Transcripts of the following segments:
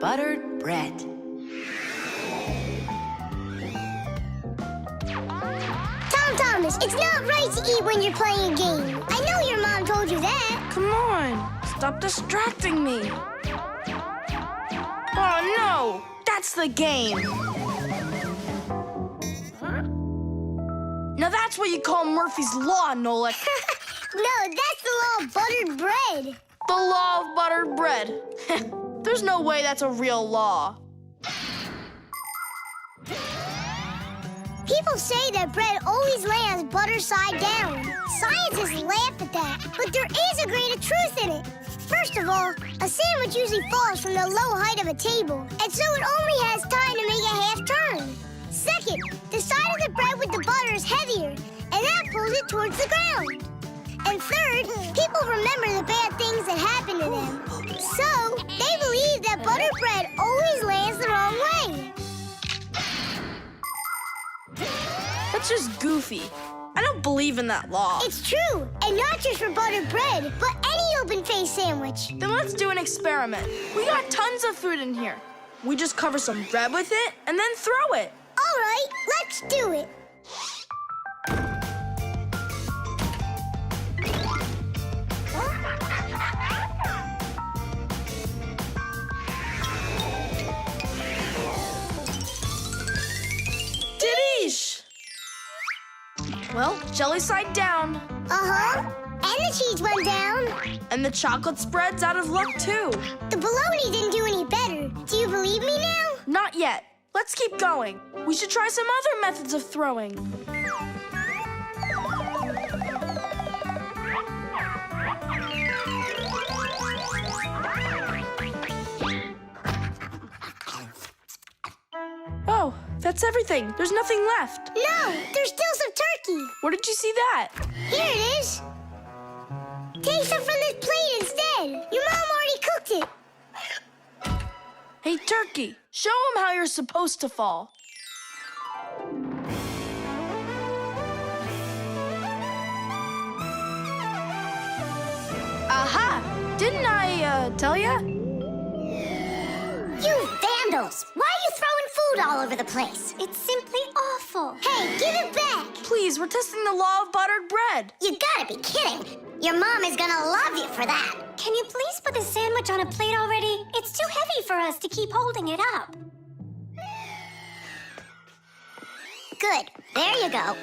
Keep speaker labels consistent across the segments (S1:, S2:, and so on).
S1: buttered bread.
S2: Thomas, it's not right to eat when you're playing a game. I know your mom told you that.
S3: Come on, stop distracting me. Oh no, that's the game. Now that's what you call Murphy's Law, Nolik.
S2: No, that's the law of buttered bread.
S3: The law of buttered bread. There's no way that's a real law.
S2: People say that bread always lands butter side down. Scientists laugh at that, but there is a grain of truth in it. First of all, a sandwich usually falls from the low height of a table, and so it only has time to make a half turn. Second, the side of the bread with the butter is heavier, and that pulls it towards the ground. And third, people remember the bad things that happen to them. So, they believe that buttered bread always lands the wrong way.
S3: That's just goofy. I don't believe in that law.
S2: It's true, and not just for buttered bread, but any open-faced sandwich.
S3: Then let's do an experiment. We got tons of food in here. We just cover some bread with it and then throw it.
S2: All right, let's do it.
S3: Didish! Well, jelly side down.
S2: Uh-huh. And the cheese went down.
S3: And the chocolate spread's out of luck, too.
S2: The bologna didn't do any better. Do you believe me now?
S3: Not yet. Let's keep going. We should try some other methods of throwing. Oh, that's everything. There's nothing left.
S2: No, there's still some turkey.
S3: Where did you see that?
S2: Here it is. Take some from this plate instead. Your mom already cooked it.
S3: Hey, Turkey, show him how you're supposed to fall. Aha! Didn't I, tell ya?
S2: You vandals! Why are you throwing food all over the place? It's simply awful. Hey, give it back!
S3: Please, we're testing the law of buttered bread.
S2: You gotta be kidding. Your mom is gonna love you for that. Can you please put the sandwich on a plate already? It's too heavy for us to keep holding it up. Good. There you go.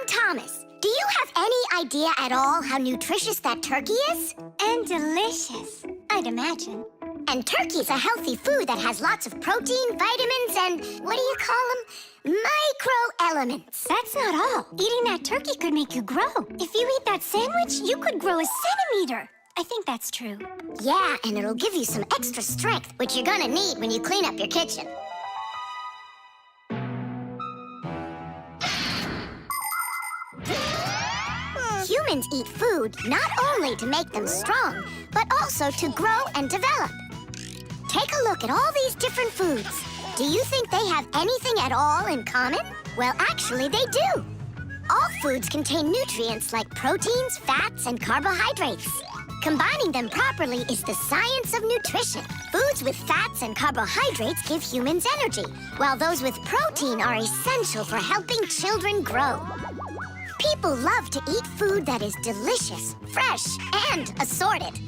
S2: Thomas, do you have any idea at all how nutritious that turkey is? And delicious, I'd imagine. And turkey's a healthy food that has lots of protein, vitamins, and what do you call them? Microelements. That's not all. Eating that turkey could make you grow. If you eat that sandwich, you could grow a centimeter. I think that's true. Yeah, and it'll give you some extra strength, which you're gonna need when you clean up your kitchen. Humans eat food not only to make them strong, but also to grow and develop. Take a look at all these different foods. Do you think they have anything at all in common? Well, actually, they do. All foods contain nutrients like proteins, fats, and carbohydrates. Combining them properly is the science of nutrition. Foods with fats and carbohydrates give humans energy, while those with protein are essential for helping children grow. People love to eat food that is delicious, fresh, and assorted.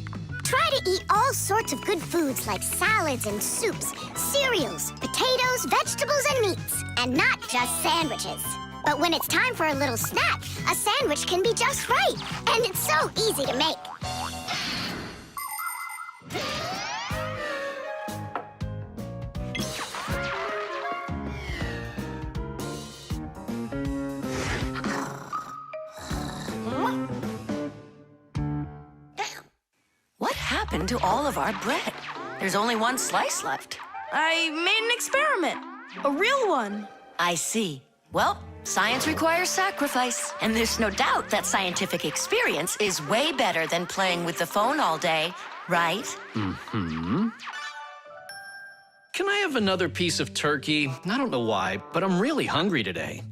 S2: Try to eat all sorts of good foods like salads and soups, cereals, potatoes, vegetables, and meats, and not just sandwiches. But when it's time for a little snack, a sandwich can be just right, and it's so easy to make.
S1: What happened to all of our bread? There's only one slice left.
S3: I made an experiment. A real one.
S1: I see. Well, science requires sacrifice, and there's no doubt that scientific experience is way better than playing with the phone all day, right?
S4: Mm-hmm. Can I have another piece of turkey? I don't know why, but I'm really hungry today.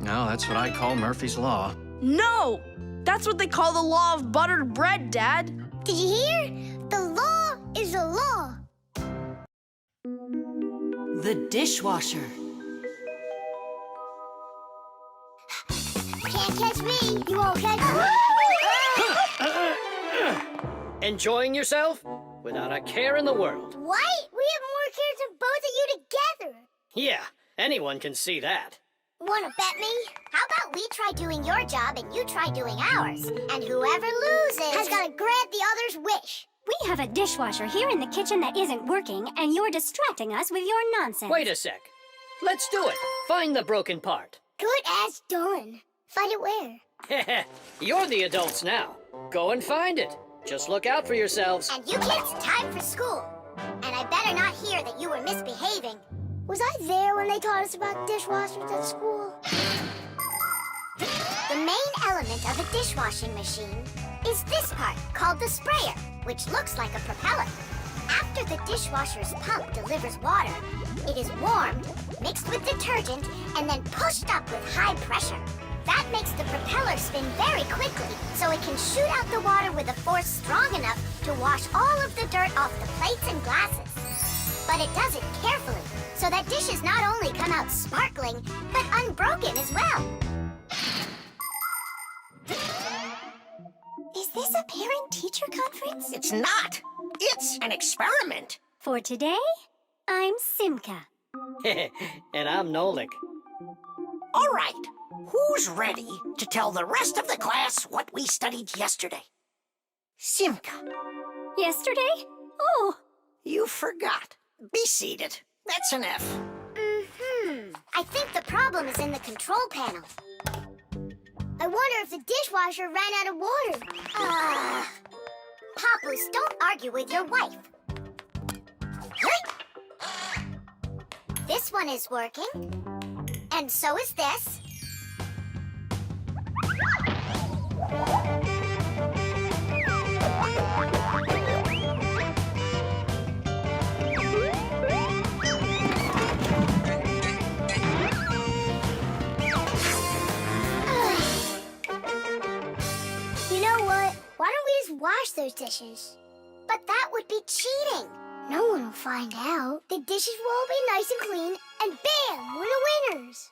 S4: No, that's what I call Murphy's Law.
S3: No! That's what they call the law of buttered bread, Dad.
S2: Did you hear? The law is a law.
S1: The dishwasher.
S2: Can't catch me. You won't catch me.
S5: Enjoying yourself? Without a care in the world.
S2: What? We have more cares than both of you together.
S5: Yeah, anyone can see that.
S2: Wanna bet me? How about we try doing your job and you try doing ours? And whoever loses has got to grant the other's wish.
S6: We have a dishwasher here in the kitchen that isn't working, and you're distracting us with your nonsense.
S5: Wait a sec. Let's do it. Find the broken part.
S2: Good as done. Find it where?
S5: You're the adults now. Go and find it. Just look out for yourselves.
S2: And you kids, time for school. And I better not hear that you were misbehaving. Was I there when they taught us about dishwashers at school? The main element of a dishwashing machine is this part, called the sprayer, which looks like a propeller. After the dishwasher's pump delivers water, it is warmed, mixed with detergent, and then pushed up with high pressure. That makes the propeller spin very quickly, so it can shoot out the water with a force strong enough to wash all of the dirt off the plates and glasses. But it does it carefully, so that dishes not only come out sparkling, but unbroken as well.
S6: Is this a parent-teacher conference?
S7: It's not. It's an experiment.
S6: For today, I'm Simka.
S5: And I'm Nolik.
S7: All right. Who's ready to tell the rest of the class what we studied yesterday? Simka,
S6: Yesterday? Oh,
S7: you forgot. Be seated. That's an F.
S2: I think the problem is in the control panel. I wonder if the dishwasher ran out of water. Papoose, don't argue with your wife. This one is working. And so is this. You know what? Why don't we just wash those dishes? But that would be cheating. No one will find out. The dishes will all be nice and clean, and bam, we're the winners.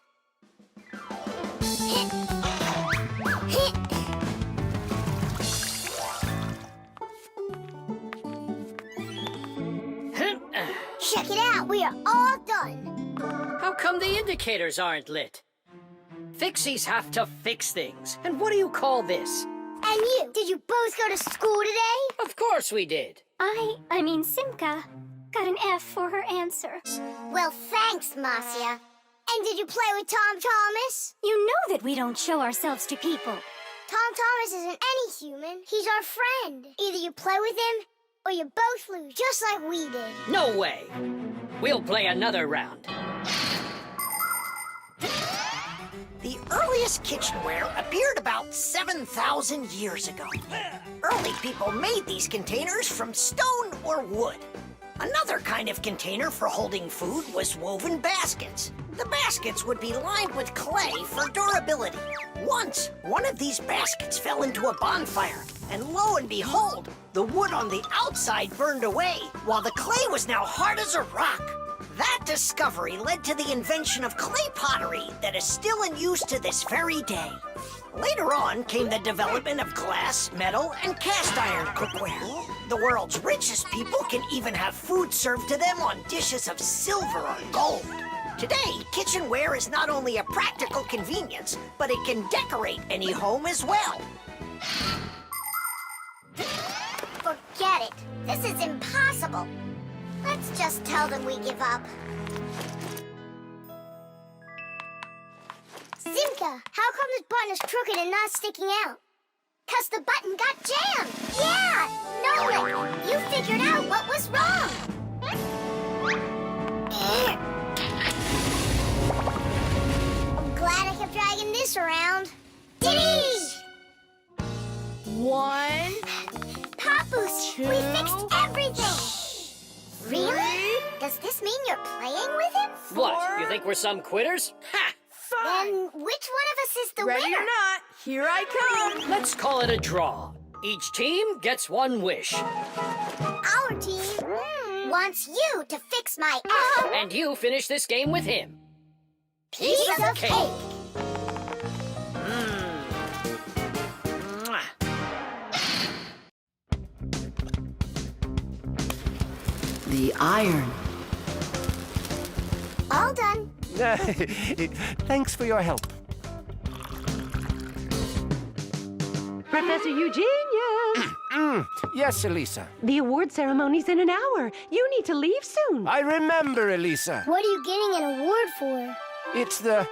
S2: Check it out, we are all done.
S5: How come the indicators aren't lit? Fixies have to fix things. And what do you call this?
S2: And you, did you both go to school today?
S5: Of course we did.
S6: I mean Simka, got an F for her answer.
S2: Well, thanks, Marcia. And did you play with Tom Thomas?
S6: You know that we don't show ourselves to people.
S2: Tom Thomas isn't any human. He's our friend. Either you play with him, or you both lose, just like we did.
S5: No way. We'll play another round.
S7: The earliest kitchenware appeared about 7,000 years ago. Early people made these containers from stone or wood. Another kind of container for holding food was woven baskets. The baskets would be lined with clay for durability. Once, one of these baskets fell into a bonfire, and lo and behold, the wood on the outside burned away, while the clay was now hard as a rock. That discovery led to the invention of clay pottery that is still in use to this very day. Later on came the development of glass, metal, and cast iron cookware. The world's richest people can even have food served to them on dishes of silver or gold. Today, kitchenware is not only a practical convenience, but it can decorate any home as well.
S2: Forget it. This is impossible. Let's just tell them we give up. Simka, how come this button is crooked and not sticking out? 'Cause the button got jammed. Yeah, Nolik, you figured out what was wrong. I'm glad I kept dragging this around. Diddy!
S3: 1,
S2: Papoose, we fixed everything. Really? Does this mean you're playing with him?
S5: What, you think we're some quitters? Ha!
S2: Then which one of us is the
S3: Ready
S2: winner?
S3: or not, here I come.
S5: Let's call it a draw. Each team gets one wish.
S2: Our team wants you to fix my app.
S5: And you finish this game with him.
S2: Piece of cake.
S5: Mwah.
S1: The iron.
S2: All done.
S8: Thanks for your help.
S9: Professor Eugenius!
S8: Yes, Elisa.
S9: The award ceremony's in an hour. You need to leave soon.
S8: I remember, Elisa.
S2: What are you getting an award for?
S8: It's the...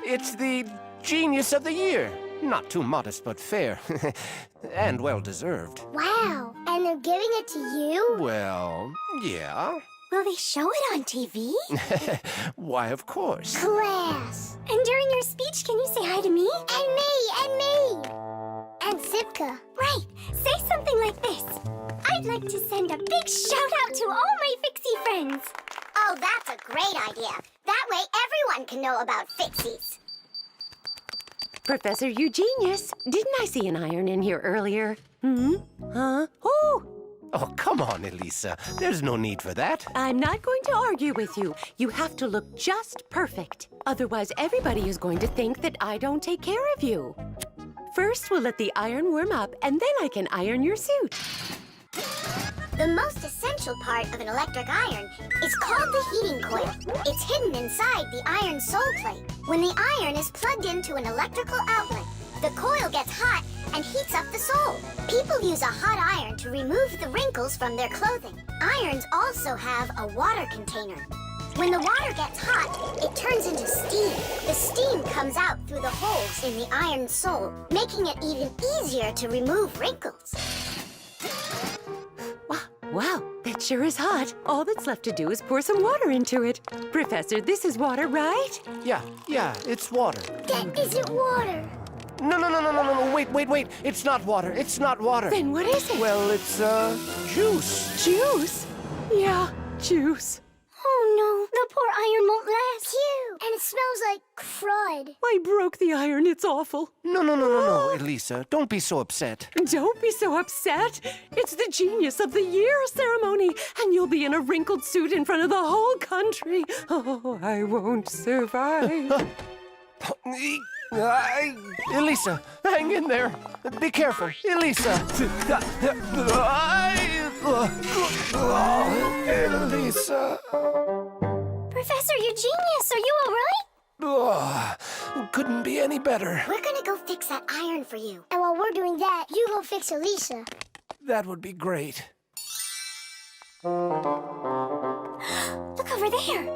S8: it's the Genius of the Year. Not too modest, but fair. And well-deserved.
S2: Wow. And they're giving it to you?
S8: Well, yeah.
S6: Will they show it on TV?
S8: Why, of course.
S2: Class.
S6: And during your speech, can you say hi to me?
S2: And me, and me. And Simka.
S6: Right. Say something like this. I'd like to send a big shout-out to all my Fixie friends.
S2: Oh, that's a great idea. That way everyone can know about Fixies.
S9: Professor Eugenius, didn't I see an iron in here earlier? Huh? Oh!
S8: Oh, come on, Elisa. There's no need for that.
S9: I'm not going to argue with you. You have to look just perfect. Otherwise, everybody is going to think that I don't take care of you. First, we'll let the iron warm up, and then I can iron your suit.
S2: The most essential part of an electric iron is called the heating coil. It's hidden inside the iron sole plate. When the iron is plugged into an electrical outlet, the coil gets hot and heats up the sole. People use a hot iron to remove the wrinkles from their clothing. Irons also have a water container. When the water gets hot, it turns into steam. The steam comes out through the holes in the iron sole, making it even easier to remove wrinkles.
S9: Wow, that sure is hot. All that's left to do is pour some water into it. Professor, this is water, right?
S8: Yeah, it's water.
S2: That isn't water.
S8: No, wait. It's not water. It's not water.
S9: Then what is it?
S8: Well, it's, juice.
S9: Juice? Yeah, juice.
S6: Oh no, the poor iron won't last.
S2: Phew! And it smells like crud.
S9: I broke the iron. It's awful.
S8: No, Elisa. Don't be so upset.
S9: Don't be so upset. It's the Genius of the Year ceremony, and you'll be in a wrinkled suit in front of the whole country. Oh, I won't survive.
S8: Elisa, hang in there. Be careful. Elisa. Elisa.
S6: Professor Eugenius, are you all right?
S8: Couldn't be any better.
S2: We're gonna go fix that iron for you. And while we're doing that, you go fix Elisa.
S8: That would be great.
S6: Look over there.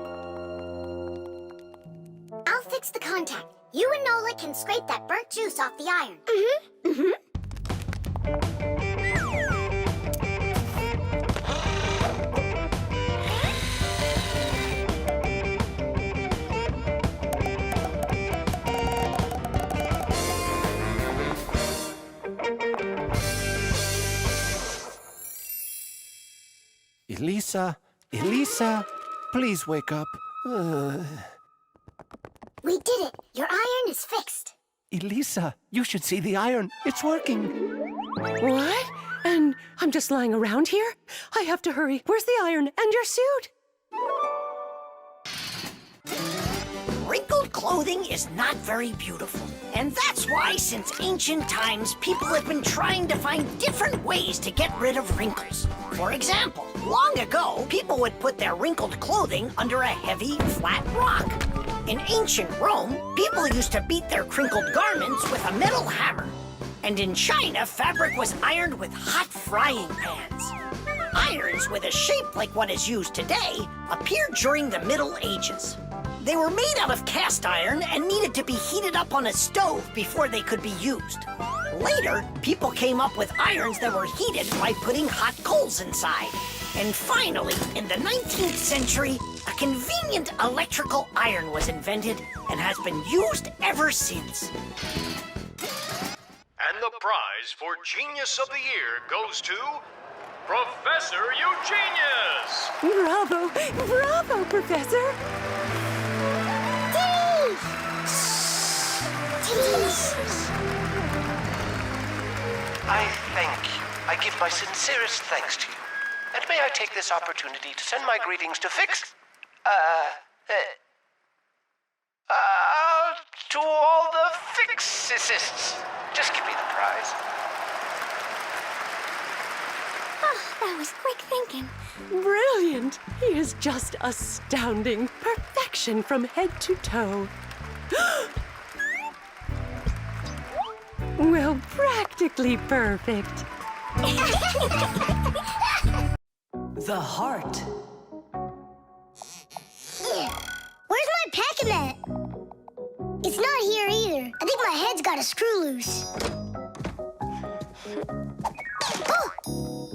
S2: I'll fix the contact. You and Nolik can scrape that burnt juice off the iron.
S8: Elisa, please wake up.
S2: We did it. Your iron is fixed.
S8: Elisa, you should see the iron. It's working.
S9: What? And I'm just lying around here? I have to hurry. Where's the iron and your suit?
S7: Wrinkled clothing is not very beautiful. And that's why, since ancient times, people have been trying to find different ways to get rid of wrinkles. For example, long ago, people would put their wrinkled clothing under a heavy, flat rock. In ancient Rome, people used to beat their crinkled garments with a metal hammer. And in China, fabric was ironed with hot frying pans. Irons with a shape like what is used today appeared during the Middle Ages. They were made out of cast iron and needed to be heated up on a stove before they could be used. Later, people came up with irons that were heated by putting hot coals inside. And finally, in the 19th century, a convenient electrical iron was invented and has been used ever since.
S10: And the prize for Genius of the Year goes to Professor Eugenius!
S9: Bravo! Bravo, Professor!
S2: Yay!
S8: I thank you. I give my sincerest thanks to you. And may I take this opportunity to send my greetings to to all the Fixies. Just give me the prize.
S6: Oh, that was quick thinking.
S9: Brilliant! He is just astounding. Perfection from head to toe. Well, practically perfect.
S1: The heart.
S2: Where's my packing mat? It's not here either. I think my head's got a screw loose. Oh!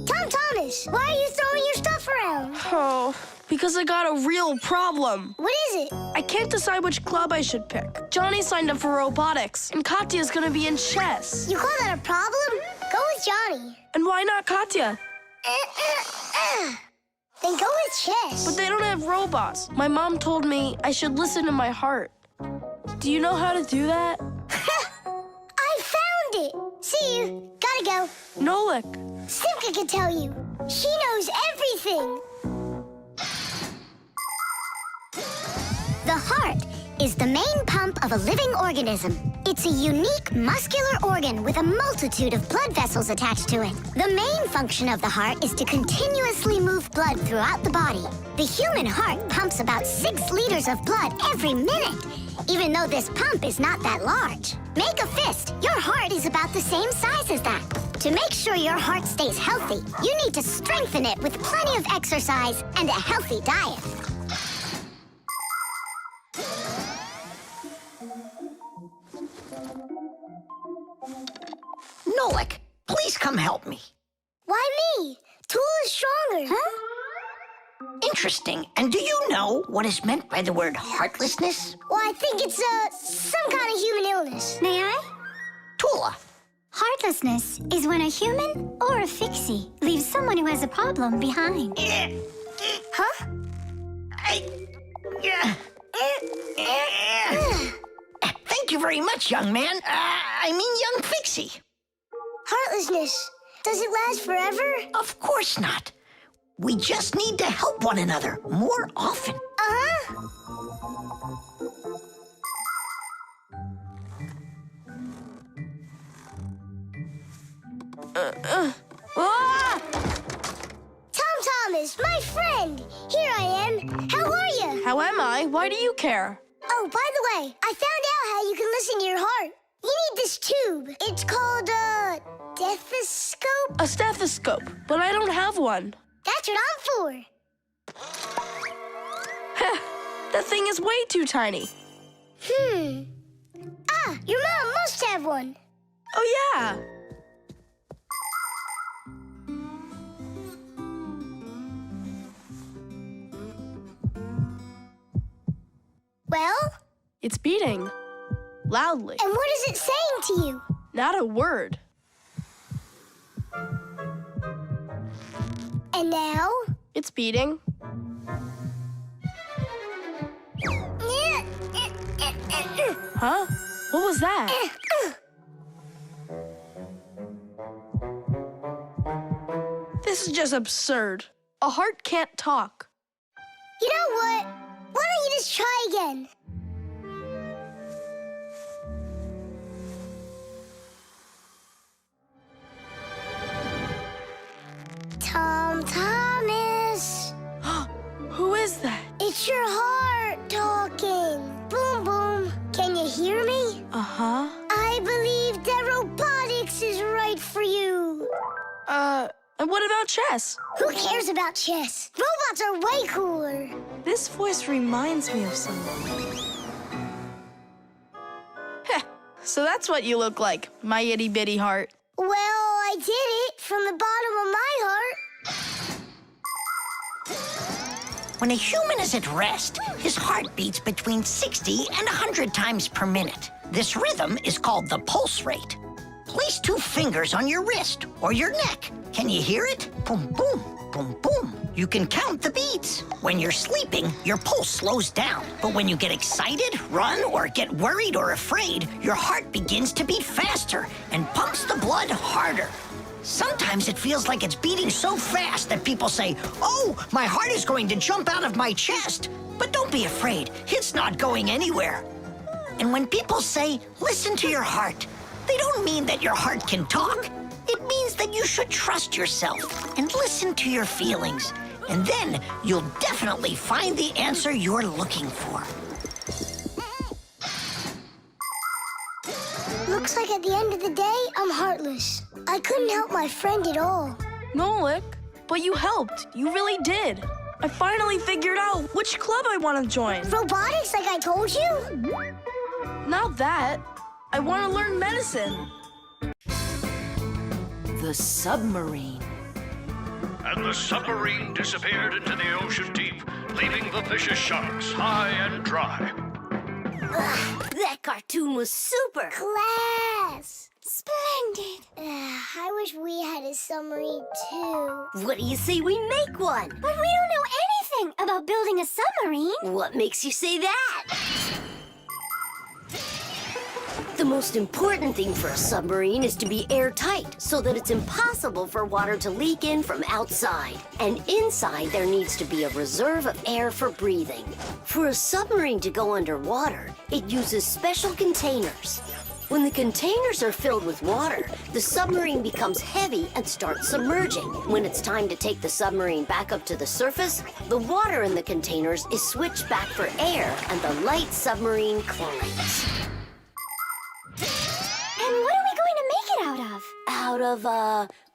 S2: Tom Thomas, why are you throwing your stuff around?
S3: Oh, because I got a real problem.
S2: What is it?
S3: I can't decide which club I should pick. Johnny signed up for robotics, and Katya's gonna be in chess.
S2: You call that a problem? Go with Johnny.
S3: And why not Katya?
S2: Then go with chess.
S3: But they don't have robots. My mom told me I should listen to my heart. Do you know how to do that?
S2: I found it. See you. Gotta go.
S3: Nolik.
S2: Simka can tell you. She knows everything. The heart is the main pump of a living organism. It's a unique muscular organ with a multitude of blood vessels attached to it. The main function of the heart is to continuously move blood throughout the body. The human heart pumps about 6 liters of blood every minute, even though this pump is not that large. Make a fist. Your heart is about the same size as that. To make sure your heart stays healthy, you need to strengthen it with plenty of exercise and a healthy diet.
S7: Nolik, please come help me.
S2: Why me? Tool is stronger. Huh?
S7: Interesting. And do you know what is meant by the word heartlessness?
S2: Well, I think it's some kind of human illness.
S6: May I?
S7: Tula.
S6: Heartlessness is when a human or a fixie leaves someone who has a problem behind.
S2: Huh?
S7: Thank you very much, young man. I mean, young Fixie.
S2: Heartlessness. Does it last forever?
S7: Of course not. We just need to help one another more often.
S2: Uh-huh. Tom Thomas, my friend. Here I am. How are you?
S3: How am I? Why do you care?
S2: Oh, by the way, I found out how you can listen to your heart. You need this tube. It's called a stethoscope.
S3: A stethoscope, but I don't have one.
S2: That's what I'm for.
S3: That thing is way too tiny.
S2: Your mom must have one.
S3: Oh, yeah.
S2: Well?
S3: It's beating. Loudly.
S2: And what is it saying to you?
S3: Not a word.
S2: And now?
S3: It's beating. Huh? What was that? This is just absurd. A heart can't talk.
S2: You know what? Why don't you just try again? Tom Thomas.
S3: Who is that?
S2: It's your heart talking. Boom, boom. Can you hear me?
S3: Uh-huh.
S2: I believe that robotics is right for you.
S3: And what about chess?
S2: Who cares about chess? Robots are way cooler.
S3: This voice reminds me of someone. Heh, so that's what you look like, my itty-bitty heart.
S2: Well, I did it from the bottom of my heart.
S7: When a human is at rest, his heart beats between 60 and 100 times per minute. This rhythm is called the pulse rate. Place 2 fingers on your wrist or your neck. Can you hear it? Boom, boom. boom, boom. You can count the beats. When you're sleeping, your pulse slows down. But when you get excited, run, or get worried or afraid, your heart begins to beat faster and pumps the blood harder. Sometimes it feels like it's beating so fast that people say, "Oh, my heart is going to jump out of my chest." But don't be afraid, it's not going anywhere. And when people say, "Listen to your heart," they don't mean that your heart can talk. It means that you should trust yourself and listen to your feelings. And then you'll definitely find the answer you're looking for.
S2: Looks like at the end of the day, I'm heartless. I couldn't help my friend at all.
S3: Nolik, but you helped. You really did. I finally figured out which club I want to join.
S2: Robotics, like I told you?
S3: Not that. I want to learn medicine.
S1: The submarine.
S10: And the submarine disappeared into the ocean deep, leaving the vicious sharks high and dry.
S6: That cartoon was super.
S2: Class!
S6: Splendid.
S2: I wish we had a submarine too.
S6: What do you say we make one? But we don't know anything about building a submarine. What makes you say that? The most important thing for a submarine is to be airtight so that it's impossible for water to leak in from outside. And inside, there needs to be a reserve of air for breathing. For a submarine to go underwater, it uses special containers. When the containers are filled with water, the submarine becomes heavy and starts submerging. When it's time to take the submarine back up to the surface, the water in the containers is switched back for air and the light submarine climbs. And what are we going to make it out of? Out of,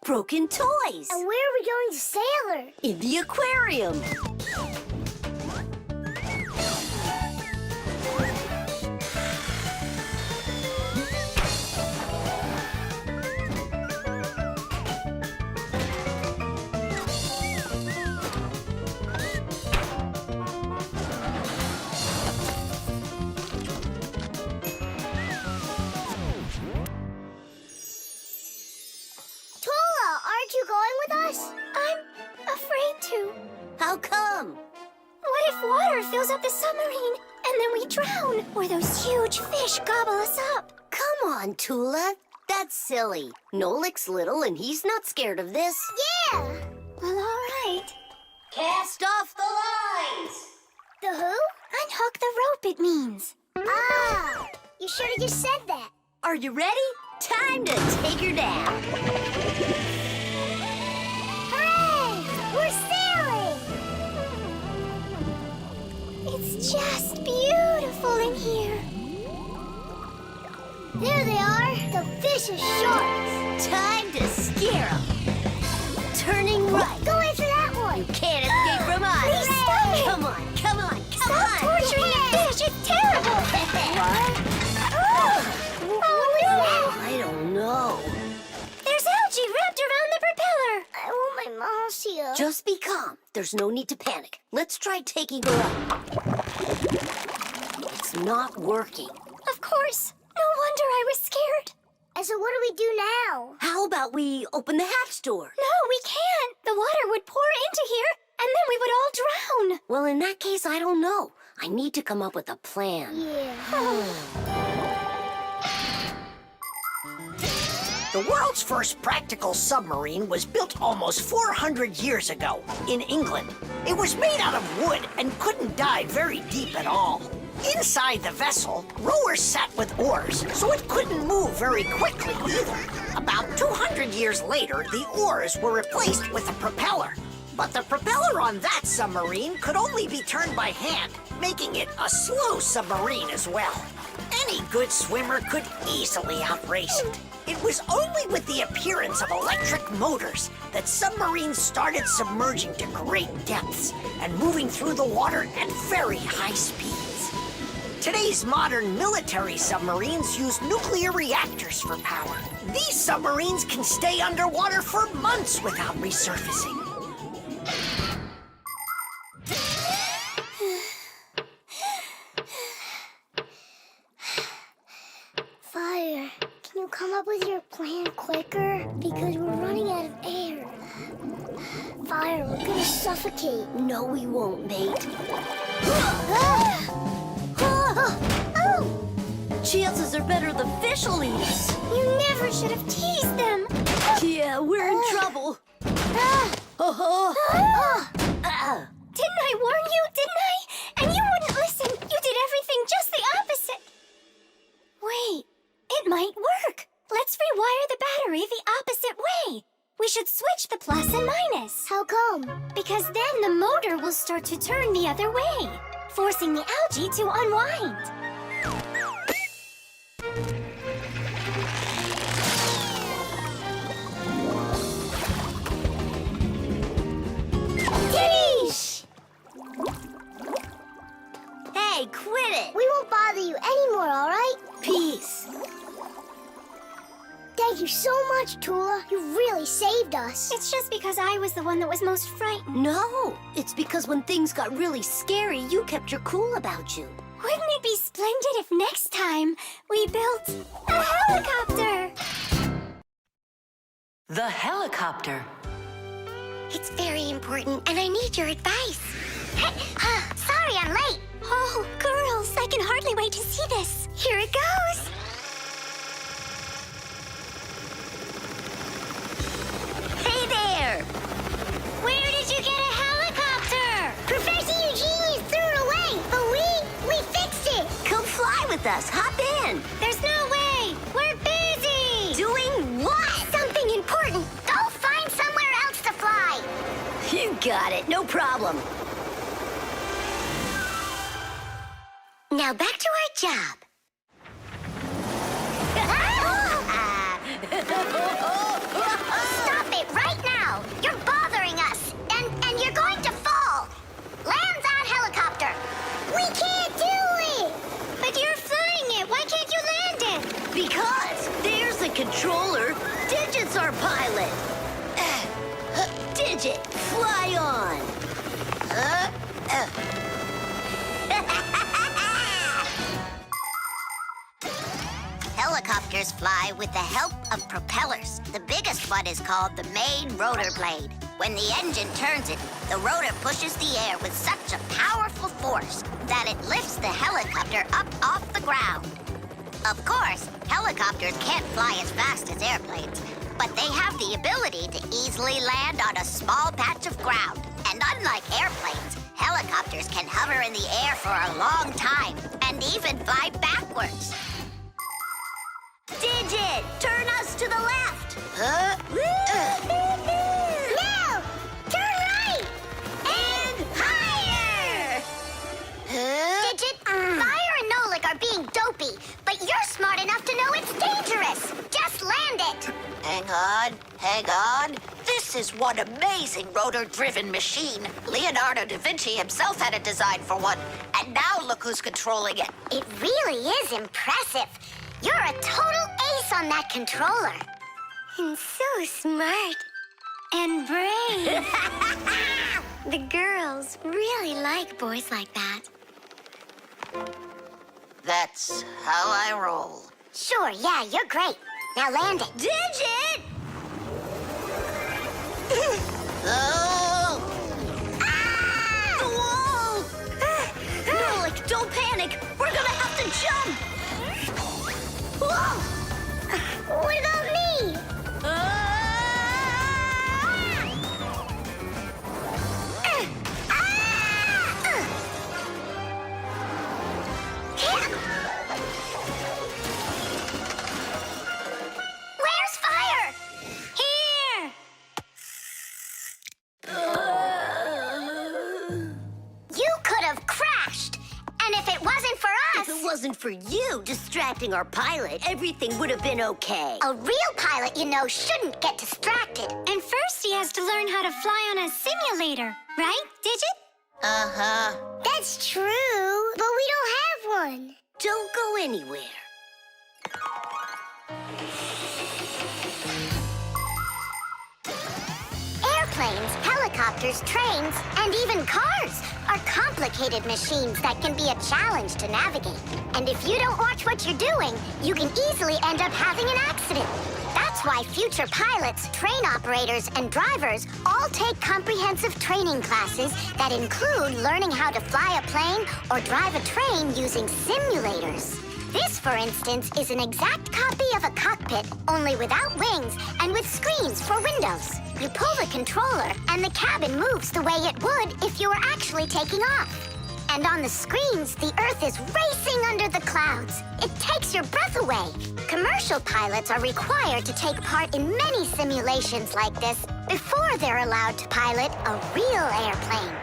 S6: broken toys.
S2: And where are we going to sail her?
S6: In the aquarium.
S2: Aren't you going with us?
S6: I'm afraid to. How come? What if water fills up the submarine and then we drown? Or those huge fish gobble us up? Come on, Tula. That's silly. Nolik's little and he's not scared of this.
S2: Yeah!
S6: Well, all right. Cast off the lines!
S2: The who?
S6: Unhook the rope, it means.
S2: Ah! You should have just said that.
S6: Are you ready? Time to take her down.
S2: We're sailing!
S6: It's just beautiful in here.
S2: There they are, the vicious sharks.
S6: Time to scare them. Turning right.
S2: Go after that one.
S6: You can't escape from us.
S2: Please stop it.
S6: Come on, come on, come
S2: Stop
S6: on.
S2: torturing the fish. It's terrible. What?
S6: Oh, no. I don't know. There's algae wrapped around the propeller.
S2: I want my mom's here.
S6: Just be calm. There's no need to panic. Let's try taking her up. It's not working. Of course. No wonder I was scared.
S2: And so what do we do now?
S6: How about we open the hatch door? No, we can't. The water would pour into here, and then we would all drown. Well, in that case, I don't know. I need to come up with a plan.
S2: Yeah.
S7: The world's first practical submarine was built almost 400 years ago in England. It was made out of wood and couldn't dive very deep at all. Inside the vessel, rowers sat with oars, so it couldn't move very quickly either. About 200 years later, the oars were replaced with a propeller. But the propeller on that submarine could only be turned by hand, making it a slow submarine as well. Any good swimmer could easily outrace it. It was only with the appearance of electric motors that submarines started submerging to great depths and moving through the water at very high speeds. Today's modern military submarines use nuclear reactors for power. These submarines can stay underwater for months without resurfacing.
S2: Fire, can you come up with your plan quicker? Because we're running out of air. fire. We're gonna suffocate.
S6: No, we won't, mate. Chances are better the fish will eat us.
S2: You never should have teased them.
S6: Yeah, we're in trouble.
S2: Didn't I warn you? Didn't I? And you wouldn't listen. You did everything just the opposite. Wait, it might work. Let's rewire the battery the opposite way. We should switch the plus and minus. How come? Because then the motor will start to turn the other way, forcing the algae to unwind. Tish!
S6: Hey, quit it!
S2: We won't bother you anymore, all right?
S6: Peace.
S2: Thank you so much, Tula. You really saved us. It's just because I was the one that was most frightened.
S6: No, it's because when things got really scary, you kept your cool about you.
S2: Wouldn't it be splendid if next time we built a helicopter?
S1: The helicopter.
S2: It's very important, and I need your advice. Sorry I'm late. Oh, girls, I can hardly wait to see this. Here it goes.
S6: Hey there!
S2: Where did you get a helicopter? Professor Eugenius threw it away, but we fixed it.
S6: Come fly with us. Hop in.
S2: There's no way. We're busy.
S6: Doing what?
S2: Something important. Go find somewhere else to fly.
S6: You got it. No problem.
S2: Now back to our job. Stop it right now! You're bothering us, and you're going to fall. Land that helicopter. We can't do it. But you're flying it. Why can't you land it?
S6: Because there's the controller. Digit's our pilot. Digit, fly on.
S2: Helicopters fly with the help of propellers. The biggest one is called the main rotor blade. When the engine turns it, the rotor pushes the air with such a powerful force that it lifts the helicopter up off the ground. Of course, helicopters can't fly as fast as airplanes, but they have the ability to easily land on a small patch of ground. And unlike airplanes, helicopters can hover in the air for a long time and even fly backwards.
S6: Digit, turn us to the left.
S2: No! Turn right! And higher! Digit, Fire and Nolik are being dopey, but you're smart enough to know it's dangerous. Just land it.
S7: Hang on. This is one amazing rotor-driven machine. Leonardo da Vinci himself had a design for one, and now look who's controlling it.
S2: It really is impressive. You're a total ace on that controller. And so smart. And brave. The girls really like boys like that.
S7: That's how I roll.
S2: Sure, yeah, you're great. Now land it.
S6: Digit!
S7: Oh!
S6: Whoa! Nolik, don't panic. We're gonna have to jump. Whoa!
S2: What about me? Where's Fire? Here! You could have crashed. And if it wasn't for us...
S6: If it wasn't for you distracting our pilot, everything would have been okay.
S2: A real pilot, you know, shouldn't get distracted. And first he has to learn how to fly on a simulator. Right, Digit?
S7: Uh-huh.
S2: That's true, but we don't have one.
S6: Don't go anywhere.
S2: Airplanes, helicopters, trains, and even cars are complicated machines that can be a challenge to navigate. And if you don't watch what you're doing, you can easily end up having an accident. That's That's why future pilots, train operators, and drivers all take comprehensive training classes that include learning how to fly a plane or drive a train using simulators. This, for instance, is an exact copy of a cockpit, only without wings and with screens for windows. You pull the controller, and the cabin moves the way it would if you were actually taking off. And on the screens, the Earth is racing under the clouds. It takes your breath away. Commercial pilots are required to take part in many simulations like this before they're allowed to pilot a real airplane.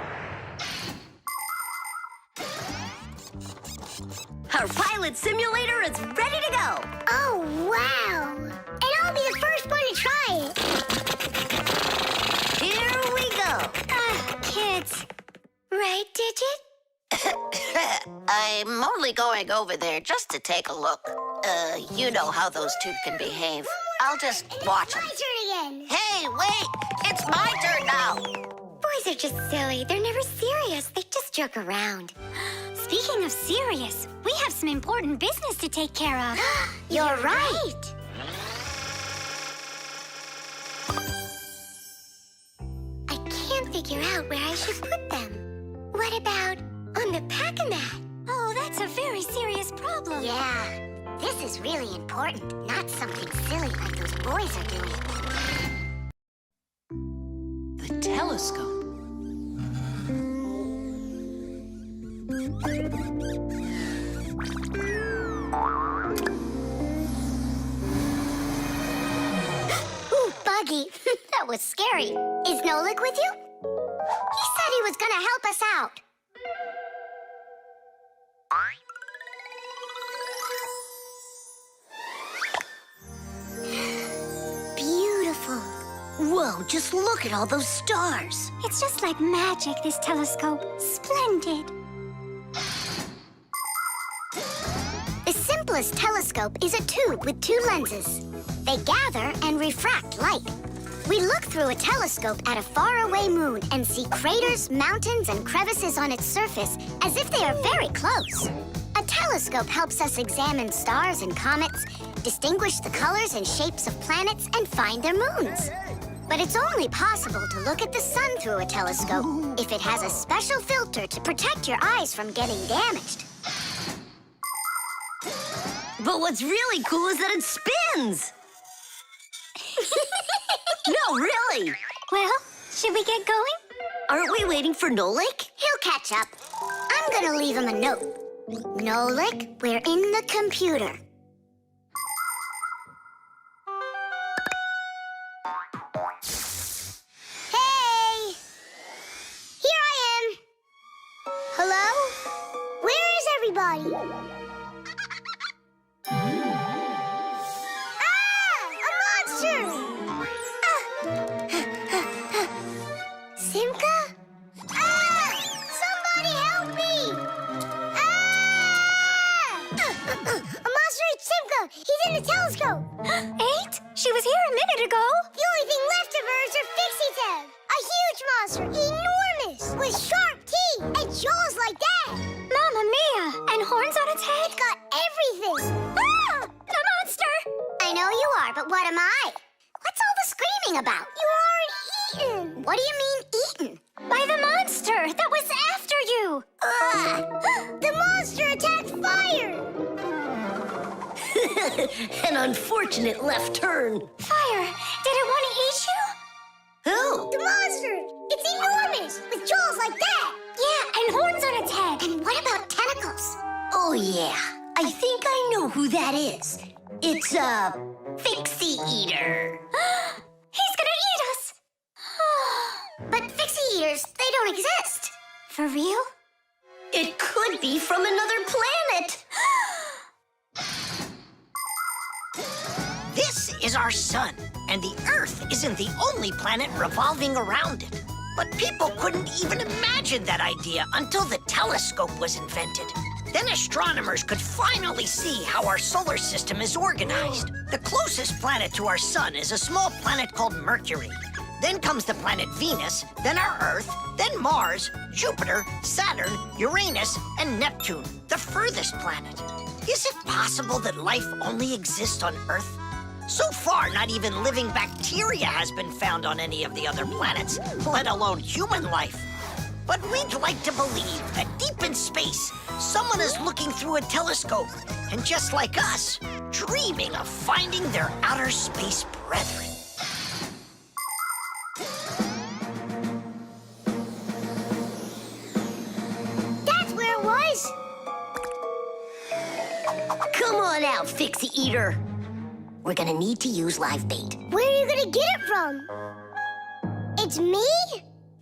S6: Our pilot simulator is ready to go.
S2: Oh, wow! And I'll be the first one to try it.
S6: Here we go.
S2: Kids. Right, Digit?
S11: I'm only going over there just to take a look. You know how those two can behave. I'll just watch them.
S2: My turn again.
S11: Hey, wait! It's my turn now!
S2: Boys are just silly. They're never serious. They just joke around. Speaking of serious, we have some important business to take care of. You're right. I can't figure out where I should put them. What about on the pack-a-mat? Oh, that's a very serious problem. Yeah, this is really important, not something silly like those boys are doing.
S1: The telescope.
S2: Ooh, Buggy. That was scary. Is Nolik with you? He said he was gonna help us out. Beautiful.
S6: Whoa, just look at all those stars.
S2: It's just like magic, this telescope. Splendid. The simplest telescope is a tube with two lenses. They gather and refract light. We look through a telescope at a faraway moon and see craters, mountains, and crevices on its surface as if they are very close. A telescope helps us examine stars and comets, distinguish the colors and shapes of planets, and find their moons. But it's only possible to look at the sun through a telescope if it has a special filter to protect your eyes from getting damaged.
S6: But what's really cool is that it spins. No, really.
S2: Well, should we get going?
S6: Aren't we waiting for Nolik?
S2: He'll catch up. I'm gonna leave him a note. Nolik, we're in the computer. Hey! Here I am. Hello? Where is everybody? Simka? Somebody help me! A monster ate Simka! He's in the telescope! Ate? She was here a minute ago. The only thing left of her is her Fixie tab. A huge monster, enormous, with sharp teeth and jaws like that. Mamma mia! And horns on its head? It's got everything. Ah! The monster! I know you are, but what am I? What's all the screaming about? You aren't eaten. What do you mean eaten? By the monster that was after you. The monster attacked fire.
S6: An unfortunate left turn.
S2: Fire? Did it want to eat you?
S6: Who?
S2: The monster. It's enormous with jaws like that. Yeah, and horns on its head. And what about tentacles?
S6: Oh, yeah. I think I know who that is. It's a Fixie eater.
S2: He's gonna eat us! But Fixie eaters, they don't exist. For real?
S6: It could be from another planet.
S7: This is our sun, and the Earth isn't the only planet revolving around it. But people couldn't even imagine that idea until the telescope was invented. Then astronomers could finally see how our solar system is organized. The closest planet to our sun is a small planet called Mercury. Then comes the planet Venus, then our Earth, then Mars, Jupiter, Saturn, Uranus, and Neptune, the furthest planet. Is it possible that life only exists on Earth? So far, not even living bacteria has been found on any of the other planets, let alone human life. But we'd like to believe that deep in space, someone is looking through a telescope, and just like us, dreaming of finding their outer space brethren.
S2: That's where it was.
S6: Come on out, Fixie Eater. We're gonna need to use live bait.
S2: Where are you gonna get it from? It's me?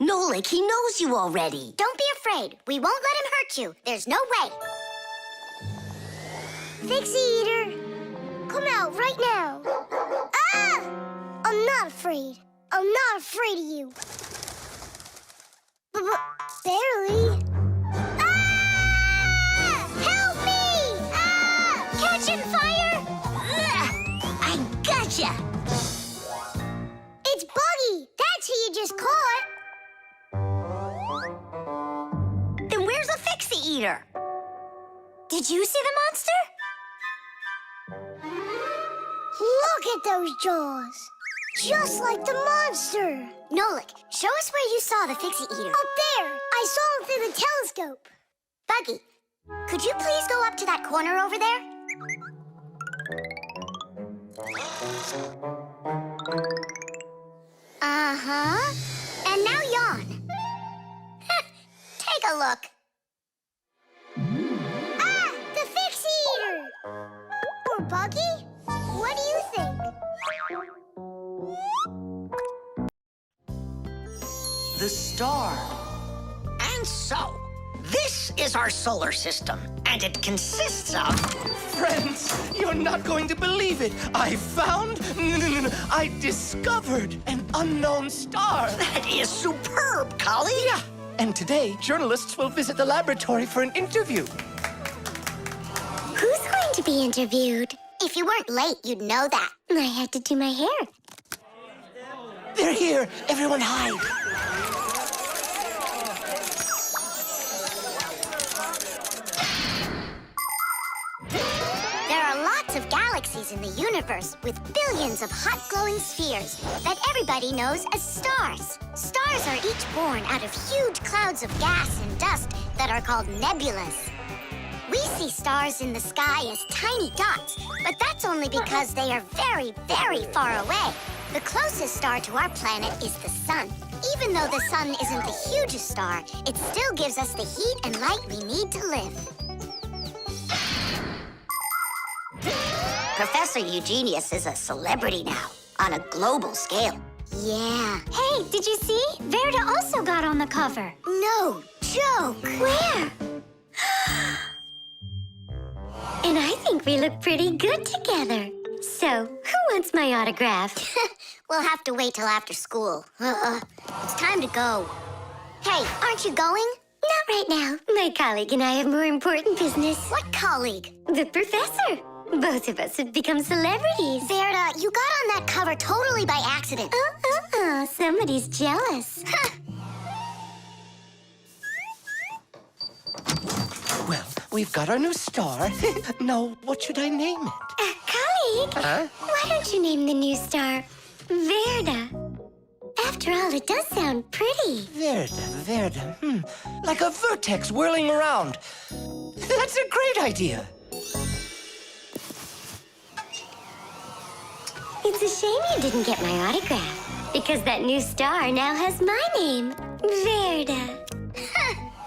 S6: Nolik, he knows you already.
S2: Don't be afraid. We won't let him hurt you. There's no way. Fixie Eater, come out right now. Ah! I'm not afraid. I'm not afraid of you. Barely. Ah! Help me! Ah! Catching fire!
S6: I gotcha!
S2: It's Buggy. That's who you just caught.
S6: Then where's the Fixie Eater?
S2: Did you see the monster? Look at those jaws. Just like the monster. Nolik, show us where you saw the Fixie Eater. Up there. I saw him through the telescope. Buggy, could you please go up to that corner over there? Uh-huh. And now yawn. Take a look. Ah! The Fixie Eater! Or Buggy? What do you think?
S7: The star. And so, this is our solar system, and it consists of...
S8: Friends, you're not going to believe it. I found... I discovered an unknown star.
S7: That is superb, colleague.
S8: Yeah. And today, journalists will visit the laboratory for an interview.
S2: Who's going to be interviewed? If you weren't late, you'd know that. I had to do my hair.
S8: They're here. Everyone hide.
S2: There are lots of galaxies in the universe with billions of hot glowing spheres that everybody knows as stars. Stars are each born out of huge clouds of gas and dust that are called nebulas. We see stars in the sky as tiny dots, but that's only because they are very, very far away. The closest star to our planet is the sun. Even though the sun isn't the hugest star, it still gives us the heat and light we need to live.
S11: Professor Eugenius is a celebrity now, on a global scale.
S2: Yeah. Hey, did you see? Verda also got on the cover. No joke. Where?
S12: And I think we look pretty good together. So, who wants my autograph?
S2: We'll have to wait till after school. It's time to go. Hey, aren't you going?
S12: Not right now. My colleague and I have more important business.
S2: What colleague?
S12: The professor. Both of us have become celebrities.
S2: Verda, you got on that cover totally by accident.
S12: Somebody's jealous.
S8: Well, we've got our new star. Now, what should I name it?
S12: Colleague,
S8: Huh?
S12: why don't you name the new star Verda? After all, it does sound pretty.
S8: Verda. Like a vertex whirling around. That's a great idea.
S12: It's a shame you didn't get my autograph, because that new star now has my name, Verda.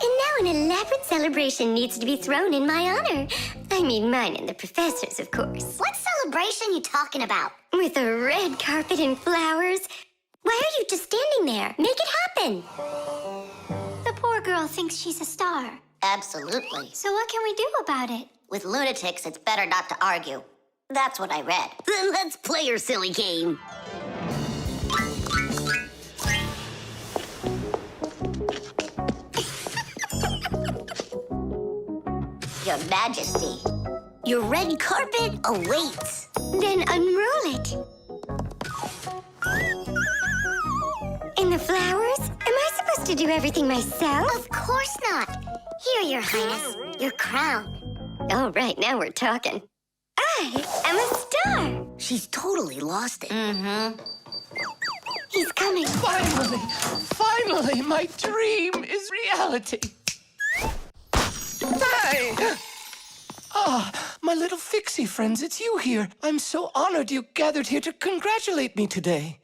S12: And now an elaborate celebration needs to be thrown in my honor. I mean mine and the professor's, of course.
S2: What celebration you talking about?
S12: With a red carpet and flowers. Why are you just standing there? Make it happen.
S2: The poor girl thinks she's a star.
S11: Absolutely.
S2: So what can we do about it?
S11: With lunatics, it's better not to argue. That's what I read.
S6: Then let's play your silly game.
S11: Your Majesty, your red carpet awaits.
S12: Then unroll it. And the flowers? Am I supposed to do everything myself?
S2: Of course not. Here, Your Highness, your crown.
S12: Oh, right, now we're talking. I am a star.
S11: He's totally lost it.
S1: Mm-hmm.
S2: He's coming.
S8: Finally, my dream is reality. Hey! Ah, my little Fixie friends, it's you here. I'm so honored you gathered here to congratulate me today.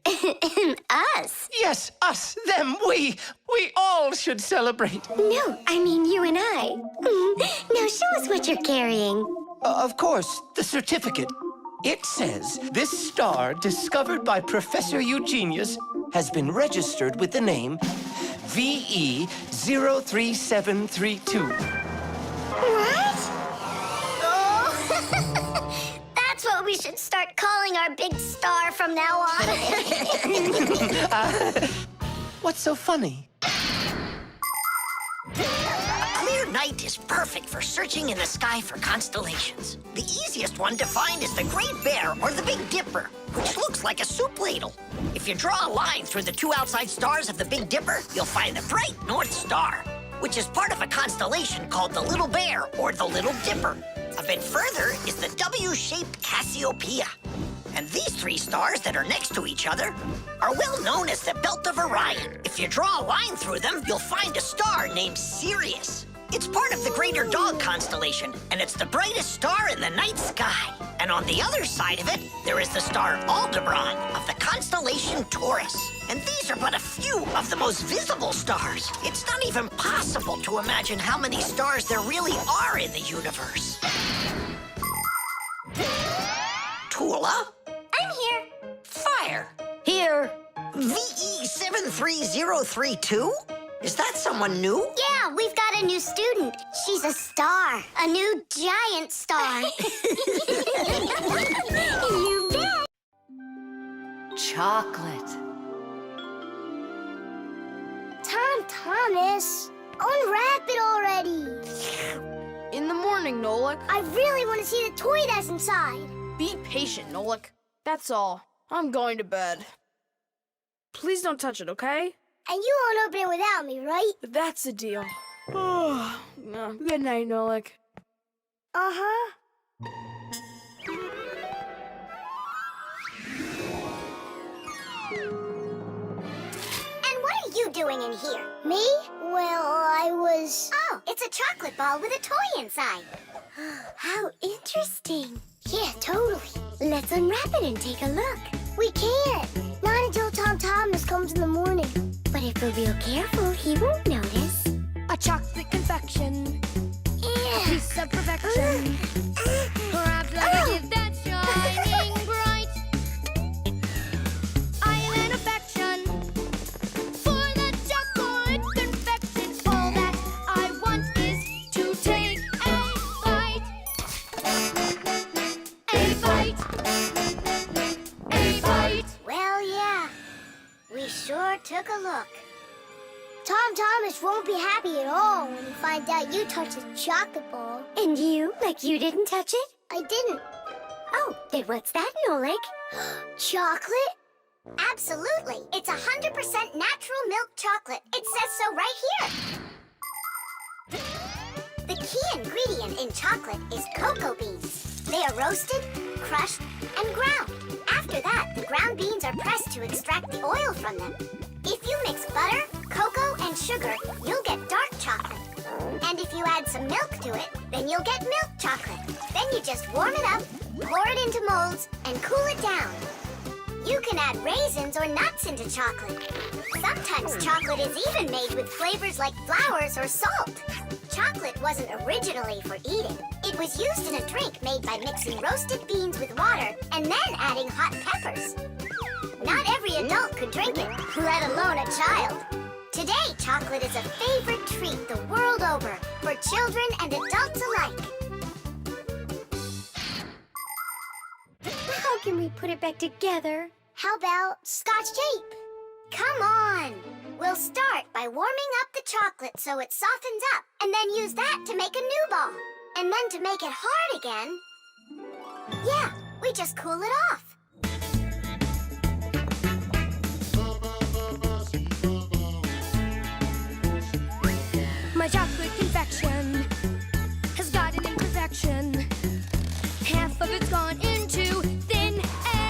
S2: Us?
S8: Yes, us, them, we all should celebrate.
S12: No, I mean you and I. Now show us what you're carrying.
S8: Of course, the certificate. It says this star, discovered by Professor Eugenius, has been registered with the name VE03732.
S2: What? Oh, that's what we should start calling our big star from now on.
S8: What's so funny?
S7: A clear night is perfect for searching in the sky for constellations. The easiest one to find is the Great Bear or the Big Dipper, which looks like a soup ladle. If you draw a line through the two outside stars of the Big Dipper, you'll find the bright North Star, which is part of a constellation called the Little Bear or the Little Dipper. A bit further is the W-shaped Cassiopeia. And these three stars that are next to each other are well known as the Belt of Orion. If you draw a line through them, you'll find a star named Sirius. It's part of the Greater Dog constellation, and it's the brightest star in the night sky. And on the other side of it, there is the star Aldebaran of the constellation Taurus. And these are but a few of the most visible stars. It's not even possible to imagine how many stars there really are in the universe. Tula?
S2: I'm here.
S7: Fire.
S1: Here.
S7: VE73032? Is that someone new?
S2: Yeah, we've got a new student. She's a star. A new giant star. You bet.
S1: Chocolate.
S2: Thomas, unwrap it already.
S3: In the morning, Nolik.
S2: I really want to see the toy that's inside.
S3: Be patient, Nolik. That's all. I'm going to bed. Please don't touch it, okay?
S2: And you won't open it without me, right?
S3: That's the deal. Good night, Nolik.
S2: Uh-huh. And what are you doing in here? Me? Well, I was... Oh, it's a chocolate ball with a toy inside.
S12: How interesting.
S2: Yeah, totally.
S12: Let's unwrap it and take a look.
S2: We can't. Not until Tom Thomas comes in the morning.
S12: But if we're real careful, he won't notice.
S3: A chocolate confection.
S2: Yeah.
S3: A piece of perfection. Perhaps like a gift that's shining bright. Island affection. For the chocolate confection. All that I want is to take a bite. A bite. A bite.
S2: Well, yeah. We sure took a look. Tom Thomas won't be happy at all when he finds out you touched a chocolate ball.
S12: And you, like you didn't touch it?
S2: I didn't.
S12: Oh, then what's that, Nolik?
S2: Chocolate? Absolutely. It's 100% natural milk chocolate. It says so right here. The key ingredient in chocolate is cocoa beans. They are roasted, crushed, and ground. After that, the ground beans are pressed to extract the oil from them. If you mix butter, cocoa, and sugar, you'll get dark chocolate. And if you add some milk to it, then you'll get milk chocolate. Then you just warm it up, pour it into molds, and cool it down. You can add raisins or nuts into chocolate. Sometimes chocolate is even made with flavors like flowers or salt. Chocolate wasn't originally for eating. It was used in a drink made by mixing roasted beans with water and then adding hot peppers. Not every adult could drink it, let alone a child. Today, chocolate is a favorite treat the world over for children and adults alike.
S12: How can we put it back together?
S2: How about Scotch tape? Come on! We'll start by warming up the chocolate so it softens up, and then use that to make a new ball. And then to make it hard again... Yeah, we just cool it off.
S3: My chocolate confection has got an imperfection. Half of it's gone into thin air.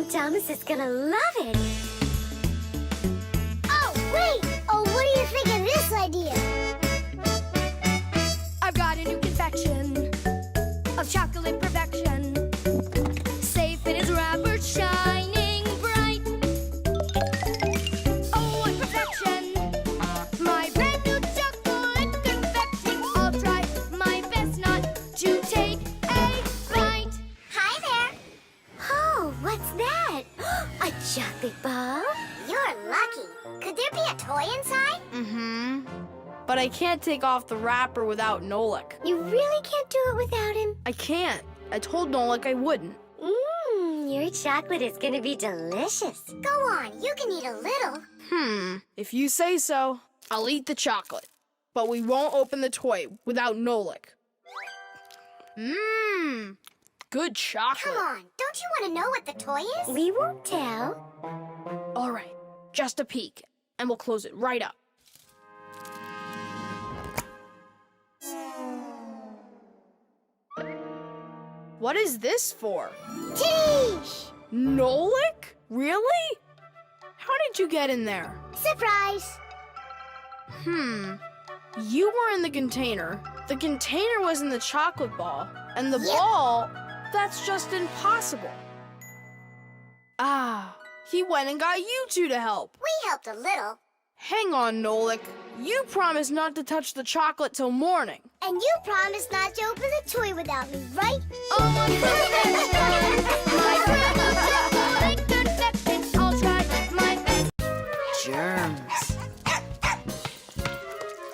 S12: Tom Thomas is gonna love it.
S2: Oh, wait! Oh, what do you think of this idea?
S3: I've got a new confection of chocolate perfection. Safe in its wrapper, shining bright. Oh, what perfection! My brand new chocolate confection. I'll try my best not to take a bite.
S2: Hi there.
S12: Oh, what's that? A chocolate ball?
S2: You're lucky. Could there be a toy inside?
S13: Mm-hmm. But I can't take off the wrapper without Nolik.
S12: You really can't do it without him?
S13: I can't. I told Nolik I wouldn't.
S12: Your chocolate is gonna be delicious.
S2: Go on, you can eat a little.
S13: If you say so, I'll eat the chocolate. But we won't open the toy without Nolik. Good chocolate.
S2: Come on, don't you want to know what the toy is?
S12: We won't tell.
S13: All right, just a peek, and we'll close it right up. What is this for?
S2: Tish!
S13: Nolik? Really? How did you get in there?
S2: Surprise!
S13: You were in the container. The container was in the chocolate ball. And the
S2: Yep.
S13: ball, that's just impossible. Ah, he went and got you two to help.
S2: We helped a little.
S13: Hang on, Nolik. You promised not to touch the chocolate till morning.
S2: And you promised not to open the toy without me, right?
S3: Oh, what perfection! My brand new chocolate confection. I'll try my best.
S14: Germs.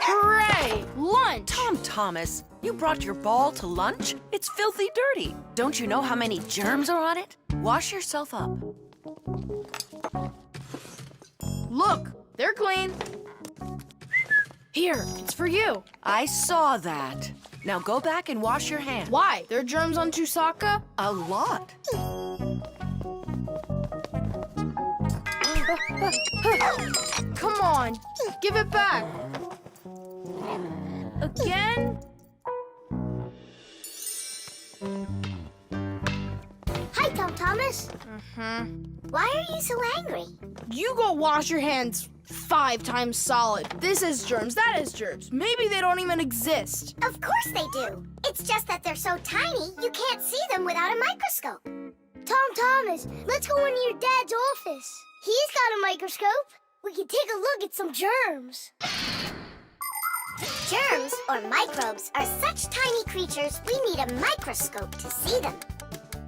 S13: Hooray! Lunch!
S14: Tom Thomas, you brought your ball to lunch? It's filthy dirty. Don't you know how many germs are on it? Wash yourself up.
S13: Look, they're clean. Here, it's for you.
S14: I saw that. Now go back and wash your hands.
S13: Why? There are germs on Tusaka?
S14: A lot.
S13: Come on, give it back. Again?
S2: Hi, Tom Thomas. Why are you so angry?
S13: You go wash your hands 5 times solid. This is germs, that is germs. Maybe they don't even exist.
S2: Of course they do. It's just that they're so tiny, you can't see them without a microscope. Tom Thomas, let's go into your dad's office. He's got a microscope. We can take a look at some germs. Germs, or microbes, are such tiny creatures we need a microscope to see them.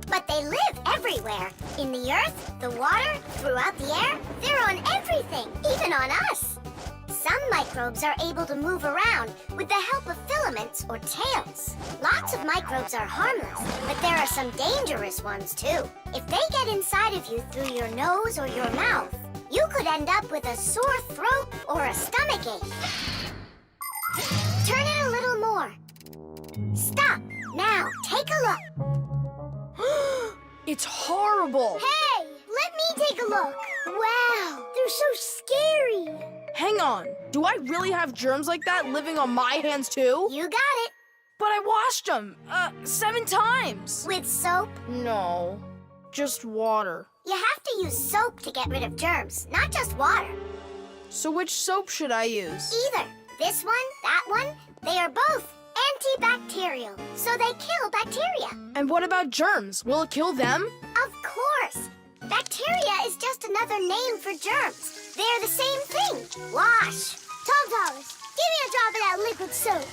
S2: But they live everywhere. In the earth, the water, throughout the air. They're on everything, even on us. Some microbes are able to move around with the help of filaments or tails. Lots of microbes are harmless, but there are some dangerous ones too. If they get inside of you through your nose or your mouth, you could end up with a sore throat or a stomachache. Turn it a little more. Stop. Now, take a look.
S13: It's horrible.
S2: Hey, let me take a look. Wow, they're so scary.
S13: Hang on, do I really have germs like that living on my hands too?
S2: You got it.
S13: But I washed them 7 times.
S2: With soap?
S13: No, just water.
S2: You have to use soap to get rid of germs, not just water.
S13: So which soap should I use?
S2: Either this one, that one, they are both antibacterial, so they kill bacteria.
S13: And what about germs? Will it kill them?
S2: Of course. Bacteria is just another name for germs. They're the same thing. Wash. Tom Thomas, give me a drop of that liquid soap.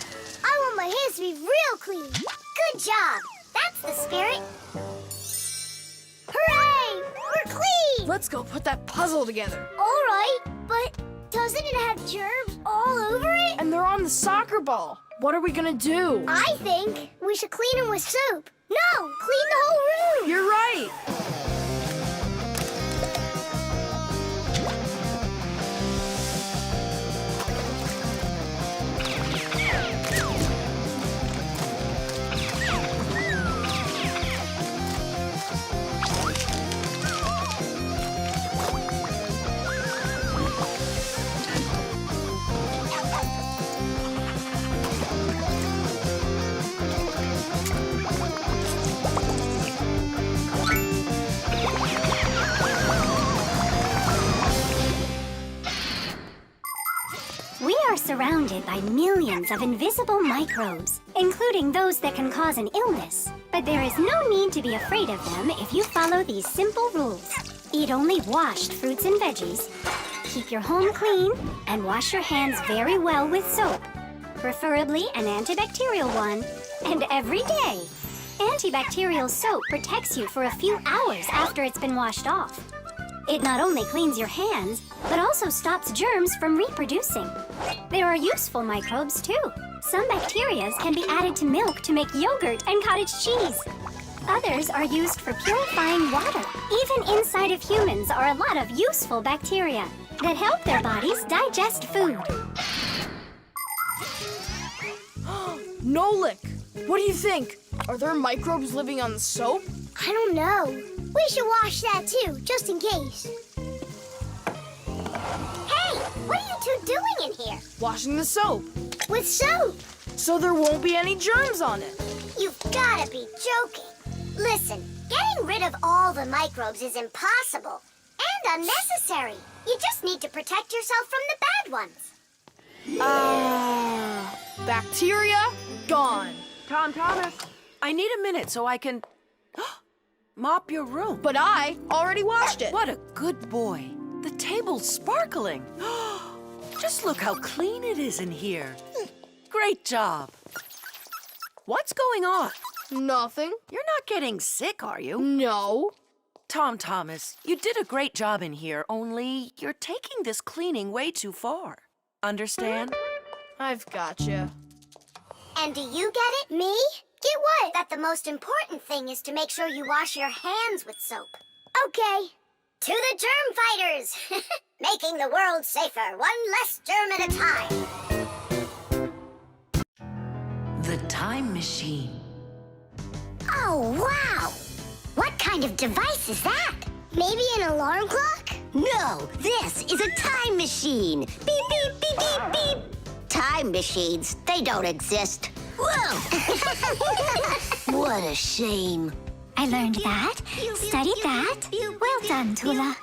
S2: I want my hands to be real clean. Good job. That's the spirit. Hooray! We're clean!
S13: Let's go put that puzzle together.
S2: All right, but doesn't it have germs all over it?
S13: And they're on the soccer ball. What are we gonna do?
S2: I think we should clean them with soap. No, clean the whole room.
S13: You're right.
S12: surrounded by millions of invisible microbes, including those that can cause an illness. But there is no need to be afraid of them if you follow these simple rules. Eat only washed fruits and veggies. Keep your home clean and wash your hands very well with soap, preferably an antibacterial one, and every day. Antibacterial soap protects you for a few hours after it's been washed off. It not only cleans your hands, but also stops germs from reproducing. There are useful microbes too. Some bacteria can be added to milk to make yogurt and cottage cheese. Others are used for purifying water. Even inside of humans are a lot of useful bacteria that help their bodies digest food.
S13: Nolik, what do you think? Are there microbes living on the soap?
S2: I don't know. We should wash that too, just in case. Hey, what are you two doing in here?
S13: Washing the soap.
S2: With soap?
S13: So there won't be any germs on it.
S2: You've gotta be joking. Listen, getting rid of all the microbes is impossible and unnecessary. You just need to protect yourself from the bad ones.
S13: Bacteria gone.
S14: Thomas, I need a minute so I can mop your room.
S13: But I already washed it.
S14: What a good boy. The table's sparkling. Just look how clean it is in here. Great job. What's going on?
S13: Nothing.
S14: You're not getting sick, are you?
S13: No.
S14: Thomas, you did a great job in here, only you're taking this cleaning way too far. Understand?
S13: I've gotcha.
S2: And do you get it? Me? Get what? That the most important thing is to make sure you wash your hands with soap. Okay. To the germ fighters! Making the world safer, one less germ at a time.
S1: The time machine.
S2: Oh, wow! What kind of device is that? Maybe an alarm clock?
S6: No, this is a time machine. Beep, beep, beep, beep, beep. Time machines, they don't exist. Whoa! What a shame.
S12: I learned that, studied that. Well done, Tula.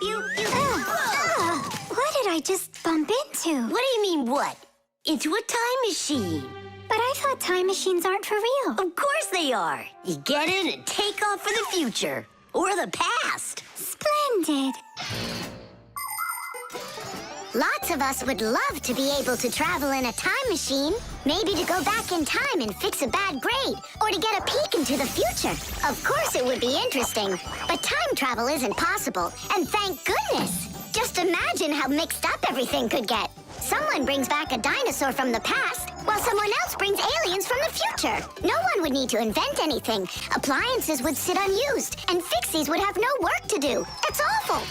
S12: What did I just bump into?
S6: What do you mean, what? Into a time machine.
S12: But I thought time machines aren't for real.
S6: Of course they are. You get in and take off for the future. Or the past.
S12: Splendid.
S2: Lots of us would love to be able to travel in a time machine. Maybe to go back in time and fix a bad grade, or to get a peek into the future. Of course it would be interesting, but time travel isn't possible, and thank goodness! Just imagine how mixed up everything could get. Someone brings back a dinosaur from the past, while someone else brings aliens from the future. No one would need to invent anything. Appliances would sit unused, and Fixies would have no work to do. It's awful!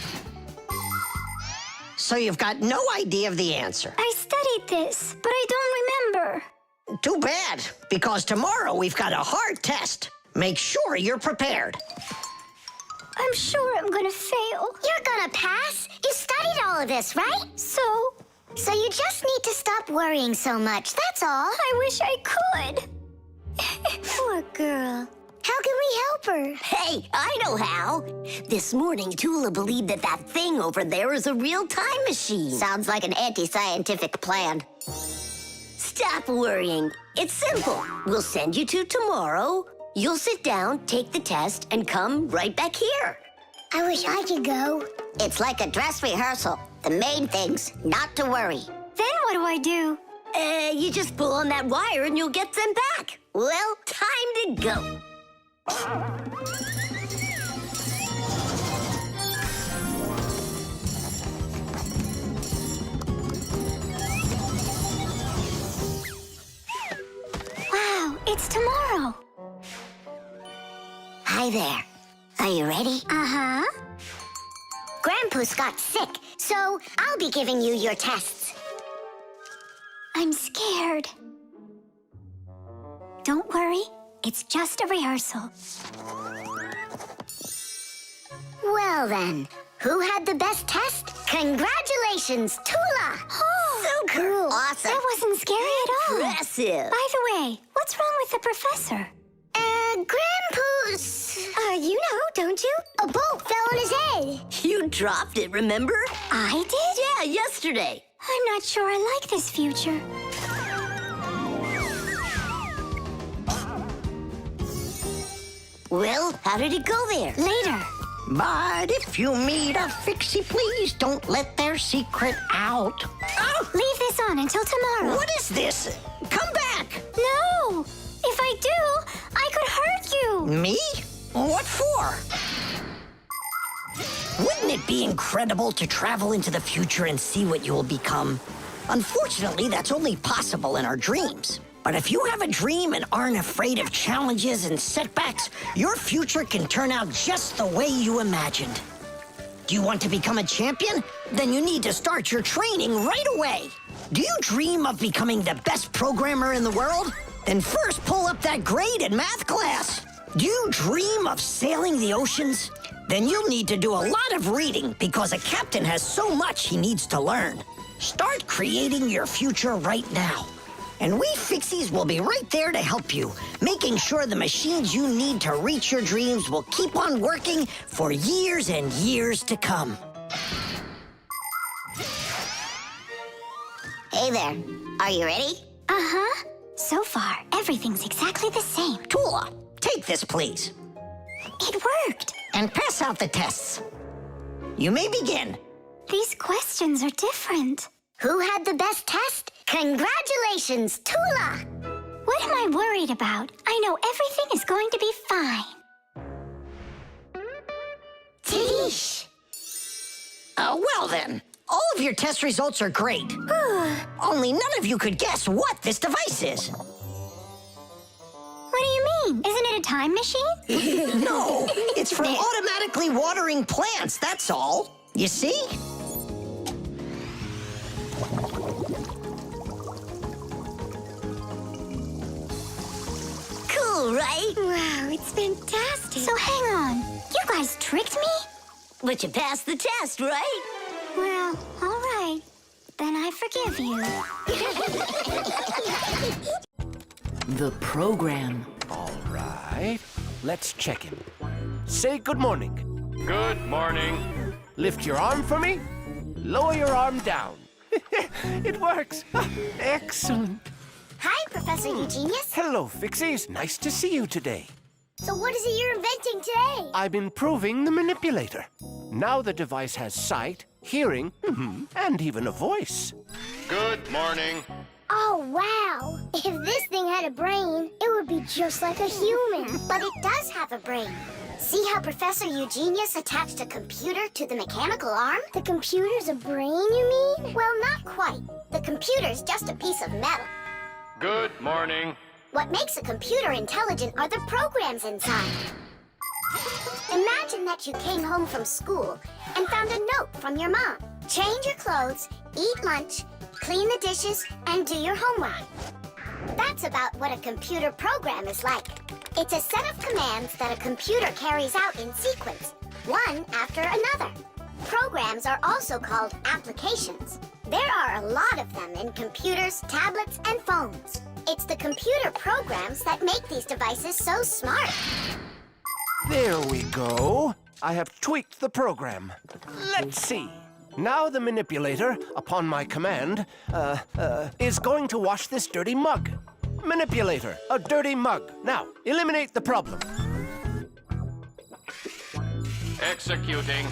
S7: So you've got no idea of the answer.
S12: I studied this, but I don't remember.
S7: Too bad, because tomorrow we've got a hard test. Make sure you're prepared.
S12: I'm sure I'm gonna fail.
S2: You're gonna pass? You studied all of this, right?
S12: So
S2: you just need to stop worrying so much, that's all.
S12: I wish I could. Poor girl.
S2: How can we help her?
S6: Hey, I know how. This morning, Tula believed that thing over there is a real time machine.
S2: Sounds like an anti-scientific plan.
S6: Stop worrying. It's simple. We'll send you to tomorrow. You'll sit down, take the test, and come right back here.
S2: I wish I could go.
S11: It's like a dress rehearsal. The main thing's not to worry.
S12: Then what do I do?
S6: You just pull on that wire and you'll get them back. Well, time to go.
S12: Wow, it's tomorrow.
S2: Hi there. Are you ready?
S12: Uh-huh.
S2: Grandpa's got sick, so I'll be giving you your tests.
S12: I'm scared. Don't worry, it's just a rehearsal.
S2: Well then, who had the best test? Congratulations, Tula!
S12: Oh,
S2: so cool.
S11: Awesome.
S12: that wasn't scary at all.
S6: Impressive.
S12: By the way, what's wrong with the professor?
S2: Grandpa's...
S12: You know, don't you?
S2: A bolt fell on his head.
S6: You dropped it, remember?
S12: I did?
S6: Yeah, yesterday.
S12: I'm not sure I like this future.
S7: Well, how did it go there?
S2: Later.
S7: But if you meet a Fixie, please don't let their secret out. Oh,
S2: Leave this on until tomorrow.
S7: what is this? Come back!
S2: No! If I do, I could hurt you.
S7: Me? What for? Wouldn't it be incredible to travel into the future and see what you will become? Unfortunately, that's only possible in our dreams. But if you have a dream and aren't afraid of challenges and setbacks, your future can turn out just the way you imagined. Do you want to become a champion? Then you need to start your training right away. Do you dream of becoming the best programmer in the world? Then first pull up that grade in math class. Do you dream of sailing the oceans? Then you'll need to do a lot of reading because a captain has so much he needs to learn. Start creating your future right now. And we Fixies will be right there to help you, making sure the machines you need to reach your dreams will keep on working for years and years to come.
S11: Hey there. Are you ready?
S2: Uh-huh. So far, everything's exactly the same.
S7: Tula, take this, please.
S2: It worked.
S7: And pass out the tests. You may begin.
S2: These questions are different. Who had the best test? Congratulations, Tula! What am I worried about? I know everything is going to be fine. Tish!
S7: Well then, all of your test results are great. Only none of you could guess what this device is.
S2: What do you mean? Isn't it a time machine?
S7: No, it's for automatically watering plants, that's all. You see?
S2: Cool, right? Wow, it's fantastic. So hang on, you guys tricked me?
S6: But you passed the test, right?
S2: Well, all right. Then I forgive you.
S14: The program.
S15: All right. Let's check in. Say good morning.
S10: Good morning.
S15: Lift your arm for me. Lower your arm down. It works. Excellent.
S2: Hi, Professor Eugenius.
S15: Hello, Fixies. Nice to see you today.
S2: So what is it you're inventing today?
S15: I'm improving the manipulator. Now the device has sight, hearing, and even a voice.
S10: Good morning.
S2: Oh, wow. If this thing had a brain, it would be just like a human. But it does have a brain. See how Professor Eugenius attached a computer to the mechanical arm? The computer's a brain, you mean? Well, not quite. The computer's just a piece of metal.
S10: Good morning.
S2: What makes a computer intelligent are the programs inside. Imagine that you came home from school and found a note from your mom. Change your clothes, eat lunch, clean the dishes, and do your homework. That's about what a computer program is like. It's a set of commands that a computer carries out in sequence, one after another. Programs are also called applications. There are a lot of them in computers, tablets, and phones. It's the computer programs that make these devices so smart.
S15: There we go. I have tweaked the program. Let's see. Now the manipulator, upon my command, is going to wash this dirty mug. Manipulator, a dirty mug. Now, eliminate the problem.
S10: Executing.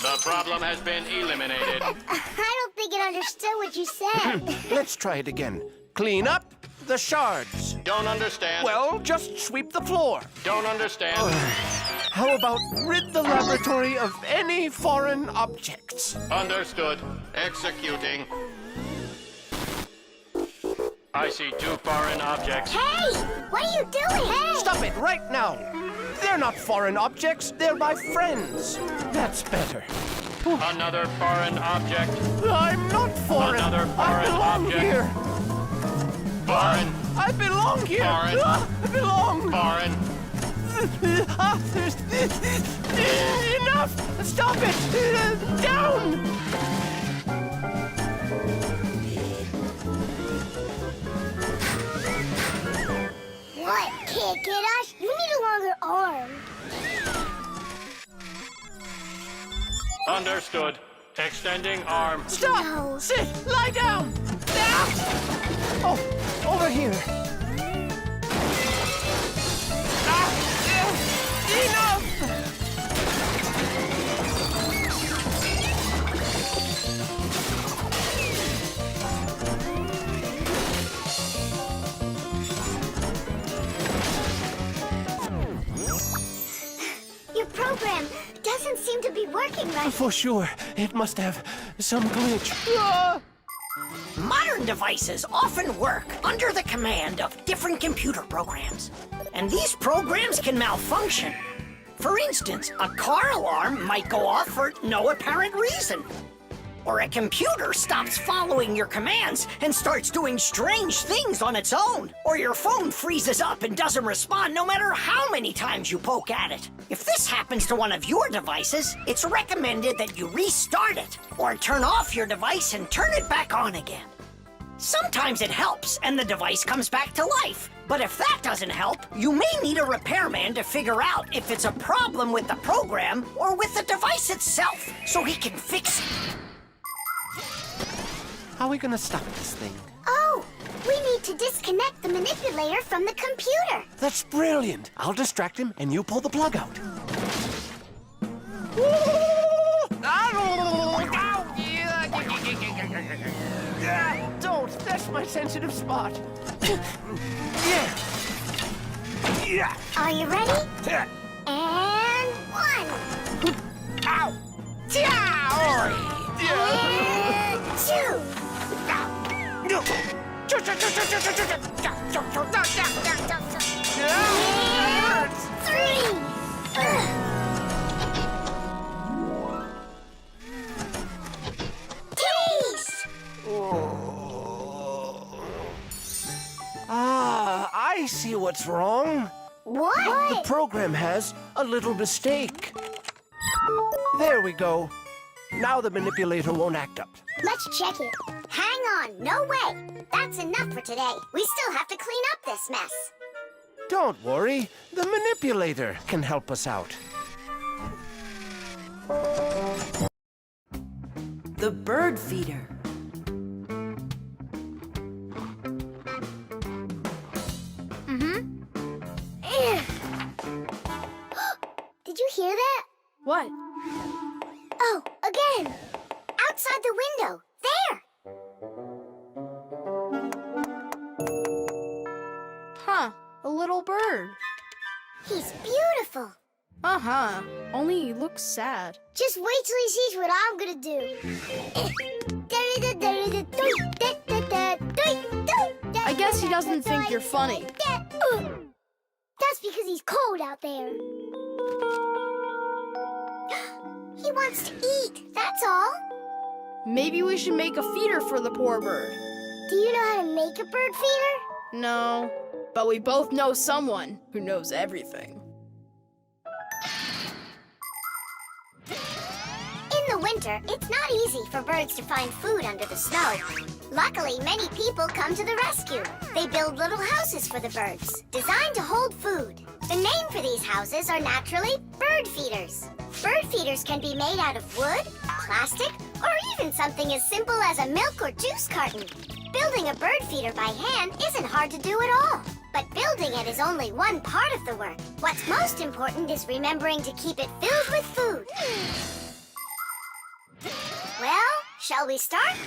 S10: The problem has been eliminated.
S2: I don't think it understood what you said.
S15: Let's try it again. Clean up the shards.
S10: Don't understand.
S15: Well, just sweep the floor.
S10: Don't understand.
S15: How about rid the laboratory of any foreign objects?
S10: Understood. Executing. I see 2 foreign objects.
S2: Hey! What are you doing? Hey!
S15: Stop it right now! They're not foreign objects, they're my friends. That's better.
S10: Another foreign object.
S15: I'm not foreign.
S10: Another foreign
S15: I belong
S10: object.
S15: here.
S10: Foreign.
S15: I belong here.
S10: Foreign.
S15: I belong.
S10: Foreign.
S15: Enough! Stop it! Down!
S2: What? Can't get us? You need a longer arm.
S10: Understood. Extending arm.
S15: Stop!
S2: No.
S15: Sit! Lie down! Ah! Oh, over here.
S2: program doesn't seem to be working right.
S15: For sure, it must have some glitch.
S7: Modern devices often work under the command of different computer programs. And these programs can malfunction. For instance, a car alarm might go off for no apparent reason. Or a computer stops following your commands and starts doing strange things on its own. Or your phone freezes up and doesn't respond no matter how many times you poke at it. If this happens to one of your devices, it's recommended that you restart it or turn off your device and turn it back on again. Sometimes it helps and the device comes back to life. But if that doesn't help, you may need a repairman to figure out if it's a problem with the program or with the device itself, so he can fix it.
S15: How are we gonna stop this thing?
S2: Oh, we need to disconnect the manipulator from the computer.
S15: That's brilliant. I'll distract him and you pull the plug out. Don't, that's my sensitive spot.
S2: Are you ready? And 1.
S15: Ow!
S2: And 2. And 3. Taste!
S15: I see what's wrong.
S2: What?
S15: The program has a little mistake. There we go. Now the manipulator won't act up.
S2: Let's check it. Hang on, no way. That's enough for today. We still have to clean up this mess.
S15: Don't worry. The manipulator can help us out.
S14: The bird feeder.
S2: Did you hear that?
S13: What?
S2: Oh, again. Outside the window. There.
S13: Huh, a little bird.
S2: He's beautiful.
S13: Uh-huh, only he looks sad.
S2: Just wait till he sees what I'm gonna do.
S13: I guess he doesn't think you're funny.
S2: That's because he's cold out there. He wants to eat, that's all.
S13: Maybe we should make a feeder for the poor bird.
S2: Do you know how to make a bird feeder?
S13: No, but we both know someone who knows everything.
S2: In the winter, it's not easy for birds to find food under the snow. Luckily, many people come to the rescue. They build little houses for the birds, designed to hold food. The name for these houses are naturally bird feeders. Bird feeders can be made out of wood, plastic, or even something as simple as a milk or juice carton. Building a bird feeder by hand isn't hard to do at all. But building it is only one part of the work. What's most important is remembering to keep it filled with food. Well, shall we start?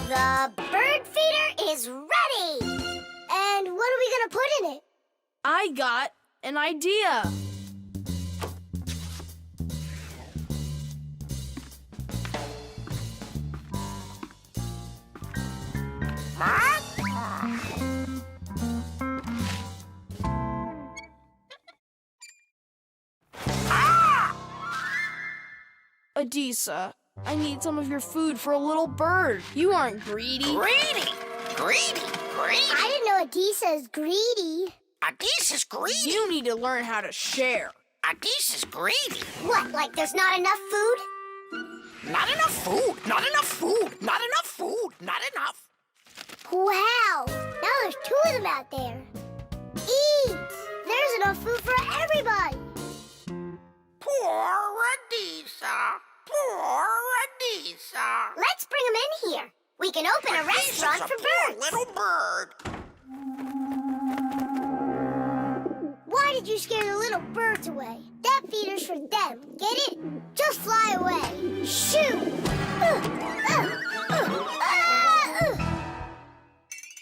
S2: The bird feeder is ready! And what are we gonna put in it?
S13: I got an idea. Adisa, I need some of your food for a little bird. You aren't greedy.
S7: Greedy! Greedy! Greedy!
S2: I didn't know Adisa is greedy.
S7: Adisa's greedy!
S13: You need to learn how to share.
S7: Adisa's greedy!
S2: What, like there's not enough food?
S7: Not enough food! Not enough food! Not enough food! Not enough!
S2: Wow! Now there's 2 of them out there. Eat! There's enough food for everybody!
S7: Poor Adisa! Poor Adisa!
S2: Let's bring them in here. We can open a restaurant for birds.
S7: Poor little bird.
S2: did you scare the little birds away? That feeder's for them. Get it? Just fly away. Shoo!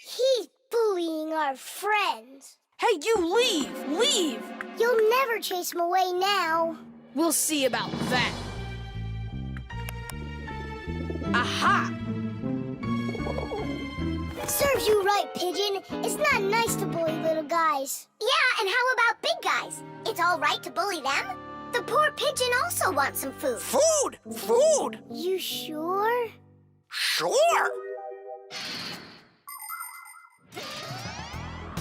S2: He's bullying our friends.
S13: Hey, you leave! Leave!
S2: You'll never chase him away now.
S13: We'll see about that. Aha!
S2: Serves you right, Pigeon. It's not nice to bully little guys.
S12: Yeah, and how about big guys? It's all right to bully them. The poor pigeon also wants some food.
S7: Food! Food!
S2: You sure?
S7: Sure!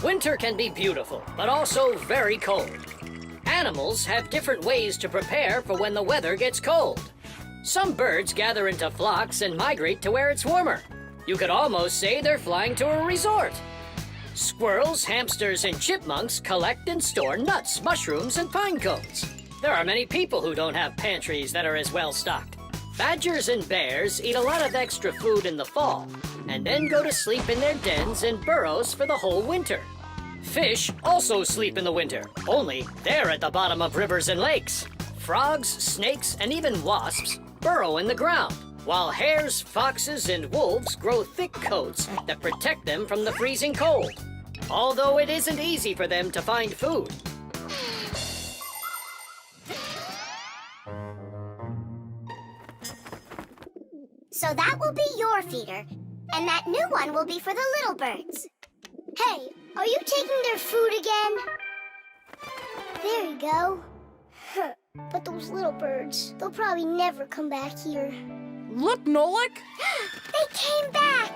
S5: Winter can be beautiful, but also very cold. Animals have different ways to prepare for when the weather gets cold. Some birds gather into flocks and migrate to where it's warmer. You could almost say they're flying to a resort. Squirrels, hamsters, and chipmunks collect and store nuts, mushrooms, and pine cones. There are many people who don't have pantries that are as well stocked. Badgers and bears eat a lot of extra food in the fall, and then go to sleep in their dens and burrows for the whole winter. Fish also sleep in the winter, only they're at the bottom of rivers and lakes. Frogs, snakes, and even wasps burrow in the ground, while hares, foxes, and wolves grow thick coats that protect them from the freezing cold, although it isn't easy for them to find food.
S2: So that will be your feeder, and that new one will be for the little birds. Hey, are you taking their food again? There you go. But those little birds, they'll probably never come back here.
S13: Look, Nolik!
S2: They came back!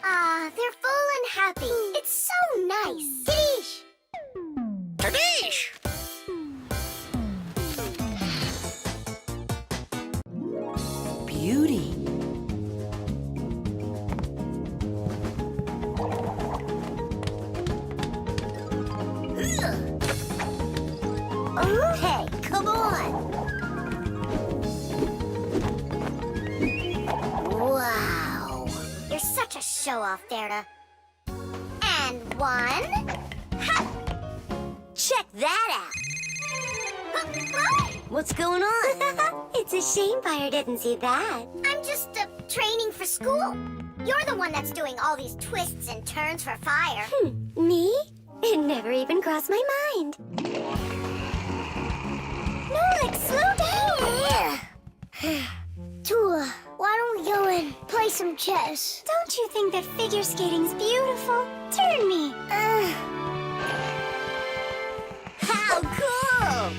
S2: Ah, they're full and happy. It's so nice. Dish!
S7: Kadish!
S14: Beauty.
S2: Okay, come on. Wow. You're such a show-off, Verda. And one. Ha! Check that out.
S6: What's going on?
S12: It's a shame Fire didn't see that.
S2: I'm just training for school. You're the one that's doing all these twists and turns for Fire.
S12: Me? It never even crossed my mind.
S2: Nolik, slow down! Tula, why don't we go and play some chess?
S12: Don't you think that figure skating's beautiful? Turn me.
S2: How cool!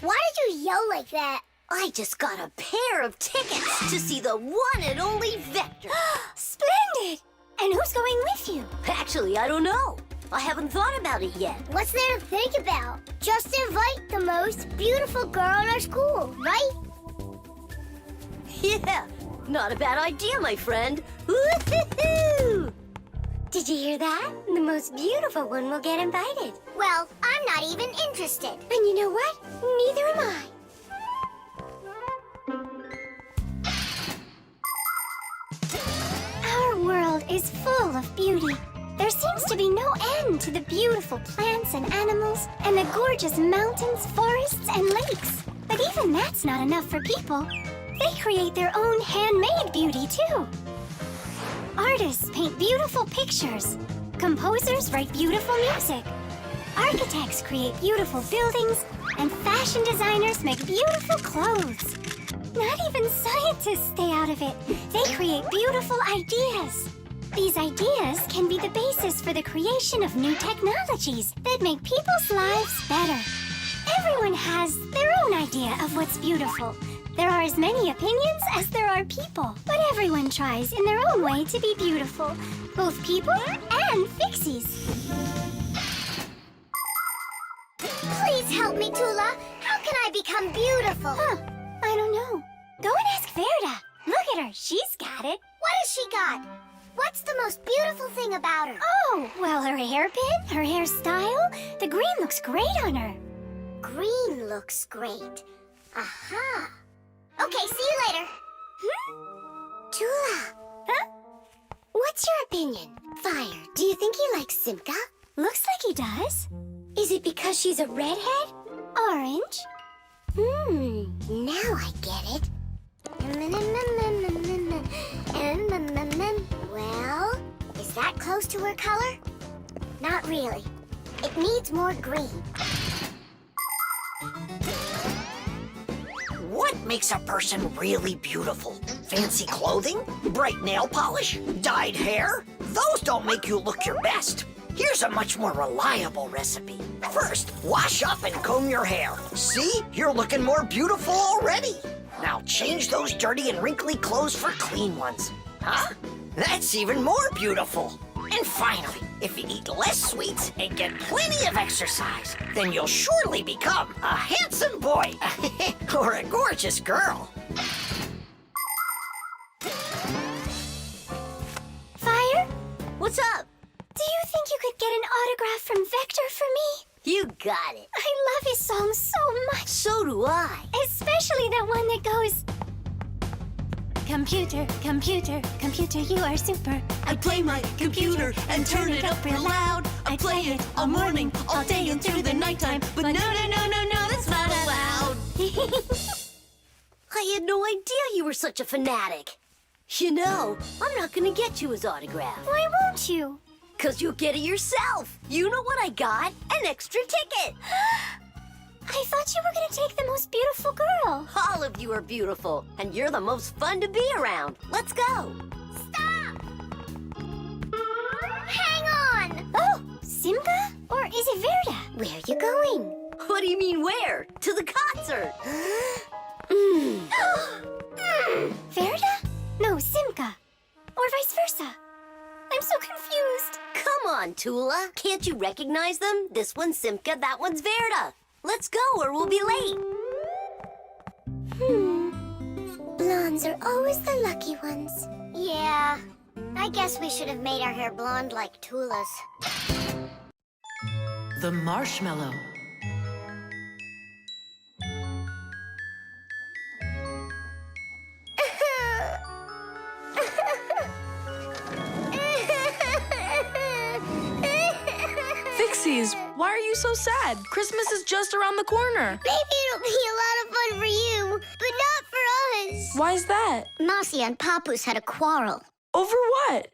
S2: Why did you yell like that?
S6: I just got a pair of tickets to see the one and only Vector.
S12: Splendid! And who's going with you?
S6: Actually, I don't know. I haven't thought about it yet.
S2: What's there to think about? Just invite the most beautiful girl in our school, right?
S6: Yeah, not a bad idea, my friend. Woo-hoo-hoo!
S12: Did you hear that? The most beautiful one will get invited.
S2: Well, I'm not even interested.
S12: And you know what? Neither am I. Our world is full of beauty. There seems to be no end to the beautiful plants and animals, and the gorgeous mountains, forests, and lakes. But even that's not enough for people. They create their own handmade beauty, too. Artists paint beautiful pictures. Composers write beautiful music. Architects create beautiful buildings, and fashion designers make beautiful clothes. Not even scientists stay out of it. They create beautiful ideas. These ideas can be the basis for the creation of new technologies that make people's lives better. Everyone has their own idea of what's beautiful. There are as many opinions as there are people, but everyone tries in their own way to be beautiful, both people and Fixies.
S2: Please help me, Tula. How can I become beautiful?
S12: I don't know. Go and ask Verda. Look at her. She's got it.
S2: What has she got? What's the most beautiful thing about her? Oh, well, her hairpin, her hairstyle. The green looks great on her. Green looks great. Aha. Okay, see you later.
S12: Tula. Huh? What's your opinion? Fire, do you think he likes Simka?
S2: Looks like he does.
S12: Is it because she's a redhead?
S2: Orange.
S12: Now I get it.
S2: Well, is that close to her color? Not really. It needs more green.
S7: What makes a person really beautiful? Fancy clothing? Bright nail polish? Dyed hair? Those don't make you look your best. Here's a much more reliable recipe. First, wash up and comb your hair. See? You're looking more beautiful already. Now change those dirty and wrinkly clothes for clean ones. Huh? That's even more beautiful. And finally, if you eat less sweets and get plenty of exercise, then you'll surely become a handsome boy or a gorgeous girl.
S12: Fire?
S6: What's up?
S12: Do you think you could get an autograph from Vector for me?
S6: You got it.
S12: I love his song so much.
S6: So do I.
S12: Especially that one that goes... Computer, computer, computer, you are super.
S14: I play my computer and turn it up real loud. I play it all morning, all day, and through the nighttime. But no, that's not allowed.
S6: I had no idea you were such a fanatic. You know, I'm not gonna get you his autograph.
S12: Why won't you?
S6: 'Cause you'll get it yourself. You know what I got? An extra ticket.
S12: I thought you were gonna take the most beautiful girl.
S6: All of you are beautiful, and you're the most fun to be around. Let's go.
S2: Stop! Hang on!
S12: Oh, Simka? Or is it Verda? Where are you going?
S6: What do you mean where? To the concert.
S12: Verda? No, Simka. Or vice versa. I'm so confused.
S6: Come on, Tula. Can't you recognize them? This one's Simka, that one's Verda. Let's go or we'll be late.
S12: Blondes are always the lucky ones.
S2: Yeah, I guess we should have made our hair blonde like Tula's.
S14: The marshmallow.
S13: Fixies, why are you so sad? Christmas is just around the corner.
S2: Maybe it'll be a lot of fun for you, but not for us.
S13: Why's that?
S2: Marcia and Papoose had a quarrel.
S13: Over what?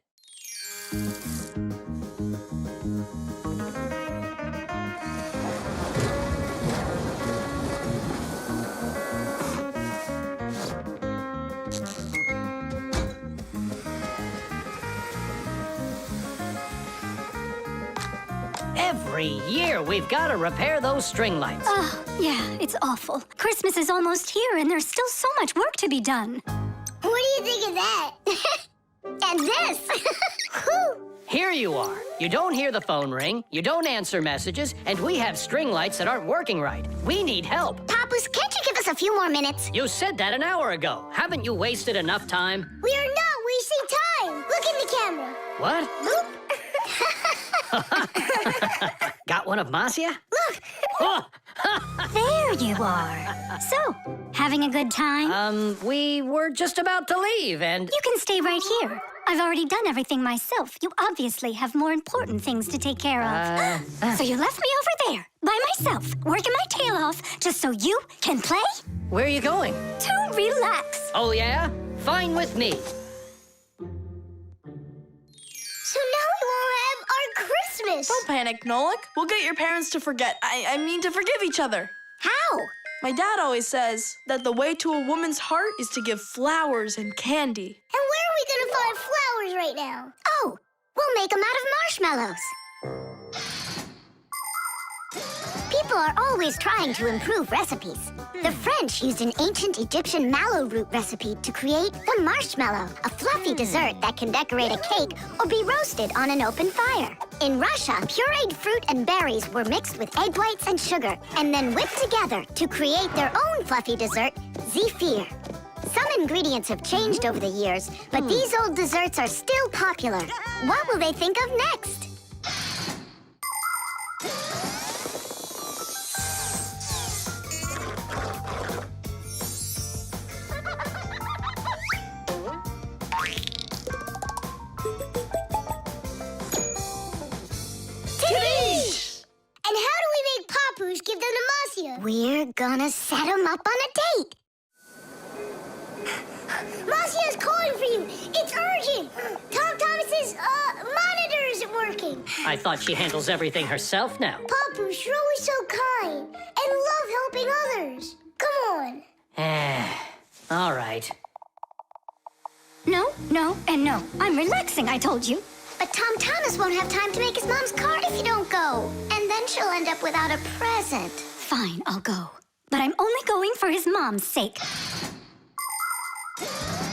S5: Every year, we've got to repair those string lights.
S12: Oh, yeah, it's awful. Christmas is almost here and there's still so much work to be done.
S2: What do you think of that? And this! Whew.
S5: Here you are. You don't hear the phone ring, you don't answer messages, and we have string lights that aren't working right. We need help.
S2: Papoose, can't you give us a few more minutes?
S5: You said that an hour ago. Haven't you wasted enough time?
S2: We are not wasting time. Look in the camera.
S5: What?
S2: Look.
S5: Got one of Marcia?
S2: Look.
S5: Oh.
S12: There you are. So, having a good time?
S5: We were just about to leave and...
S12: You can stay right here. I've already done everything myself. You obviously have more important things to take care of. So you left me over there, by myself, working my tail off, just so you can play?
S5: Where are you going?
S12: To relax.
S5: Oh, yeah? Fine with me.
S2: So now we won't have our Christmas.
S13: Don't panic, Nolik. We'll get your parents to forget. I mean to forgive each other.
S2: How?
S13: My dad always says that the way to a woman's heart is to give flowers and candy.
S2: And where are we gonna find flowers right now? Oh, we'll make them out of marshmallows. People are always trying to improve recipes. The French used an ancient Egyptian mallow root recipe to create the marshmallow, a fluffy dessert that can decorate a cake or be roasted on an open fire. In Russia, pureed fruit and berries were mixed with egg whites and sugar and then whipped together to create their own fluffy dessert, zefir. Some ingredients have changed over the years, but these old desserts are still popular. What will they think of next? And how do we make Papoose give them to Marcia? We're gonna set them up on a date. Marcia's calling for you. It's urgent. Tom Thomas's monitor isn't working.
S5: I thought she handles everything herself now.
S2: Papoose, you're always so kind and love helping others. Come on.
S5: All right.
S12: No, no, and no. I'm relaxing, I told you.
S2: But Tom Thomas won't have time to make his mom's card if you don't go. And then she'll end up without a present.
S12: Fine, I'll go. But I'm only going for his mom's sake.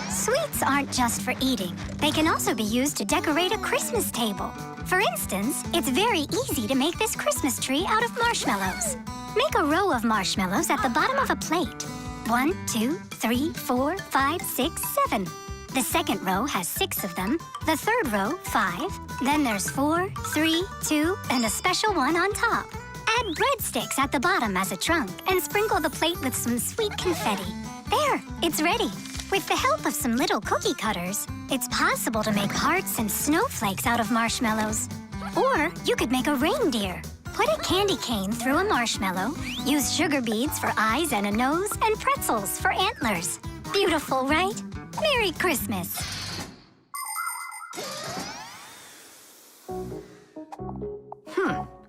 S12: Sweets aren't just for eating. They can also be used to decorate a Christmas table. For instance, it's very easy to make this Christmas tree out of marshmallows. Make a row of marshmallows at the bottom of a plate. 1, 2, 3, 4, 5, 6, 7. The second row has 6 of them. The third row, 5. Then there's 4, 3, 2, and a special one on top. Add breadsticks at the bottom as a trunk and sprinkle the plate with some sweet confetti. There, it's ready. With the help of some little cookie cutters, it's possible to make hearts and snowflakes out of marshmallows. Or you could make a reindeer. Put a candy cane through a marshmallow, use sugar beads for eyes and a nose, and pretzels for antlers. Beautiful, right? Merry Christmas!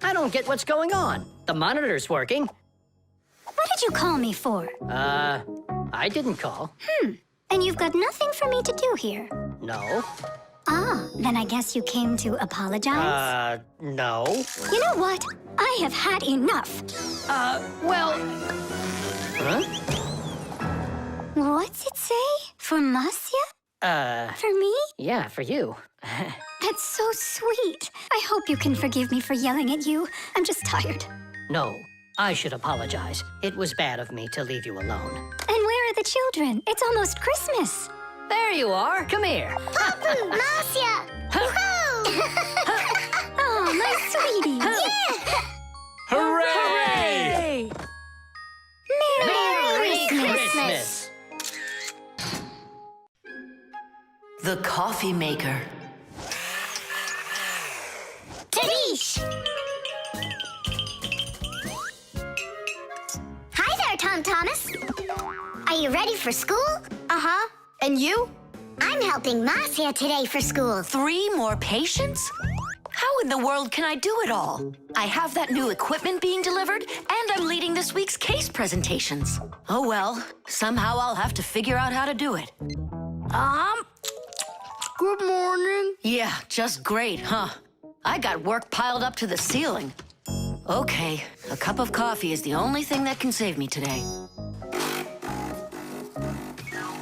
S5: I don't get what's going on. The monitor's working.
S12: What did you call me for?
S5: I didn't call.
S12: And you've got nothing for me to do here.
S5: No.
S12: Ah, then I guess you came to apologize?
S5: No.
S12: You know what? I have had enough.
S5: Well... Huh?
S12: What's it say? For Marcia? For me?
S5: Yeah, for you.
S12: That's so sweet. I hope you can forgive me for yelling at you. I'm just tired.
S5: No, I should apologize. It was bad of me to leave you alone.
S12: And where are the children? It's almost Christmas.
S5: There you are. Come here.
S2: Papu, Marcia!
S12: Oh, my sweetie.
S2: Yeah!
S4: Hooray!
S12: Merry
S5: Christmas!
S1: The coffee maker.
S2: Tadish! Hi there, Tom Thomas. Are you ready for school?
S13: Uh-huh. And you?
S2: I'm helping Marcia today for school.
S1: 3 more patients? How in the world can I do it all? I have that new equipment being delivered, and I'm leading this week's case presentations. Oh well, somehow I'll have to figure out how to do it.
S13: Good morning.
S1: Yeah, just great, huh? I got work piled up to the ceiling. Okay, a cup of coffee is the only thing that can save me today.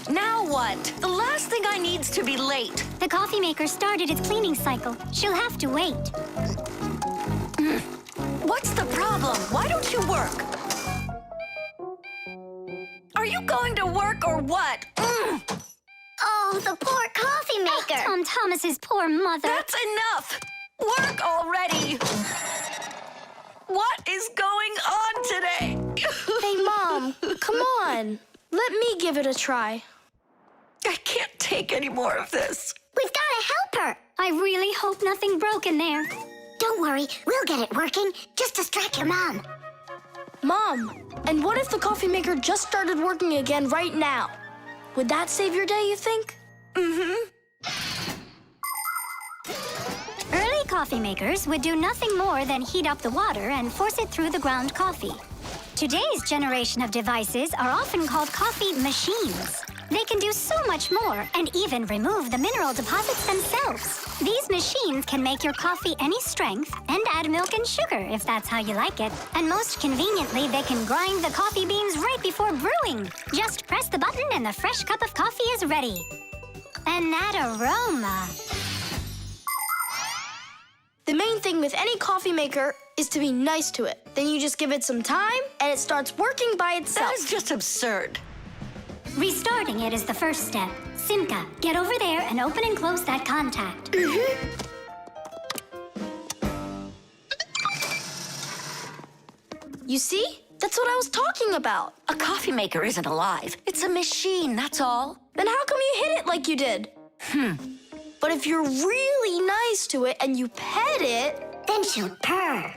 S1: Now what? The last thing I need's to be late.
S12: The coffee maker started its cleaning cycle. She'll have to wait.
S1: What's the problem? Why don't you work? Are you going to work or what?
S2: Oh, the poor coffee maker.
S12: Tom Thomas's poor mother.
S1: That's enough! Work already! What is going on today?
S13: Hey, Mom, come on. Let me give it a try.
S1: I can't take any more of this.
S2: We've got to help her.
S12: I really hope nothing broke in there.
S2: Don't worry, we'll get it working. Just distract your mom.
S13: Mom, and what if the coffee maker just started working again right now? Would that save your day, you think?
S12: Early coffee makers would do nothing more than heat up the water and force it through the ground coffee. Today's generation of devices are often called coffee machines. They can do so much more and even remove the mineral deposits themselves. These machines can make your coffee any strength and add milk and sugar if that's how you like it. And most conveniently, they can grind the coffee beans right before brewing. Just press the button and the fresh cup of coffee is ready. And that aroma.
S13: The main thing with any coffee maker is to be nice to it. Then you just give it some time and it starts working by itself.
S1: That is just absurd.
S12: Restarting it is the first step. Simka, get over there and open and close that contact.
S13: You see? That's what I was talking about.
S1: A coffee maker isn't alive. It's a machine, that's all.
S13: Then how come you hit it like you did? But if you're really nice to it and you pet it,
S2: Then she'll purr.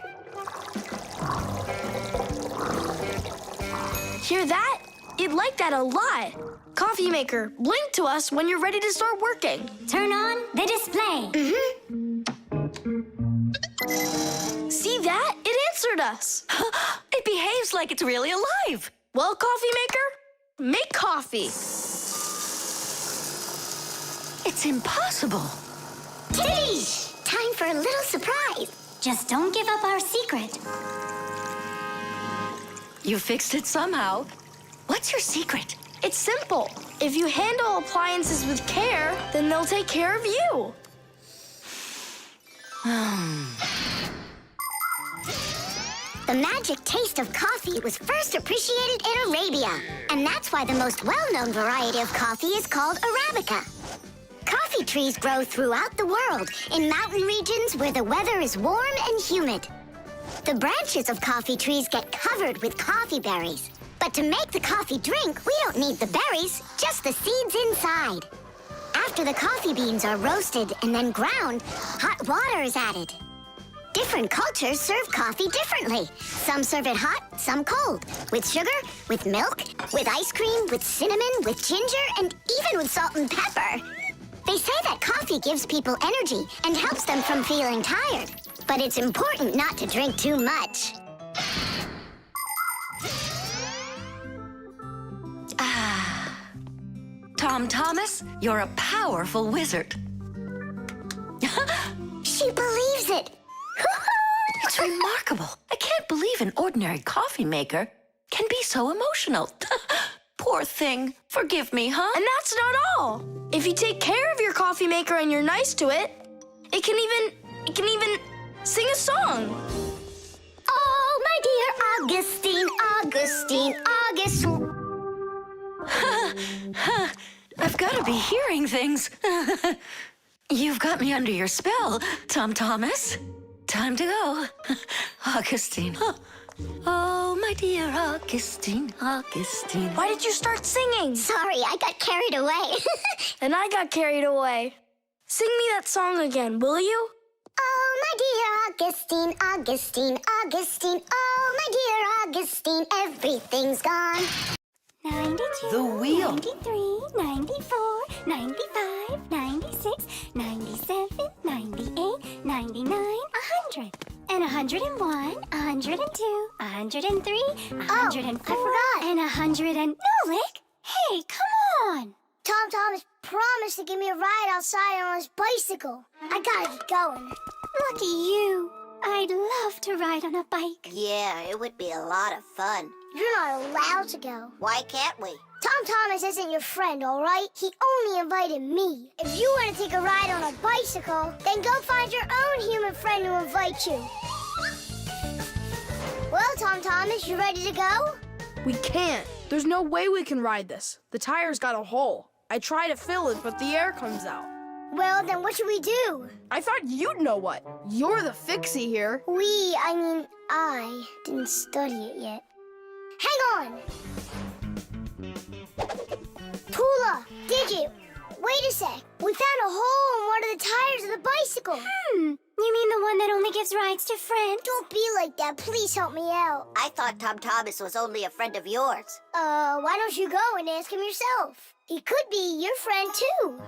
S13: hear that? You'd like that a lot. Coffee maker, blink to us when you're ready to start working.
S12: Turn on the display.
S13: See that? It answered us.
S1: It behaves like it's really alive.
S13: Well, coffee maker, make coffee.
S1: It's impossible.
S2: Kitty! Time for a little surprise.
S12: Just don't give up our secret.
S1: You fixed it somehow. What's your secret?
S13: It's simple. If you handle appliances with care, then they'll take care of you.
S2: The magic taste of coffee was first appreciated in Arabia. And that's why the most well-known variety of coffee is called Arabica. Coffee trees grow throughout the world in mountain regions where the weather is warm and humid. The branches of coffee trees get covered with coffee berries. But to make the coffee drink, we don't need the berries, just the seeds inside. After the coffee beans are roasted and then ground, hot water is added. Different cultures serve coffee differently. Some serve it hot, some cold. With sugar, with milk, with ice cream, with cinnamon, with ginger, and even with salt and pepper. They say that coffee gives people energy and helps them from feeling tired. But it's important not to drink too much.
S1: Tom Thomas, you're a powerful wizard.
S2: She believes it.
S1: It's remarkable. I can't believe an ordinary coffee maker can be so emotional. Poor thing. Forgive me, huh?
S13: And that's not all. If you take care of your coffee maker and you're nice to it, it can even sing a song.
S2: Oh, my dear Augustine, Augustine, Augustine.
S1: I've got to be hearing things. You've got me under your spell, Tom Thomas. Time to go. Augustine. Oh, my dear Augustine, Augustine.
S13: Why did you start singing?
S2: Sorry, I got carried away.
S13: And I got carried away. Sing me that song again, will you?
S2: Oh, my dear Augustine, Augustine, Augustine. Oh, my dear Augustine, everything's gone.
S12: 92,
S4: The wheel.
S12: 93, 94, 95, 96, 97, 98, 99, 100. And 101, 102, 103, 104, and 100 and... Nolik! Hey, come on!
S2: Tom Thomas promised to give me a ride outside on his bicycle. I gotta get going.
S12: Lucky you. I'd love to ride on a bike.
S11: Yeah, it would be a lot of fun.
S2: You're not allowed to go.
S11: Why can't we?
S2: Tom Thomas isn't your friend, all right? He only invited me. If you want to take a ride on a bicycle, then go find your own human friend to invite you. Well, Tom Thomas, you ready to go?
S13: We can't. There's no way we can ride this. The tire's got a hole. I try to fill it, but the air comes out.
S2: Well, then what should we do?
S13: I thought you'd know what. You're the Fixie here.
S2: I didn't study it yet. Hang on! Pula, Digit, wait a sec. We found a hole in one of the tires of the bicycle.
S12: You mean the one that only gives rides to friends?
S2: Don't be like that. Please help me out.
S11: I thought Tom Thomas was only a friend of yours.
S2: Why don't you go and ask him yourself? He could be your friend, too.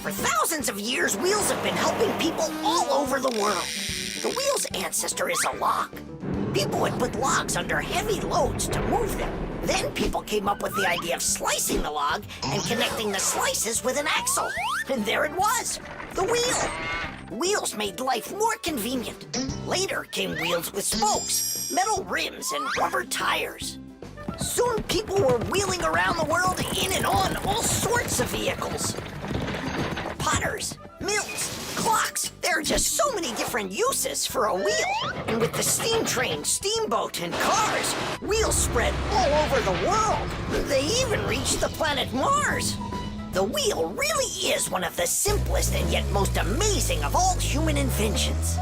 S7: For thousands of years, wheels have been helping people all over the world. The wheel's ancestor is a log. People would put logs under heavy loads to move them. Then people came up with the idea of slicing the log and connecting the slices with an axle. And there it was, the wheel. Wheels made life more convenient. Later came wheels with spokes, metal rims, and rubber tires. Soon people were wheeling around the world in and on all sorts of vehicles. Potters, mills, clocks. There are just so many different uses for a wheel. And with the steam train, steamboat, and cars, wheels spread all over the world. They even reach the planet Mars. The wheel really is one of the simplest and yet most amazing of all human inventions.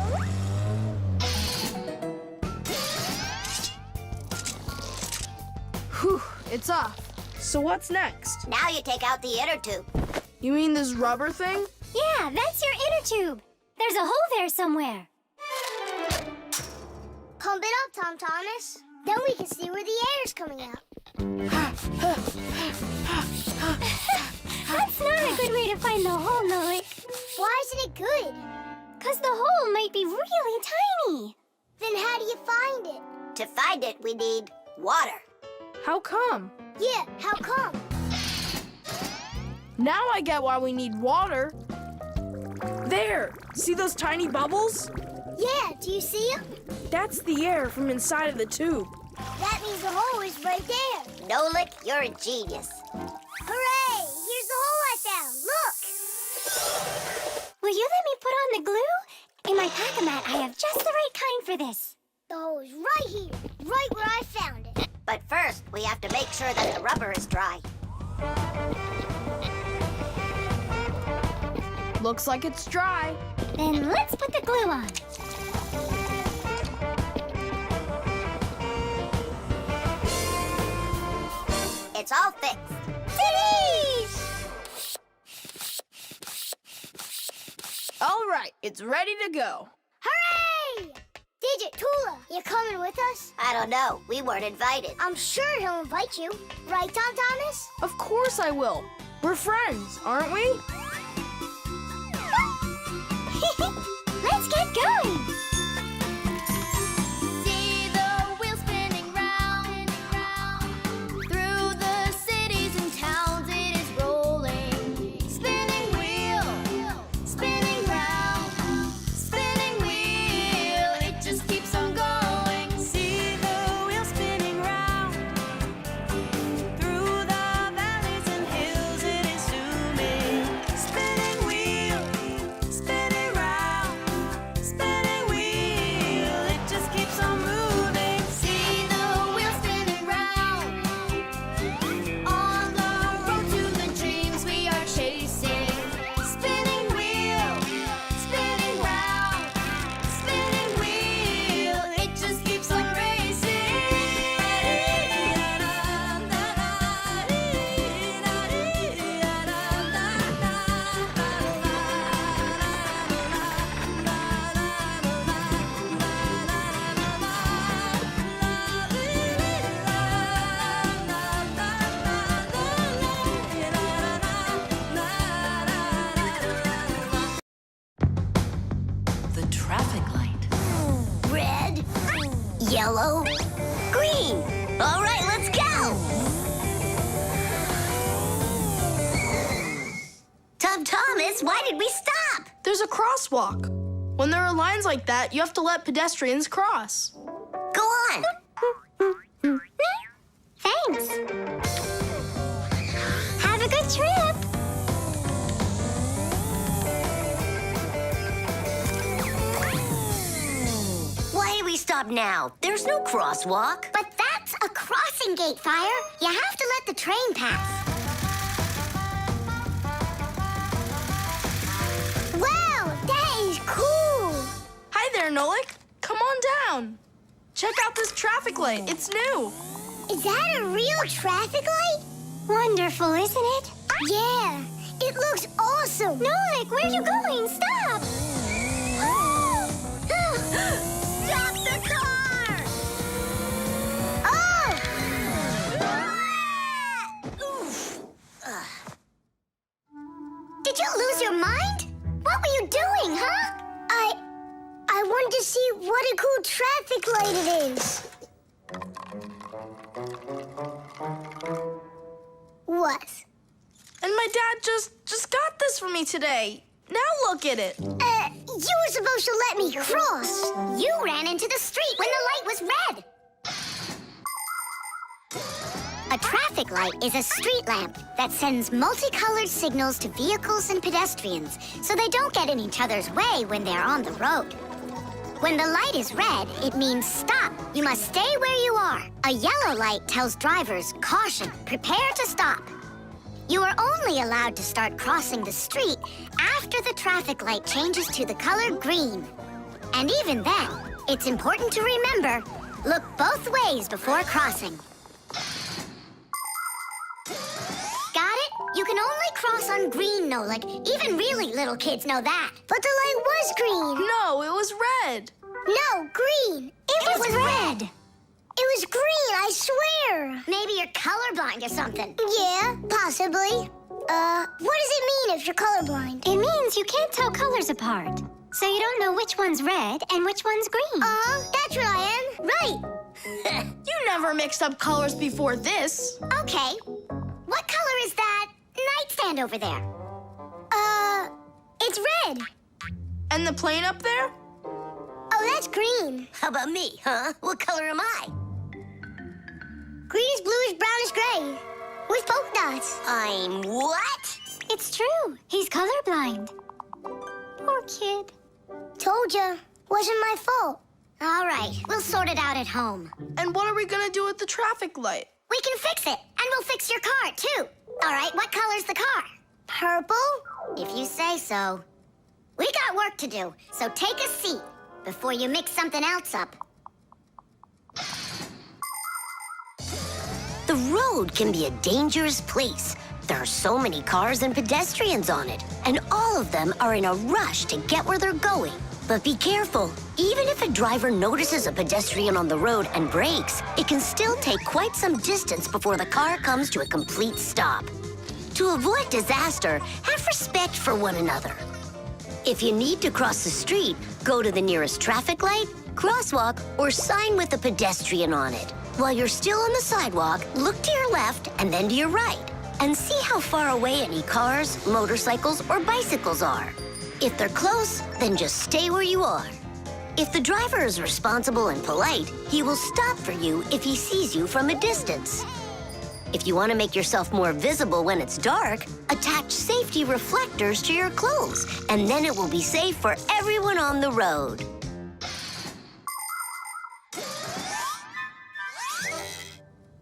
S13: Whew, it's off. So what's next?
S2: Now you take out the inner tube.
S13: You mean this rubber thing?
S12: Yeah, that's your inner tube. There's a hole there somewhere.
S2: Pump it up, Tom Thomas. Then we can see where the air's coming out.
S12: That's not a good way to find the hole, Nolik.
S2: Why isn't it good?
S12: 'Cause the hole might be really tiny.
S2: Then how do you find it? To find it, we need water.
S13: How come?
S2: Yeah, how come?
S13: Now I get why we need water. There! See those tiny bubbles?
S2: Yeah, do you see them?
S13: That's the air from inside of the tube.
S2: That means the hole is right there.
S11: Nolik, you're a genius.
S2: Hooray! Here's the hole I found. Look!
S12: Will you let me put on the glue? In my pack-a-mat, I have just the right kind for this.
S2: The hole is right here, right where I found it.
S11: But first, we have to make sure that the rubber is dry.
S13: Looks like it's dry.
S12: Then let's put the glue on.
S11: It's all fixed.
S13: All right, it's ready to go.
S2: Hooray! Digit, Tula, you coming with us?
S11: I don't know. We weren't invited.
S2: I'm sure he'll invite you. Right, Tom Thomas?
S13: Of course I will. We're friends, aren't we?
S12: Let's get going.
S3: See the wheel spinning round, through the cities and towns it is rolling. Spinning wheel, spinning round, spinning wheel, it just keeps on going. See the wheel spinning round, through the valleys and hills it is zooming. Spinning wheel, spinning round, spinning wheel, it just keeps on moving. See the wheel spinning round, on the road to the dreams we are chasing. Spinning wheel, spinning round, spinning wheel, it just keeps on
S1: The traffic light.
S2: Red, yellow, green. All right, let's go.
S11: Tom Thomas, why did we stop?
S13: There's a crosswalk. When there are lines like that, you have to let pedestrians cross.
S11: Go on.
S12: Thanks. Have a good trip.
S11: Why do we stop now? There's no crosswalk.
S2: But that's a crossing gate, Fire. You have to let the train pass. Wow, that is cool.
S13: Hi there, Nolik. Come on down. Check out this traffic light. It's new.
S2: Is that a real traffic light?
S12: Wonderful, isn't it?
S2: Yeah, it looks awesome.
S12: Nolik, where are you going? Stop!
S2: Stop the car! Oh! Oof. Did you lose your mind? What were you doing, huh? I wanted to see what a cool traffic light it is. What?
S13: And my dad just got this for me today. Now look at it.
S2: You were supposed to let me cross. You ran into the street when the light was red. A traffic light is a street lamp that sends multicolored signals to vehicles and pedestrians so they don't get in each other's way when they're on the road. When the light is red, it means stop. You must stay where you are. A yellow light tells drivers, caution, prepare to stop. You are only allowed to start crossing the street after the traffic light changes to the color green. And even then, it's important to remember, look both ways before crossing. Got it? You can only cross on green, Nolik. Even really little kids know that. But the light was green.
S13: No, it was red.
S2: No, green. It was red. It was green, I swear. Maybe you're colorblind or something. Yeah, possibly. What does it mean if you're colorblind?
S12: It means you can't tell colors apart. So you don't know which one's red and which one's green.
S2: That's what I am. Right.
S13: You never mixed up colors before this.
S2: Okay. What color is that nightstand over there? It's red.
S13: And the plane up there?
S2: Oh, that's green.
S6: How about me, huh? What color am I?
S2: Greenish, bluish, brownish, gray. With polka dots.
S6: I'm what?
S12: It's true. He's colorblind. Poor kid.
S2: Told ya. Wasn't my fault. All right, we'll sort it out at home.
S13: And what are we gonna do with the traffic light?
S2: We can fix it, and we'll fix your car, too. All right, what color's the car? Purple? If you say so. We got work to do, so take a seat before you mix something else up.
S6: The road can be a dangerous place. There are so many cars and pedestrians on it, and all of them are in a rush to get where they're going. But be careful. Even if a driver notices a pedestrian on the road and brakes, it can still take quite some distance before the car comes to a complete stop. To avoid disaster, have respect for one another. If you need to cross the street, go to the nearest traffic light, crosswalk, or sign with a pedestrian on it. While you're still on the sidewalk, look to your left and then to your right, and see how far away any cars, motorcycles, or bicycles are. If they're close, then just stay where you are. If the driver is responsible and polite, he will stop for you if he sees you from a distance. If you want to make yourself more visible when it's dark, attach safety reflectors to your clothes, and then it will be safe for everyone on the road.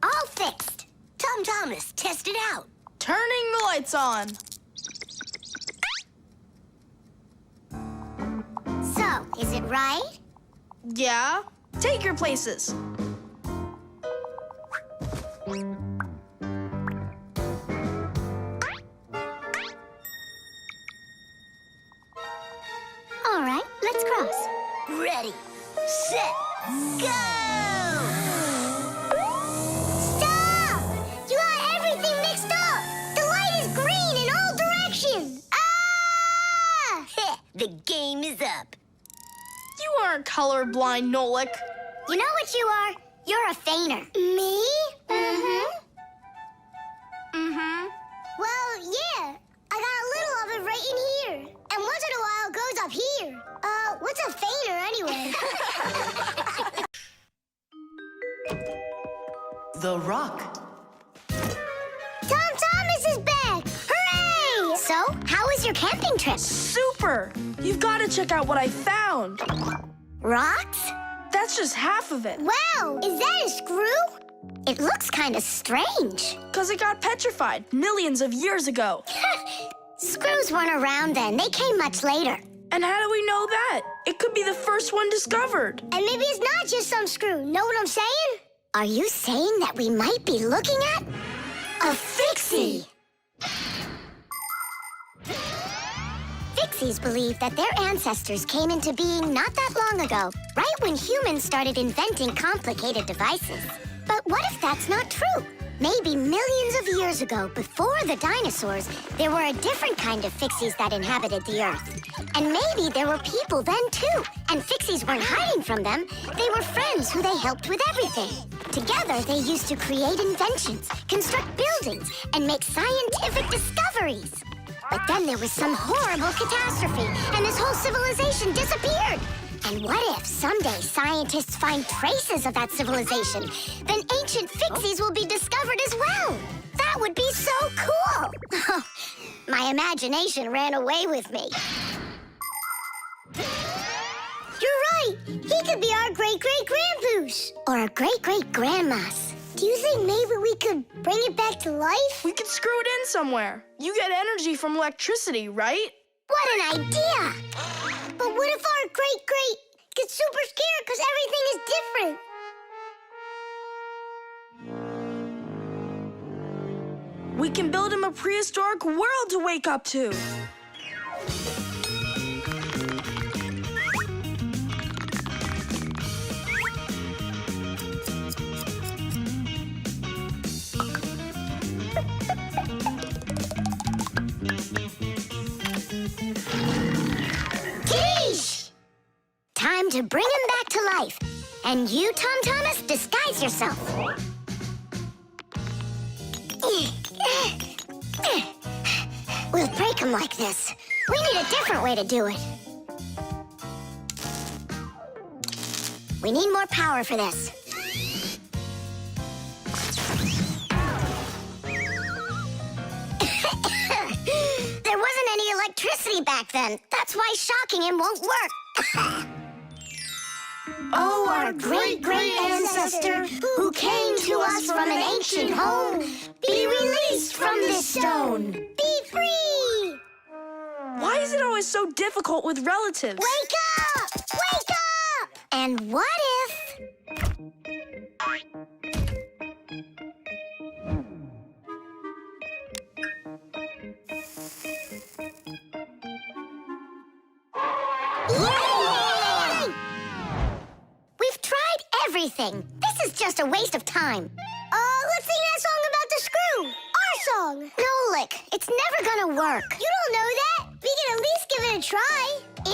S2: All fixed.
S6: Tom Thomas, test it out.
S13: Turning the lights on.
S2: So, is it right?
S13: Yeah. Take your places.
S2: All right, let's cross.
S6: Ready, set, go!
S2: Stop! You got everything mixed up! The light is green in all directions! Ah!
S6: The game is up.
S13: You aren't colorblind, Nolik.
S2: You know what you are? You're a feigner. Me? Mm-hmm.
S13: Mm-hmm.
S2: Well, yeah. I got a little of it right in here. And once in a while it goes up here. What's a feigner anyway?
S14: The Rock.
S2: Tom Thomas is back! Hooray! So, how was your camping trip?
S13: Super! You've got to check out what I found.
S2: Rocks?
S13: That's just half of it.
S2: Wow! Is that a screw? It looks kind of strange.
S13: Because it got petrified millions of years ago.
S2: Screws weren't around then. They came much later.
S13: And how do we know that? It could be the first one discovered.
S2: And maybe it's not just some screw. Know what I'm saying? Are you saying that we might be looking at a Fixie? Fixies believe that their ancestors came into being not that long ago, right when humans started inventing complicated devices. But what if that's not true? Maybe millions of years ago, before the dinosaurs, there were a different kind of Fixies that inhabited the Earth. And maybe there were people then, too. And Fixies weren't hiding from them. They were friends who they helped with everything. Together, they used to create inventions, construct buildings, and make scientific discoveries. But then there was some horrible catastrophe, and this whole civilization disappeared. And And what if someday scientists find traces of that civilization? Then ancient Fixies will be discovered as well. That would be so cool. My imagination ran away with me. You're right. He could be our great-great-grandpoos. Or a great-great-grandmas. Do you think maybe we could bring it back to life?
S13: We could screw it in somewhere. You get energy from electricity, right?
S2: What an idea! But what if our great-great gets super scared because everything is different?
S13: We can build him a prehistoric world to wake up to.
S2: Kitties! Time to bring him back to life. And you, Tom Thomas, disguise yourself. We'll break him like this. We need a different way to do it. We need more power for this. There wasn't any electricity back then. That's why shocking him won't work. Oh, our great-great ancestor, who came to us from an ancient home, be released from this stone. Be free!
S13: Why is it always so difficult with relatives?
S2: Wake up! Wake up! And what if... Yay! We've tried everything. This is just a waste of time. Let's sing that song about the screw. Our song. Nolik, it's never gonna work. You don't know that. We can at least give it a try.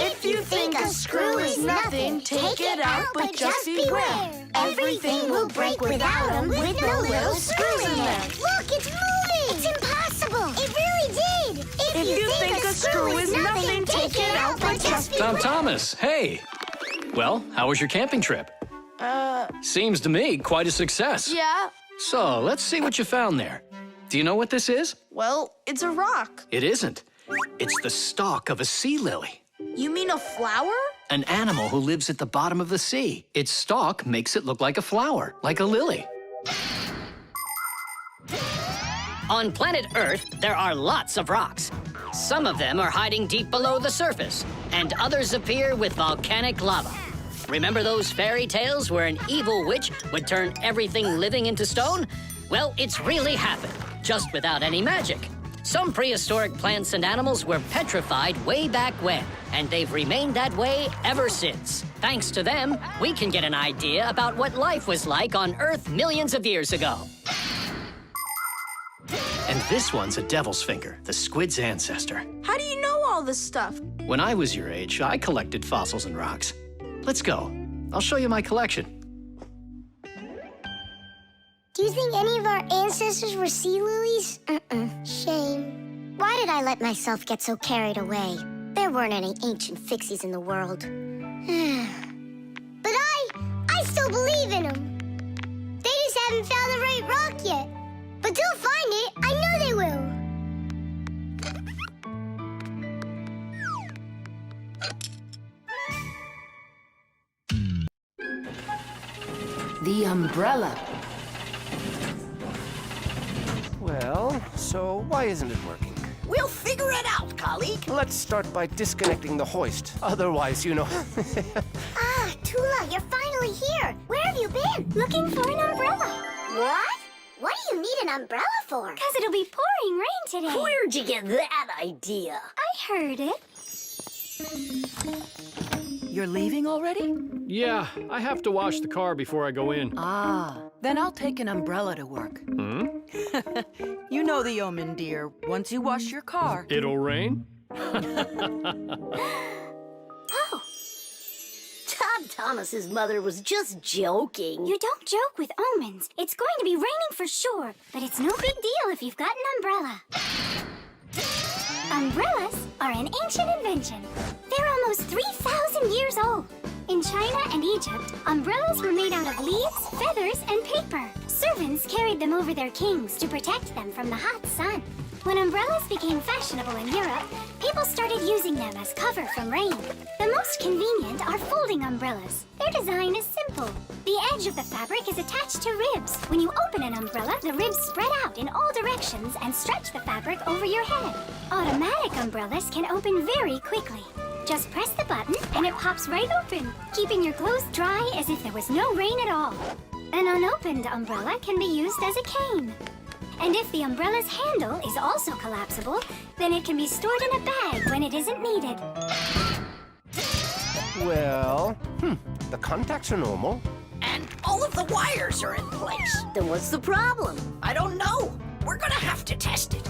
S13: If you think a screw is nothing, take it out, but just beware.
S2: Everything will break without him with no little screws in there. Look, it's moving. It's impossible. It really did.
S13: If you think a screw is nothing, take it out, but just beware.
S4: Tom Thomas, hey. Well, how was your camping trip? Seems to me quite a success.
S13: Yeah.
S4: So, let's see what you found there. Do you know what this is?
S13: Well, it's a rock.
S4: It isn't. It's the stalk of a sea lily.
S13: You mean a flower?
S4: An animal who lives at the bottom of the sea. Its stalk makes it look like a flower, like a lily.
S5: On planet Earth, there are lots of rocks. Some of them are hiding deep below the surface, and others appear with volcanic lava. Remember those fairy tales where an evil witch would turn everything living into stone? Well, it's really happened, just without any magic. Some prehistoric plants and animals were petrified way back when, and they've remained that way ever since. Thanks to them, we can get an idea about what life was like on Earth millions of years ago.
S4: And this one's a devil's finger, the squid's ancestor.
S13: How do you know all this stuff?
S4: When I was your age, I collected fossils and rocks. Let's go. I'll show you my collection.
S2: Do you think any of our ancestors were sea lilies? Shame. Why did I let myself get so carried away? There weren't any ancient Fixies in the world. But I still believe in them. They just haven't found the right rock yet. But they'll find it. I know they will.
S9: The umbrella.
S15: Well, so why isn't it working?
S7: We'll figure it out, colleague.
S15: Let's start by disconnecting the hoist. Otherwise, you know...
S2: Tula, you're finally here. Where have you been? Looking for an umbrella. What? What do you need an umbrella for?
S12: Because it'll be pouring rain today.
S6: Where'd you get that idea?
S12: I heard it.
S14: You're leaving already?
S16: Yeah, I have to wash the car before I go in.
S14: Ah, then I'll take an umbrella to work. You know the omen, dear. Once you wash your car...
S16: It'll rain?
S6: Oh. Tom Thomas's mother was just joking.
S12: You don't joke with omens. It's going to be raining for sure, but it's no big deal if you've got an umbrella. Umbrellas are an ancient invention. They're almost 3,000 years old.
S2: In China and Egypt, umbrellas were made out of leaves, feathers, and paper. Servants carried them over their kings to protect them from the hot sun. When umbrellas became fashionable in Europe, people started using them as cover from rain. The most convenient are folding umbrellas. Their design is simple. The edge of the fabric is attached to ribs. When you open an umbrella, the ribs spread out in all directions and stretch the fabric over your head. Automatic umbrellas can open very quickly. Just press the button and it pops right open, keeping your clothes dry as if there was no rain at all. An unopened umbrella can be used as a cane. And if the umbrella's handle is also collapsible, then it can be stored in a bag when it isn't needed.
S15: Well, the contacts are normal.
S7: And all of the wires are in place.
S6: Then what's the problem?
S7: I don't know. We're gonna have to test it.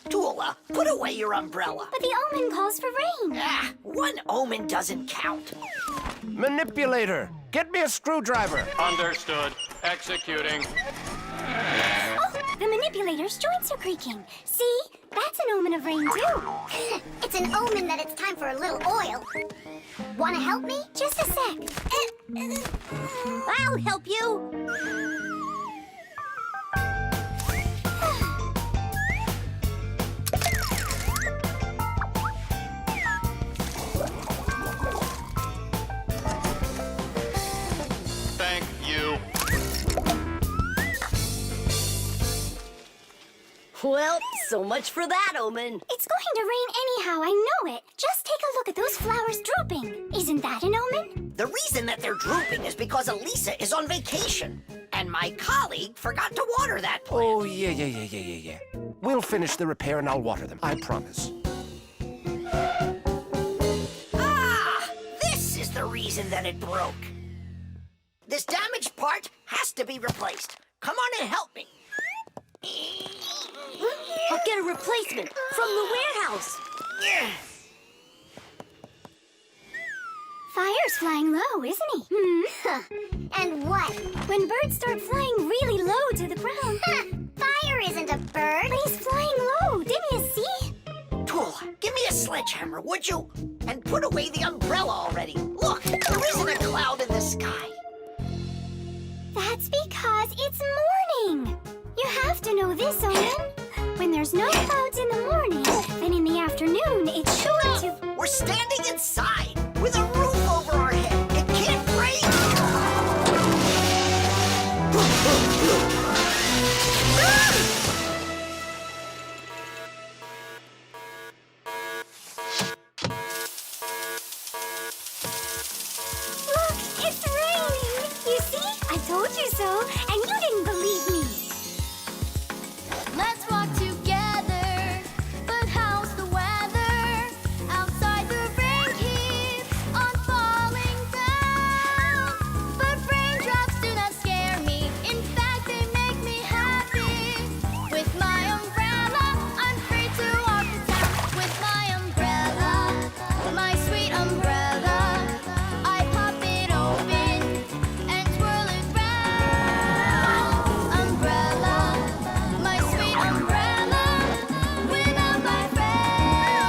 S7: Tula, put away your umbrella.
S2: But the omen calls for rain.
S7: Ah, one omen doesn't count.
S15: Manipulator, get me a screwdriver.
S10: Understood. Executing.
S2: Oh, the manipulator's joints are creaking. See? That's an omen of rain, too. It's an omen that it's time for a little oil. Want to help me? Just a sec.
S6: I'll help you.
S10: Thank you.
S6: Well, so much for that omen.
S2: It's going to rain anyhow, I know it. Just take a look at those flowers drooping. Isn't that an omen?
S7: The reason that they're drooping is because Elisa is on vacation. And my colleague forgot to water that plant.
S15: Oh, yeah. We'll finish the repair and I'll water them, I promise.
S7: Ah! This is the reason that it broke. This damaged part has to be replaced. Come on and help me.
S6: I'll get a replacement from the warehouse.
S2: Fire's flying low, isn't he? And what? When birds start flying really low to the ground. Fire isn't a bird. But he's flying low, didn't you see?
S7: Tula, give me a sledgehammer, would you? And put away the umbrella already. Look, there isn't a cloud in the sky.
S2: That's because it's morning. You have to know this, Owen. When there's no clouds in the morning, then in the afternoon, it's sure to...
S7: We're standing inside with a roof over our head. It can't rain.
S2: Look, it's raining. You see? I told you so, and you didn't believe me.
S3: Let's walk together, but how's the weather? Outside the rain keeps on falling down. But raindrops do not scare me, in fact they make me happy. With my umbrella, I'm free to walk the town. With my umbrella, my sweet umbrella, I pop it open and twirl it round. Umbrella, my sweet umbrella, without my friend,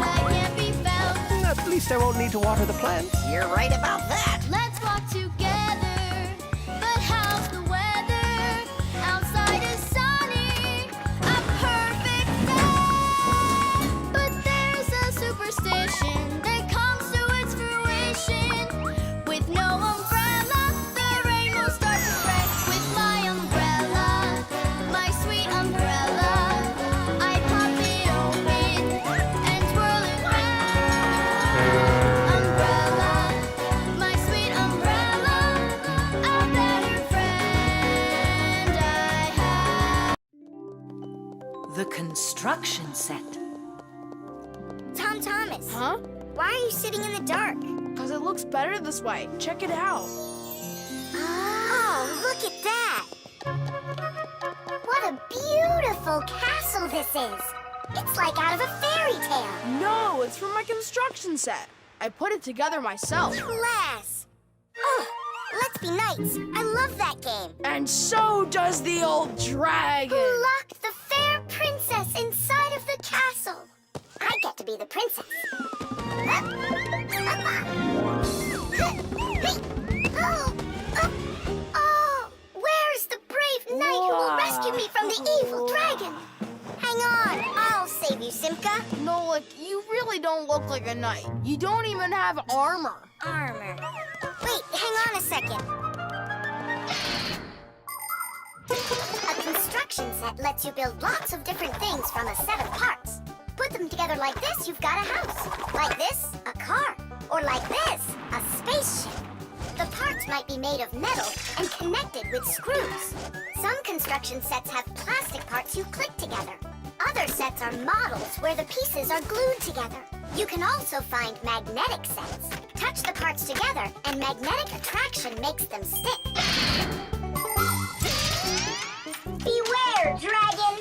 S3: I can't be found.
S15: At least I won't need to water the plants.
S7: You're right about that.
S3: Let's walk together, but how's the weather? Outside is sunny, a perfect day. But there's a superstition that comes to its fruition. With no umbrella, the rain will start to spray. With my umbrella, my sweet umbrella, I pop it open and twirl it round. Umbrella, my sweet umbrella, a better friend I have.
S14: The construction set.
S2: Tom Thomas.
S13: Huh?
S2: Why are you sitting in the dark?
S13: Because it looks better this way. Check it out.
S2: Oh, look at that. What a beautiful castle this is. It's like out of a fairy tale.
S13: No, it's from my construction set. I put it together myself.
S2: Class. Oh, let's be knights. I love that game.
S13: And so does the old dragon.
S2: Who locked the fair princess inside of the castle? I get to be the princess.
S13: Knight. You don't even have armor.
S2: Armor. Wait, hang on a second. A construction set lets you build lots of different things from a set of parts. Put them together like this, you've got a house. Like this, a car. Or like this, a spaceship. The parts might be made of metal and connected with screws. Some construction sets have plastic parts you click together. Other sets are models where the pieces are glued together. You can also find magnetic sets. Touch the parts together and magnetic attraction makes them stick. Beware, dragon!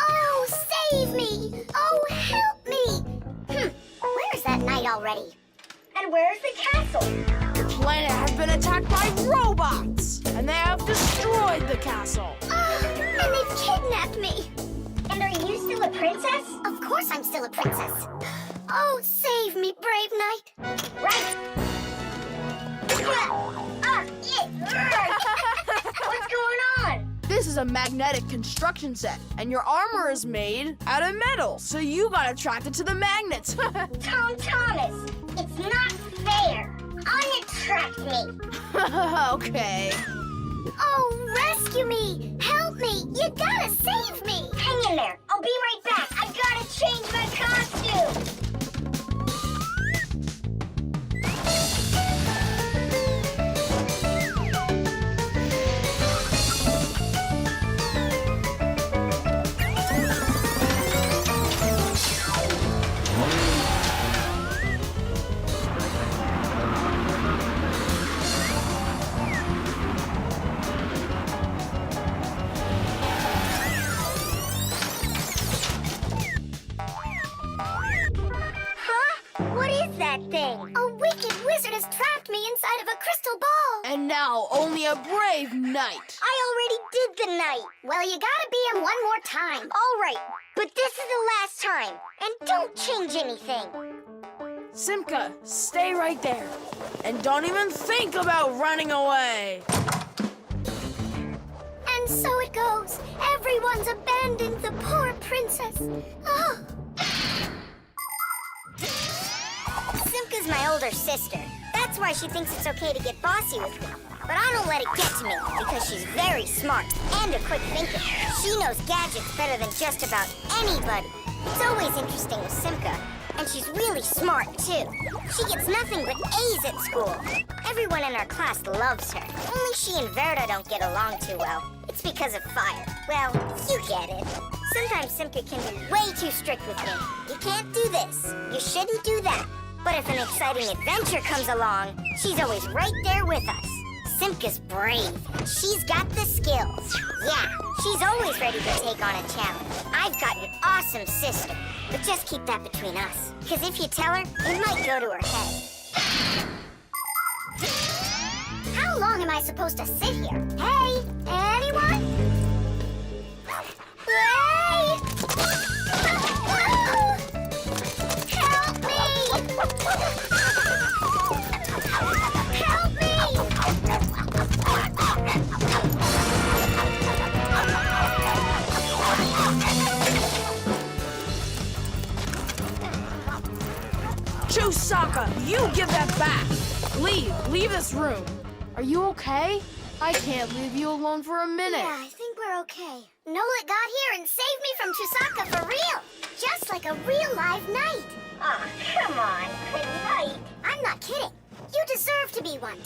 S2: Oh, save me! Oh, help me! Where's that knight already? And where's the castle?
S13: The planet has been attacked by robots, and they have destroyed the castle.
S2: And they've kidnapped me. And are you still a princess? Of course I'm still a princess. Oh, save me, brave knight. Right. What's going on?
S13: This is a magnetic construction set, and your armor is made out of metal, so you got attracted to the magnets.
S2: Tom Thomas, it's not fair. Unattract me.
S13: Okay.
S2: Oh, rescue me! Help me! You gotta save me! Hang in there. I'll be right back. I gotta change my costume. Thing. A wicked wizard has trapped me inside of a crystal ball.
S13: And now only a brave knight.
S2: I already did the night. Well, you gotta be him one more time. All right, but this is the last time. And don't change anything.
S13: Simka, stay right there. And don't even think about running away.
S2: And so it goes. Everyone's abandoned the poor princess. Oh. Simka's my older sister. That's why she thinks it's okay to get bossy with me. But I don't let it get to me because she's very smart and a quick thinker. She knows gadgets better than just about anybody. It's always interesting with Simka. And she's really smart, too. She gets nothing but A's at school. Everyone in our class loves her. Only she and Verda don't get along too well. It's because of fire. Well, you get it. Sometimes Simka can be way too strict with me. You can't do this. You shouldn't do that. But if an exciting adventure comes along, she's always right there with us. Simka's brave. She's got the skills. Yeah, she's always ready to take on a challenge. I've got an awesome sister. But just keep that between us. Because if you tell her, it might go to her head. How long am I supposed to sit here? Hey, anyone? Hey! Help me! Help me!
S13: Chusaka, you give that back. Leave this room. Are you okay? I can't leave you alone for a minute.
S2: Yeah, I think we're okay. Nolik got here and saved me from Chusaka for real. Just like a real live knight. Ah, come on, a knight. I'm not kidding. You deserve to be one.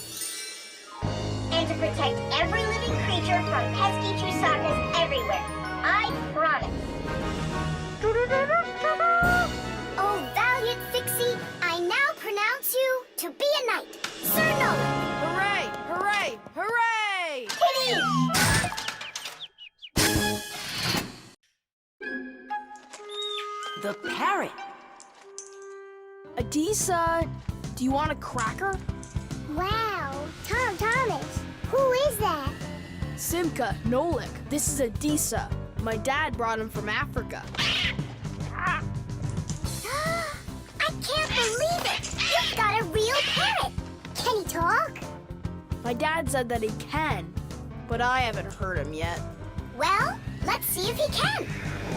S2: And to protect every living creature from pesky Chusakas everywhere. I promise. Oh, valiant Fixie, I now pronounce you to be a knight. Sir Nolik.
S13: Hooray! Hooray! Hooray!
S2: Kitty!
S14: The parrot.
S13: Adisa, do you want a cracker?
S2: Wow, Tom Thomas. Who is that?
S13: Simka, Nolik. This is Adisa. My dad brought him from Africa.
S2: I can't believe it! You've got a real parrot! Can he talk?
S13: My dad said that he can, but I haven't heard him yet.
S2: Well, Let's see if he can.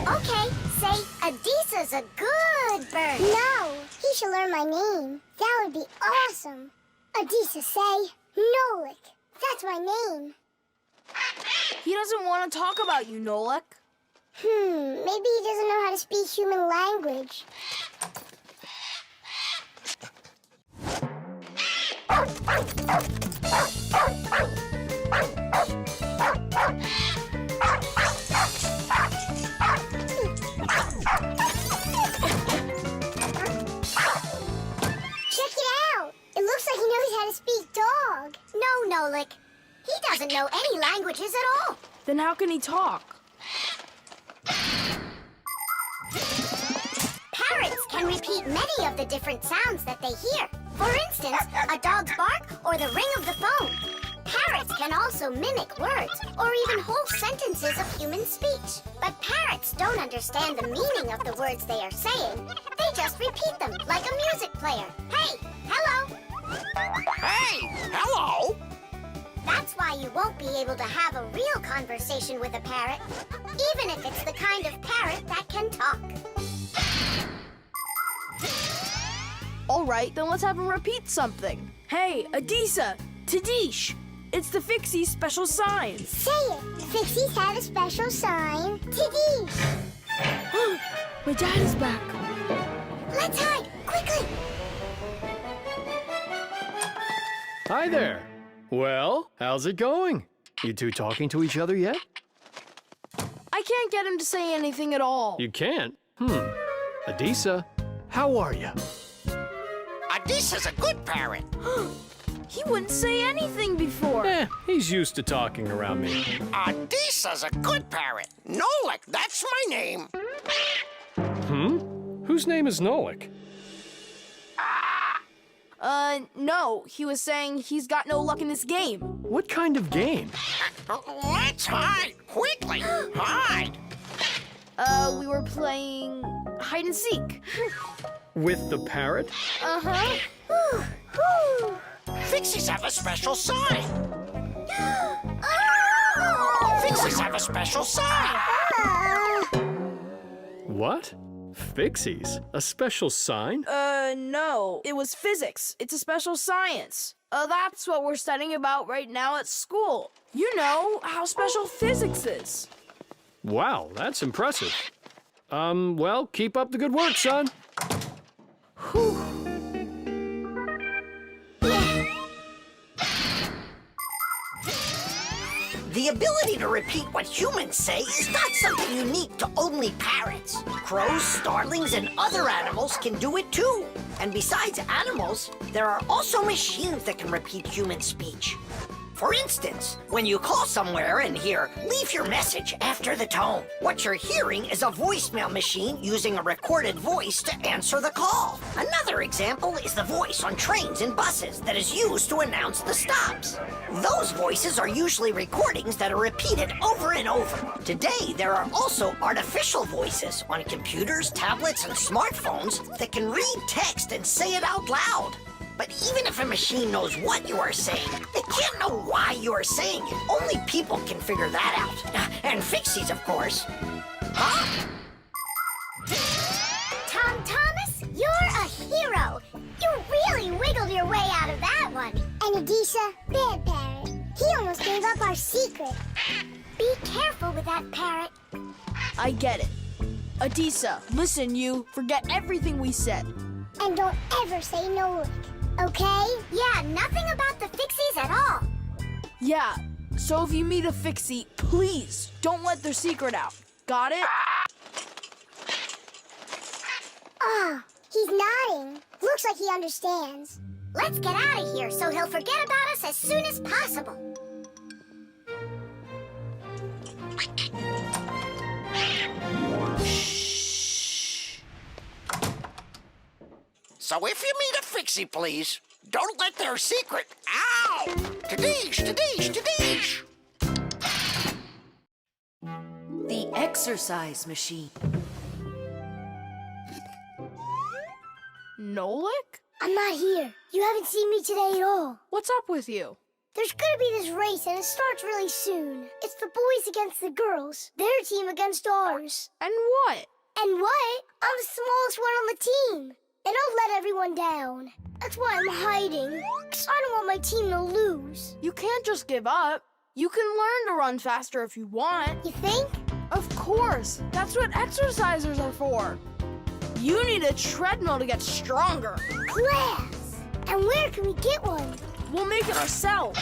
S2: Okay, say, Adisa's a good bird. No, he should learn my name. That would be awesome. Adisa, say, Nolik. That's my name.
S13: He doesn't want to talk about you, Nolik.
S2: Maybe he doesn't know how to speak human language. Check it out. It looks like he knows how to speak dog. No, Nolik. He doesn't know any languages at all.
S13: Then how can he talk?
S2: Parrots can repeat many of the different sounds that they hear. For instance, a dog's bark or the ring of the phone. Parrots can also mimic words or even whole sentences of human speech. But parrots don't understand the meaning of the words they are saying. They just repeat them like a music player. Hey, hello.
S7: Hey, hello.
S2: That's why you won't be able to have a real conversation with a parrot, even if it's the kind of parrot that can talk.
S13: All right, then let's have him repeat something. Hey, Adisa, Tadish. It's the Fixie special sign.
S2: Say it. Fixies have a special sign. Tadish.
S13: My dad is back.
S2: Let's hide, quickly.
S16: Hi there. Well, how's it going? You two talking to each other yet?
S13: I can't get him to say anything at all.
S16: You can't? Adisa, how are you?
S7: Adisa's a good parrot.
S13: He wouldn't say anything before.
S16: He's used to talking around me.
S7: Adisa's a good parrot. Nolik, that's my name.
S16: Whose name is Nolik?
S13: No. He was saying he's got no luck in this game.
S16: What kind of game?
S7: Let's hide, quickly. Hide.
S13: We were playing hide and seek.
S16: With the parrot?
S13: Uh-huh.
S7: Fixies have a special sign. Fixies have a special sign.
S16: What? Fixies? A special sign?
S13: No. It was physics. It's a special science. That's what we're studying about right now at school. You know how special physics is.
S16: Wow, that's impressive. Well, keep up the good work, son.
S7: The ability to repeat what humans say is not something unique to only parrots. Crows, starlings, and other animals can do it too. And besides animals, there are also machines that can repeat human speech. For instance, when you call somewhere and hear, "Leave your message after the tone," what you're hearing is a voicemail machine using a recorded voice to answer the call. Another example is the voice on trains and buses that is used to announce the stops. Those voices are usually recordings that are repeated over and over. Today, there are also artificial voices on computers, tablets, and smartphones that can read text and say it out loud. But even if a machine knows what you are saying, it can't know why you are saying it. Only people can figure that out. And Fixies, of course. Huh?
S2: Tom Thomas, you're a hero. You really wiggled your way out of that one. And Adisa, bad parrot. He almost gave up our secret. Be careful with that parrot.
S13: I get it. Adisa, listen, you. Forget everything we said.
S2: And don't ever say Nolik, okay? Yeah, nothing about the Fixies at all.
S13: Yeah, so if you meet a Fixie, please don't let their secret out. Got it?
S2: Oh, he's nodding. Looks like he understands. Let's get out of here so he'll forget about us as soon as possible.
S7: So if you meet a Fixie, please, don't let their secret... Ow! Tadish, Tadish, Tadish!
S14: The exercise machine.
S13: Nolik?
S2: I'm not here. You haven't seen me today at all.
S13: What's up with you?
S2: There's gonna be this race and it starts really soon. It's the boys against the girls. Their team against ours.
S13: And what?
S2: And what? I'm the smallest one on the team. And I'll let everyone down. That's why I'm hiding. 'Cause I don't want my team to lose.
S13: You can't just give up. You can learn to run faster if you want.
S2: You think?
S13: Of course. That's what exercisers are for. You need a treadmill to get stronger.
S2: Class! And where can we get one?
S13: We'll make it ourselves.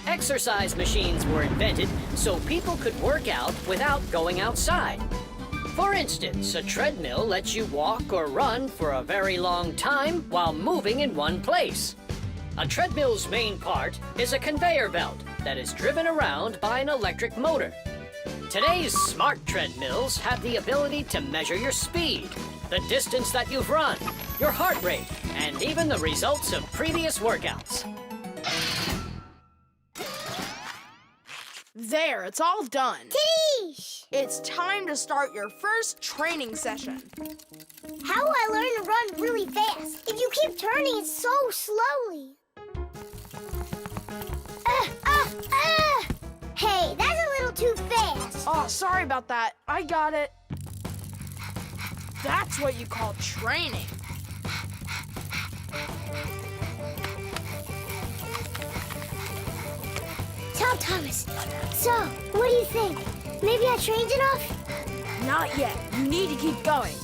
S5: Exercise machines were invented so people could work out without going outside. For instance, a treadmill lets you walk or run for a very long time while moving in one place. A treadmill's main part is a conveyor belt that is driven around by an electric motor. Today's smart treadmills have the ability to measure your speed, the distance that you've run, your heart rate, and even the results of previous workouts.
S13: There, it's all done.
S2: Tish!
S13: It's time to start your first training session.
S2: How will I learn to run really fast if you keep turning it so slowly? Hey, that's a little too fast.
S13: Oh, sorry about that. I got it. That's what you call training.
S2: Tom Thomas, so, what do you think? Maybe I trained enough?
S13: Not yet. You need to keep going.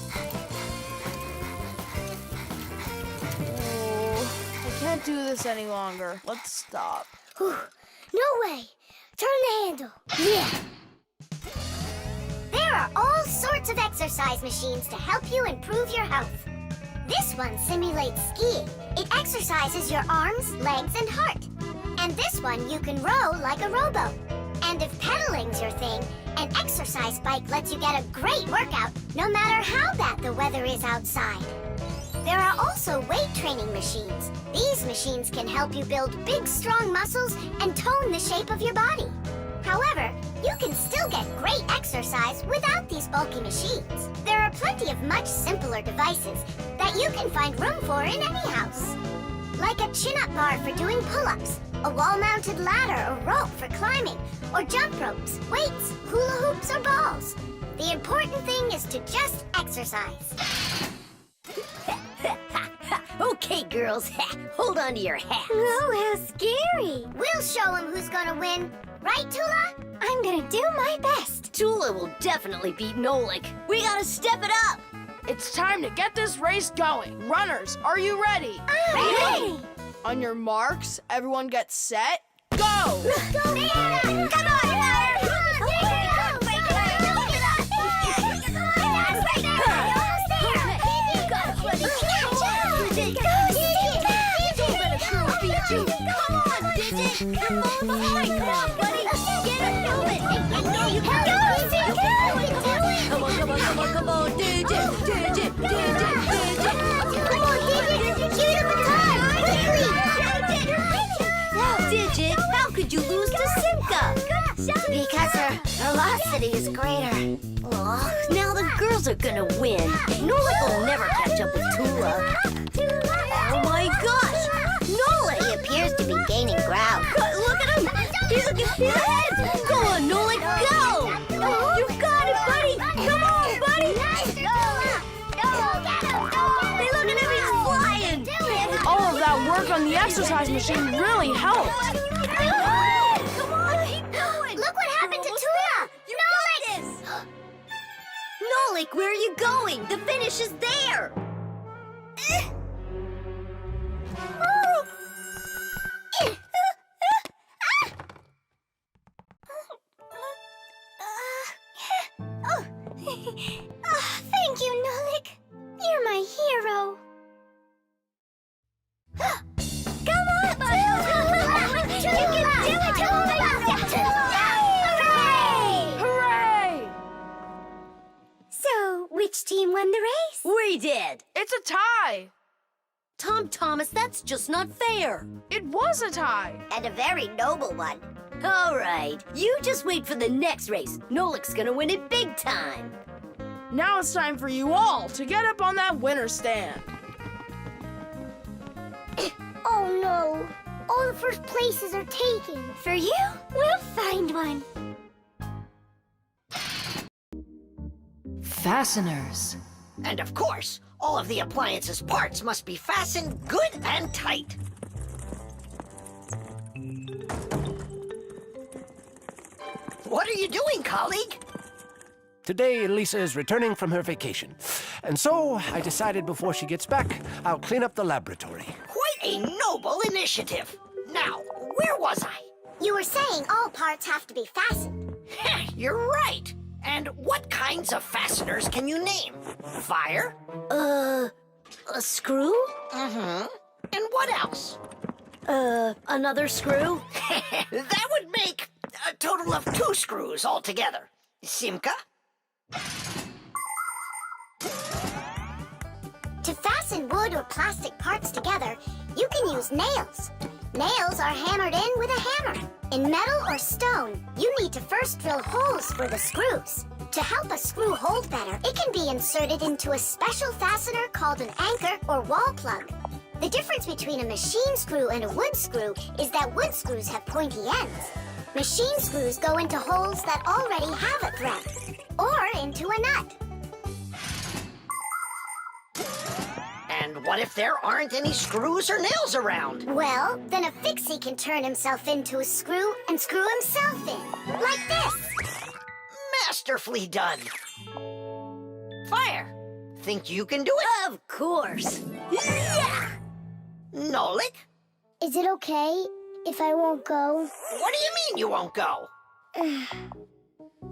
S13: Oh, I can't do this any longer. Let's stop.
S2: Whew. No way. Turn the handle. Yeah. There are all sorts of exercise machines to help you improve your health. This one simulates skiing. It exercises your arms, legs, and heart. And this one you can row like a rowboat. And if pedaling's your thing, an exercise bike lets you get a great workout no matter how bad the weather is outside. There are also weight training machines. These machines can help you build big, strong muscles and tone the shape of your body. However, you can still get great exercise without these bulky machines. There are plenty of much simpler devices that you can find room for in any house. Like a chin-up bar for doing pull-ups, a wall-mounted ladder or rope for climbing, or jump ropes, weights, hula hoops, or balls. The important thing is to just exercise.
S6: Okay, girls, hold on to your hats.
S2: Oh, how scary. We'll show him who's gonna win. Right, Tula? I'm gonna do my best.
S6: Tula will definitely beat Nolik. We gotta step it up.
S13: It's time to get this race going. Runners, are you ready?
S2: Ready!
S13: On your marks, everyone get set, go!
S2: Go, Dana! Come on,
S6: Come on, DJ. Digit, how could you lose to Simka?
S2: Because her velocity is greater.
S6: Oh, now the girls are gonna win. Nolik will never catch up with Tula. Oh my gosh! Nolik!
S2: He appears to be gaining ground.
S6: Look at him! He's looking ahead! Go on, Nolik, go! You got it, buddy! Come on, buddy! Hey, look at him, he's flying!
S13: All of that work on the exercise machine really helped.
S6: Come on, keep going!
S2: Look what happened to Tula!
S6: You got this! Nolik, where are you going? The finish is there!
S2: Thank you, Nolik. You're my hero. Come on, Tula! You can do it, Tula! Hooray!
S13: Hooray!
S2: So, which team won the race?
S6: We did!
S13: It's a tie.
S6: Tom Thomas, that's just not fair.
S13: It was a tie.
S2: And a very noble one.
S6: All right, you just wait for the next race. Nolik's gonna win it big time.
S13: Now it's time for you all to get up on that winner stand.
S2: Oh, no. All the first places are taken. For you, we'll find one.
S1: Fasteners.
S7: And of course, all of the appliance's parts must be fastened good and tight. What are you doing, colleague?
S15: Today, Lisa is returning from her vacation. And so, I decided before she gets back, I'll clean up the laboratory.
S7: Quite a noble initiative. Now, where was I?
S2: You were saying all parts have to be fastened.
S7: You're right. And what kinds of fasteners can you name? Fire?
S6: A screw?
S7: Mm-hmm. And what else?
S6: Another screw?
S7: That would make a total of 2 screws altogether. Simka?
S2: To fasten wood or plastic parts together, you can use nails. Nails are hammered in with a hammer. In metal or stone, you need to first drill holes for the screws. To help a screw hold better, it can be inserted into a special fastener called an anchor or wall plug. The difference between a machine screw and a wood screw is that wood screws have pointy ends. Machine screws go into holes that already have a thread, or into a nut.
S7: And what if there aren't any screws or nails around?
S2: Well, then a Fixie can turn himself into a screw and screw himself in, like this.
S7: Masterfully done. Fire, think you can do it?
S6: Of course.
S7: Yeah! Nolik?
S2: Is it okay if I won't go?
S7: What do you mean you won't go?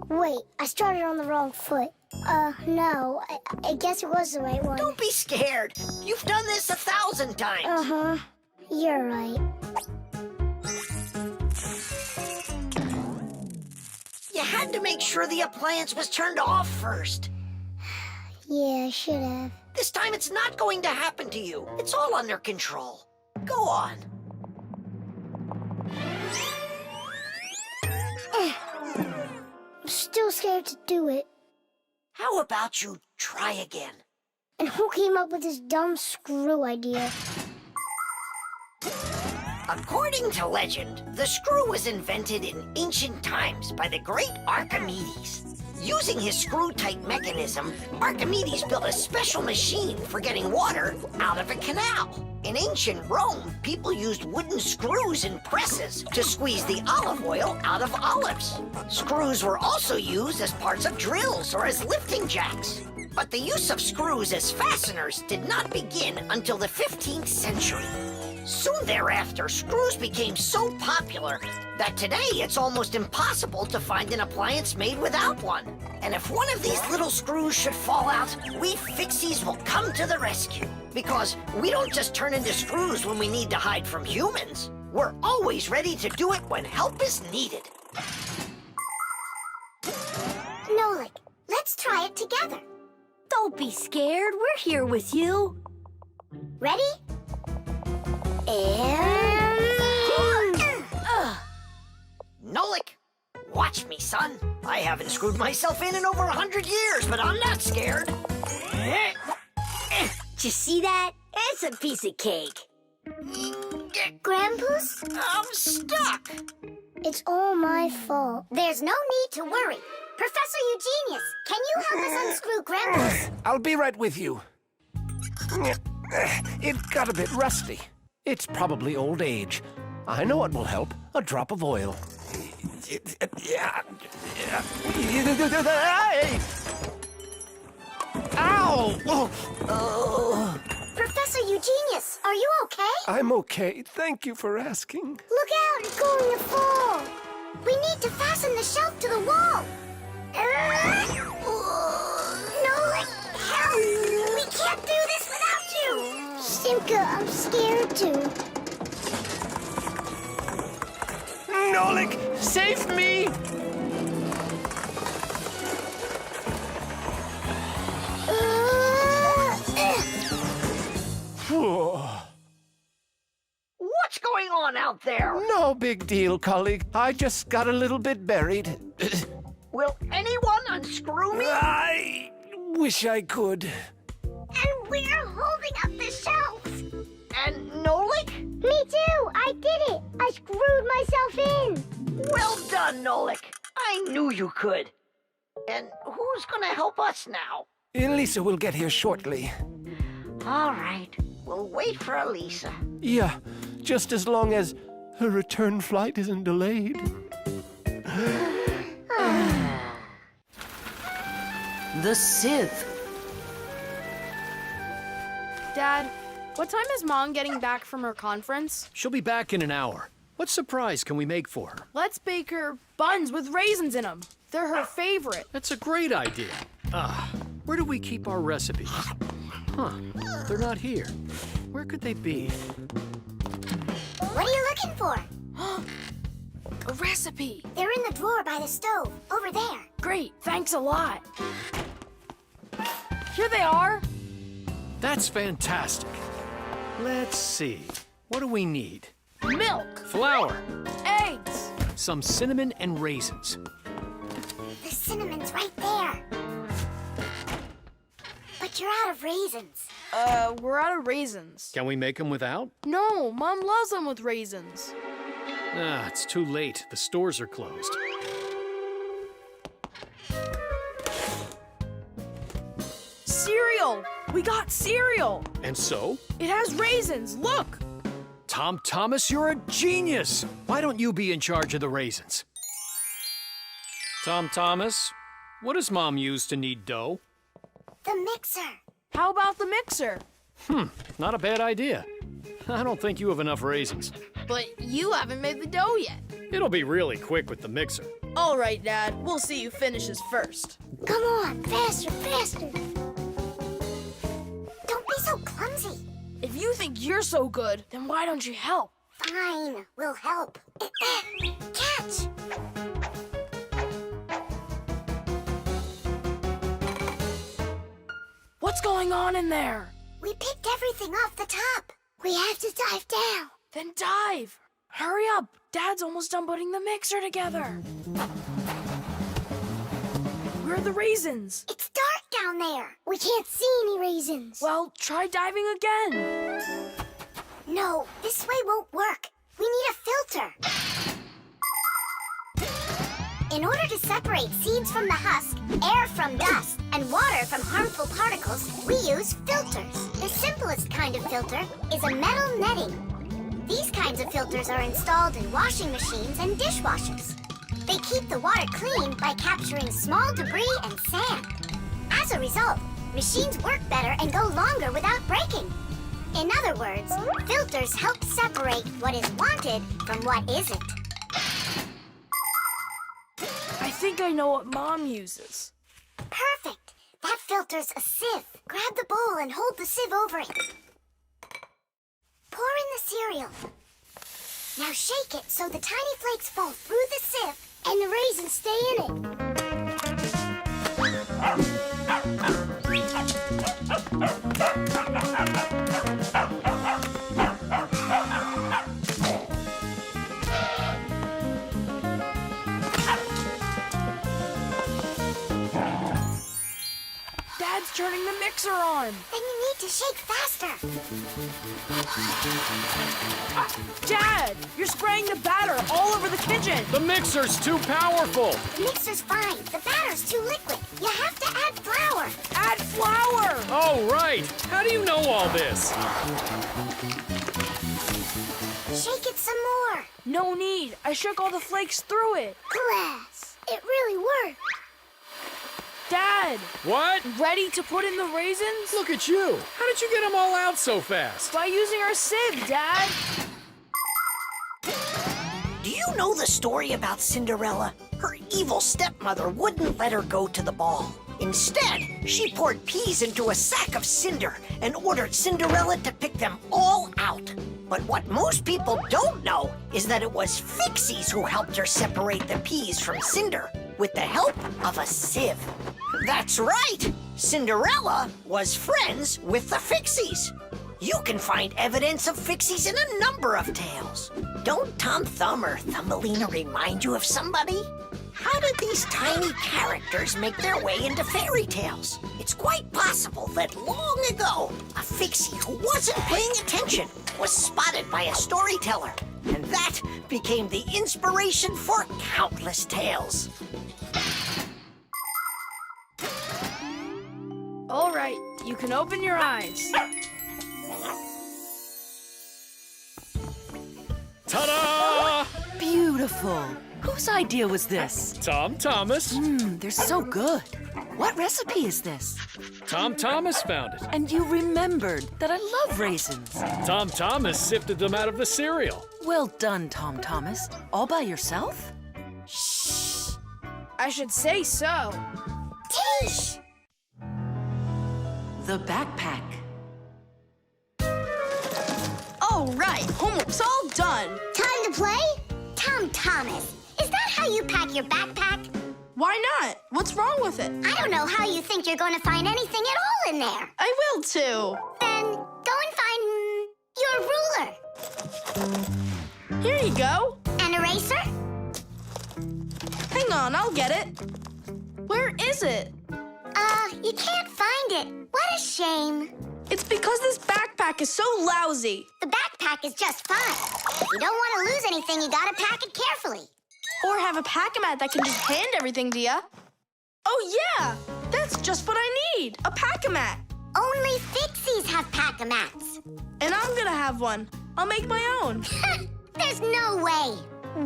S2: Wait, I started on the wrong foot. No, I guess it was the right one.
S7: Don't be scared. You've done this 1,000 times.
S2: Uh-huh. You're right.
S7: You had to make sure the appliance was turned off first.
S2: Yeah, I should have.
S7: This time it's not going to happen to you. It's all under control. Go on.
S2: I'm still scared to do it.
S7: How about you try again?
S2: And who came up with this dumb screw idea?
S7: According to legend, the screw was invented in ancient times by the great Archimedes. Using his screw-tight mechanism, Archimedes built a special machine for getting water out of a canal. In ancient Rome, people used wooden screws in presses to squeeze the olive oil out of olives. Screws were also used as parts of drills or as lifting jacks. But the use of screws as fasteners did not begin until the 15th century. Soon thereafter, screws became so popular that today it's almost impossible to find an appliance made without one. And if one of these little screws should fall out, we Fixies will come to the rescue. Because we don't just turn into screws when we need to hide from humans. We're always ready to do it when help is needed.
S2: Nolik, let's try it together.
S6: Don't be scared. We're here with you.
S2: Ready? And...
S7: Nolik, watch me, son. I haven't screwed myself in over 100 years, but I'm not scared.
S6: Did you see that? It's a piece of cake.
S2: Grandpa's?
S7: I'm stuck.
S2: It's all my fault. There's no need to worry. Professor Eugenius, can you help us unscrew Grandpa's?
S15: I'll be right with you. It got a bit rusty. It's probably old age. I know what will help. A drop of oil. Ow! Oh.
S2: Professor Eugenius, are you okay?
S15: I'm okay. Thank you for asking.
S2: Look out, it's going to fall. We need to fasten the shelf to the wall. Nolik, help! We can't do this without you. Simka, I'm scared too.
S8: Nolik, save me!
S7: What's going on out there?
S15: No big deal, colleague. I just got a little bit buried.
S7: Will anyone unscrew me?
S15: I wish I could.
S2: And we're holding up the shelf.
S7: And Nolik?
S2: Me too, I did it! I screwed myself in!
S7: Well done, Nolik. I knew you could. And who's gonna help us now?
S15: Elisa will get here shortly.
S7: All right, we'll wait for Elisa.
S15: Yeah, just as long as her return flight isn't delayed.
S1: The sieve.
S13: Dad, what time is Mom getting back from her conference?
S16: She'll be back in an hour. What surprise can we make for her?
S13: Let's bake her buns with raisins in them. They're her favorite.
S16: That's a great idea. Where do we keep our recipes? Huh, they're not here. Where could they be?
S2: What are you looking for?
S13: A recipe.
S2: They're in the drawer by the stove, over there.
S13: Great, thanks a lot. Here they are.
S16: That's fantastic. Let's see. What do we need?
S13: Milk,
S16: Flour,
S13: eggs.
S16: some cinnamon and raisins.
S2: The cinnamon's right there. But you're out of raisins.
S13: We're out of raisins.
S16: Can we make them without?
S13: No, Mom loves them with raisins.
S16: It's too late. The stores are closed.
S13: Cereal! We got cereal!
S16: And so?
S13: It has raisins, look!
S16: Tom Thomas, you're a genius! Why don't you be in charge of the raisins? Tom Thomas, what does Mom use to knead dough?
S2: The mixer.
S13: How about the mixer?
S16: Not a bad idea. I don't think you have enough raisins.
S13: But you haven't made the dough yet.
S16: It'll be really quick with the mixer.
S13: All right, Dad. We'll see who finishes first.
S2: Come on, faster, faster. Don't be so clumsy.
S13: If you think you're so good, then why don't you help?
S2: Fine, we'll help. Catch!
S13: What's going on in there?
S2: We picked everything off the top. We have to dive down.
S13: Then dive. Hurry up. Dad's almost done putting the mixer together. Where are the raisins?
S2: It's dark down there. We can't see any raisins.
S13: Well, try diving again.
S2: No, this way won't work. We need a filter. In order to separate seeds from the husk, air from dust, and water from harmful particles, we use filters. The simplest kind of filter is a metal netting. These kinds of filters are installed in washing machines and dishwashers. They keep the water clean by capturing small debris and sand. As a result, machines work better and go longer without breaking. In other words, filters help separate what is wanted from what isn't.
S13: I think I know what Mom uses.
S2: Perfect. That filter's a sieve. Grab the bowl and hold the sieve over it. Pour in the cereal. Now shake it so the tiny flakes fall through the sieve and the raisins stay in
S13: Dad's turning the mixer on.
S2: Then you need to shake faster.
S13: Dad, you're spraying the batter all over the kitchen.
S16: The mixer's too powerful.
S2: The mixer's fine. The batter's too liquid. You have to add flour.
S13: Add flour.
S16: Oh, right. How do you know all this?
S2: Shake it some more.
S13: No need. I shook all the flakes through it.
S2: Class. It really worked.
S13: Dad!
S16: What?
S13: Ready to put in the raisins?
S16: Look at you. How did you get them all out so fast?
S13: By using our sieve, Dad.
S7: Do you know the story about Cinderella? Her evil stepmother wouldn't let her go to the ball. Instead, she poured peas into a sack of cinder and ordered Cinderella to pick them all out. But what most people don't know is that it was Fixies who helped her separate the peas from cinder with the help of a sieve. That's right! Cinderella was friends with the Fixies. You can find evidence of Fixies in a number of tales. Don't Tom Thumb or Thumbelina remind you of somebody? How did these tiny characters make their way into fairy tales? It's quite possible that long ago, a Fixie who wasn't paying attention was spotted by a storyteller, and that became the inspiration for countless tales.
S13: All right, you can open your eyes.
S16: Ta-da!
S14: Beautiful. Whose idea was this?
S16: Tom Thomas.
S14: They're so good. What recipe is this?
S16: Tom Thomas found it.
S14: And you remembered that I love raisins.
S16: Tom Thomas sifted them out of the cereal.
S14: Well done, Tom Thomas. All by yourself?
S13: Shh. I should say so.
S2: Teesh!
S14: The backpack.
S13: All right, homework's all done.
S2: Time to play? Tom Thomas, is that how you pack your backpack?
S13: Why not? What's wrong with it?
S2: I don't know how you think you're going to find anything at all in there.
S13: I will too.
S2: Then go and find your ruler.
S13: Here you go.
S2: An eraser?
S13: Hang on, I'll get it. Where is it?
S2: You can't find it. What a shame.
S13: It's because this backpack is so lousy.
S2: The backpack is just fine. If you don't want to lose anything, you gotta pack it carefully.
S13: Or have a pack-a-mat that can just hand everything to you. Oh yeah, that's just what I need, a pack-a-mat.
S2: Only Fixies have pack-a-mats.
S13: And I'm gonna have one. I'll make my own.
S2: There's no way.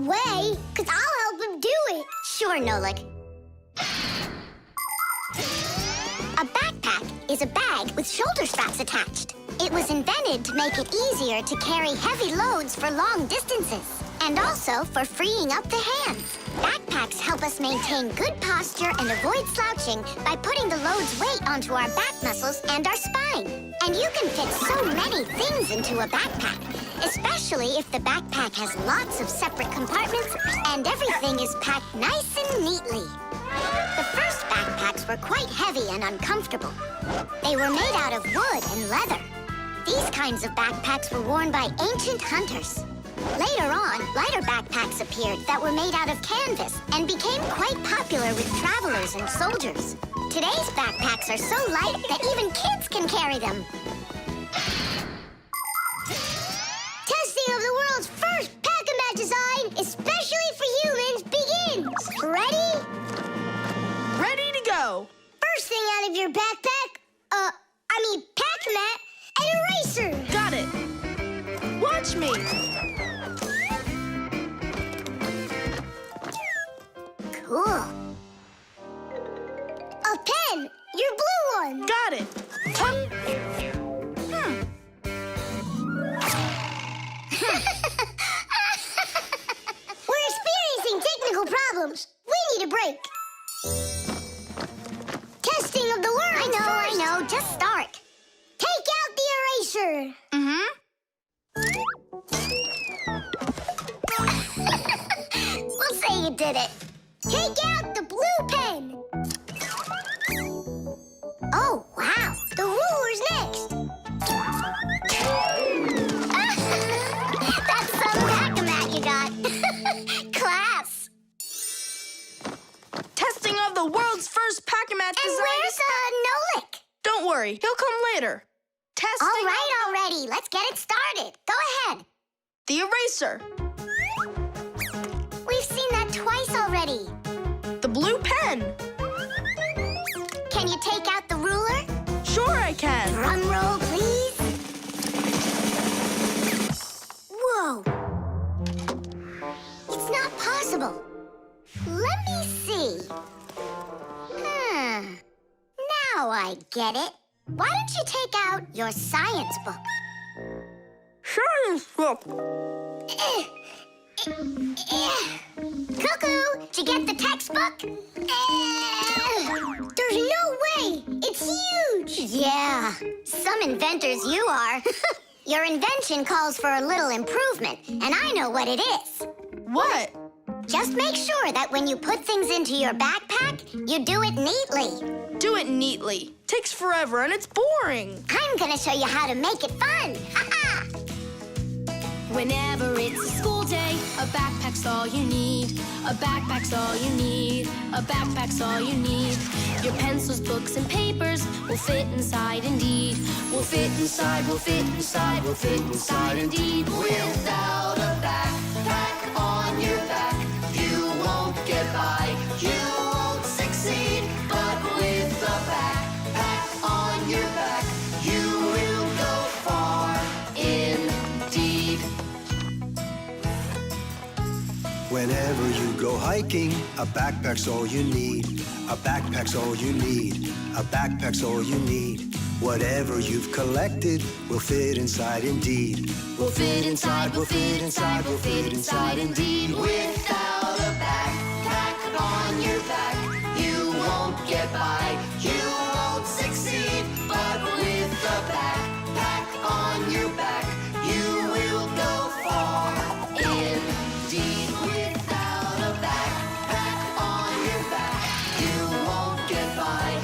S2: Way? Because I'll help him do it. Sure, Nolik. A backpack is a bag with shoulder straps attached. It was invented to make it easier to carry heavy loads for long distances, and also for freeing up the hands. Backpacks help us maintain good posture and avoid slouching by putting the load's weight onto our back muscles and our spine. And you can fit so many things into a backpack, especially if the backpack has lots of separate compartments and everything is packed nice and neatly. The first backpacks were quite heavy and uncomfortable. They were made out of wood and leather. These kinds of backpacks were worn by ancient hunters. Later on, lighter backpacks appeared that were made out of canvas and became quite popular with travelers and soldiers. Today's backpacks are so light that even kids can carry them. Testing of the world's first pack-a-mat design, especially for humans, begins. Ready?
S13: Ready to go.
S2: First thing out of your backpack, pack-a-mat, an eraser.
S13: Got it. Watch me.
S2: Cool. A pen, your blue one.
S13: Got it.
S2: We're experiencing technical problems. We need a break. Testing of the world. I know. Just start. Take out the eraser. We'll say you did it. Take out the blue pen. Oh, wow. The ruler's next. That's some pack-a-mat you got. Class.
S13: Testing of the world's first pack-a-mat design.
S2: And where's Nolik?
S13: Don't worry, he'll come later. Testing.
S2: All right, already. Let's get it started. Go ahead.
S13: The eraser.
S2: We've seen that twice already.
S13: The blue pen.
S2: Can you take out the ruler?
S13: Sure I can.
S2: Drum roll, please. Whoa. It's not possible. Let me see. Now I get it. Why don't you take out your science book?
S13: Science book.
S2: Cuckoo, did you get the textbook? There's no way. It's huge. Yeah, some inventors you are. Your invention calls for a little improvement, and I know what it is.
S13: What?
S2: Just make sure that when you put things into your backpack, you do it neatly.
S13: Do it neatly. Takes forever and it's boring.
S2: I'm gonna show you how to make it fun.
S3: Whenever it's a school day, a backpack's all you need. A backpack's all you need. A backpack's all you need. Your pencils, books, and papers will fit inside indeed. Will fit inside, will fit inside, will fit inside indeed.
S8: Without a backpack on your back, you won't get by, you won't succeed. But with a backpack on your back, you will go far indeed.
S17: Whenever you go hiking, a backpack's all you need. A backpack's all you need. A backpack's all you need. Whatever you've collected will fit inside indeed.
S3: Will fit inside, will fit inside, will fit inside indeed.
S8: Without a backpack on your back, you won't get by, you won't succeed. But with a backpack on your back, you will go far indeed. Without a backpack on your back, you won't get by.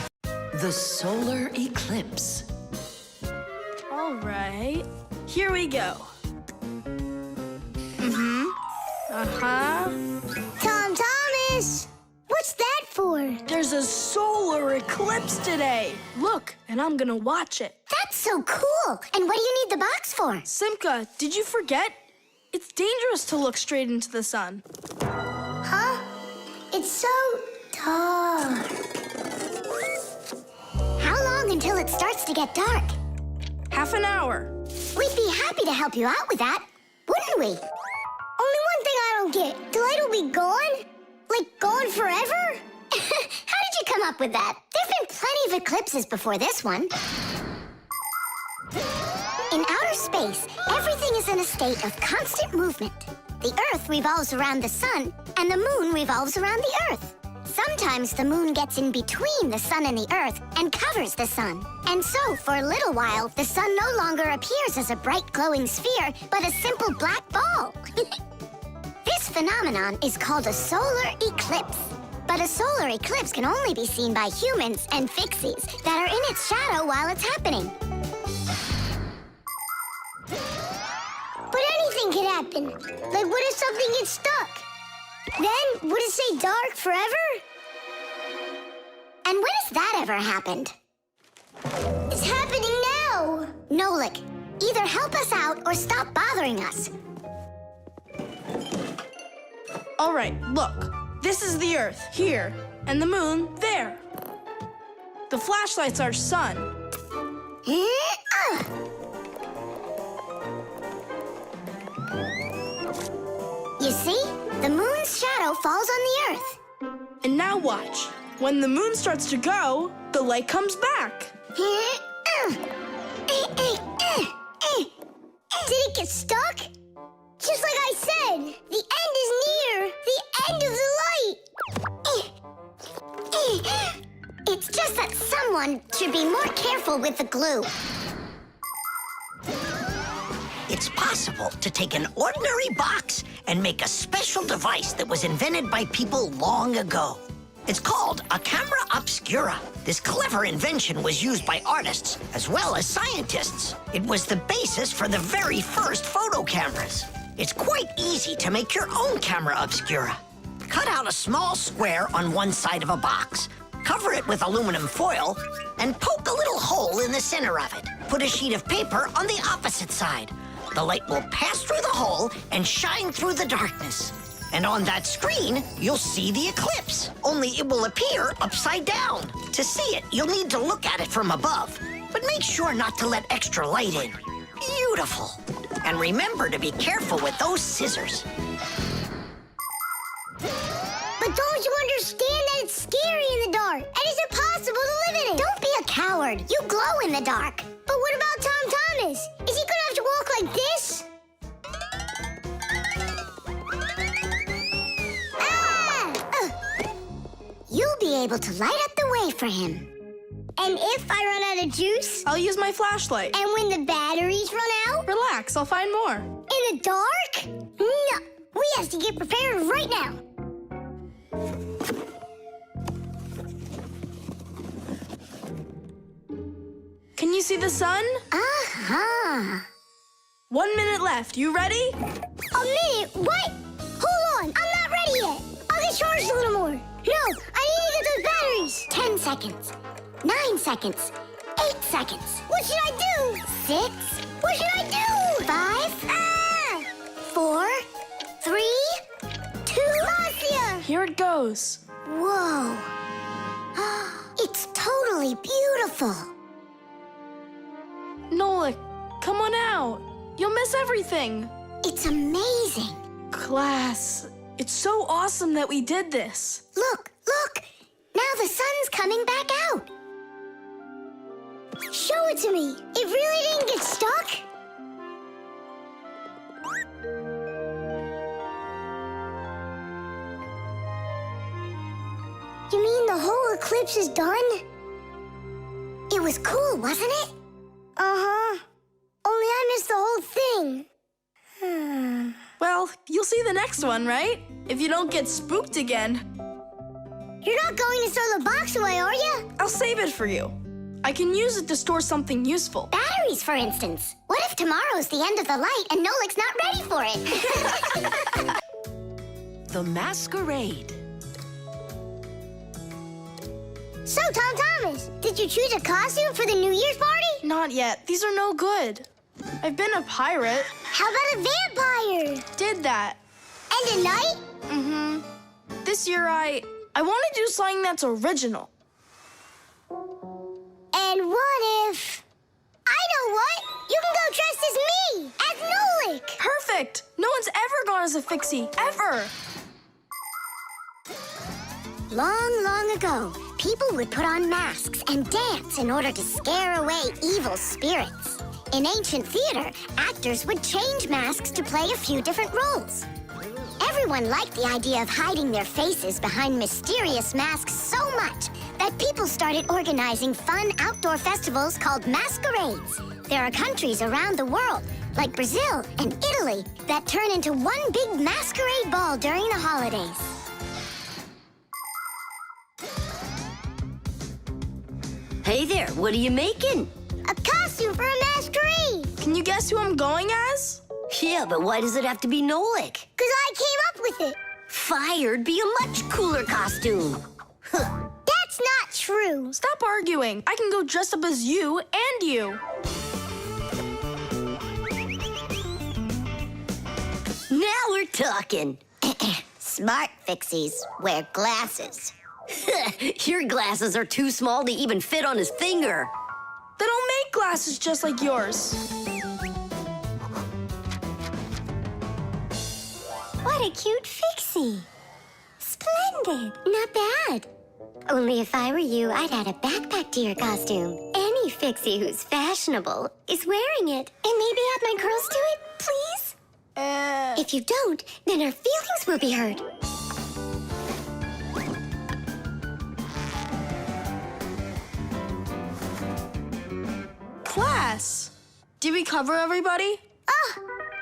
S1: The solar eclipse.
S13: All right, here we go.
S2: Tom Thomas! What's that for?
S13: There's a solar eclipse today. Look, and I'm gonna watch it.
S2: That's so cool! And what do you need the box for?
S13: Simka, did you forget? It's dangerous to look straight into the sun.
S2: Huh? It's so dark. How long until it starts to get dark?
S13: Half an hour.
S2: We'd be happy to help you out with that, wouldn't we? Only one thing I don't get. The light will be gone? Like gone forever? How did you come up with that? There've been plenty of eclipses before this one. In outer space, everything is in a state of constant movement. The Earth revolves around the sun, and the moon revolves around the Earth. Sometimes the moon gets in between the sun and the Earth and covers the sun. And so, for a little while, the sun no longer appears as a bright glowing sphere, but a simple black ball. This phenomenon is called a solar eclipse. But a solar eclipse can only be seen by humans and Fixies that are in its shadow while it's happening. But anything could happen. Like, what if something gets stuck? Then, would it stay dark forever? And when has that ever happened? It's happening now! Nolik, either help us out or stop bothering us.
S13: All right, look. This is the Earth, here, and the moon, there. The flashlight's our sun.
S2: You see? The moon's shadow falls on the Earth.
S13: And now watch. When the moon starts to go, the light comes back.
S2: Did it get stuck? Just like I said, the end is near. The end of the light. It's just that someone should be more careful with the glue.
S7: It's possible to take an ordinary box and make a special device that was invented by people long ago. It's called a camera obscura. This clever invention was used by artists as well as scientists. It was the basis for the very first photo cameras. It's quite easy to make your own camera obscura. Cut out a small square on one side of a box, cover it with aluminum foil, and poke a little hole in the center of it. Put a sheet of paper on the opposite side. The light will pass through the hole and shine through the darkness. And on that screen, you'll see the eclipse, only it will appear upside down. To see it, you'll need to look at it from above, but make sure not to let extra light in. Beautiful. And remember to be careful with those scissors.
S2: But don't you understand that it's scary in the dark? And it's impossible to live in it? Don't be a coward. You glow in the dark. But what about Tom Thomas? Is he gonna have to walk like this? You'll be able to light up the way for him. And if I run out of juice?
S13: I'll use my flashlight.
S2: And when the batteries run out?
S13: Relax, I'll find more.
S2: In the dark? No, we have to get prepared right now.
S13: Can you see the sun?
S2: Uh-huh.
S13: 1 minute left. You ready?
S2: A minute? What? Hold on, I'm not ready yet. I'll get charged a little more. No, I need to get those batteries. 10 seconds. 9 seconds. 8 seconds. What should I do? 6. What should I do? 5. 4. 3. 2. Gracia!
S13: Here it goes.
S2: Whoa. It's totally beautiful.
S13: Nolik, come on out. You'll miss everything.
S2: It's amazing.
S13: Class, it's so awesome that we did this.
S2: Look, look. Now the sun's coming back out. Show it to me. It really didn't get stuck? You mean the whole eclipse is done? It was cool, wasn't it? Uh-huh. Only I missed the whole thing.
S13: Well, you'll see the next one, right? If you don't get spooked again.
S2: You're not going to throw the box away, are you?
S13: I'll save it for you. I can use it to store something useful.
S2: Batteries, for instance. What if tomorrow's the end of the light and Nolik's not ready for it?
S1: The masquerade.
S2: So, Tom Thomas, did you choose a costume for the New Year's party?
S13: Not yet. These are no good. I've been a pirate.
S2: How about a vampire?
S13: Did that.
S2: And a knight?
S13: Mm-hmm. This year I want to do something that's original.
S2: And what if... I know what! You can go dressed as me! As Nolik!
S13: Perfect! No one's ever gone as a Fixie, ever!
S2: Long, long ago, people would put on masks and dance in order to scare away evil spirits. In ancient theater, actors would change masks to play a few different roles. Everyone liked the idea of hiding their faces behind mysterious masks so much that people started organizing fun outdoor festivals called masquerades. There are countries around the world, like Brazil and Italy, that turn into one big masquerade ball during the holidays.
S6: Hey there, what are you making?
S2: A costume for a masquerade!
S13: Can you guess who I'm going as?
S6: Yeah, but why does it have to be Nolik?
S2: 'Cause I came up with it.
S6: Fired be a much cooler costume.
S2: That's not true.
S13: Stop arguing. I can go dress up as you and you.
S6: Now we're talking.
S2: Smart Fixies wear glasses.
S6: Your glasses are too small to even fit on his finger.
S13: They don't make glasses just like yours.
S12: What a cute Fixie. Splendid. Not bad. Only if I were you, I'd add a backpack to your costume. Any Fixie who's fashionable is wearing it. And maybe add my curls to it, please? If you don't, then our feelings will be hurt.
S13: Class, did we cover everybody?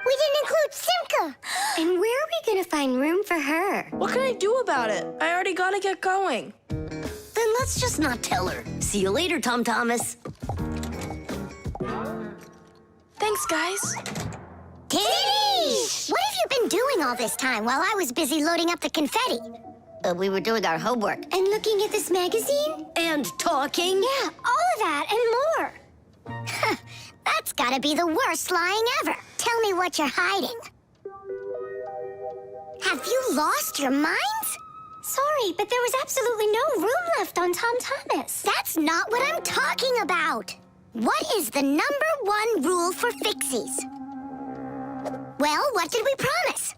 S2: We didn't include Simka.
S12: And where are we gonna find room for her?
S13: What can I do about it? I already gotta get going.
S6: Then let's just not tell her. See you later, Tom Thomas.
S13: Thanks, guys.
S2: Tish! What have you been doing all this time while I was busy loading up the confetti?
S6: We were doing our homework.
S12: And looking at this magazine?
S6: And talking.
S2: Yeah, all of that and more. That's gotta be the worst lying ever. Tell me what you're hiding. Have you lost your minds?
S12: Sorry, but there was absolutely no room left on Tom Thomas.
S2: That's not what I'm talking about. What is the #1 rule for Fixies? Well, what did we promise?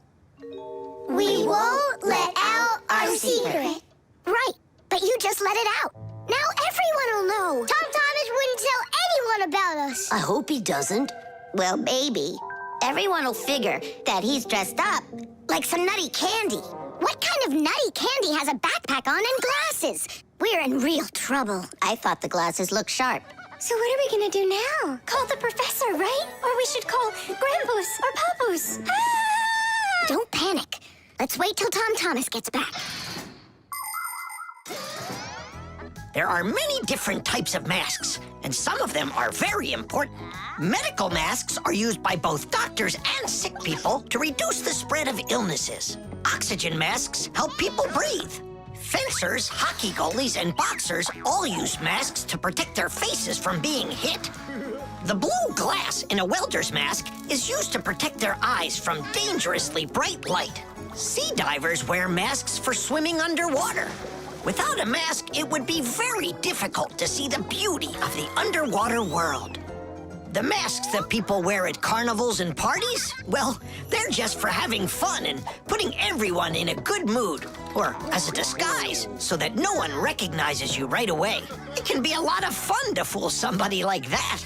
S2: We won't let out our secret. Right, but you just let it out. Now everyone will know. Tom Thomas wouldn't tell anyone about us.
S6: I hope he doesn't.
S2: Well, maybe. Everyone will figure that he's dressed up like some nutty candy. What kind of nutty candy has a backpack on and glasses? We're in real trouble. I thought the glasses looked sharp.
S12: So what are we gonna do now? Call the professor, right? Or we should call Grandpus or Papus.
S2: Don't panic. Let's wait till Tom Thomas gets back.
S7: There are many different types of masks, and some of them are very important. Medical masks are used by both doctors and sick people to reduce the spread of illnesses. Oxygen masks help people breathe. Fencers, hockey goalies, and boxers all use masks to protect their faces from being hit. The blue glass in a welder's mask is used to protect their eyes from dangerously bright light. Sea divers wear masks for swimming underwater. Without a mask, it would be very difficult to see the beauty of the underwater world. The masks that people wear at carnivals and parties, well, they're just for having fun and putting everyone in a good mood, or as a disguise, so that no one recognizes you right away. It can be a lot of fun to fool somebody like that.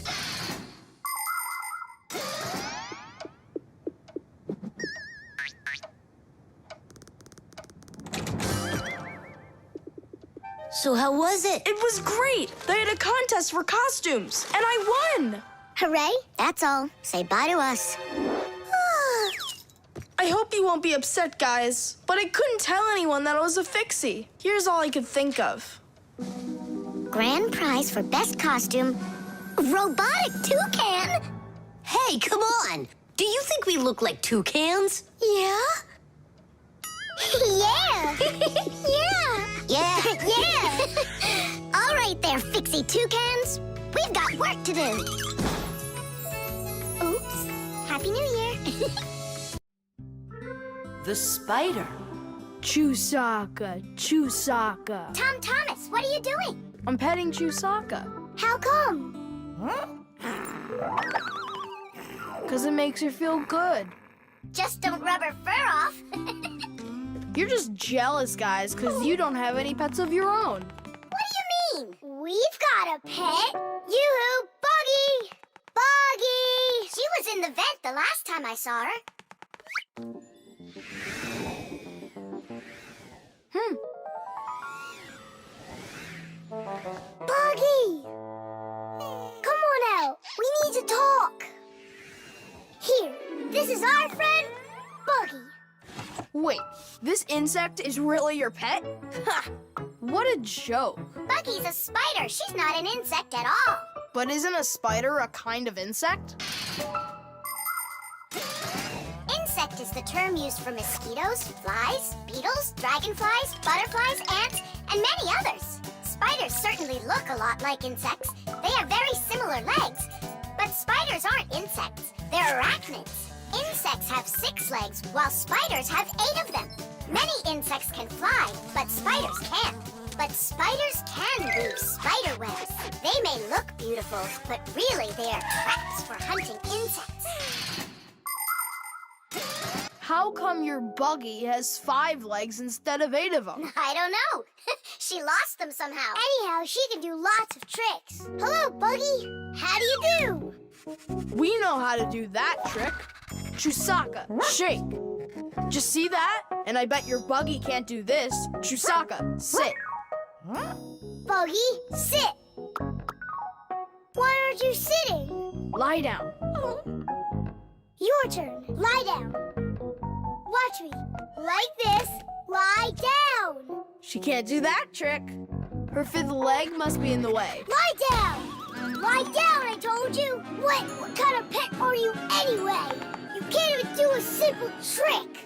S6: So how was it?
S13: It was great. They had a contest for costumes, and I won.
S2: Hooray, that's all. Say bye to us.
S13: I hope you won't be upset, guys, but I couldn't tell anyone that I was a Fixie. Here's all I could think of.
S2: Grand prize for best costume, robotic toucan.
S6: Hey, come on. Do you think we look like toucans?
S2: Yeah? Yeah. Yeah.
S6: Yeah.
S2: Yeah. All right there, Fixie toucans. We've got work to do. Oops. Happy New Year.
S14: The spider.
S13: Chusaka, Chusaka.
S2: Tom Thomas, what are you doing?
S13: I'm petting Chusaka.
S2: How come?
S13: Because it makes her feel good.
S2: Just don't rub her fur off.
S13: You're just jealous, guys, because you don't have any pets of your own.
S2: What do you mean? We've got a pet. Yoo-hoo, Buggy! Buggy! She was in the vent the last time I saw her. Buggy! Come on out. We need to talk. Here, this is our friend, Buggy.
S13: Wait, this insect is really your pet? Ha! What a joke.
S2: Buggy's a spider. She's not an insect at all.
S13: But isn't a spider a kind of insect?
S2: Insect is the term used for mosquitoes, flies, beetles, dragonflies, butterflies, ants, and many others. Spiders certainly look a lot like insects. They have very similar legs. But spiders aren't insects. They're arachnids. Insects have 6 legs, while spiders have 8 of them. Many insects can fly, but spiders can't. But spiders can weave spider webs. They may look beautiful, but really they are traps for hunting insects.
S13: How come your Buggy has 5 legs instead of 8 of them?
S2: I don't know. She lost them somehow. Anyhow, she can do lots of tricks. Hello, Buggy. How do you do?
S13: We know how to do that trick. Chusaka, shake. Just see that? And I bet your Buggy can't do this. Chusaka, sit.
S2: Buggy, sit. Why aren't you sitting?
S13: Lie down.
S2: Your turn. Lie down. Watch me. Like this. Lie down.
S13: She can't do that trick. Her 5th leg must be in the way.
S2: Lie down. Lie down, I told you. What kind of pet are you anyway? You can't even do a simple trick.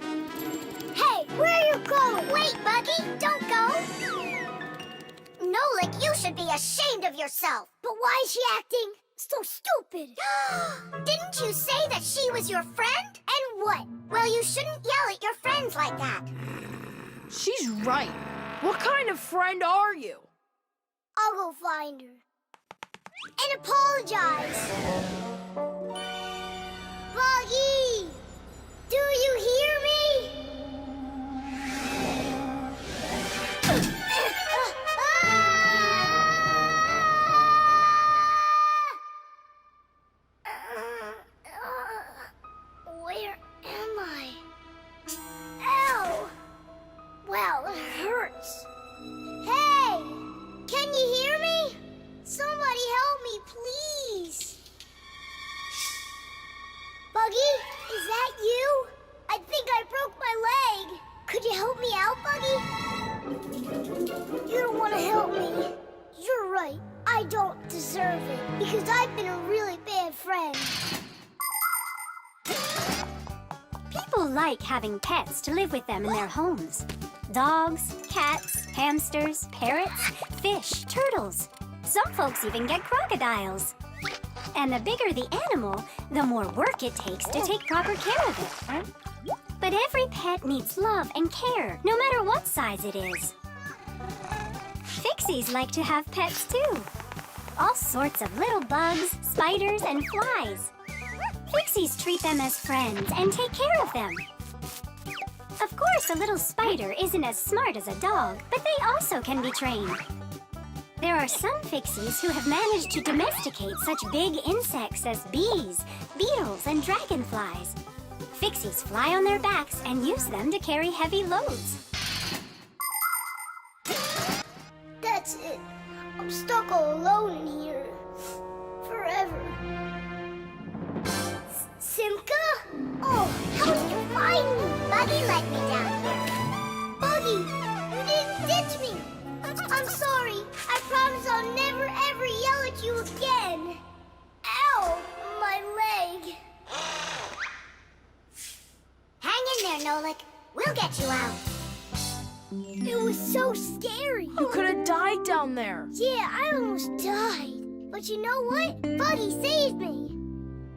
S2: Hey, where are you going? Wait, Buggy, don't go. Nolik, you should be ashamed of yourself. But why is she acting so stupid? Didn't you say that she was your friend? And what? Well, you shouldn't yell at your friends like that.
S13: She's right. What kind of friend are you?
S2: I'll go find her. And apologize. Buggy! Do you hear me? Where am I? Ow! Well, it hurts. Hey! Can you hear me? Somebody help me, please. I've been a really bad friend.
S12: People like having pets to live with them in their homes. Dogs, cats, hamsters, parrots, fish, turtles. Some folks even get crocodiles. And the bigger the animal, the more work it takes to take proper care of it. But every pet needs love and care, no matter what size it is. Fixies like to have pets too. All sorts of little bugs, spiders, and flies. Fixies treat them as friends and take care of them. Of course, a little spider isn't as smart as a dog, but they also can be trained. There are some Fixies who have managed to domesticate such big insects as bees, beetles, and dragonflies. Fixies fly on their backs and use them to carry heavy loads.
S2: That's it. I'm stuck all alone in here. Forever. Simka? Oh, how did you find me? Buggy let me down here. Buggy, you didn't ditch me. I'm sorry. I promise I'll never ever yell at you again. Ow, my leg. Hang in there, Nolik. We'll get you out. It was so scary.
S13: You could have died down there.
S2: Yeah, I almost died. But you know what? Buggy saved me.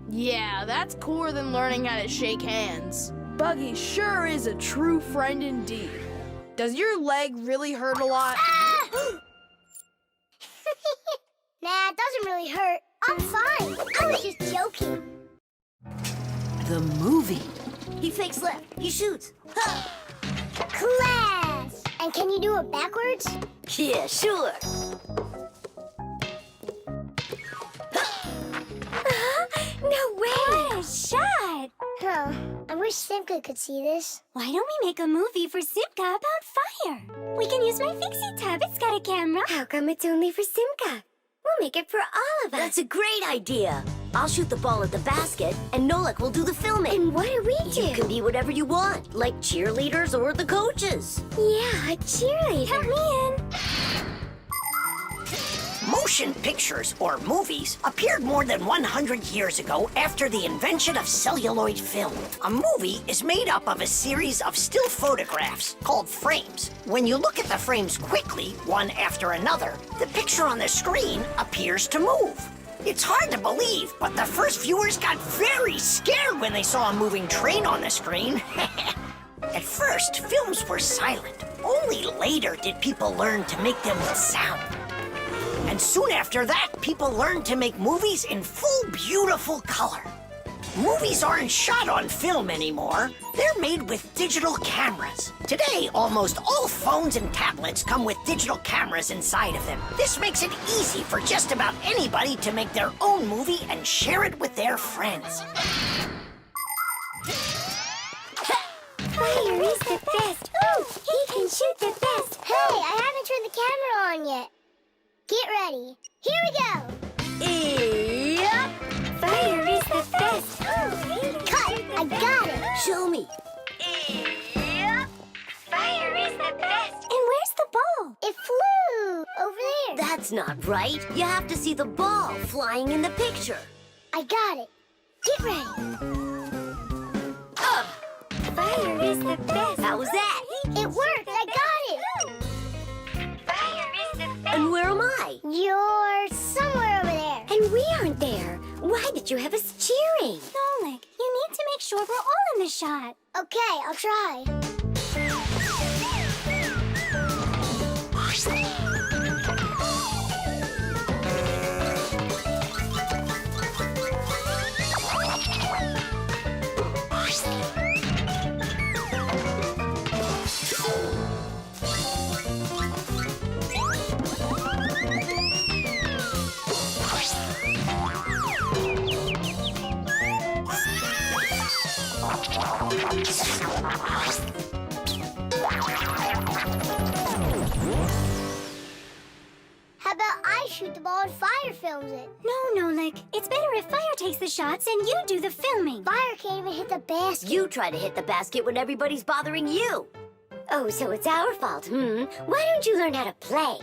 S13: Yeah, that's cooler than learning how to shake hands. Buggy sure is a true friend indeed. Does your leg really hurt a lot?
S2: Ah! Nah, it doesn't really hurt. I'm fine. I was just joking.
S1: The movie. He fakes left. He shoots. Ha!
S2: Class! And can you do it backwards?
S1: Yeah, sure.
S12: No way! What a shot!
S2: Huh. I wish Simka could see this.
S12: Why don't we make a movie for Simka about fire? We can use my Fixie tub. It's got a camera. How come it's only for Simka? We'll make it for all of us.
S1: That's a great idea. I'll shoot the ball at the basket, and Nolik will do the filming.
S12: And what do we do?
S1: You can be whatever you want, like cheerleaders or the coaches.
S12: Yeah, a cheerleader. Help me in.
S7: Motion pictures, or movies, appeared more than 100 years ago after the invention of celluloid film. A movie is made up of a series of still photographs called frames. When you look at the frames quickly, one after another, the picture on the screen appears to move. It's hard to believe, but the first viewers got very scared when they saw a moving train on the screen. At first, films were silent. Only later did people learn to make them with sound. And soon after that, people learned to make movies in full, beautiful color. Movies aren't shot on film anymore. They're made with digital cameras. Today, almost all phones and tablets come with digital cameras inside of them. This makes it easy for just about anybody to make their own movie and share it with their friends.
S12: Fire is the best. Ooh, he can shoot the best.
S2: Hey, I haven't turned the camera on yet. Get ready. Here we go.
S1: Yep.
S12: Fire is the best.
S2: Cut. I got it.
S1: Show me.
S12: Yep. Fire is the best. And where's the ball?
S2: It flew over there.
S1: That's not right. You have to see the ball flying in the picture.
S2: I got it. Get ready.
S12: Fire is the best.
S1: How was that?
S2: It worked. I got it.
S12: Fire is the best.
S1: And where am I?
S2: You're somewhere over there.
S12: And we aren't there. Why did you have us cheering? Nolik, you need to make sure we're all in the shot.
S2: Okay, I'll try. How about I shoot the ball and Fire films it?
S12: No, Nolik. It's better if Fire takes the shots and you do the filming.
S2: Fire can't even hit the basket.
S1: You try to hit the basket when everybody's bothering you.
S12: Oh, so it's our fault, Why don't you learn how to play?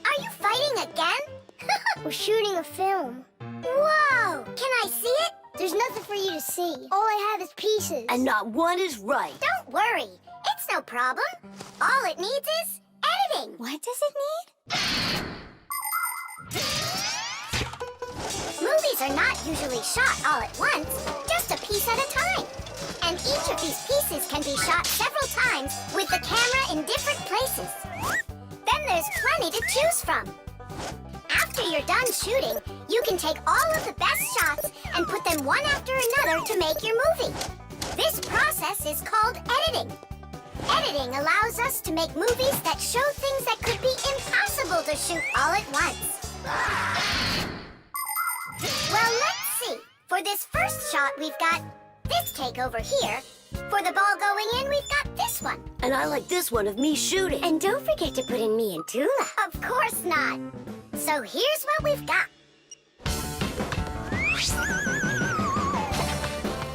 S2: Are you fighting again? We're shooting a film. Whoa! Can I see it? There's nothing for you to see. All I have is pieces.
S6: And not one is right.
S2: Don't worry. It's no problem. All it needs is editing. What does it need? Movies are not usually shot all at once, just a piece at a time. And each of these pieces can be shot several times with the camera in different places. Then there's plenty to choose from. After you're done shooting, you can take all of the best shots and put them one after another to make your movie. This process is called editing. Editing allows us to make movies that show things that could be impossible to shoot all at once. Well, let's see. For this first shot, we've got this take over here. For the ball going in, we've got this one.
S6: And I like this one of me shooting.
S2: And don't forget to put in me and Tula. Of course not. So here's what we've got.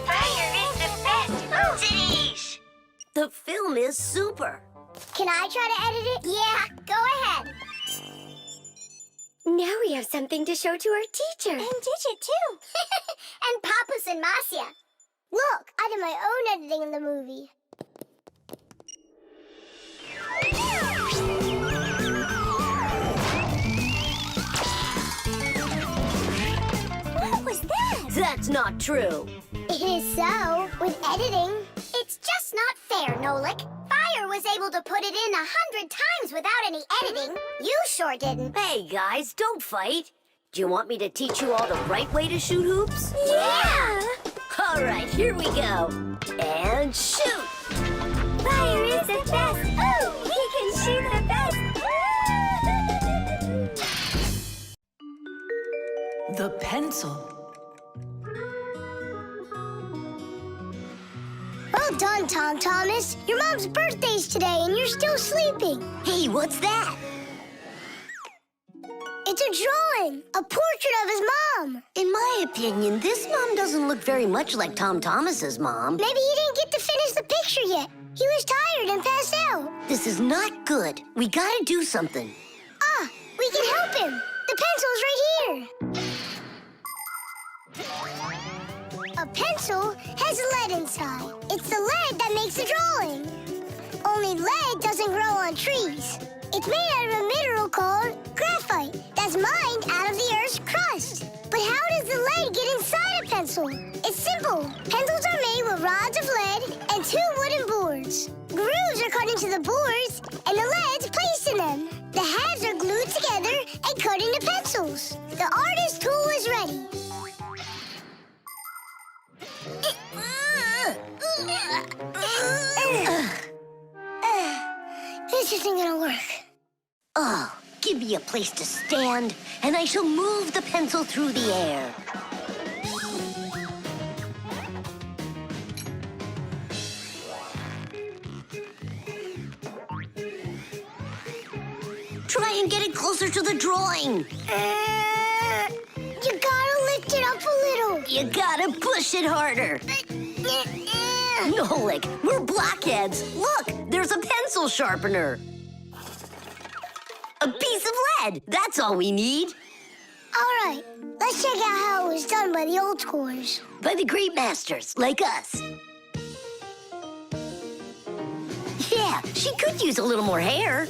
S12: Fire is the best. Cities.
S6: The film is super.
S2: Can I try to edit it? Yeah, go ahead.
S12: Now we have something to show to our teacher.
S2: And Digit, too. And Papus and Marcia. Look, I did my own editing in the movie. What was that?
S6: That's not true.
S2: It is so. With editing, it's just not fair, Nolik. Fire was able to put it in 100 times without any editing. You sure didn't.
S6: Hey, guys, don't fight. Do you want me to teach you all the right way to shoot hoops?
S2: Yeah!
S6: All right, here we go. And shoot!
S12: Fire is the best. Oh, we can shoot the best.
S14: The pencil.
S2: Well done, Tom Thomas. Your mom's birthday's today and you're still sleeping.
S6: Hey, what's that?
S2: It's a drawing, a portrait of his mom.
S6: In my opinion, this mom doesn't look very much like Tom Thomas's mom.
S2: Maybe he didn't get to finish the picture yet. He was tired and passed out.
S6: This is not good. We gotta do something.
S2: Ah, we can help him. The pencil's right here. A pencil has lead inside. It's the lead that makes the drawing. Only lead doesn't grow on trees. It's made out of a mineral called graphite that's mined out of the Earth's crust. But how does the lead get inside a pencil? It's simple. Pencils are made with rods of lead and 2 wooden boards. Grooves are cut into the boards, and the lead's placed in them. The halves are glued together and cut into pencils. The artist's tool is ready. This isn't gonna work.
S6: Oh, give me a place to stand, and I shall move the pencil through the air. Try and get it closer to the drawing.
S2: You gotta lift it up a little.
S6: You gotta push it harder. Nolik, we're blockheads. Look, there's a pencil sharpener. A piece of lead. That's all we need.
S2: All right, let's check out how it was done by the old schoolers.
S6: By the great masters, like us. Yeah, she could use a little more hair.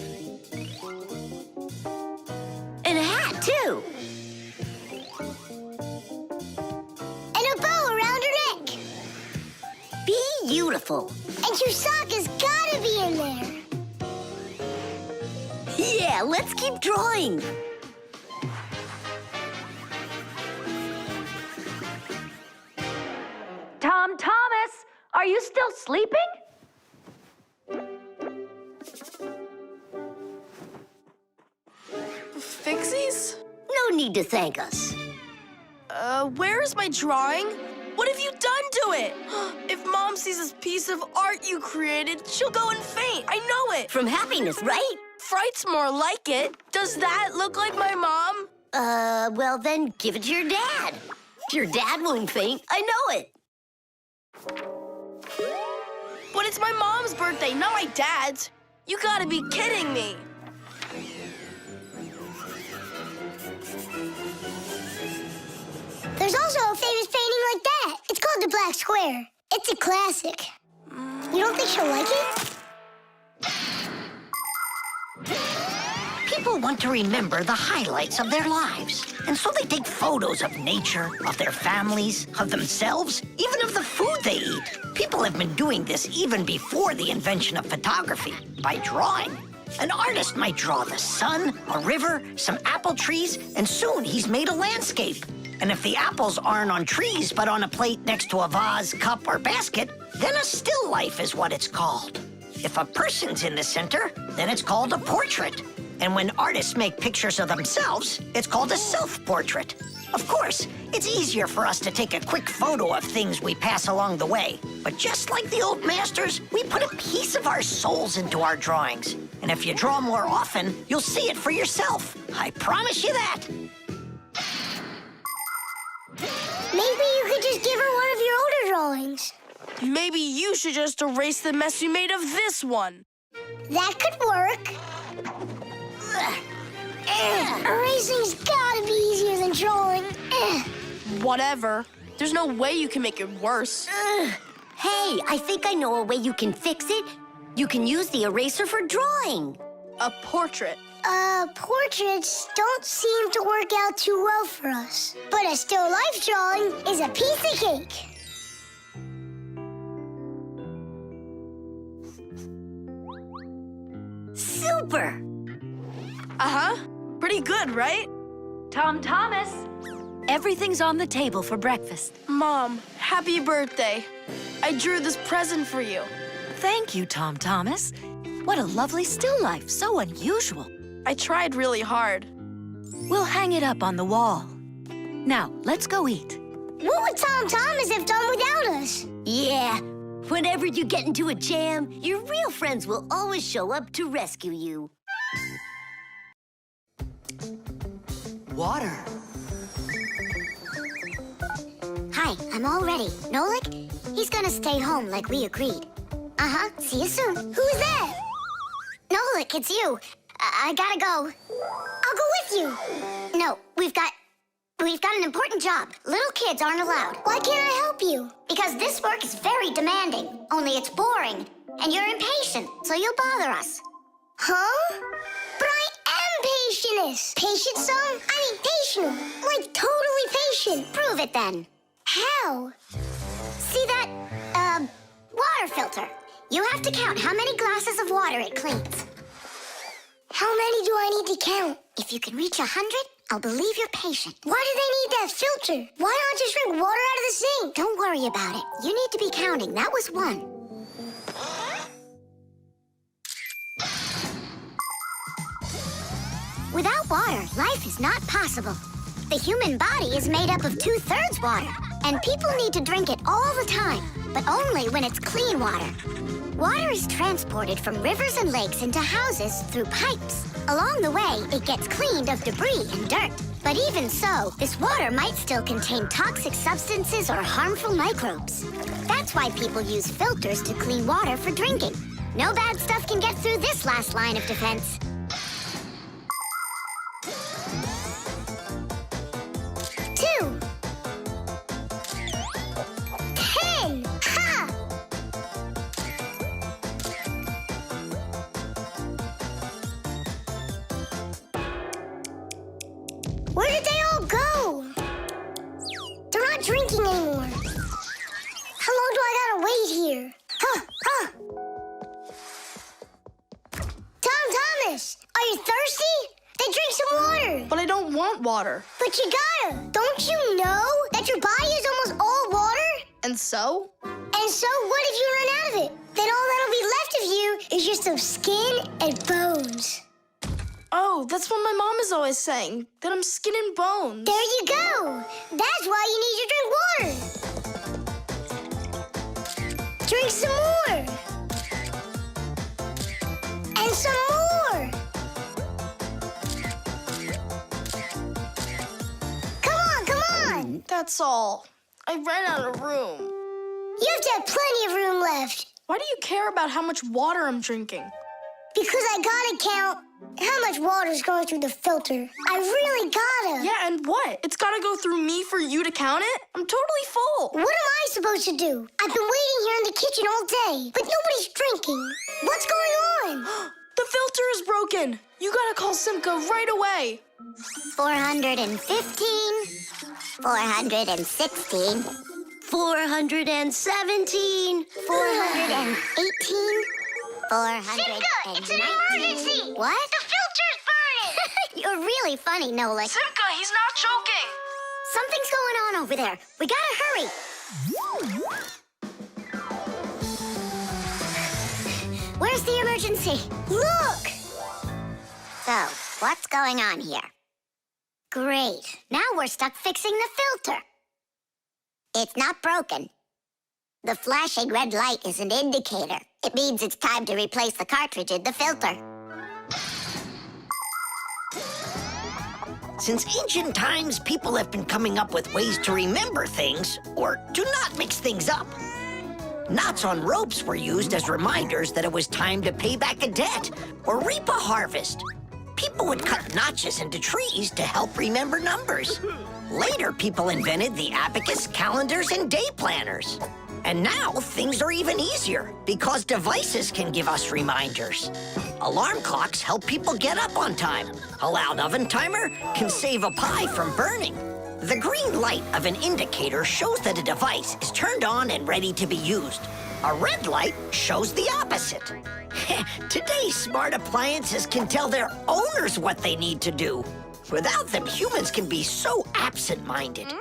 S6: And a hat, too.
S2: And a bow around her neck.
S6: Beautiful.
S2: And Chusaka's gotta be in there.
S6: Yeah, let's keep drawing.
S1: Tom Thomas, are you still sleeping?
S13: Fixies?
S6: No need to thank us.
S13: Where's my drawing? What have you done to it? If Mom sees this piece of art you created, she'll go and faint. I know it.
S6: From happiness, right?
S13: Fright's more like it. Does that look like my mom?
S6: Well then give it to your dad. Your dad won't faint. I know it.
S13: But it's my mom's birthday, not my dad's. You gotta be kidding me.
S2: black square. It's a classic. You don't think she'll like it?
S7: People want to remember the highlights of their lives. And so they take photos of nature, of their families, of themselves, even of the food they eat. People have been doing this even before the invention of photography, by drawing. An artist might draw the sun, a river, some apple trees, and soon he's made a landscape. And if the apples aren't on trees but on a plate next to a vase, cup, or basket, then a still life is what it's called. If a person's in the center, then it's called a portrait. And when artists make pictures of themselves, it's called a self-portrait. Of course, it's easier for us to take a quick photo of things we pass along the way. But just like the old masters, we put a piece of our souls into our drawings. And if you draw more often, you'll see it for yourself. I promise you that.
S2: Maybe you could just give her one of your older drawings.
S13: Maybe you should just erase the mess you made of this one.
S2: That could work. Erasing's gotta be easier than drawing.
S13: Whatever. There's no way you can make it worse.
S6: Hey, I think I know a way you can fix it. You can use the eraser for drawing.
S13: A portrait.
S2: Portraits don't seem to work out too well for us. But a still life drawing is a piece of cake.
S6: Super!
S13: Uh-huh. Pretty good, right?
S1: Tom Thomas, everything's on the table for breakfast.
S13: Mom, happy birthday. I drew this present for you.
S1: Thank you, Tom Thomas. What a lovely still life, so unusual.
S13: I tried really hard.
S1: We'll hang it up on the wall. Now, let's go eat.
S2: What would Tom Thomas have done without us?
S6: Yeah, whenever you get into a jam, your real friends will always show up to rescue you.
S1: Water.
S2: Hi, I'm all ready. Nolik? He's gonna stay home like we agreed. Uh-huh, see you soon. Who's that? Nolik, it's you. I gotta go. I'll go with you. No, we've got an important job. Little kids aren't allowed. Why can't I help you? Because this work is very demanding. Only it's boring. And you're impatient, so you'll bother us. Huh? But I am patientest. Patient, son? I mean patient. Like totally patient. Prove it then. How? See that, water filter? You have to count how many glasses of water it cleans. How many do I need to count? If you can reach 100, I'll believe you're patient. Why do they need that filter? Why not just drink water out of the sink? Don't worry about it. You need to be counting. That was 1. Without water, life is not possible. The human body is made up of 2/3 water, and people need to drink it all the time, but only when it's clean water. Water is transported from rivers and lakes into houses through pipes. Along the way, it gets cleaned of debris and dirt. But even so, this water might still contain toxic substances or harmful microbes. That's why people use filters to clean water for drinking. No bad stuff can get through this last line of defense. 2. 10. Ha! Where did they all go? They're not drinking anymore. How long do I gotta wait here? Tom Thomas, are you thirsty? Then drink some water.
S13: But I don't want water.
S2: But you gotta. Don't you know that your body is almost all water?
S13: And so?
S2: And so what if you run out of it? Then all that'll be left of you is just some skin and bones.
S13: Oh, that's what my mom is always saying, that I'm skin and bones.
S2: There you go. That's why you need to drink water. Drink some more. And some more. Come on.
S13: That's all. I ran out of room.
S2: You have to have plenty of room left.
S13: Why do you care about how much water I'm drinking?
S2: Because I gotta count how much water's going through the filter. I really gotta.
S13: Yeah, and what? It's gotta go through me for you to count it? I'm totally full.
S2: What am I supposed to do? I've been waiting here in the kitchen all day, but nobody's drinking. What's going on?
S13: The filter is broken. You gotta call Simka right away.
S2: 415, 416,
S6: 417,
S2: 418, 419.
S12: It's an emergency!
S2: What?
S12: The filter's burning!
S2: You're really funny, Nolik.
S13: Simka, he's not choking.
S2: Something's going on over there. We gotta hurry. Where's the emergency? Look! So, what's going on here? Great. Now we're stuck fixing the filter. It's not broken. The flashing red light is an indicator. It means it's time to replace the cartridge in the filter.
S7: Since ancient times, people have been coming up with ways to remember things or to not mix things up. Knots on ropes were used as reminders that it was time to pay back a debt or reap a harvest. People would cut notches into trees to help remember numbers. Later, people invented the abacus, calendars, and day planners. And now, things are even easier because devices can give us reminders. Alarm clocks help people get up on time. A loud oven timer can save a pie from burning. The green light of an indicator shows that a device is turned on and ready to be used. A red light shows the opposite. Today's smart appliances can tell their owners what they need to do. Without them, humans can be so absent-minded.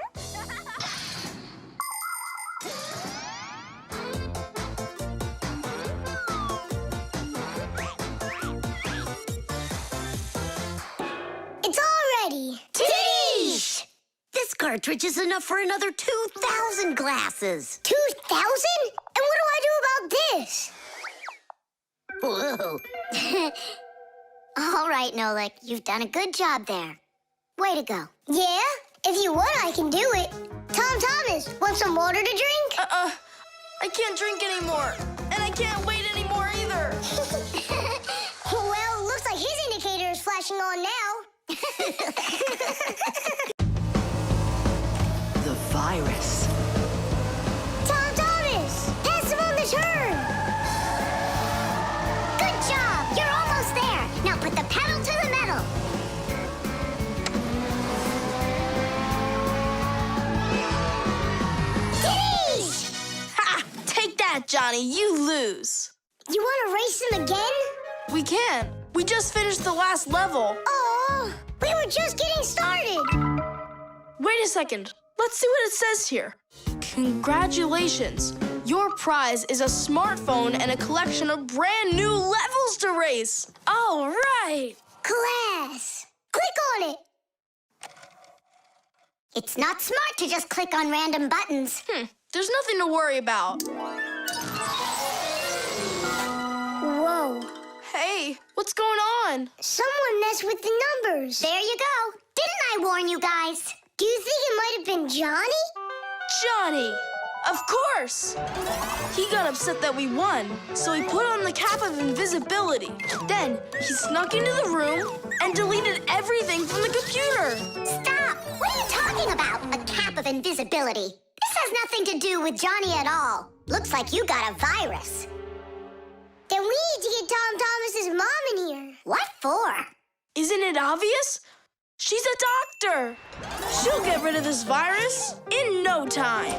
S2: It's all ready.
S6: Titties! This cartridge is enough for another 2,000 glasses.
S2: 2,000? And what do I do about this?
S6: Whoa.
S2: All right, Nolik, you've done a good job there. Way to go. Yeah? If you want, I can do it. Thomas, want some water to drink?
S13: I can't drink anymore. And I can't wait anymore either.
S2: Well, looks like his indicator is flashing on now.
S14: The virus.
S2: Thomas, pass him on the turn. Good job. You're almost there. Now put the pedal to the metal. Titties!
S13: Ha! Take that, Johnny. You lose.
S2: You want to race him again?
S13: We can. We just finished the last level.
S2: Oh, we were just getting started.
S13: Wait a second. Let's see what it says here. Congratulations. Your prize is a smartphone and a collection of brand new levels to race. All right.
S2: Class. Click on it. It's not smart to just click on random buttons.
S13: There's nothing to worry about.
S2: Whoa.
S13: Hey, what's going on?
S2: Someone messed with the numbers. There you go. Didn't I warn you guys? Do you think it might have been Johnny?
S13: Johnny! Of course! He got upset that we won, so he put on the cap of invisibility. Then he snuck into the room and deleted everything from the computer.
S2: Stop! What are you talking about? A cap of invisibility. This has nothing to do with Johnny at all. Looks like you got a virus. Then we need to get Thomas's mom in here. What for?
S13: Isn't it obvious? She's a doctor. She'll get rid of this virus in no time.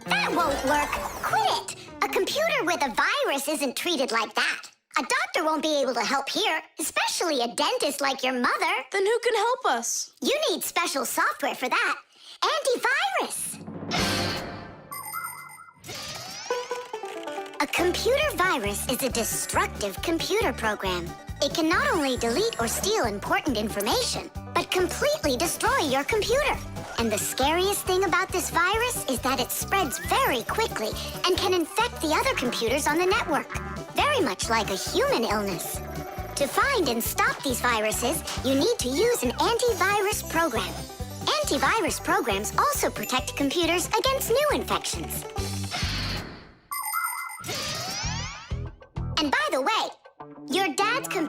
S2: That won't work. Quit it. A computer with a virus isn't treated like that. A doctor won't be able to help here, especially a dentist like your mother.
S13: Then who can help us?
S2: You need special software for that. Antivirus. A computer virus is a destructive computer program. It can not only delete or steal important information, but completely destroy your computer. And the scariest thing about this virus is that it spreads very quickly and can infect the other computers on the network, very much like a human illness. To find and stop these viruses, you need to use an antivirus program. Antivirus programs also protect computers against new infections.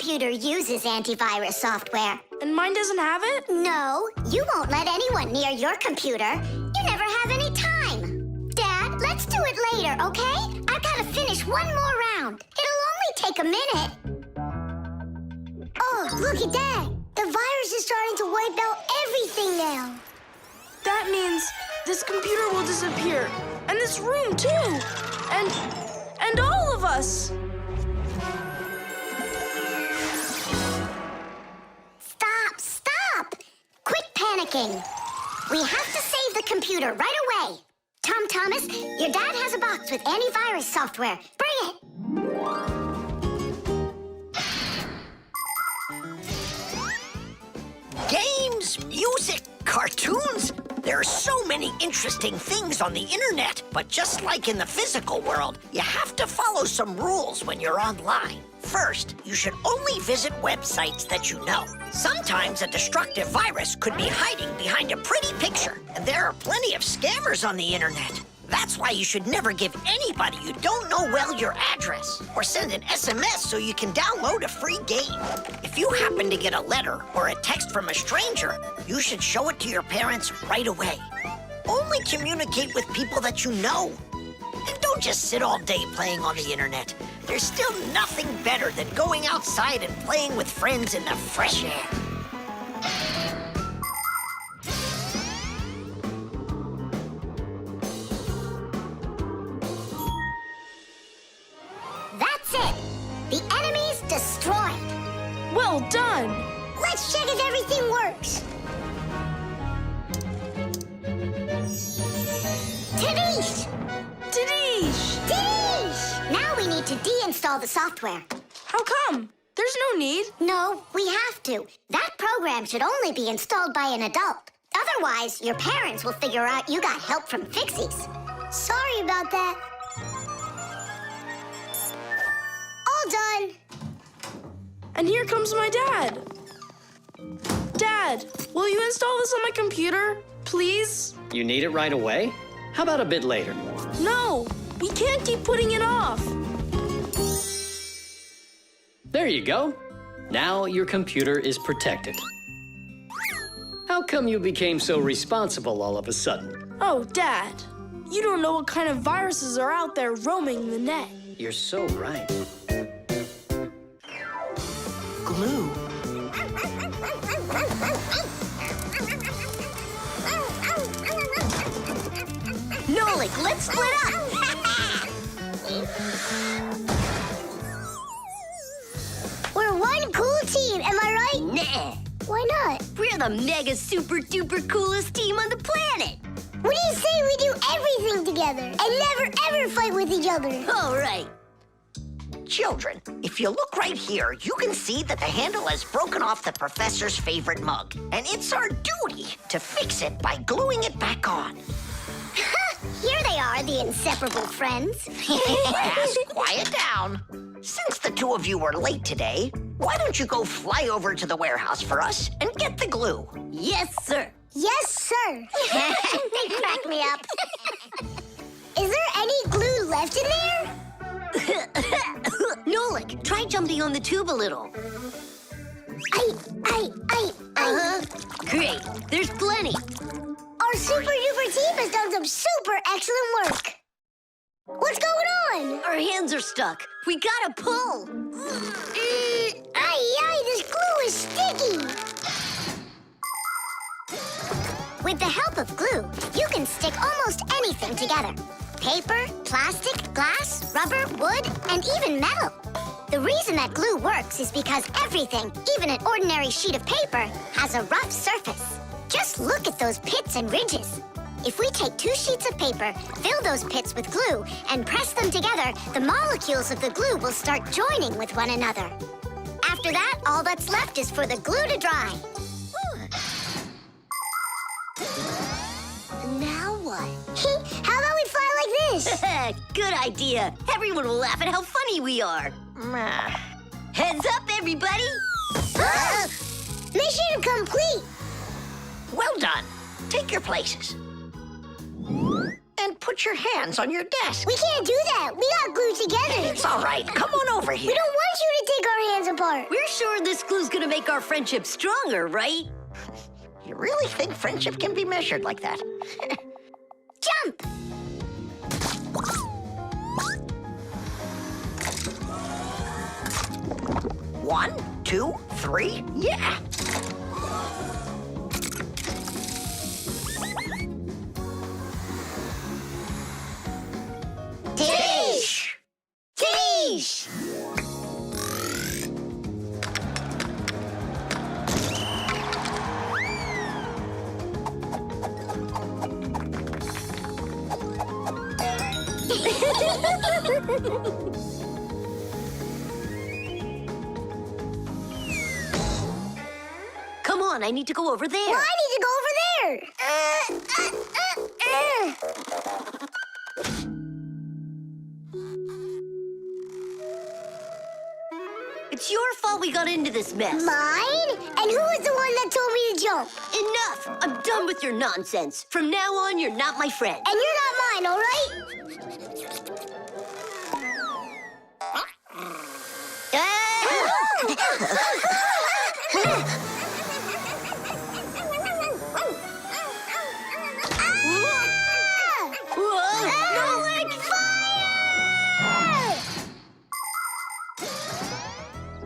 S2: computer uses antivirus software.
S13: And mine doesn't have it?
S2: No, you won't let anyone near your computer. You never have any time. Dad, let's do it later, okay? I've got to finish one more round. It'll only take a minute. Oh, look at that. The virus is starting to wipe out everything now.
S13: That means this computer will disappear. And this room, too. And all of us.
S2: Stop! Quit panicking. We have to save the computer right away. Tom Thomas, your dad has a box with antivirus software. Bring it.
S7: Games, music, cartoons. There are so many interesting things on the internet, but just like in the physical world, you have to follow some rules when you're online. First, you should only visit websites that you know. Sometimes a destructive virus could be hiding behind a pretty picture, and there are plenty of scammers on the internet. That's why you should never give anybody you don't know well your address, or send an SMS so you can download a free game. If you happen to get a letter or a text from a stranger, you should show it to your parents right away. Only communicate with people that you know. And don't just sit all day playing on the internet. There's still nothing better than going outside and playing with friends in the fresh air.
S2: That's it. The enemy's destroyed.
S13: Well done.
S2: Let's check if everything works. Tadish! Now we need to deinstall the software.
S13: How come? There's no need.
S2: No, we have to. That program should only be installed by an adult. Otherwise, your parents will figure out you got help from Fixies. Sorry about that. All done.
S13: And here comes my dad. Dad, will you install this on my computer, please?
S5: You need it right away? How about a bit later?
S13: No, we can't keep putting it off.
S5: There you go. Now your computer is protected. How come you became so responsible all of a sudden?
S13: Oh, Dad, you don't know what kind of viruses are out there roaming the net.
S5: You're so right.
S14: Glue.
S6: Nolik, let's split up.
S2: We're one cool team, am I right?
S6: Nah.
S2: Why not?
S6: We're the mega super duper coolest team on the planet.
S2: What do you say we do everything together and never ever fight with each other?
S6: All right.
S7: Children, if you look right here, you can see that the handle has broken off the professor's favorite mug. And it's our duty to fix it by gluing it back on.
S2: Here they are, the inseparable friends.
S7: Class, quiet down. Since the two of you were late today, why don't you go fly over to the warehouse for us and get the glue?
S6: Yes, sir.
S2: Yes, sir. They crack me up. Is there any glue left in there?
S6: Nolik, try jumping on the tube a little. Great, there's plenty.
S2: Our super duper team has done some super excellent work. What's going on?
S6: Our hands are stuck. We gotta pull.
S2: This glue is sticky. With the help of glue, you can stick almost anything together. Paper, plastic, glass, rubber, wood, and even metal. The reason that glue works is because everything, even an ordinary sheet of paper, has a rough surface. Just look at those pits and ridges. If we take 2 sheets of paper, fill those pits with glue, and press them together, the molecules of the glue will start joining with one another. After that, all that's left is for the glue to dry.
S6: Now what?
S2: How about we fly like this?
S6: Good idea. Everyone will laugh at how funny we are. Heads up, everybody.
S2: Mission complete.
S7: Well done. Take your places. And put your hands on your desk.
S2: We can't do that. We got glued together.
S7: It's all right. Come on over here.
S2: We don't want you to take our hands apart.
S6: We're sure this glue's gonna make our friendship stronger, right?
S7: You really think friendship can be measured like that?
S2: Jump!
S7: One, two, three, yeah!
S2: Tish! Tish!
S6: Come on, I need to go over there.
S2: Well, I need to go over there.
S6: It's your fault we got into this mess.
S2: Mine? And who was the one that told me to jump?
S6: Enough! I'm done with your nonsense. From now on, you're not my friend.
S2: And you're not mine, all right?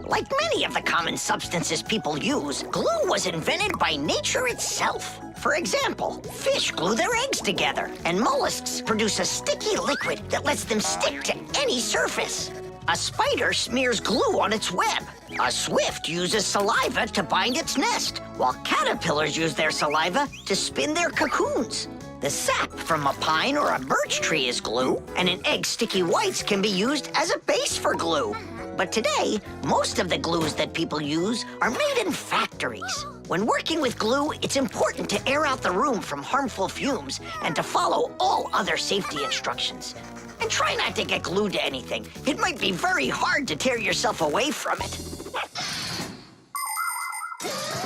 S7: Like many of the common substances people use, glue was invented by nature itself. For example, fish glue their eggs together, and mollusks produce a sticky liquid that lets them stick to any surface. A spider smears glue on its web. A swift uses saliva to bind its nest, while caterpillars use their saliva to spin their cocoons. The sap from a pine or a birch tree is glue, and an egg's sticky whites can be used as a base for glue. But today, most of the glues that people use are made in factories. When working with glue, it's important to air out the room from harmful fumes and to follow all other safety instructions. And try not to get glued to anything. It might be very hard to tear yourself away from it.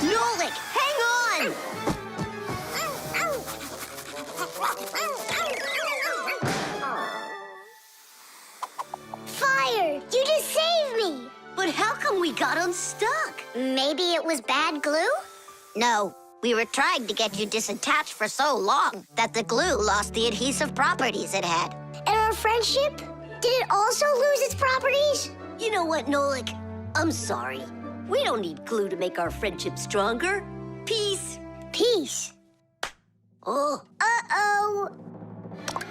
S6: Nolik, hang on!
S2: Fire! You just saved me!
S6: But how come we got unstuck?
S2: Maybe it was bad glue?
S11: No, we were trying to get you disattached for so long that the glue lost the adhesive properties it had.
S2: And our friendship? Did it also lose its properties?
S6: You know what, Nolik? I'm sorry. We don't need glue to make our friendship stronger. Peace.
S2: Peace.
S6: Oh.
S2: Uh-oh.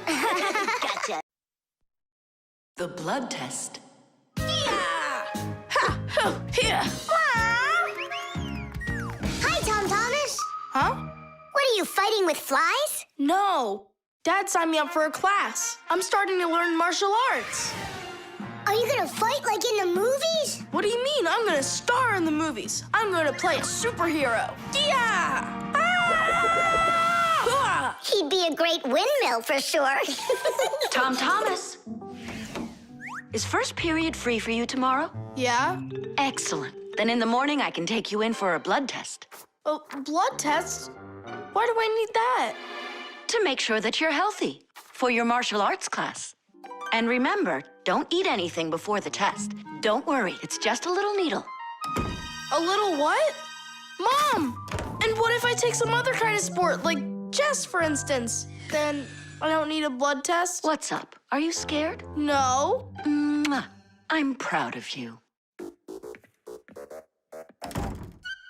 S6: Gotcha.
S14: The blood test.
S13: Here.
S2: Hi, Tom Thomas.
S13: Huh?
S2: What are you, fighting with flies?
S13: No. Dad signed me up for a class. I'm starting to learn martial arts.
S2: Are you gonna fight like in the movies?
S13: What do you mean? I'm gonna star in the movies. I'm gonna play a superhero. Yeah! Ah!
S2: He'd be a great windmill for sure.
S1: Tom Thomas. Is first period free for you tomorrow?
S13: Yeah?
S1: Excellent. Then in the morning I can take you in for a blood test.
S13: Oh, blood test? Why do I need that?
S1: To make sure that you're healthy for your martial arts class. And remember, don't eat anything before the test. Don't worry, it's just a little needle.
S13: A little what? Mom! And what if I take some other kind of sport, like chess, for instance? Then I don't need a blood test?
S1: What's up? Are you scared?
S13: No.
S1: Mwah. I'm proud of you.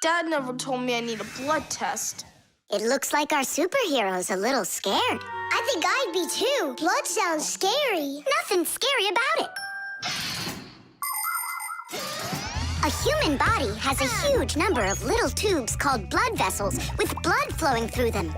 S13: Dad never told me I need a blood test.
S2: It looks like our superhero's a little scared. I think I'd be too. Blood sounds scary. Nothing scary about it. A human body has a huge number of little tubes called blood vessels with blood flowing through them.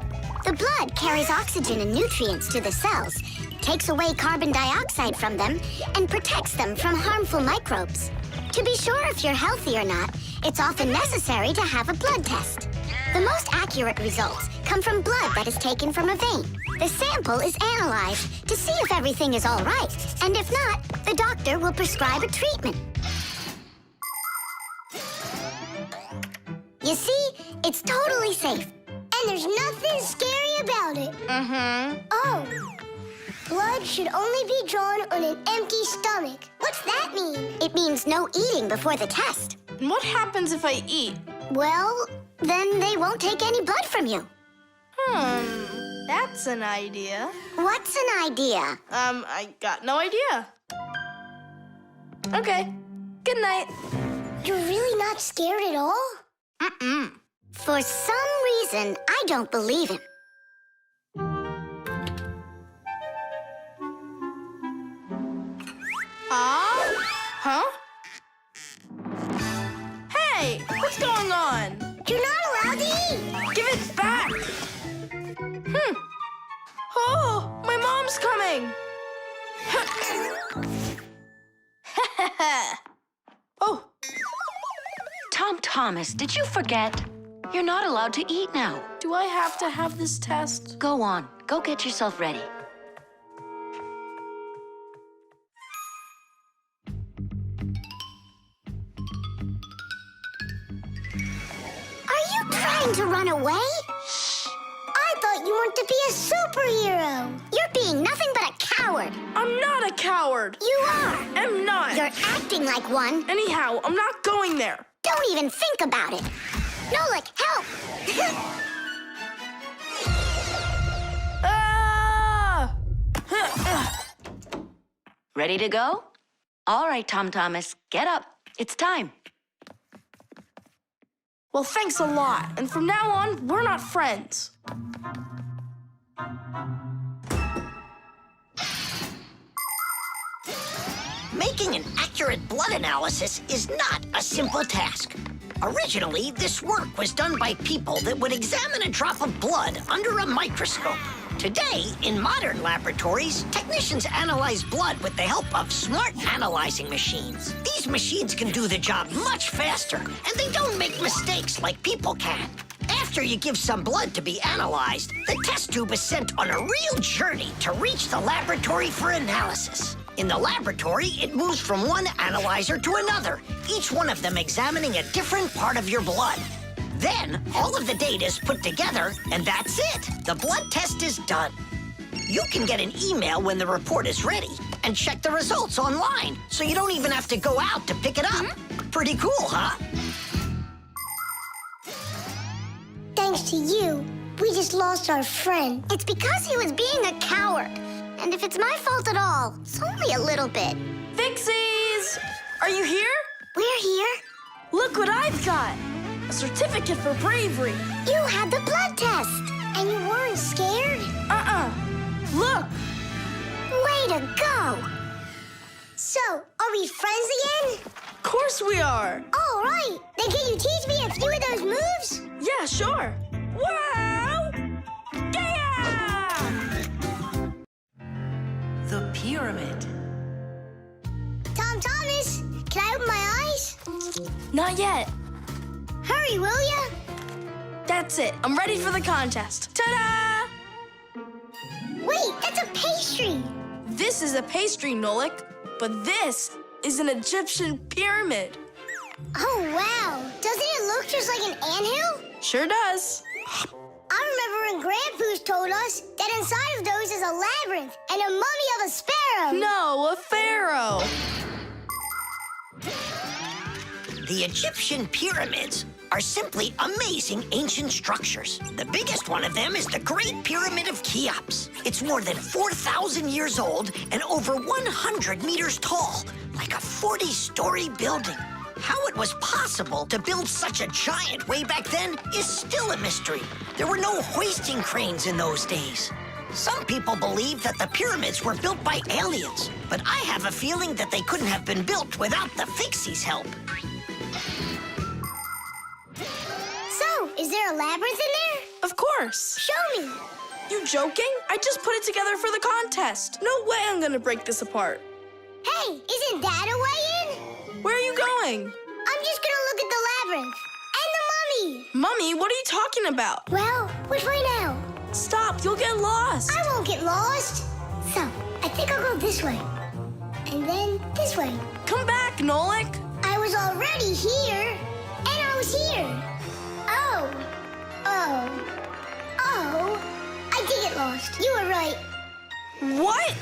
S2: The blood carries oxygen and nutrients to the cells, takes away carbon dioxide from them, and protects them from harmful microbes. To be sure if you're healthy or not, it's often necessary to have a blood test. The most accurate results come from blood that is taken from a vein. The sample is analyzed to see if everything is all right, and if not, the doctor will prescribe a treatment. You see, it's totally safe, and there's nothing scary about it.
S13: Mm-hmm.
S2: Oh, Blood should only be drawn on an empty stomach. What's that mean? It means no eating before the test.
S13: And what happens if I eat?
S2: Well, then they won't take any blood from you.
S13: That's an idea.
S2: What's an idea?
S13: I got no idea. Okay, good night.
S2: You're really not scared at all?
S13: Mm-mm.
S2: For some reason, I don't believe him.
S13: Huh? Hey, what's going on?
S2: You're not allowed to eat.
S13: Give it back. Oh, my mom's coming. Oh.
S1: Tom Thomas, did you forget? You're not allowed to eat now.
S13: Do I have to have this test?
S1: Go on. Go get yourself ready.
S2: Are you trying to run away? I thought you wanted to be a superhero. You're being nothing but a coward.
S13: I'm not a coward.
S2: You are.
S13: I'm not.
S2: You're acting like one.
S13: Anyhow, I'm not going there.
S2: Don't even think about it. Nolik, help!
S13: Ah!
S1: Ready to go? All right, Tom Thomas, get up. It's time.
S13: Well, thanks a lot. And from now on, we're not friends.
S7: Making an accurate blood analysis is not a simple task. Originally, this work was done by people that would examine a drop of blood under a microscope. Today, in modern laboratories, technicians analyze blood with the help of smart analyzing machines. These machines can do the job much faster, and they don't make mistakes like people can. After you give some blood to be analyzed, the test tube is sent on a real journey to reach the laboratory for analysis. In the laboratory, it moves from one analyzer to another, each one of them examining a different part of your blood. Then, all of the data is put together, and that's it. The blood test is done. You can get an email when the report is ready and check the results online, so you don't even have to go out to pick it up. Pretty cool, huh?
S2: Thanks to you, we just lost our friend. It's because he was being a coward. And if it's my fault at all, it's only a little bit.
S13: Fixies! Are you here?
S2: We're here.
S13: Look what I've got! A certificate for bravery.
S2: You had the blood test, and you weren't scared?
S13: Look!
S2: Way to go! So, are we friends again?
S13: Of course we are.
S2: All right. Then can you teach me a few of those moves?
S13: Yeah, sure. Wow! Yeah!
S14: The pyramid.
S2: Tom Thomas, can I open my eyes?
S13: Not yet.
S2: Hurry, will ya?
S13: That's it. I'm ready for the contest. Ta-da!
S2: Wait, that's a pastry.
S13: This is a pastry, Nolik, but this is an Egyptian pyramid.
S2: Oh, wow. Doesn't it look just like an anthill?
S13: Sure does.
S2: I remember when Grandpoo's told us that inside of those is a labyrinth and a mummy of a sparrow.
S13: No, a pharaoh.
S7: The Egyptian pyramids are simply amazing ancient structures. The biggest one of them is the Great Pyramid of Cheops. It's more than 4,000 years old and over 100 meters tall, like a 40-story building. How it was possible to build such a giant way back then is still a mystery. There were no hoisting cranes in those days. Some people believe that the pyramids were built by aliens, but I have a feeling that they couldn't have been built without the Fixies' help.
S2: So, is there a labyrinth in there?
S13: Of course.
S2: Show me.
S13: You joking? I just put it together for the contest. No way I'm gonna break this apart.
S2: Hey, isn't that a way in?
S13: Where are you going?
S2: I'm just gonna look at the labyrinth. And the mummy.
S13: Mummy, what are you talking about?
S2: Well, which way now?
S13: Stop, you'll get lost.
S2: I won't get lost. So, I think I'll go this way. And then this way.
S13: Come back, Nolik.
S2: I was already here. And I was here. Oh. I did get lost. You were right.
S13: What?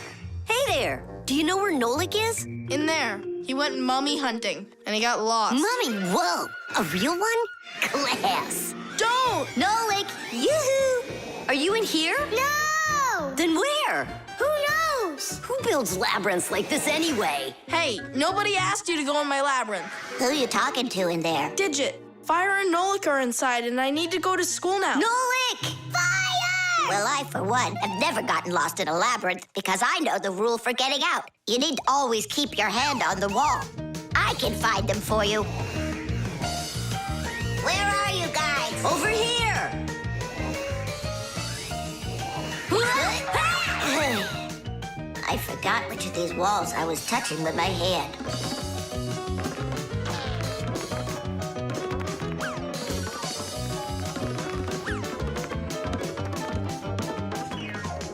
S6: Hey there! Do you know where Nolik is?
S13: In there. He went mummy hunting, and he got lost.
S2: Mummy, whoa! A real one? Class.
S13: Don't!
S6: Nolik! Yoo-hoo! Are you in here?
S2: No!
S6: Then where?
S2: Who knows?
S6: Who builds labyrinths like this anyway?
S13: Hey, nobody asked you to go in my labyrinth.
S2: Who you talking to in there?
S13: Digit, Fire and Nolik are inside, and I need to go to school now.
S6: Nolik!
S2: Fire! Well, I, for one, have never gotten lost in a labyrinth because I know the rule for getting out. You need to always keep your hand on the wall. I can find them for you. Where are you guys?
S6: Over here!
S2: I forgot which of these walls I was touching with my hand.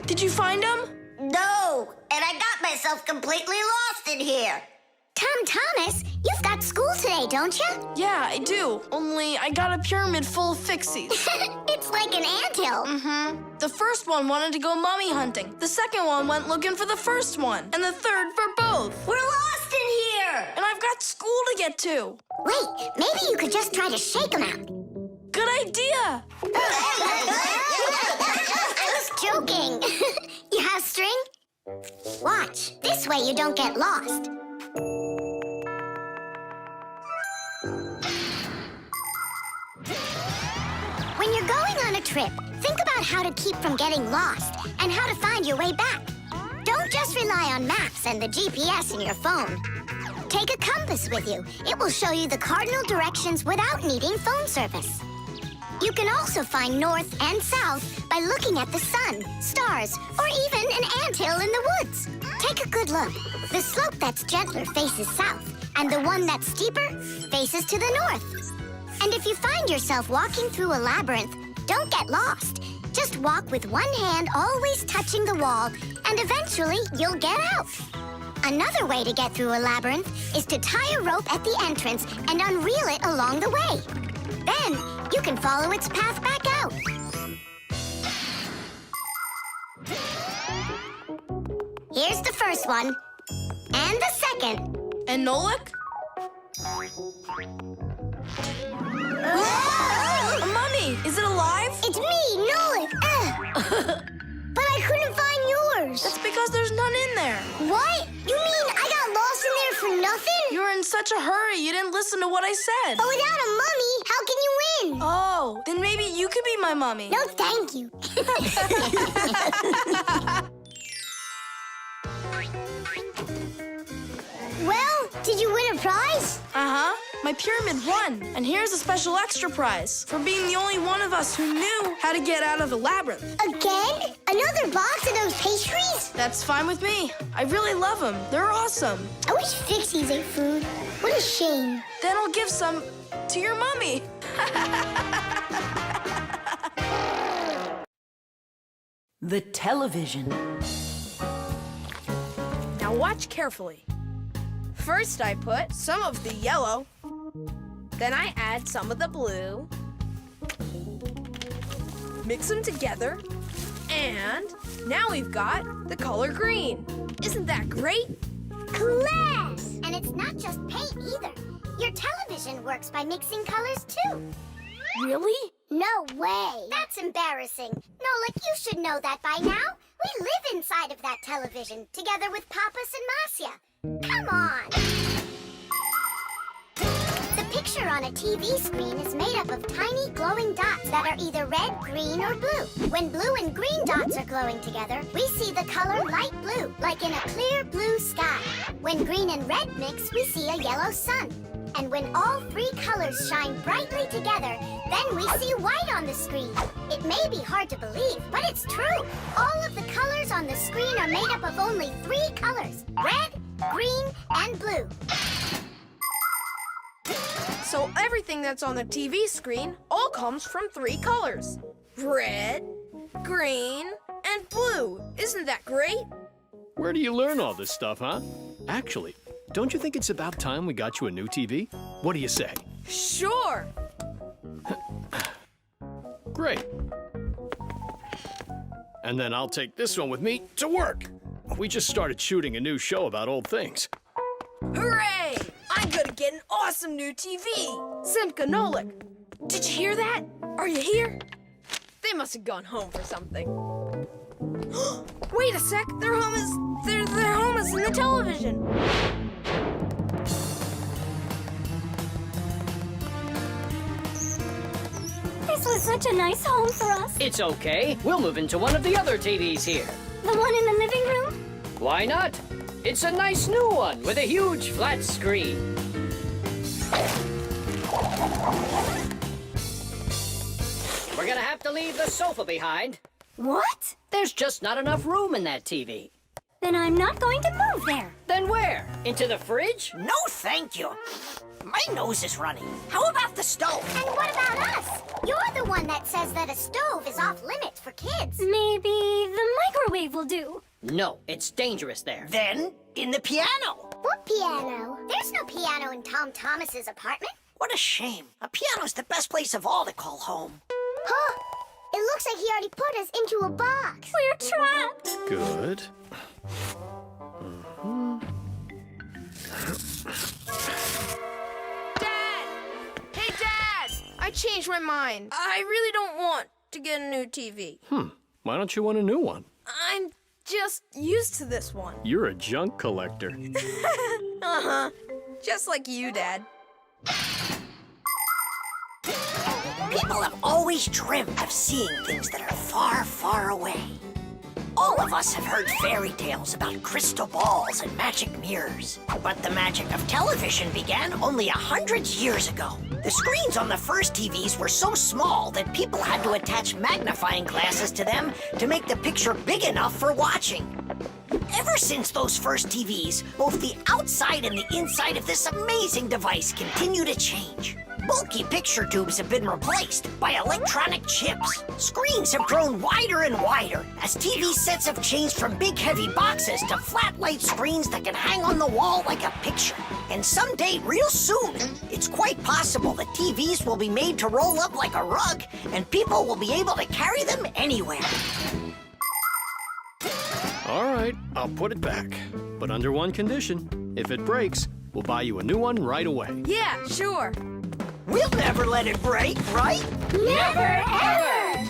S13: Did you find him?
S2: No, and I got myself completely lost in here. Thomas, you've got school today, don't you?
S13: Yeah, I do. Only I got a pyramid full of Fixies.
S2: It's like an anthill.
S13: Mm-hmm. The first one wanted to go mummy hunting. The second one went looking for the first one. And the third for both.
S6: We're lost in here!
S13: And I've got school to get to.
S2: Wait, maybe you could just try to shake them out.
S13: Good idea!
S2: I was joking. You have string? Watch. This way you don't get lost. When you're going on a trip, think about how to keep from getting lost and how to find your way back. Don't just rely on maps and the GPS in your phone. Take a compass with you. It will show you the cardinal directions without needing phone service. You can also find north and south by looking at the sun, stars, or even an anthill in the woods. Take a good look. The slope that's gentler faces south, and the one that's steeper faces to the north. And if you find yourself walking through a labyrinth, don't get lost. Just walk with one hand always touching the wall, and eventually you'll get out. Another way to get through a labyrinth is to tie a rope at the entrance and unreel it along the way. Then you can follow its path back out. Here's the first one. And the second.
S13: And Nolik? A mummy! Is it alive?
S2: It's me, Nolik. But I couldn't find yours.
S13: That's because there's none in there.
S2: What? You mean I got lost in there for nothing?
S13: You were in such a hurry, you didn't listen to what I said.
S2: But without a mummy, how can you win?
S13: Oh, then maybe you could be my mummy.
S2: No, thank you. Well, did you win a prize?
S13: Uh-huh. My pyramid won. And here's a special extra prize for being the only one of us who knew how to get out of the labyrinth.
S2: Again? Another box of those pastries?
S13: That's fine with me. I really love them. They're awesome.
S2: I wish Fixies ate food. What a shame.
S13: Then I'll give some to your mummy.
S14: The television.
S13: Now watch carefully. First I put some of the yellow. Then I add some of the blue. Mix them together. And now we've got the color green. Isn't that great?
S2: Class! And it's not just paint either. Your television works by mixing colors too.
S13: Really?
S2: No way. That's embarrassing. Nolik, you should know that by now. We live inside of that television, together with Papas and Masya. Come on. The picture on a TV screen is made up of tiny glowing dots that are either red, green, or blue. When blue and green dots are glowing together, we see the color light blue, like in a clear blue sky. When green and red mix, we see a yellow sun. And when all three colors shine brightly together, then we see white on the screen. It may be hard to believe, but it's true. All of the colors on the screen are made up of only three colors: red, green, and blue.
S13: So everything that's on the TV screen all comes from three colors: red, green, and blue. Isn't that great?
S16: Where do you learn all this stuff, huh? Actually, don't you think it's about time we got you a new TV? What do you say?
S13: Sure.
S16: Great. And then I'll take this one with me to work. We just started shooting a new show about old things.
S13: Hooray! I'm gonna get an awesome new TV. Simka, Nolik, did you hear that? Are you here? They must have gone home for something. Wait a sec, their home is in the television.
S12: This was such a nice home for us.
S5: It's okay. We'll move into one of the other TVs here.
S12: The one in the living room?
S5: Why not? It's a nice new one with a huge flat screen. We're gonna have to leave the sofa behind.
S12: What?
S5: There's just not enough room in that TV.
S12: Then I'm not going to move there.
S5: Then where? Into the fridge?
S7: No, thank you. My nose is running. How about the stove?
S2: And what about us? You're the one that says that a stove is off limits for kids.
S12: Maybe the microwave will do.
S5: No, it's dangerous there.
S7: Then, in the piano.
S2: What piano? There's no piano in Tom Thomas's apartment.
S7: What a shame. A piano's the best place of all to call home.
S2: Huh? It looks like he already put us into a box.
S12: We're trapped.
S16: Good.
S13: Dad! Hey, Dad! I changed my mind. I really don't want to get a new TV.
S16: Why don't you want a new one?
S13: I'm just used to this one.
S16: You're a junk collector.
S13: Uh-huh. Just like you, Dad.
S7: People have always dreamed of seeing things that are far, far away. All of us have heard fairy tales about crystal balls and magic mirrors. But the magic of television began only 100 years ago. The screens on the first TVs were so small that people had to attach magnifying glasses to them to make the picture big enough for watching. Ever since those first TVs, both the outside and the inside of this amazing device continue to change. Bulky picture tubes have been replaced by electronic chips. Screens have grown wider and wider as TV sets have changed from big heavy boxes to flat light screens that can hang on the wall like a picture. And someday, real soon, it's quite possible that TVs will be made to roll up like a rug and people will be able to carry them anywhere.
S16: All right, I'll put it back. But under one condition. If it breaks, we'll buy you a new one right away.
S13: Yeah, sure.
S7: We'll never let it break, right?
S2: Never, ever!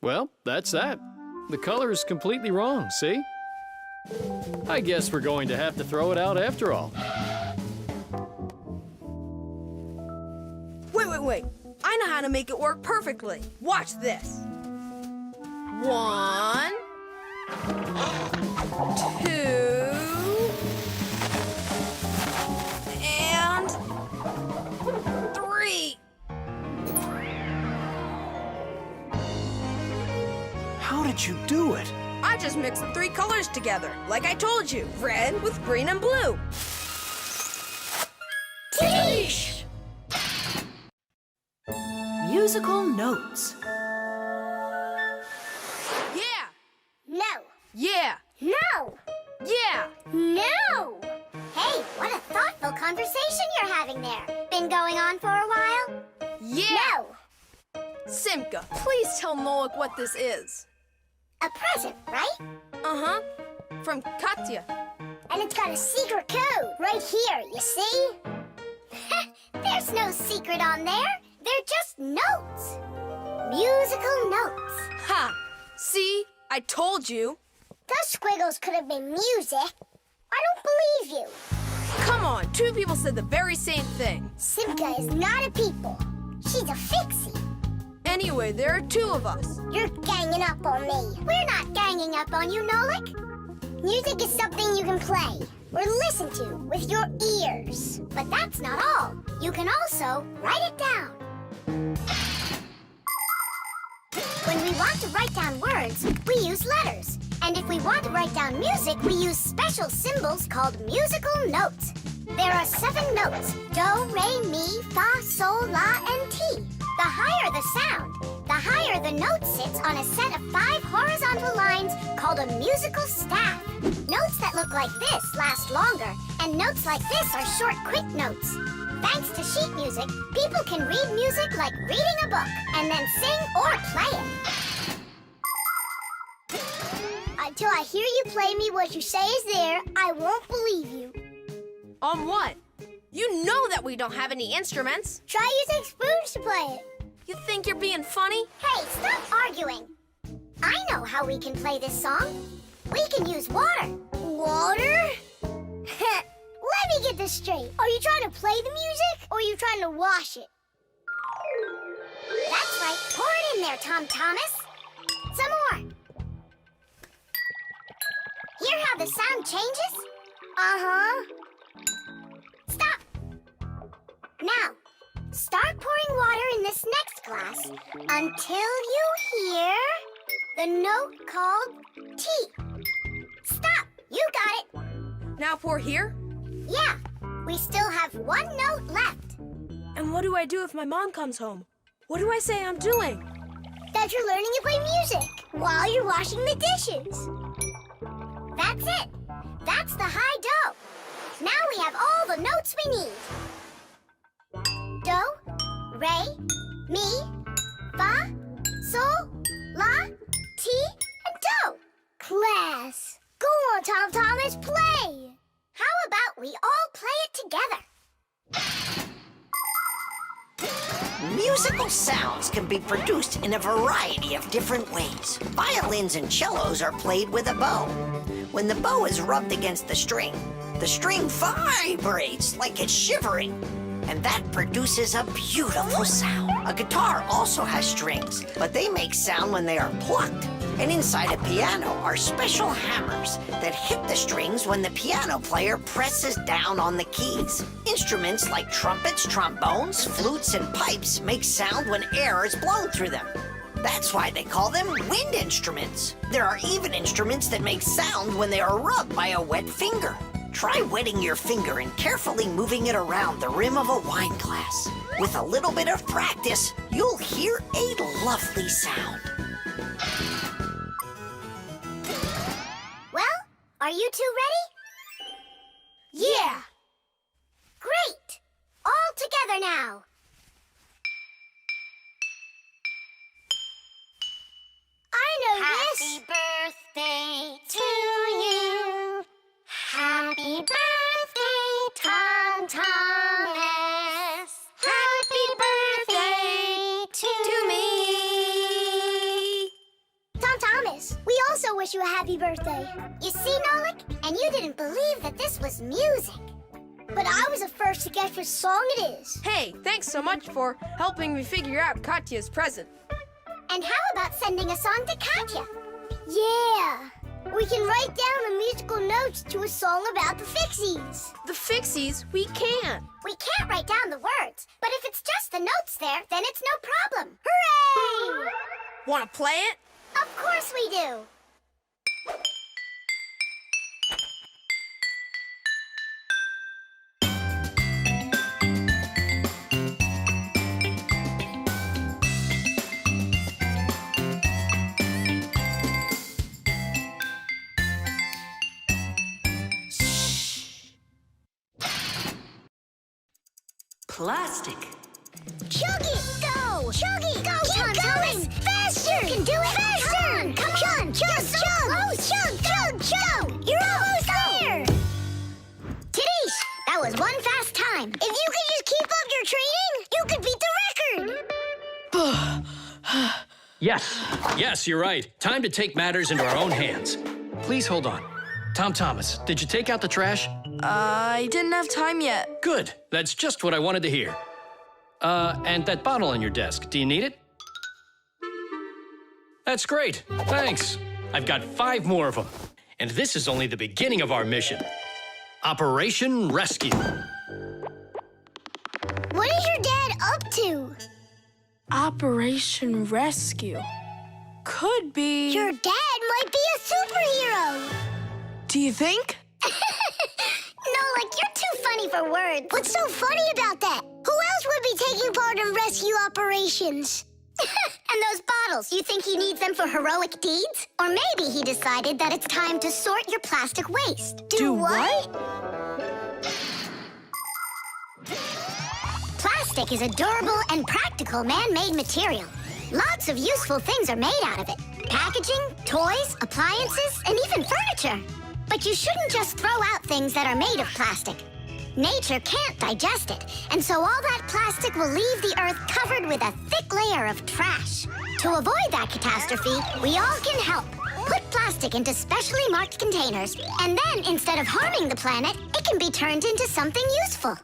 S16: Well, that's that. The color is completely wrong, see? I guess we're going to have to throw it out after all.
S13: Wait. I know how to make it work perfectly. Watch this. 1, 2, and 3.
S15: How did you do it?
S13: I just mixed the 3 colors together, like I told you. Red with green and blue.
S1: Teach! Musical notes.
S13: Yeah!
S2: No.
S13: Yeah!
S2: No.
S13: Yeah!
S2: No! Hey, what a thoughtful conversation you're having there. Been going on for a while?
S13: Yeah!
S2: No.
S13: Simka, please tell Nolik what this is.
S2: A present, right?
S13: Uh-huh. From Katya.
S2: And it's got a secret code right here, you see? There's no secret on there. They're just notes. Musical notes.
S13: Ha! See? I told you.
S2: Those squiggles could have been music. I don't believe you.
S13: Come on, 2 people said the very same thing.
S2: Simka is not a people. She's a Fixie.
S13: Anyway, there are 2 of us.
S2: You're ganging up on me. We're not ganging up on you, Nolik. Music is something you can play or listen to with your ears. But that's not all. You can also write it down. When we want to write down words, we use letters. And if we want to write down music, we use special symbols called musical notes. There are 7 notes: do, re, mi, fa, sol, la, and ti. The higher the sound, the higher the note sits on a set of 5 horizontal lines called a musical staff. Notes that look like this last longer, and notes like this are short, quick notes. Thanks to sheet music, people can read music like reading a book and then sing or play it. Until I hear you play me what you say is there, I won't believe you.
S13: On what? You know that we don't have any instruments.
S2: Try using spoons to play it.
S13: You think you're being funny?
S2: Hey, stop arguing. I know how we can play this song. We can use water. Water? Let me get this straight. Are you trying to play the music, or are you trying to wash it? That's right. Pour it in there, Tom Thomas. Some more. Hear how the sound changes? Uh-huh. Stop. Now, start pouring water in this next glass until you hear the note called T. Stop. You got it.
S13: Now pour here?
S2: Yeah. We still have one note left.
S13: And what do I do if my mom comes home? What do I say I'm doing?
S2: That you're learning to play music while you're washing the dishes. That's it. That's the high do. Now we have all the notes we need. Do, re, mi, fa, sol, la, ti, and do. Class. Go on, Tom Thomas, play. How about we all play it together?
S7: Musical sounds can be produced in a variety of different ways. Violins and cellos are played with a bow. When the bow is rubbed against the string vibrates like it's shivering, and that produces a beautiful sound. A guitar also has strings, but they make sound when they are plucked. And inside a piano are special hammers that hit the strings when the piano player presses down on the keys. Instruments like trumpets, trombones, flutes, and pipes make sound when air is blown through them. That's why they call them wind instruments. There are even instruments that make sound when they are rubbed by a wet finger. Try wetting your finger and carefully moving it around the rim of a wine glass. With a little bit of practice, you'll hear a lovely sound.
S2: Well, are you two ready? Yeah! Great! All together now. I know this.
S12: Happy birthday to you. Happy birthday, Tom Thomas. Happy birthday to me.
S2: Tom Thomas, we also wish you a happy birthday. You see, Nolik? And you didn't believe that this was music. But I was the first to guess which song it is.
S13: Hey, thanks so much for helping me figure out Katya's present.
S2: And how about sending a song to Katya? Yeah! We can write down the musical notes to a song about the Fixies.
S13: The Fixies? We can't.
S2: We can't write down the words, but if it's just the notes there, then it's no problem. Hooray!
S13: Want to play it?
S2: Of course we do.
S14: Plastic.
S2: Chug it! Go! Chug it! Go, Tom Thomas! Faster! You can do it! Faster! Come on! Chug! You're almost there! Tidish! That was one fast time. If you could just keep up your training, you could beat the record!
S4: Yes, you're right. Time to take matters into our own hands. Please hold on. Tom Thomas, did you take out the trash?
S13: I didn't have time yet.
S4: Good. That's just what I wanted to hear. And that bottle on your desk, do you need it? That's great. Thanks. I've got 5 more of them. And this is only the beginning of our mission. Operation Rescue.
S2: What is your dad up to?
S13: Operation Rescue. Could be...
S2: Your dad might be a superhero!
S13: Do you think?
S2: No, you're too funny for words. What's so funny about that? Who else would be taking part in rescue operations? And those bottles, you think he needs them for heroic deeds? Or maybe he decided that it's time to sort your plastic waste.
S13: Do what?
S2: Plastic is a durable and practical man-made material. Lots of useful things are made out of it. Packaging, toys, appliances, and even furniture. But you shouldn't just throw out things that are made of plastic. Nature can't digest it, and so all that plastic will leave the earth covered with a thick layer of trash. To avoid that catastrophe, we all can help. Put plastic into specially marked containers, and then instead of harming the planet, it can be turned into something useful.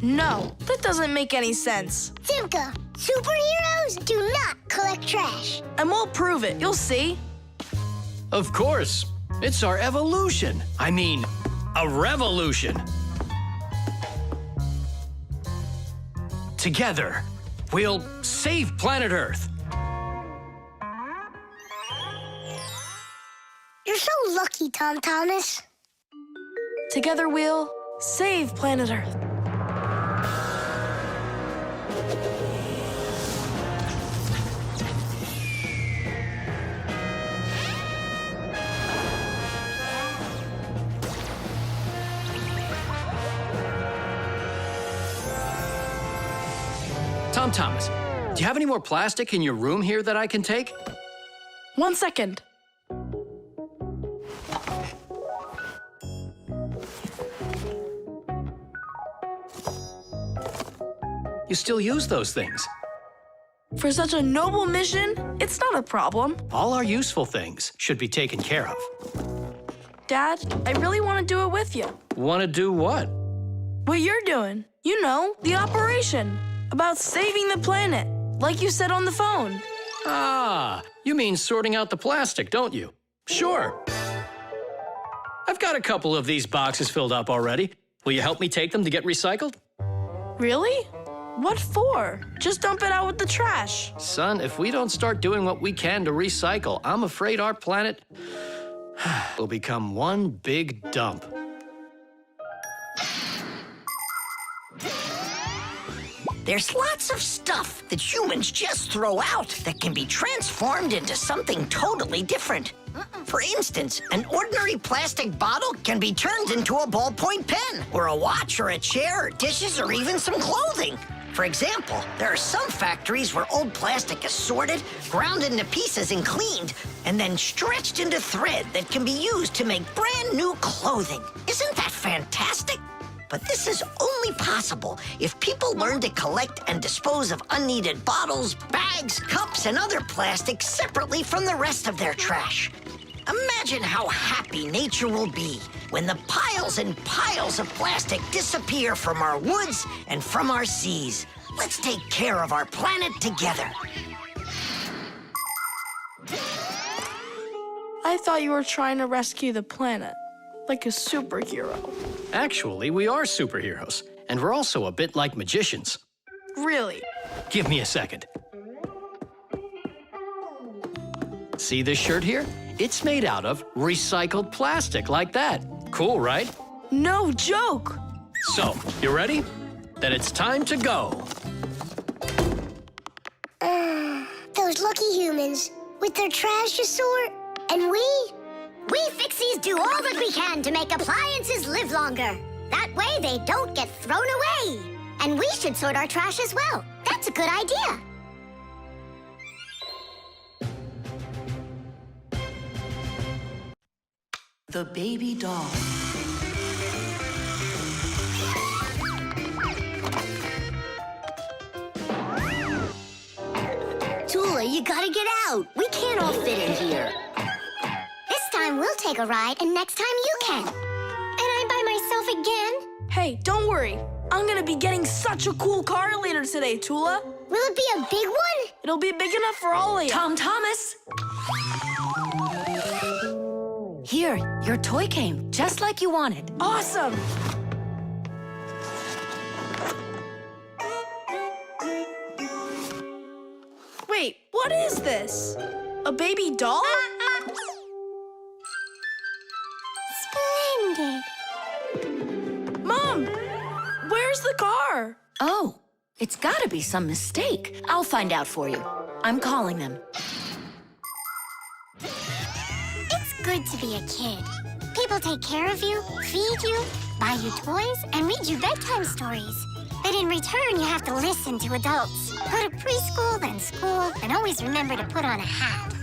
S13: No, that doesn't make any sense.
S2: Simka, superheroes do not collect trash.
S13: And we'll prove it. You'll see.
S4: Of course. It's our evolution. I mean, a revolution. Together, we'll save planet Earth.
S2: You're so lucky, Tom Thomas.
S13: Together we'll save planet Earth.
S4: Tom Thomas, do you have any more plastic in your room here that I can take?
S13: 1 second.
S4: You still use those things?
S13: For such a noble mission, it's not a problem.
S4: All our useful things should be taken care of.
S13: Dad, I really want to do it with you.
S4: Want to do what?
S13: What you're doing. You know, the operation. About saving the planet, like you said on the phone.
S4: Ah, you mean sorting out the plastic, don't you? Sure. I've got a couple of these boxes filled up already. Will you help me take them to get recycled?
S13: Really? What for? Just dump it out with the trash.
S4: Son, if we don't start doing what we can to recycle, I'm afraid our planet will become one big dump.
S7: There's lots of stuff that humans just throw out that can be transformed into something totally different. For instance, an ordinary plastic bottle can be turned into a ballpoint pen, or a watch, or a chair, or dishes, or even some clothing. For example, there are some factories where old plastic is sorted, ground into pieces and cleaned, and then stretched into thread that can be used to make brand new clothing. Isn't that fantastic? But this is only possible if people learn to collect and dispose of unneeded bottles, bags, cups, and other plastics separately from the rest of their trash. Imagine how happy nature will be when the piles and piles of plastic disappear from our woods and from our seas. Let's take care of our planet together.
S13: I thought you were trying to rescue the planet, like a superhero.
S4: Actually, we are superheroes, and we're also a bit like magicians.
S13: Really?
S4: Give me a second. See this shirt here? It's made out of recycled plastic like that. Cool, right?
S13: No joke!
S4: So, you ready? Then it's time to go.
S2: Those lucky humans, with their trash to sort, and we Fixies do all that we can to make appliances live longer. That way they don't get thrown away. And we should sort our trash as well. That's a good idea.
S1: The baby doll.
S6: Tula, you gotta get out. We can't all fit in here.
S2: This time we'll take a ride, and next time you can. And I'm by myself again?
S13: Hey, don't worry. I'm gonna be getting such a cool car later today, Tula.
S2: Will it be a big one?
S13: It'll be big enough for all of you.
S1: Tom Thomas! Here, your toy came, just like you wanted.
S13: Awesome! Wait, what is this? A baby doll?
S2: Splendid.
S13: Mom, where's the car?
S1: Oh, it's gotta be some mistake. I'll find out for you. I'm calling them.
S2: It's good to be a kid. People take care of you, feed you, buy you toys, and read you bedtime stories. But in return, you have to listen to adults. Go to preschool, then school, and always remember to put on a hat.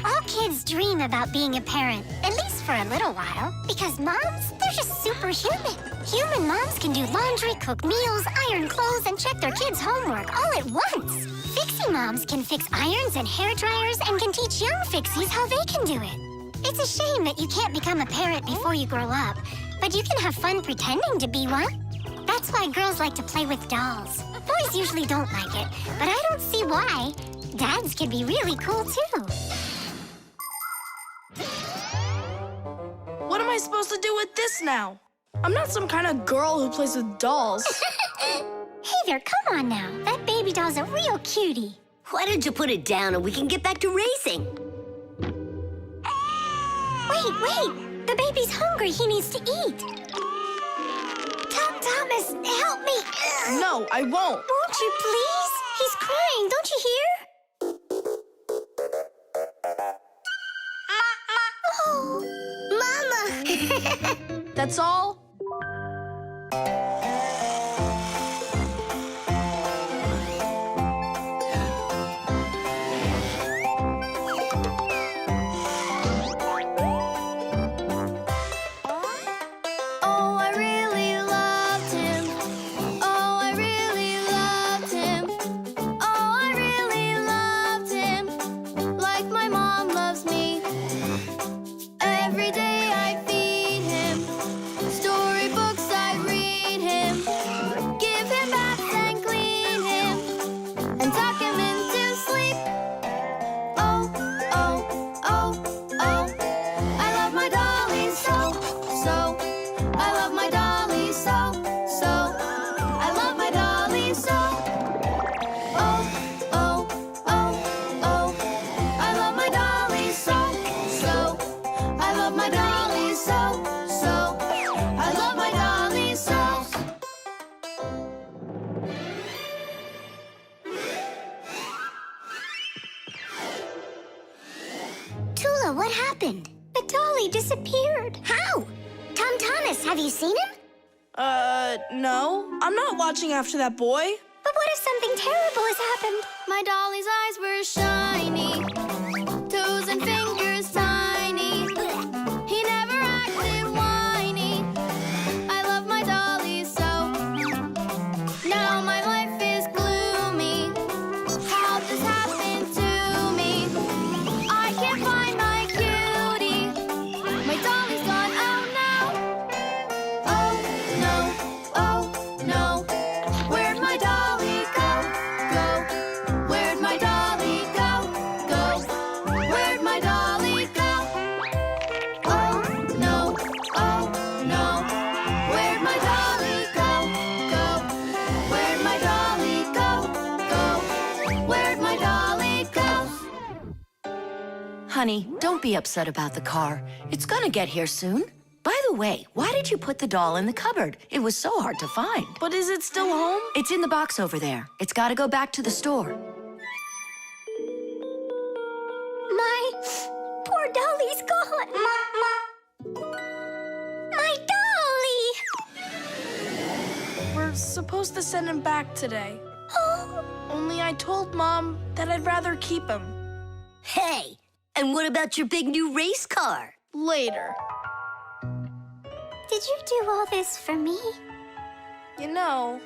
S2: All kids dream about being a parent, at least for a little while, because moms, they're just superhuman. Human moms can do laundry, cook meals, iron clothes, and check their kids' homework all at once. Fixie moms can fix irons and hair dryers and can teach young Fixies how they can do it. It's a shame that you can't become a parent before you grow up, but you can have fun pretending to be one. That's why girls like to play with dolls. Boys usually don't like it, but I don't see why. Dads can be really cool, too.
S13: What am I supposed to do with this now? I'm not some kind of girl who plays with dolls.
S2: Hey there, come on now. That baby doll's a real cutie.
S6: Why don't you put it down and we can get back to racing?
S2: Wait. The baby's hungry. He needs to eat. Thomas, help me.
S13: No, I won't.
S2: Won't you please? He's crying. Don't you hear? Oh, Mama.
S13: That's all?
S2: What happened? The dolly disappeared. How? Thomas, have you seen him?
S13: No. I'm not watching after that boy.
S2: But what if something terrible has happened?
S12: My dolly's eyes were shiny, toes and fingers tiny. He never acted whiny. I love my dolly so. Now my life is gloomy. How this happened to me? I can't find my cutie. My dolly's gone, oh no. Oh no, oh no. Where'd my dolly go? Go. Where'd my dolly go? Go. Where'd my dolly go? Oh no, oh no. Where'd my dolly go? Go. Where'd my dolly go? Go. Where'd my dolly go?
S1: Honey, don't be upset about the car. It's gonna get here soon. By the way, why did you put the doll in the cupboard? It was so hard to find.
S13: But is it still home?
S1: It's in the box over there. It's gotta go back to the store.
S2: My poor dolly's gone. My dolly!
S13: We're supposed to send him back today.
S2: Oh,
S13: Only I told Mom that I'd rather keep him.
S6: Hey, and what about your big new race car?
S13: Later.
S2: did you do all this for me?
S13: You know,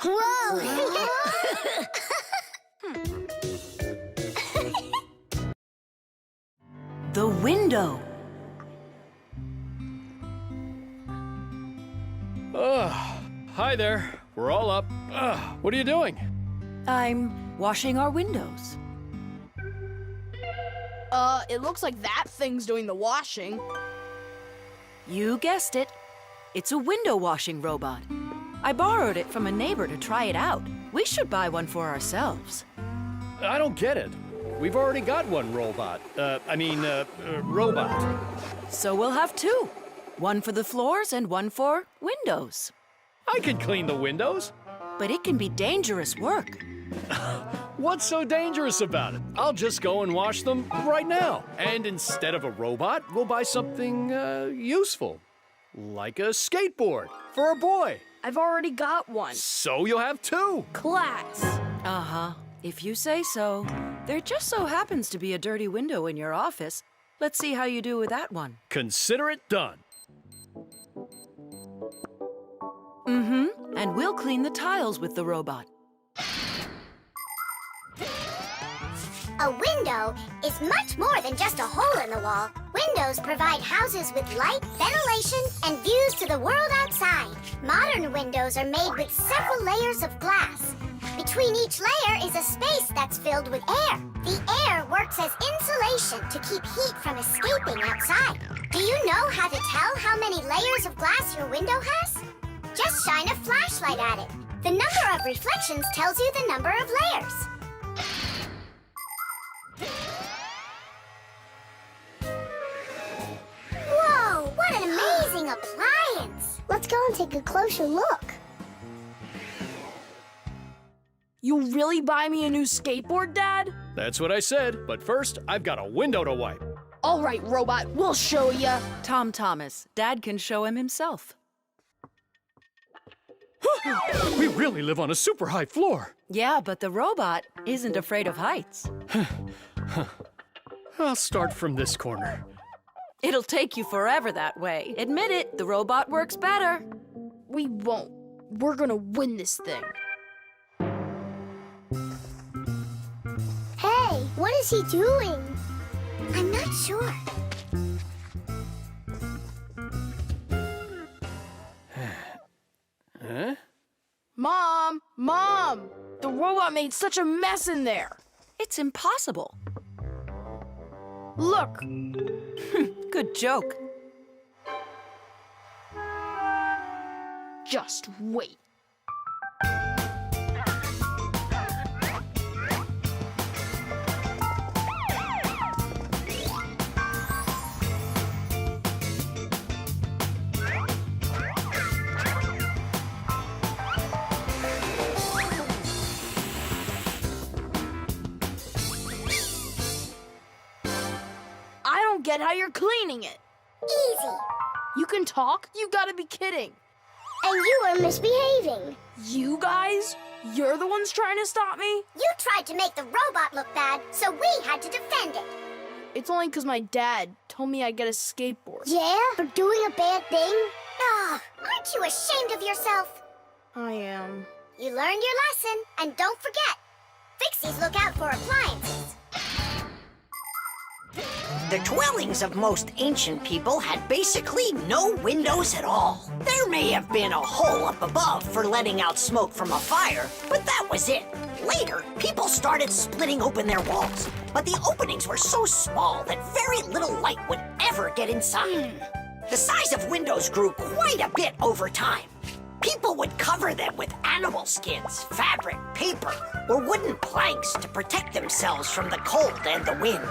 S2: Whoa!
S1: The window.
S16: Hi there. We're all up. What are you doing?
S14: I'm washing our windows.
S13: it looks like that thing's doing the washing.
S14: You guessed it. It's a window washing robot. I borrowed it from a neighbor to try it out. We should buy one for ourselves.
S16: I don't get it. We've already got one robot. Robot.
S14: So we'll have two. One for the floors and one for windows.
S16: I can clean the windows.
S14: But it can be dangerous work.
S16: What's so dangerous about it? I'll just go and wash them right now. And instead of a robot, we'll buy something useful. Like a skateboard for a boy.
S13: I've already got one.
S16: So you'll have two.
S13: Class.
S14: Uh-huh. If you say so. There just so happens to be a dirty window in your office. Let's see how you do with that one.
S16: Consider it done.
S14: Mm-hmm. And we'll clean the tiles with the robot.
S2: A window is much more than just a hole in the wall. Windows provide houses with light, ventilation, and views to the world outside. Modern windows are made with several layers of glass. Between each layer is a space that's filled with air. The air works as insulation to keep heat from escaping outside. Do you know how to tell how many layers of glass your window has? Just shine a flashlight at it. The number of reflections tells you the number of layers. Whoa, what an amazing appliance! Let's go and take a closer look.
S13: You really buy me a new skateboard, Dad?
S16: That's what I said, but first, I've got a window to wipe.
S13: All right, robot, we'll show ya.
S14: Tom Thomas, Dad can show him himself.
S16: We really live on a super high floor.
S14: Yeah, but the robot isn't afraid of heights.
S16: I'll start from this corner.
S14: It'll take you forever that way. Admit it, the robot works better.
S13: We won't. We're gonna win this thing.
S2: Hey, what is he doing? I'm not sure.
S16: Huh?
S13: Mom! The robot made such a mess in there.
S14: It's impossible.
S13: Look.
S14: Good joke.
S13: Just wait. Get how you're cleaning it.
S2: Easy.
S13: You can talk? You gotta be kidding.
S2: And you are misbehaving.
S13: You guys? You're the ones trying to stop me?
S2: You tried to make the robot look bad, so we had to defend it.
S13: It's only because my dad told me I'd get a skateboard.
S2: Yeah? For doing a bad thing? Ah, aren't you ashamed of yourself?
S13: I am.
S2: You learned your lesson, and don't forget, Fixies look out for appliances.
S7: The dwellings of most ancient people had basically no windows at all. There may have been a hole up above for letting out smoke from a fire, but that was it. Later, people started splitting open their walls, but the openings were so small that very little light would ever get inside. The size of windows grew quite a bit over time. People would cover them with animal skins, fabric, paper, or wooden planks to protect themselves from the cold and the wind.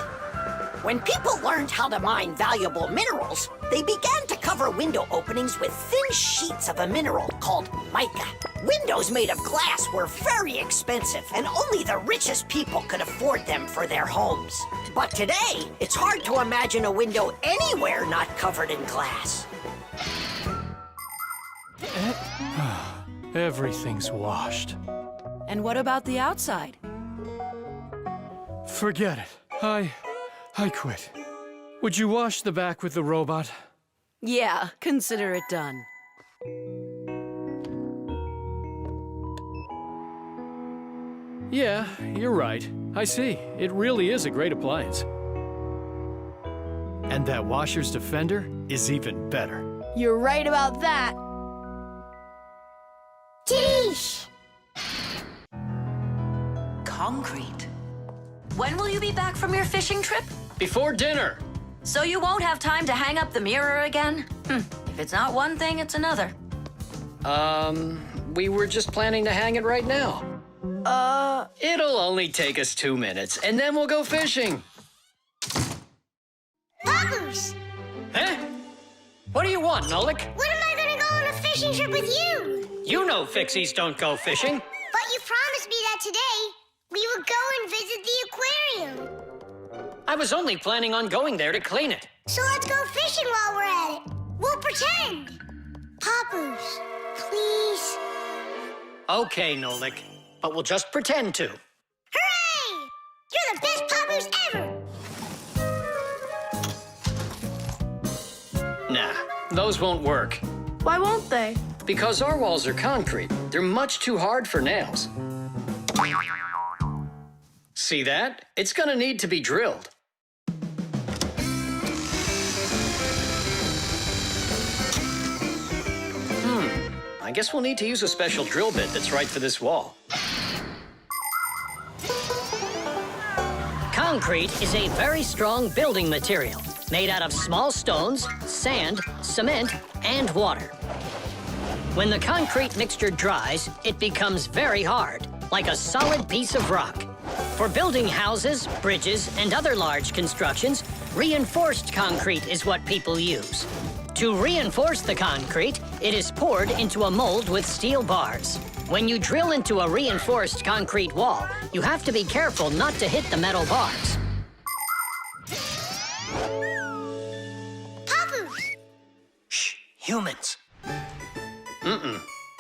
S7: When people learned how to mine valuable minerals, they began to cover window openings with thin sheets of a mineral called mica. Windows made of glass were very expensive, and only the richest people could afford them for their homes. But today, it's hard to imagine a window anywhere not covered in glass.
S16: Everything's washed.
S14: And what about the outside?
S16: Forget it. I quit. Would you wash the back with the robot?
S14: Yeah, consider it done.
S16: Yeah, you're right. I see. It really is a great appliance. And that washer's defender is even better.
S13: You're right about that.
S2: Tish!
S1: Concrete. When will you be back from your fishing trip?
S4: Before dinner.
S1: So you won't have time to hang up the mirror again? If it's not one thing, it's another.
S4: We were just planning to hang it right now. It'll only take us 2 minutes, and then we'll go fishing.
S2: Buggers!
S4: Huh? What do you want, Nolik?
S2: When am I gonna go on a fishing trip with you?
S4: You know Fixies don't go fishing.
S2: But you promised me that today. We would go and visit the aquarium.
S4: I was only planning on going there to clean it.
S2: So let's go fishing while we're at it. We'll pretend. Papoose, please.
S4: Okay, Nolik, but we'll just pretend to.
S2: Hooray! You're the best Papoose ever.
S4: Nah, those won't work.
S13: Why won't they?
S4: Because our walls are concrete. They're much too hard for nails. See that? It's gonna need to be drilled. I guess we'll need to use a special drill bit that's right for this wall.
S5: Concrete is a very strong building material made out of small stones, sand, cement, and water. When the concrete mixture dries, it becomes very hard, like a solid piece of rock. For building houses, bridges, and other large constructions, reinforced concrete is what people use. To reinforce the concrete, it is poured into a mold with steel bars. When you drill into a reinforced concrete wall, you have to be careful not to hit the metal bars.
S2: Papoose!
S4: Shh, humans.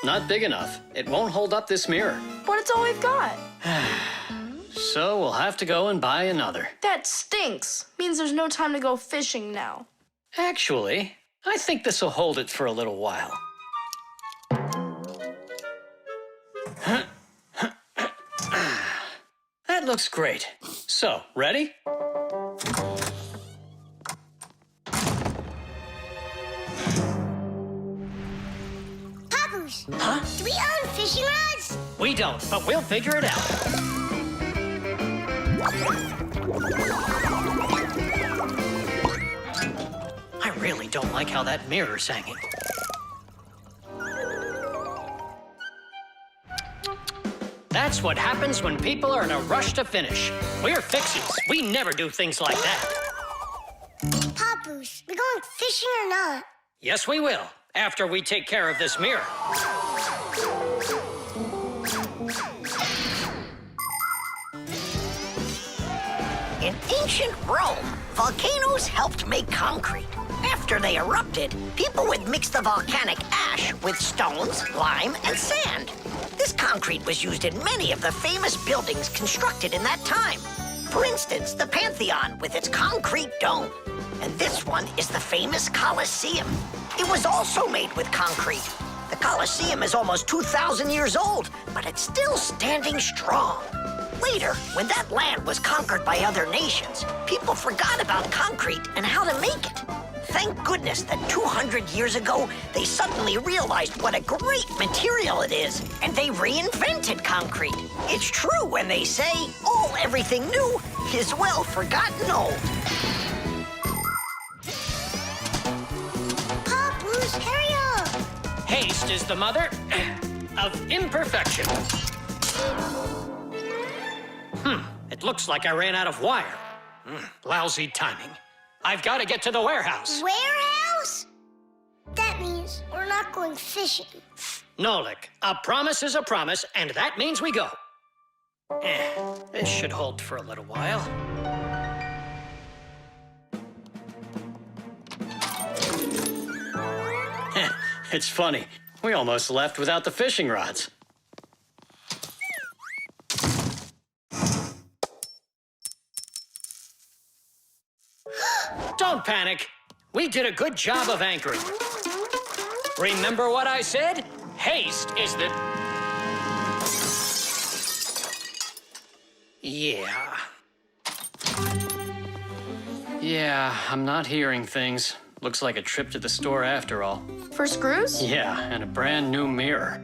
S4: Not big enough. It won't hold up this mirror.
S13: But it's all we've got.
S4: So we'll have to go and buy another.
S13: That stinks. Means there's no time to go fishing now.
S4: Actually, I think this will hold it for a little while. That looks great. So, ready?
S2: Papoose!
S4: Huh?
S2: Do we own fishing rods?
S4: We don't, but we'll figure it out. I really don't like how that mirror's hanging. That's what happens when people are in a rush to finish. We're Fixies. We never do things like that.
S2: Papoose, we going fishing or not?
S4: Yes, we will, after we take care of this mirror.
S7: In ancient Rome, volcanoes helped make concrete. After they erupted, people would mix the volcanic ash with stones, lime, and sand. This concrete was used in many of the famous buildings constructed in that time. For instance, the Pantheon with its concrete dome. And this one is the famous Colosseum. It was also made with concrete. The Colosseum is almost 2,000 years old, but it's still standing strong. Later, when that land was conquered by other nations, people forgot about concrete and how to make it. Thank goodness that 200 years ago, they suddenly realized what a great material it is, and they reinvented concrete. It's true when they say, oh, everything new is well forgotten old.
S2: Papoose, hurry up!
S4: Haste is the mother of imperfection. It looks like I ran out of wire. Lousy timing. I've got to get to the warehouse.
S2: Warehouse? That means we're not going fishing.
S4: Nolik, a promise is a promise, and that means we go. This should hold for a little while. It's funny. We almost left without the fishing rods. Don't panic. We did a good job of anchoring. Remember what I said? Haste is the... Yeah, I'm not hearing things. Looks like a trip to the store after all.
S13: For screws?
S4: Yeah, and a brand new mirror.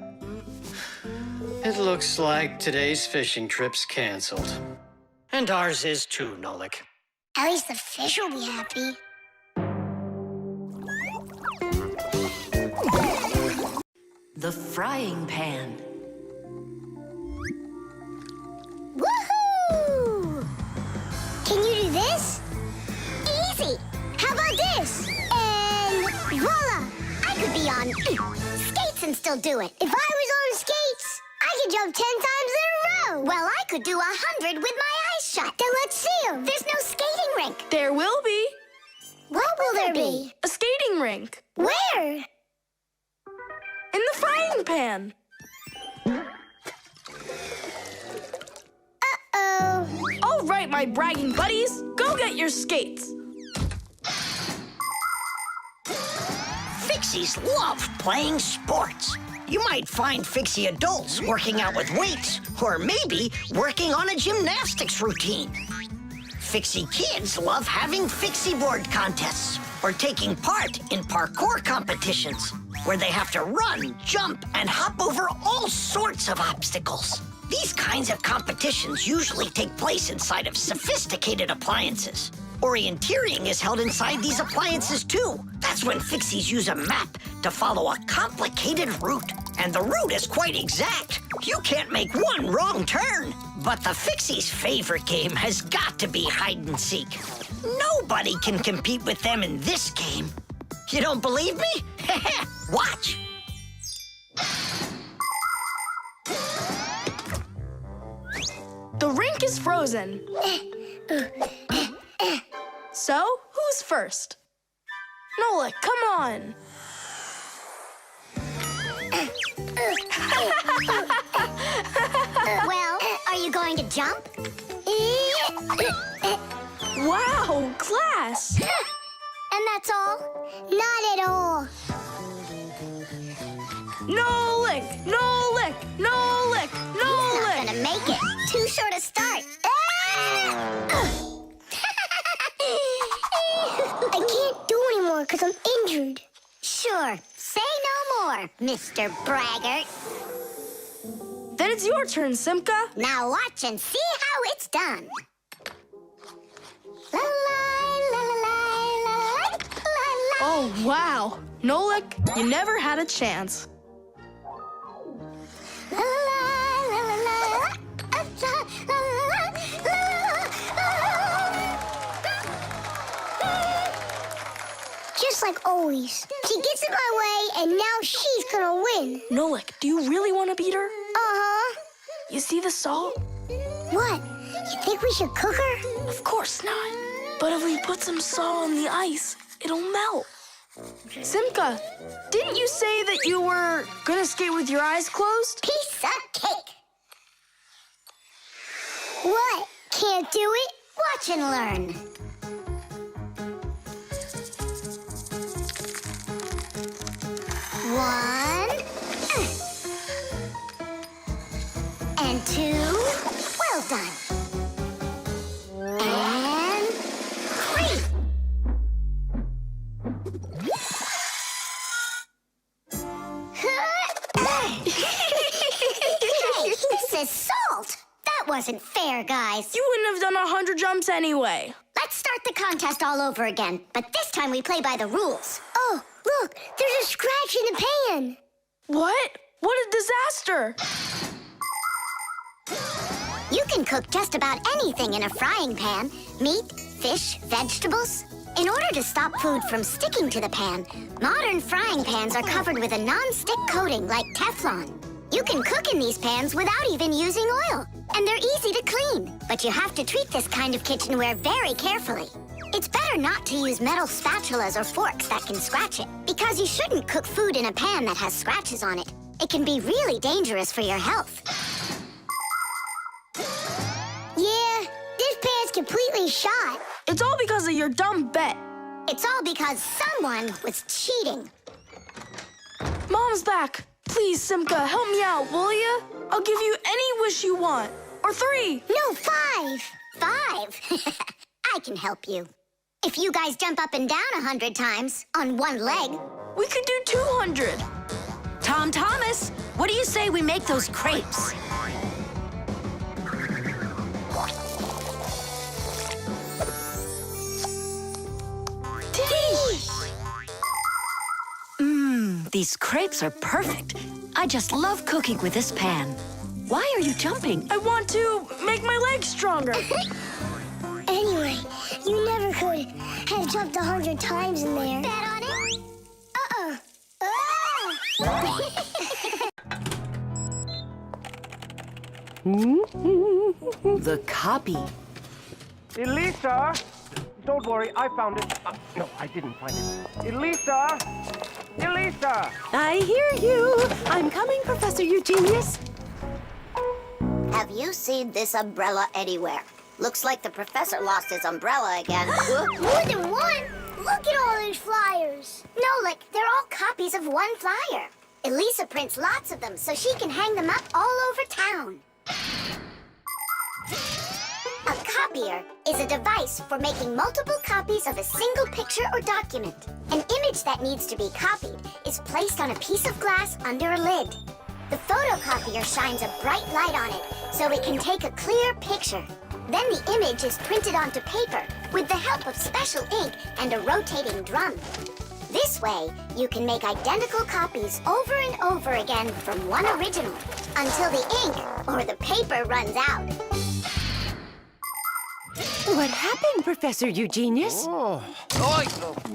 S4: It looks like today's fishing trip's canceled. And ours is too, Nolik.
S2: At least the fish will be happy.
S1: The frying pan.
S2: Woohoo! Can you do this? Easy! How about this? And voila! I could be on skates and still do it. If I was on skates, I could jump 10 times in a row. go. Well, I could do 100 with my eyes shut. Then let's see 'em. There's no skating rink.
S13: There will be.
S2: What will there be?
S13: A skating rink.
S2: Where?
S13: In the frying pan.
S2: Uh-oh.
S13: All right, my bragging buddies, go get your skates.
S7: Fixies love playing sports. You might find Fixie adults working out with weights, or maybe working on a gymnastics routine. Fixie kids love having Fixie board contests, or taking part in parkour competitions, where they have to run, jump, and hop over all sorts of obstacles. These kinds of competitions usually take place inside of sophisticated appliances. Orienteering is held inside these appliances too. That's when Fixies use a map to follow a complicated route. And the route is quite exact. You can't make one wrong turn. But the Fixies' favorite game has got to be hide and seek. Nobody can compete with them in this game. You don't believe me? Watch.
S13: The rink is frozen. So, who's first? Nolik, come on.
S2: Well, are you going to jump?
S13: Wow, class.
S2: And that's all? Not at all.
S13: Nolik, Nolik, Nolik, Nolik.
S2: Not gonna make it. Too short a start. I can't do anymore because I'm injured. Sure. Say no more, Mr. Braggart.
S13: Then it's your turn, Simka.
S2: Now watch and see how it's done. La la la la la la la.
S13: Oh, wow. Nolik, you never had a chance.
S2: La la la la la. Just like always. She gets in my way, and now she's gonna win.
S13: Nolik, do you really want to beat her?
S2: Uh-huh.
S13: You see the salt?
S2: What? You think we should cook her?
S13: Of course not. But if we put some salt on the ice, it'll melt. Simka, didn't you say that you were gonna skate with your eyes closed?
S2: Piece of cake. What? Can't do it? Watch and learn. One. And two. Well done. And three. Hey, this is salt. That wasn't fair, guys.
S13: You wouldn't have done 100 jumps anyway.
S2: Let's start the contest all over again, but this time we play by the rules. Oh, look, there's a scratch in the pan.
S13: What? What a disaster!
S2: You can cook just about anything in a frying pan. Meat, fish, vegetables. In order to stop food from sticking to the pan, modern frying pans are covered with a non-stick coating like Teflon. You can cook in these pans without even using oil, and they're easy to clean. But you have to treat this kind of kitchenware very carefully. It's better not to use metal spatulas or forks that can scratch it, because you shouldn't cook food in a pan that has scratches on it. It can be really dangerous for your health. Yeah, this pan's completely shot.
S13: It's all because of your dumb bet.
S2: It's all because someone was cheating.
S13: Mom's back. Please, Simka, help me out, will ya? I'll give you any wish you want. Or 3.
S2: No, 5. 5. I can help you. If you guys jump up and down 100 times on one leg,
S13: we could do 200.
S1: Tom Thomas, what do you say we make those crepes? These crepes are perfect. I just love cooking with this pan. Why are you jumping?
S13: I want to make my legs stronger.
S2: Anyway, you never could have jumped 100 times in there. Bet on it?
S9: The copy.
S15: Elisa! Don't worry, I found it. No, I didn't find it. Elisa! Elisa!
S9: I hear you. I'm coming, Professor Eugenius.
S2: Have you seen this umbrella anywhere? Looks like the professor lost his umbrella again. More than one? Look at all these flyers. Nolik, they're all copies of one flyer. Elisa prints lots of them so she can hang them up all over town. A copier is a device for making multiple copies of a single picture or document. An image that needs to be copied is placed on a piece of glass under a lid. The photocopier shines a bright light on it so it can take a clear picture. Then the image is printed onto paper with the help of special ink and a rotating drum. This way, you can make identical copies over and over again from one original until the ink or the paper runs out.
S9: What happened, Professor Eugenius?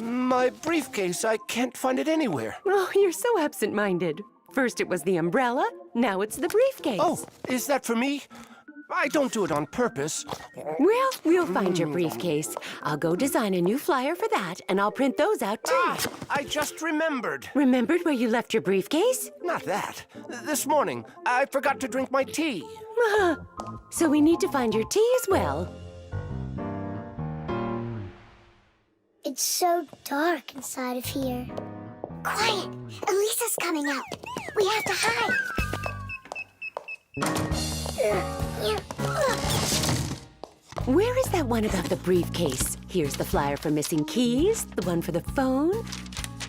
S15: My briefcase. I can't find it anywhere.
S9: Oh, you're so absent-minded. First it was the umbrella, now it's the briefcase.
S15: Oh, is that for me? I don't do it on purpose.
S9: Well, we'll find your briefcase. I'll go design a new flyer for that, and I'll print those out too.
S15: I just remembered.
S9: Remembered where you left your briefcase?
S15: Not that. This morning, I forgot to drink my tea.
S9: So we need to find your tea as well.
S2: It's so dark inside of here. Quiet! Elisa's coming out. We have to hide.
S9: Where is that one about the briefcase? Here's the flyer for missing keys, the one for the phone,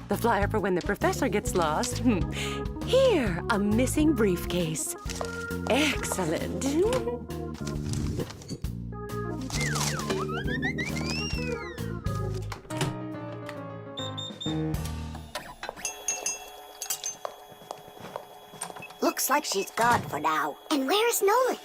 S9: the flyer for when the professor gets lost. Here, a missing briefcase. Excellent.
S2: Looks like she's gone for now. And where's Nolik?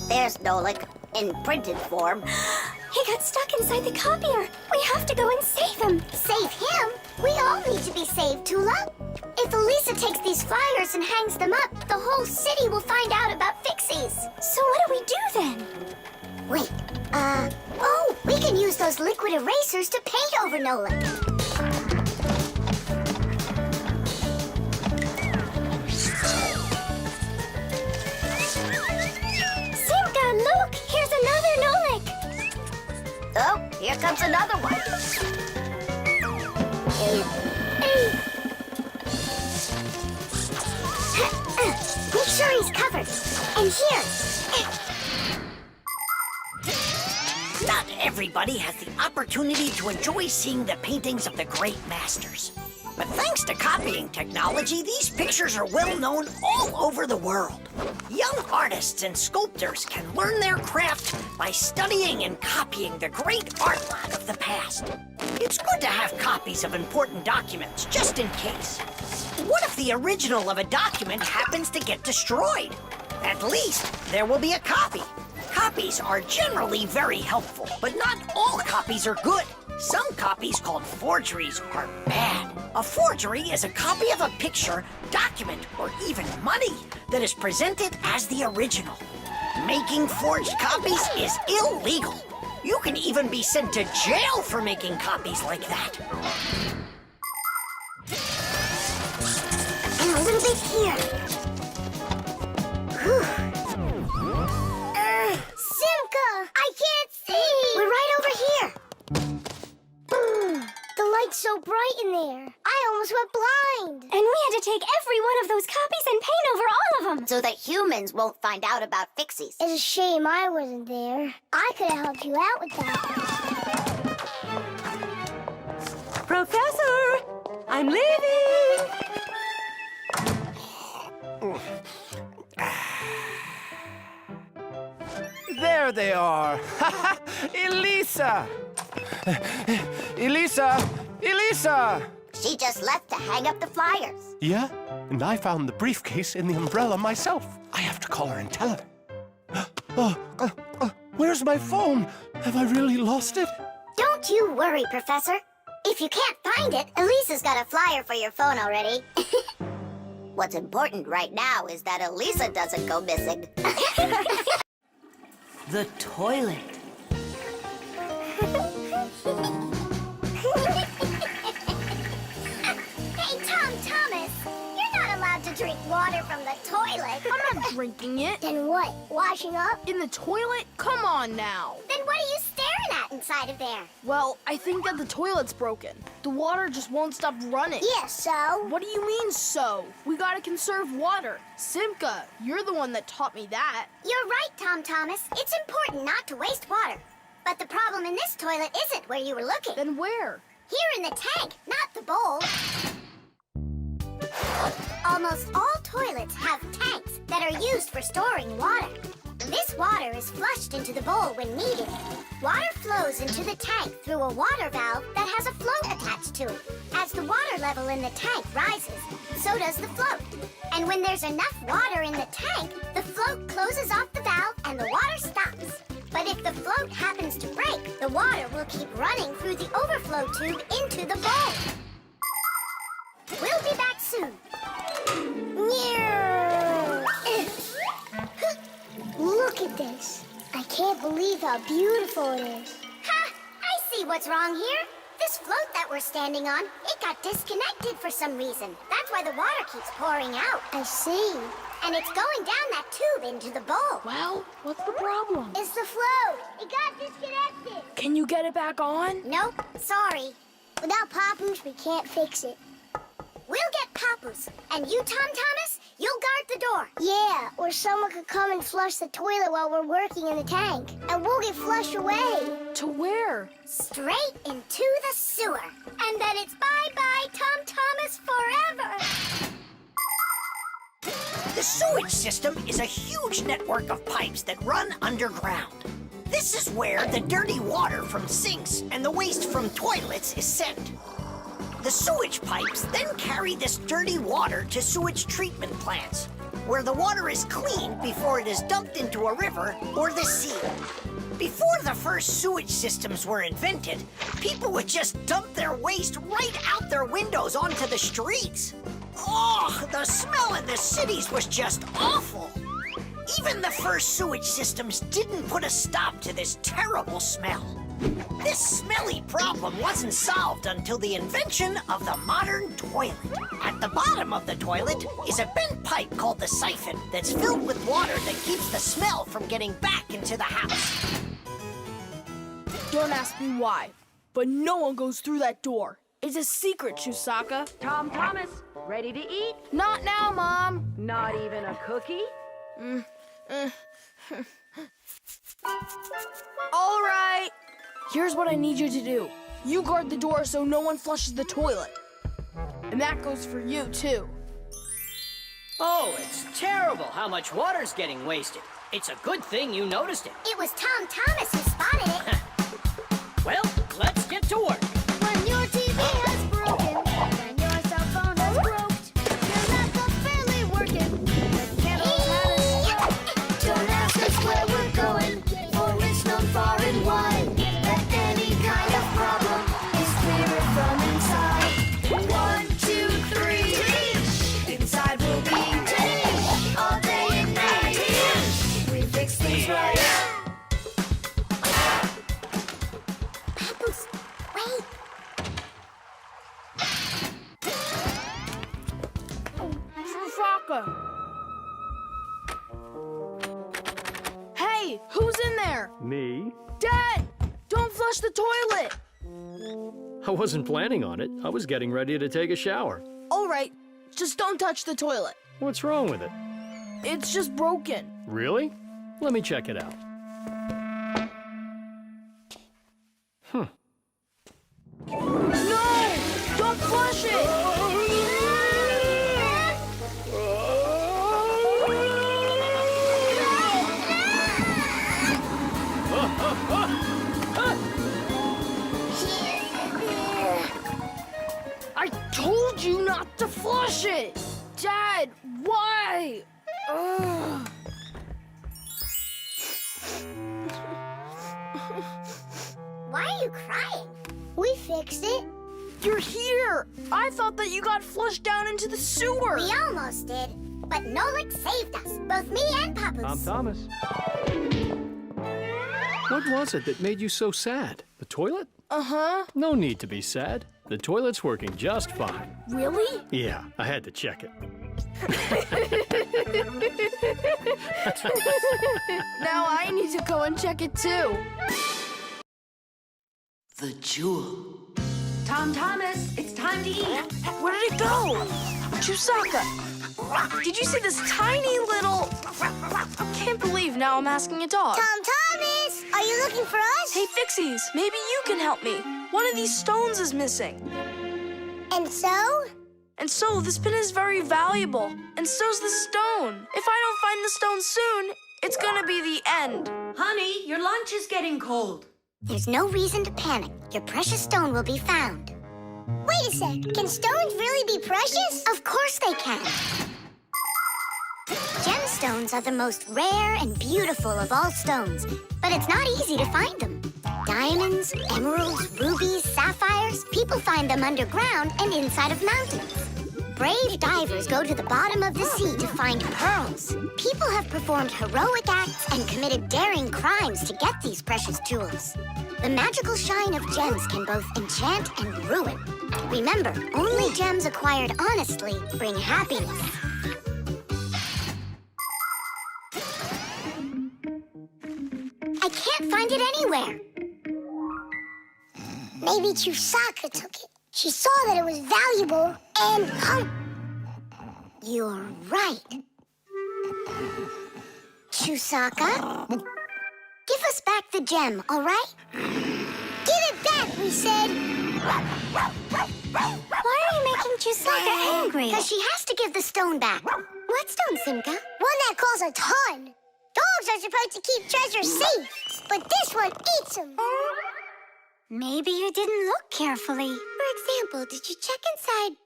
S2: There's Nolik, in printed form.
S12: He got stuck inside the copier. We have to go and save him.
S2: Save him? We all need to be saved, Tula. If Elisa takes these flyers and hangs them up, the whole city will find out about Fixies.
S12: So what do we do then?
S2: Wait, oh, we can use those liquid erasers to paint over Nolik.
S12: Simka, look! Here's another Nolik!
S2: Oh, here comes another one. Make sure he's covered. And here.
S7: Not everybody has the opportunity to enjoy seeing the paintings of the great masters. But thanks to copying technology, these pictures are well known all over the world. Young artists and sculptors can learn their craft by studying and copying the great artwork of the past. It's good to have copies of important documents, just in case. What if the original of a document happens to get destroyed? At least there will be a copy. Copies are generally very helpful, but not all copies are good. Some copies called forgeries are bad. A forgery is a copy of a picture, document, or even money that is presented as the original. Making forged copies is illegal. You can even be sent to jail for making copies like that.
S2: And a little bit here. Simka! I can't see! We're right over here. The light's so bright in there. I almost went blind.
S12: And we had to take every one of those copies and paint over all of them.
S2: So that humans won't find out about Fixies. It's a shame I wasn't there. I could have helped you out with that.
S9: Professor! I'm leaving!
S15: There they are. Elisa! Elisa! Elisa!
S2: She just left to hang up the flyers.
S15: Yeah? And I found the briefcase in the umbrella myself. I have to call her and tell her. Where's my phone? Have I really lost it?
S2: Don't you worry, Professor. If If you can't find it, Elisa's got a flyer for your phone already.
S11: What's important right now is that Elisa doesn't go missing.
S14: The toilet.
S2: Hey, Tom Thomas, you're not allowed to drink water from the toilet.
S13: I'm not drinking it.
S2: Then what? Washing up?
S13: In the toilet? Come on now.
S2: Then what are you staring at inside of there?
S13: Well, I think that the toilet's broken. The water just won't stop running.
S2: Yeah, so?
S13: What do you mean, so? We gotta conserve water. Simka, you're the one that taught me that.
S2: You're right, Tom Thomas. It's important not to waste water. But the problem in this toilet isn't where you were looking.
S13: Then where?
S2: Here in the tank, not the bowl. Almost all toilets have tanks that are used for storing water. This water is flushed into the bowl when needed. Water flows into the tank through a water valve that has a float attached to it. As the water level in the tank rises, so does the float. And when there's enough water in the tank, the float closes off the valve and the water stops. But if the float happens to break, the water will keep running through the overflow tube into the bowl. We'll be back soon. Look at this. I can't believe how beautiful it is. Ha! I see what's wrong here. This float that we're standing on, it got disconnected for some reason. That's why the water keeps pouring out. I see. And it's going down that tube into the bowl.
S13: Well, what's the problem?
S2: It's the float. It got disconnected.
S13: Can you get it back on?
S2: Nope, sorry. Without Papoose, we can't fix it. We'll get Papoose. And you, Tom Thomas, you'll guard the door. Yeah, or someone could come and flush the toilet while we're working in the tank. And we'll get flushed away.
S13: To where?
S2: Straight into the sewer. And then it's bye-bye, Tom Thomas, forever.
S7: The sewage system is a huge network of pipes that run underground. This is where the dirty water from sinks and the waste from toilets is sent. The sewage pipes then carry this dirty water to sewage treatment plants, where the water is cleaned before it is dumped into a river or the sea. Before the first sewage systems were invented, people would just dump their waste right out their windows onto the streets. Oh, the smell in the cities was just awful. Even the first sewage systems didn't put a stop to this terrible smell. This smelly problem wasn't solved until the invention of the modern toilet. At the bottom of the toilet is a bent pipe called the siphon that's filled with water that keeps the smell from getting back into the house.
S13: Don't ask me why, but no one goes through that door. It's a secret, Chusaka.
S9: Tom Thomas, ready to eat?
S13: Not now, Mom.
S9: Not even a cookie?
S13: All right. Here's what I need you to do. You guard the door so no one flushes the toilet. And that goes for you, too.
S5: Oh, it's terrible how much water's getting wasted. It's a good thing you noticed it.
S2: It was Tom Thomas who spotted it.
S5: Well, let's get to work.
S2: When your TV has broken, when your cell phone has broke, your laptop's barely working, the kettle's had a stroke. Don't ask us where we're going, for it's known far and wide that any kind of problem is clearer from inside. 1, 2, 3, inside will be all day and night. We fix things right. Papoose, wait.
S13: Chusaka. Hey, who's in there?
S16: Me?
S13: Dad, don't flush the toilet.
S16: I wasn't planning on it. I was getting ready to take a shower.
S13: All right, just don't touch the toilet.
S16: What's wrong with it?
S13: It's just broken.
S16: Really? Let me check it out.
S13: No! Don't flush it! I told you not to flush it! Dad, why? Ugh.
S2: Why are you crying? We fixed it.
S13: You're here! I thought that you got flushed down into the sewer.
S2: We almost did, but Nolik saved us, both me and Papa's.
S16: I'm Thomas. What was it that made you so sad? The toilet?
S13: Uh-huh.
S16: No need to be sad. The toilet's working just fine.
S13: Really?
S16: Yeah, I had to check it.
S13: Now I need to go and check it too.
S1: The jewel. Tom Thomas, it's time to eat.
S13: Where did it go? Chusaka, did you see this tiny little... I can't believe now I'm asking a dog.
S2: Tom Thomas, are you looking for us?
S13: Hey, Fixies, maybe you can help me. One of these stones is missing.
S2: And so?
S13: And so, this pin is very valuable. And so's the stone. If I don't find the stone soon, it's gonna be the end.
S1: Honey, your lunch is getting cold.
S2: There's no reason to panic. Your precious stone will be found. Wait a sec. Can stones really be precious? Of course they can. Gemstones are the most rare and beautiful of all stones, but it's not easy to find them. Diamonds, emeralds, rubies, sapphires, people find them underground and inside of mountains. Brave divers go to the bottom of the sea to find pearls. People have performed heroic acts and committed daring crimes to get these precious jewels. The magical shine of gems can both enchant and ruin. Remember, only gems acquired honestly bring happiness. I can't find it anywhere. Maybe Chusaka took it. She saw that it was valuable and You're right. Chusaka, give us back the gem, all right? Give it back, we said. Why are you making Chusaka angry? Because she has to give the stone back. What stone, Simka? One that costs a ton. Dogs are supposed to keep treasure safe, but this one eats them. Maybe you didn't look carefully. For example, did you check inside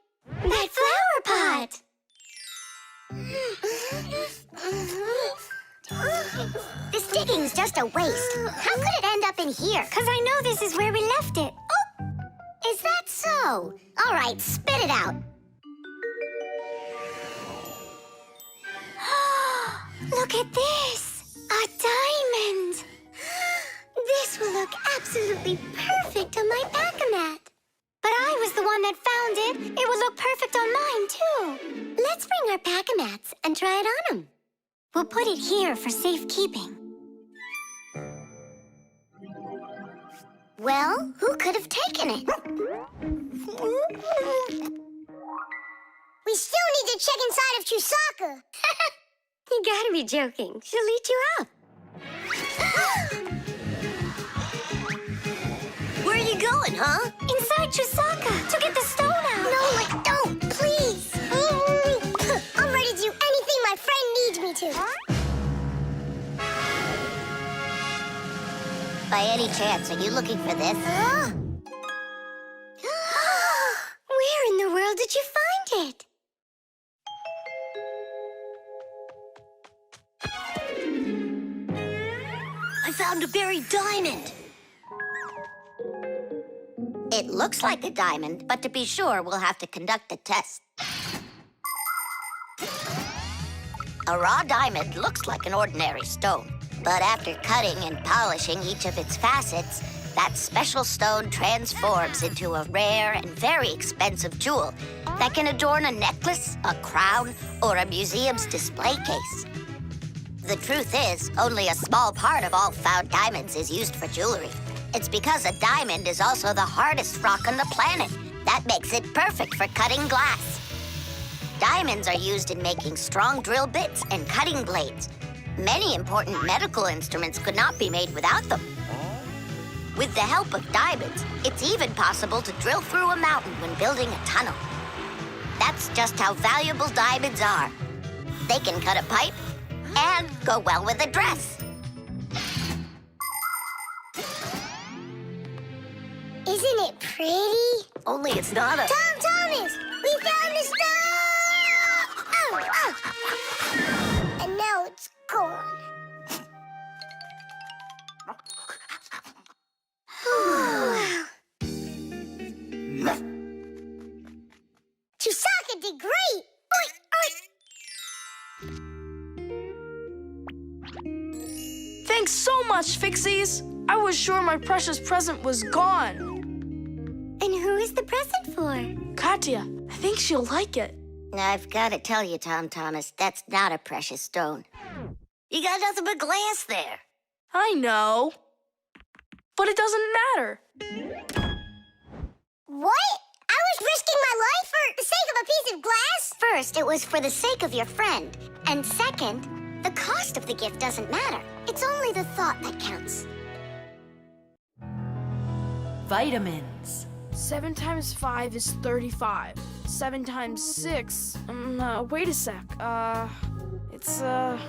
S2: that flower pot? This digging's just a waste. How could it end up in here? Because I know this is where we left it. Oh, is that so? All right, spit it out. Look at this! A diamond! This will look absolutely perfect on my back-a-mat. But I was the one that found it. It will look perfect on mine, too. Let's bring our back-a-mats and try it on them. We'll put it here for safekeeping. Well, who could have taken it? We still need to check inside of Chusaka.
S12: You gotta be joking. She'll eat you up.
S11: Where are you going, huh?
S2: Inside Chusaka to get the stone out. No, don't, please. I'm ready to do anything my friend needs me to.
S11: By any chance, are you looking for this?
S2: Where in the world did you find it?
S11: I found a buried diamond. It looks like a diamond, but to be sure, we'll have to conduct a test. A raw diamond looks like an ordinary stone, but after cutting and polishing each of its facets, that special stone transforms into a rare and very expensive jewel that can adorn a necklace, a crown, or a museum's display case. The truth is, only a small part of all found diamonds is used for jewelry. It's because a diamond is also the hardest rock on the planet. That makes it perfect for cutting glass. Diamonds are used in making strong drill bits and cutting blades. Many important medical instruments could not be made without them. With the help of diamonds, it's even possible to drill through a mountain when building a tunnel. That's just how valuable diamonds are. They can cut a pipe and go well with a dress.
S2: Isn't it pretty?
S11: Only it's not a...
S2: Tom Thomas! We found the stone! Oh! And now it's gone.
S13: Thanks so much, Fixies. I was sure my precious present was gone.
S12: And who is the present for?
S13: Katya, I think she'll like it.
S11: I've got to tell you, Tom Thomas, that's not a precious stone. You got nothing but glass there.
S13: I know. But it doesn't matter.
S2: What? I was risking my life for the sake of a piece of glass? First, it was for the sake of your friend. And second, the cost of the gift doesn't matter. It's only the thought that counts.
S14: Vitamins.
S13: 7 times 5 is 35. 7 times 6... wait a sec. It's,
S2: Tom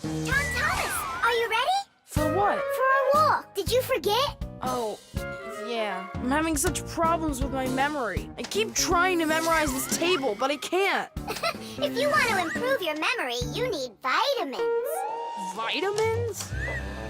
S2: Thomas, are you ready?
S13: For what?
S2: For our walk. Did you forget?
S13: Oh, yeah. I'm having such problems with my memory. I keep trying to memorize this table, but I can't.
S2: If you want to improve your memory, you need vitamins.
S13: Vitamins?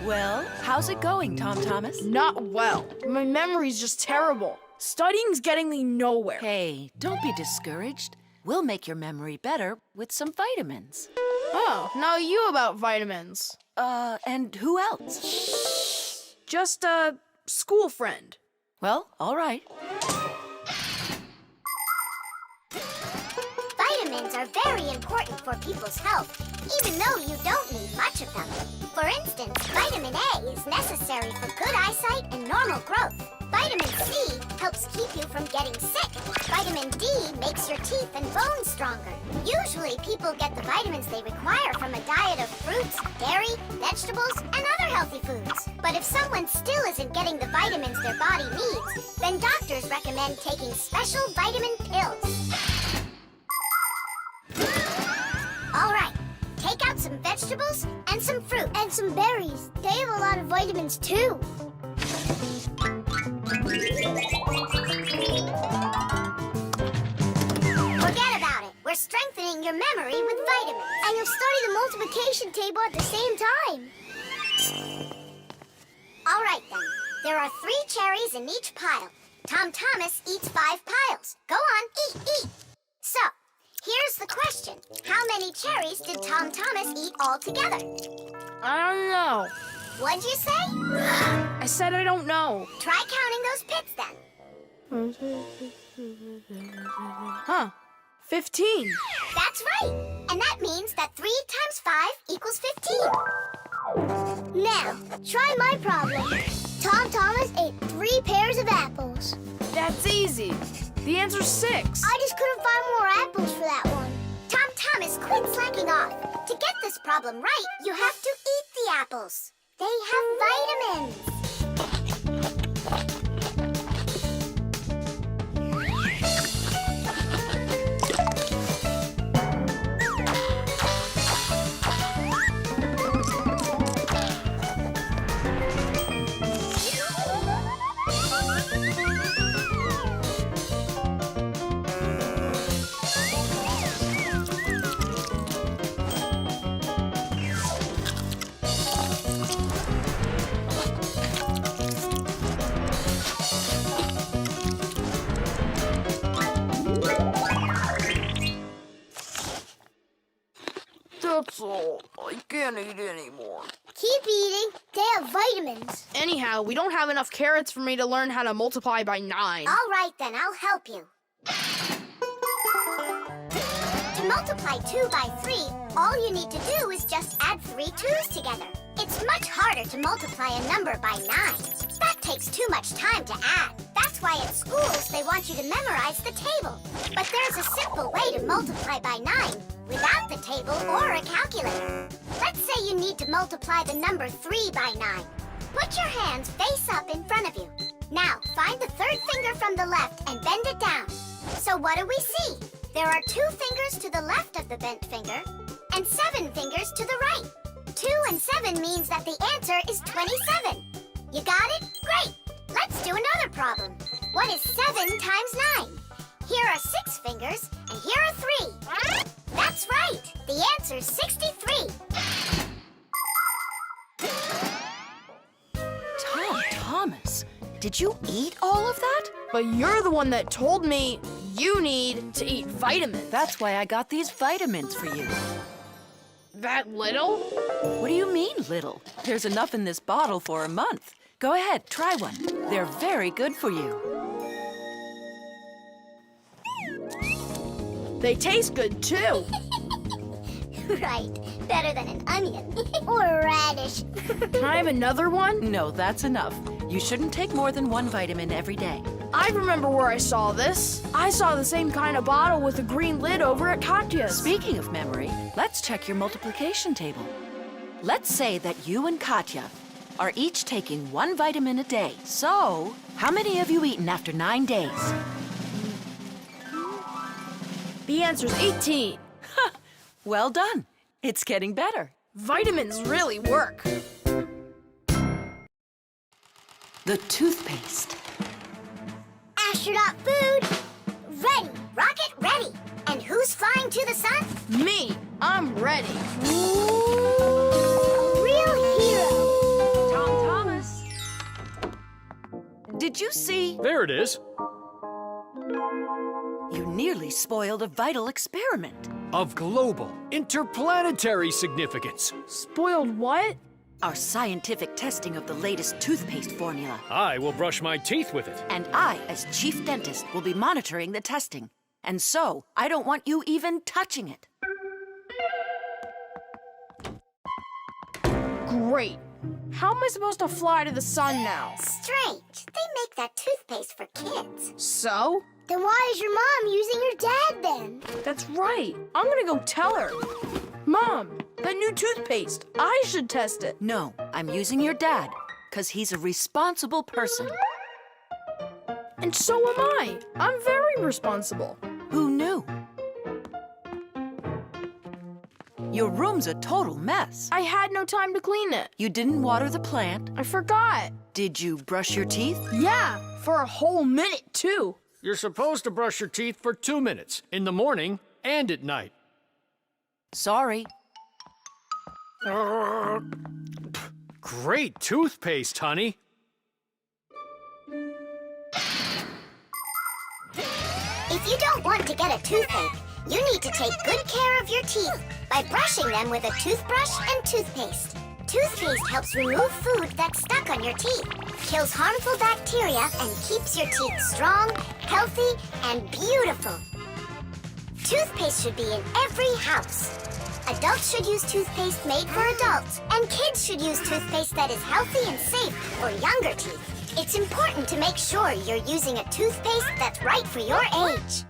S14: Well, how's it going, Tom Thomas?
S13: Not well. My memory's just terrible. Studying's getting me nowhere.
S14: Hey, don't be discouraged. We'll make your memory better with some vitamins.
S13: Oh, now you about vitamins.
S14: And who else?
S13: Just a school friend.
S14: Well, all right.
S2: Vitamins are very important for people's health, even though you don't need much of them. For instance, vitamin A is necessary for good eyesight and normal growth. Vitamin C helps keep you from getting sick. Vitamin D makes your teeth and bones stronger. Usually, people get the vitamins they require from a diet of fruits, dairy, vegetables, and other healthy foods. But if someone still isn't getting the vitamins their body needs, then doctors recommend taking special vitamin pills. All right, take out some vegetables and some fruit. And some berries. They have a lot of vitamins, too. Forget about it. We're strengthening your memory with vitamins. And you'll study the multiplication table at the same time. All right, then. There are 3 cherries in each pile. Tom Thomas eats 5 piles. Go on, eat. So, here's the question. How many cherries did Tom Thomas eat altogether?
S13: I don't know.
S2: What'd you say?
S13: I said I don't know.
S2: Try counting those pits, then.
S13: Huh. 15.
S2: That's right. And that means that 3 times 5 equals 15. Now, try my problem. Tom Thomas ate 3 pairs of apples.
S13: That's easy. The answer's 6.
S2: I just couldn't find more apples for that one. Tom Thomas, quit slacking off. To get this problem right, you have to eat the apples. They have vitamins.
S13: That's all. I can't eat anymore.
S2: Keep eating. They have vitamins.
S13: Anyhow, we don't have enough carrots for me to learn how to multiply by 9.
S2: All right, then. I'll help you. To multiply 2 by 3, all you need to do is just add 3 2's together. It's much harder to multiply a number by 9. That takes too much time to add. That's why at schools they want you to memorize the table. But there's a simple way to multiply by 9 without the table or a calculator. Let's say you need to multiply the number 3 by 9. Put your hands face up in front of you. Now, find the 3rd finger from the left and bend it down. So what do we see? There are 2 fingers to the left of the bent finger and 7 fingers to the right. 2 and 7 means that the answer is 27. You got it? Great! Let's do another problem. What is 7 times 9? Here are 6 fingers, and here are 3. That's right! The answer's 63.
S14: Tom Thomas, did you eat all of that?
S13: But you're the one that told me you need to eat vitamins.
S14: That's why I got these vitamins for you.
S13: That little?
S14: What do you mean, little? There's enough in this bottle for a month. Go ahead, try one. They're very good for you.
S13: They taste good, too.
S2: Right. Better than an onion. Or a radish.
S13: Can I have another one?
S14: No, that's enough. You shouldn't take more than one vitamin every day.
S13: I remember where I saw this. I saw the same kind of bottle with a green lid over at Katya's.
S14: Speaking of memory, let's check your multiplication table. Let's say that you and Katya are each taking one vitamin a day. So, how many have you eaten after 9 days?
S13: The answer's 18.
S14: Well done. It's getting better.
S13: Vitamins really work.
S14: The toothpaste.
S2: Astronaut food. Ready. Rocket ready. And who's flying to the sun?
S13: Me. I'm ready.
S2: A real hero.
S14: Tom Thomas. Did you see?
S16: There it is.
S14: You nearly spoiled a vital experiment.
S16: Of global, interplanetary significance.
S13: Spoiled what?
S14: Our scientific testing of the latest toothpaste formula.
S16: I will brush my teeth with it.
S14: And I, as chief dentist, will be monitoring the testing. And so, I don't want you even touching it.
S13: Great. How am I supposed to fly to the sun now?
S2: Strange. They make that toothpaste for kids.
S13: So?
S2: Then why is your mom using your dad then?
S13: That's right. I'm gonna go tell her. Mom, that new toothpaste. I should test it.
S14: No, I'm using your dad, because he's a responsible person.
S13: And so am I. I'm very responsible.
S14: Who knew? Your room's a total mess.
S13: I had no time to clean it.
S14: You didn't water the plant.
S13: I forgot.
S14: Did you brush your teeth?
S13: Yeah, for a whole minute, too.
S16: You're supposed to brush your teeth for 2 minutes, in the morning and at night.
S14: Sorry.
S16: Great toothpaste, honey.
S2: If you don't want to get a toothache, you need to take good care of your teeth by brushing them with a toothbrush and toothpaste. Toothpaste helps remove food that's stuck on your teeth, kills harmful bacteria, and keeps your teeth strong, healthy, and beautiful. Toothpaste should be in every house. Adults should use toothpaste made for adults, and kids should use toothpaste that is healthy and safe for younger teeth. It's important to make sure you're using a toothpaste that's right for your age.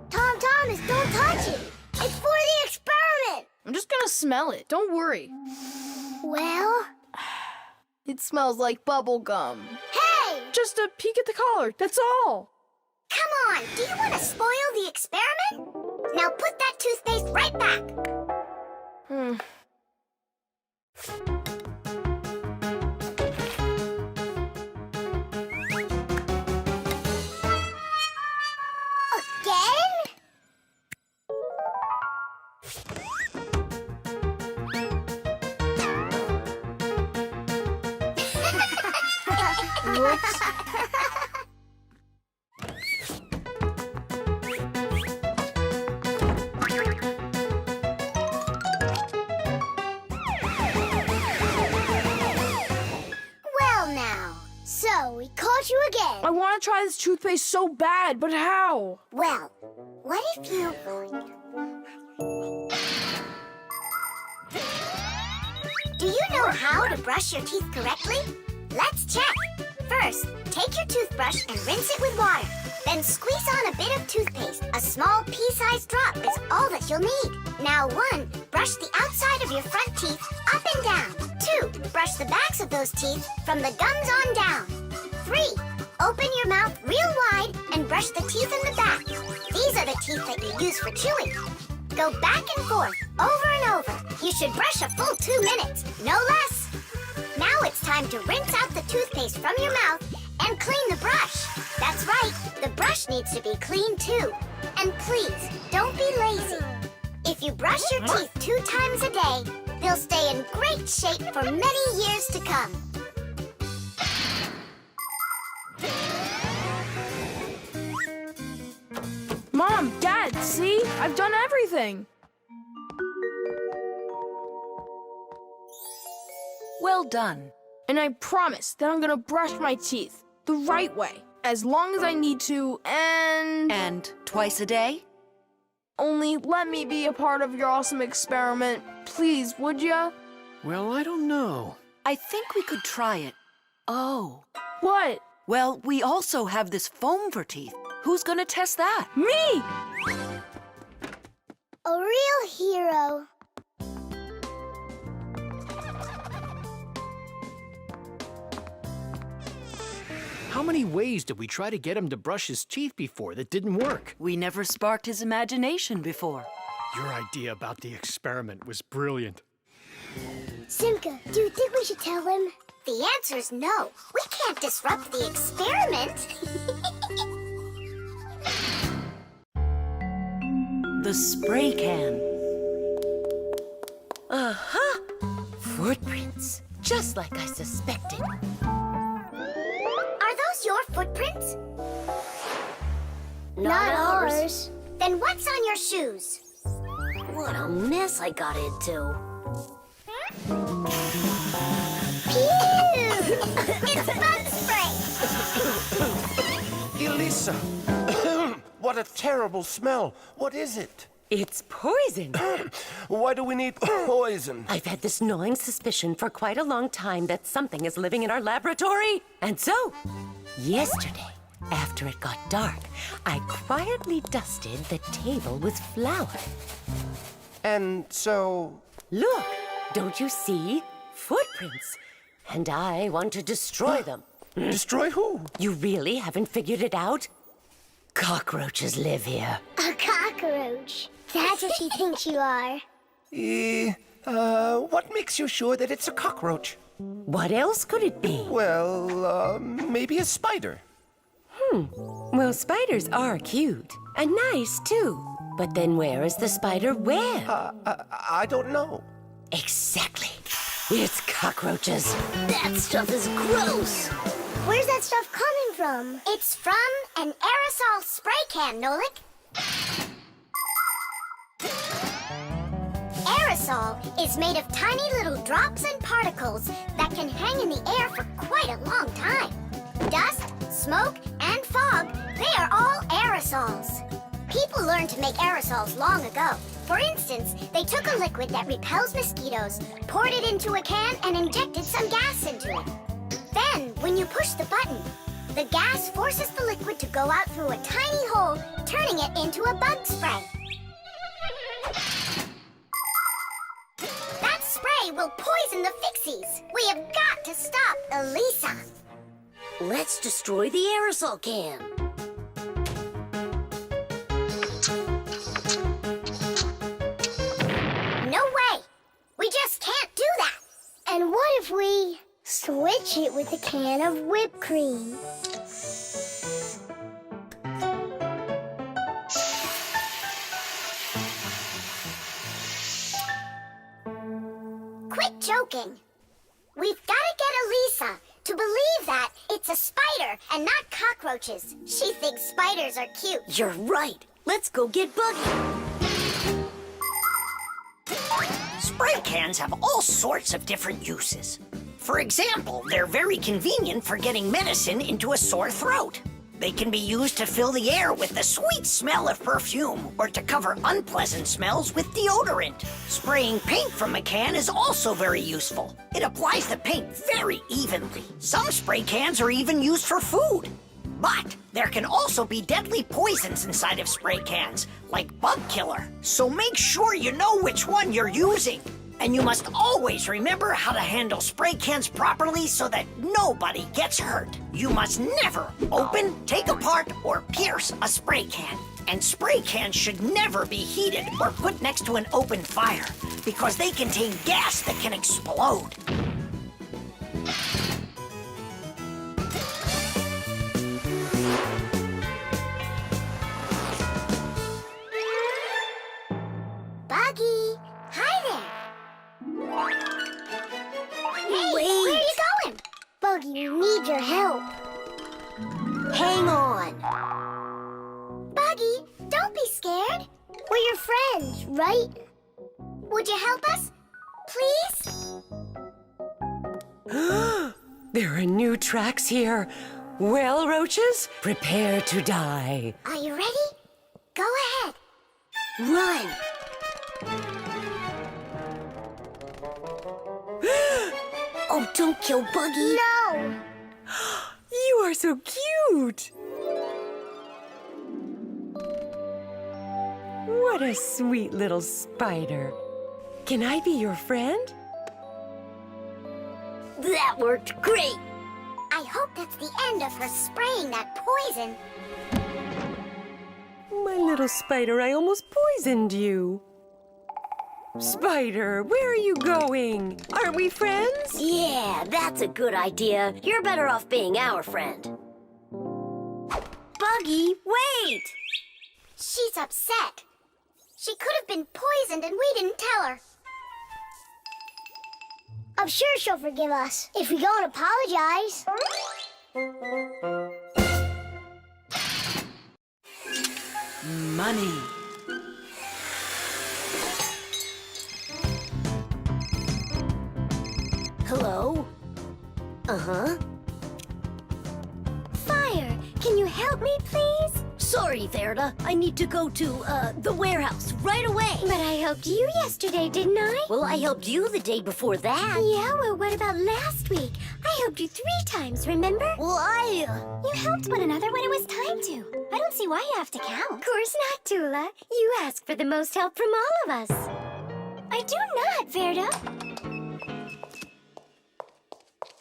S2: Tom Thomas, don't touch it! It's for the experiment!
S13: I'm just gonna smell it. Don't worry.
S2: Well?
S13: It smells like bubble gum.
S2: Hey!
S13: Just a peek at the collar, that's all.
S2: Come on, do you want to spoil the experiment? Now put that toothpaste right back. Again?
S13: Whoops.
S2: Well now, so we caught you again.
S13: I want to try this toothpaste so bad, but how?
S2: Well, what if you... Do you know how to brush your teeth correctly? Let's check. First, take your toothbrush and rinse it with water. Then squeeze on a bit of toothpaste. A small pea-sized drop is all that you'll need. Now 1, brush the outside of your front teeth up and down. 2, brush the backs of those teeth from the gums on down. 3, open your mouth real wide and brush the teeth in the back. These are the teeth that you use for chewing. Go back and forth, over and over. You should brush a full 2 minutes, no less. Now it's time to rinse out the toothpaste from your mouth and clean the brush. That's right, the brush needs to be clean too. And please, don't be lazy. If you brush your teeth 2 times a day, they'll stay in great shape for many years to come.
S13: I've done everything.
S14: Well done.
S13: And I promise that I'm gonna brush my teeth the right way, as long as I need to, and...
S14: And twice a day?
S13: Only let me be a part of your awesome experiment. Please, would ya?
S16: Well, I don't know.
S14: I think we could try it. Oh.
S13: What?
S14: Well, we also have this foam for teeth. Who's gonna test that?
S13: Me!
S2: A real hero.
S16: How many ways did we try to get him to brush his teeth before that didn't work?
S14: We never sparked his imagination before.
S16: Your idea about the experiment was brilliant.
S2: Simka, do you think we should tell him? The answer's no. We can't disrupt the experiment.
S9: The spray can. Uh-huh. Footprints, just like I suspected.
S2: Are those your footprints?
S6: Not ours.
S2: Then what's on your shoes?
S6: What a mess I got into.
S2: Pew! It's bug spray!
S15: Elisa! What a terrible smell. What is it?
S9: It's poison.
S15: Why do we need poison?
S9: I've had this gnawing suspicion for quite a long time that something is living in our laboratory. And so, yesterday, after it got dark, I quietly dusted the table with flour.
S15: And so...
S9: Look, don't you see? Footprints. And I want to destroy them.
S15: Destroy who?
S9: You really haven't figured it out? Cockroaches live here.
S2: A cockroach. That's what she thinks you are.
S15: What makes you sure that it's a cockroach?
S9: What else could it be?
S15: Well, maybe a spider.
S9: Well, spiders are cute. And nice, too. But then where is the spider web?
S15: I don't know.
S9: Exactly. It's cockroaches.
S6: That stuff is gross.
S2: Where's that stuff coming from? It's from an aerosol spray can, Nolik. Aerosol is made of tiny little drops and particles that can hang in the air for quite a long time. Dust, smoke, and fog, they are all aerosols. People learned to make aerosols long ago. For instance, they took a liquid that repels mosquitoes, poured it into a can, and injected some gas into it. Then, when you push the button, the gas forces the liquid to go out through a tiny hole, turning it into a bug spray. That spray will poison the Fixies. We have got to stop Elisa.
S6: Let's destroy the aerosol can.
S2: No way! We just can't do that! And what if we switch it with a can of whipped cream? Quit joking. We've got to get Elisa to believe that it's a spider and not cockroaches. She thinks spiders are cute.
S6: You're right. Let's go get Buggy.
S7: Spray cans have all sorts of different uses. For example, they're very convenient for getting medicine into a sore throat. They can be used to fill the air with the sweet smell of perfume or to cover unpleasant smells with deodorant. Spraying paint from a can is also very useful. It applies the paint very evenly. Some spray cans are even used for food. But there can also be deadly poisons inside of spray cans, like bug killer. So make sure you know which one you're using. And you must always remember how to handle spray cans properly so that nobody gets hurt. You must never open, take apart, or pierce a spray can. And spray cans should never be heated or put next to an open fire because they contain gas that can explode.
S2: Buggy, hi there. Hey,
S6: Wait.
S2: where are you going? Buggy, we need your help.
S6: Hang on.
S2: Buggy, don't be scared. We're your friends, right? Would you help us? Please?
S9: There are new tracks here. Well, roaches, prepare to die.
S2: Are you ready? Go ahead.
S6: Run! Oh, don't kill Buggy.
S2: No!
S9: You are so cute. What a sweet little spider. Can I be your friend?
S6: That worked great.
S2: I hope that's the end of her spraying that poison.
S9: My little spider, I almost poisoned you. Spider, where are you going? Aren't we friends?
S6: Yeah, that's a good idea. You're better off being our friend. Buggy, wait!
S2: She's upset. She could have been poisoned and we didn't tell her. I'm sure she'll forgive us if we go and apologize.
S14: Money.
S6: Hello? Uh-huh.
S2: Fire, can you help me, please?
S6: Sorry, Verda. I need to go to, the warehouse right away.
S12: But I helped you yesterday, didn't I?
S6: Well, I helped you the day before that.
S12: Yeah, well, what about last week? I helped you 3 times, remember?
S6: Well,
S2: You helped one another when it was time to. I don't see why you have to count.
S12: Of course not, Tula. You asked for the most help from all of us.
S2: I do not, Verda.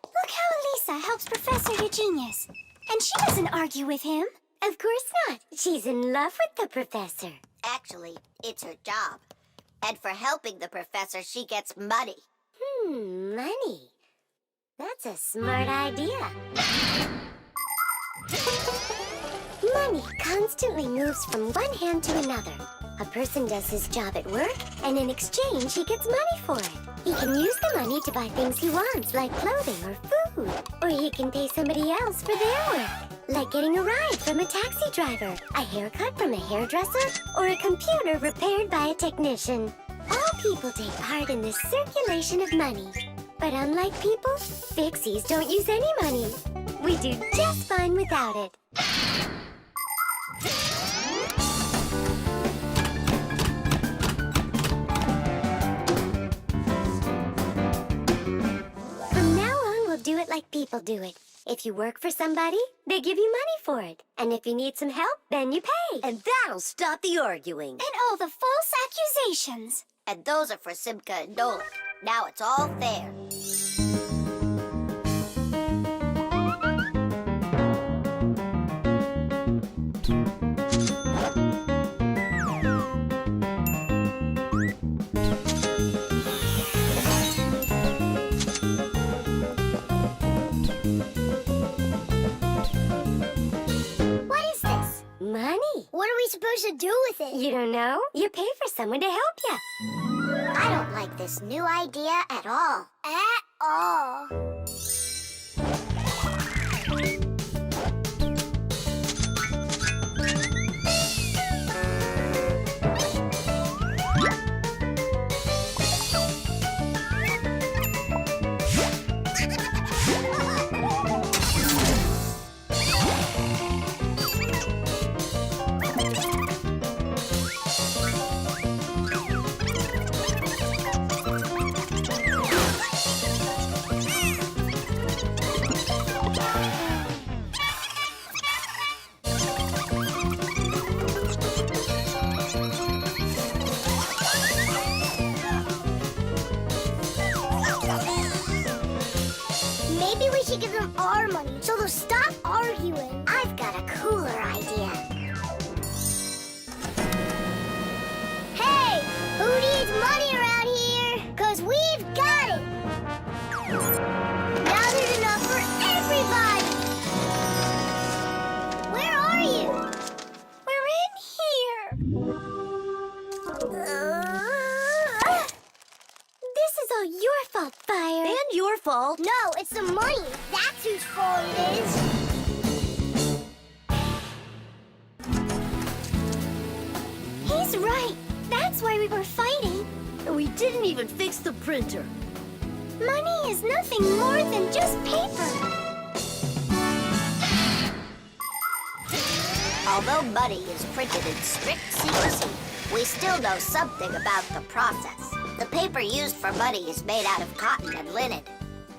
S2: Look how Elisa helps Professor Eugenius. And she doesn't argue with him.
S12: Of course not. She's in love with the professor.
S11: Actually, it's her job. And for helping the professor, she gets money.
S12: Money. That's a smart idea. Money constantly moves from one hand to another. A person does his job at work, and in exchange, he gets money for it. He can use the money to buy things he wants, like clothing or food. Or he can pay somebody else for their work, like getting a ride from a taxi driver, a haircut from a hairdresser, or a computer repaired by a technician. All people take part in this circulation of money. But unlike people, Fixies don't use any money. We do just fine without it. From now on, we'll do it like people do it. If you work for somebody, they give you money for it. And if you need some help, then you pay.
S6: And that'll stop the arguing.
S2: And all the false accusations.
S11: And those are for Simka and Nolik. Now it's all fair.
S2: What is this?
S12: Money.
S2: What are we supposed to do with it?
S12: You don't know? You pay for someone to help you.
S2: I don't like this new idea at all. At all. Maybe we should give them our money so they'll stop arguing. I've got a cooler idea. Hey, who needs money around here? 'Cause we've got it. Now there's enough for everybody. Where are you? We're in here.
S12: This is all your fault, Fire.
S6: And your fault.
S2: No, it's the money. That's whose fault it is. He's
S12: That's right. That's why we were fighting.
S6: And we didn't even fix the printer.
S12: Money is nothing more than just paper.
S11: Although money is printed in strict secrecy, we still know something about the process. The paper used for money is made out of cotton and linen.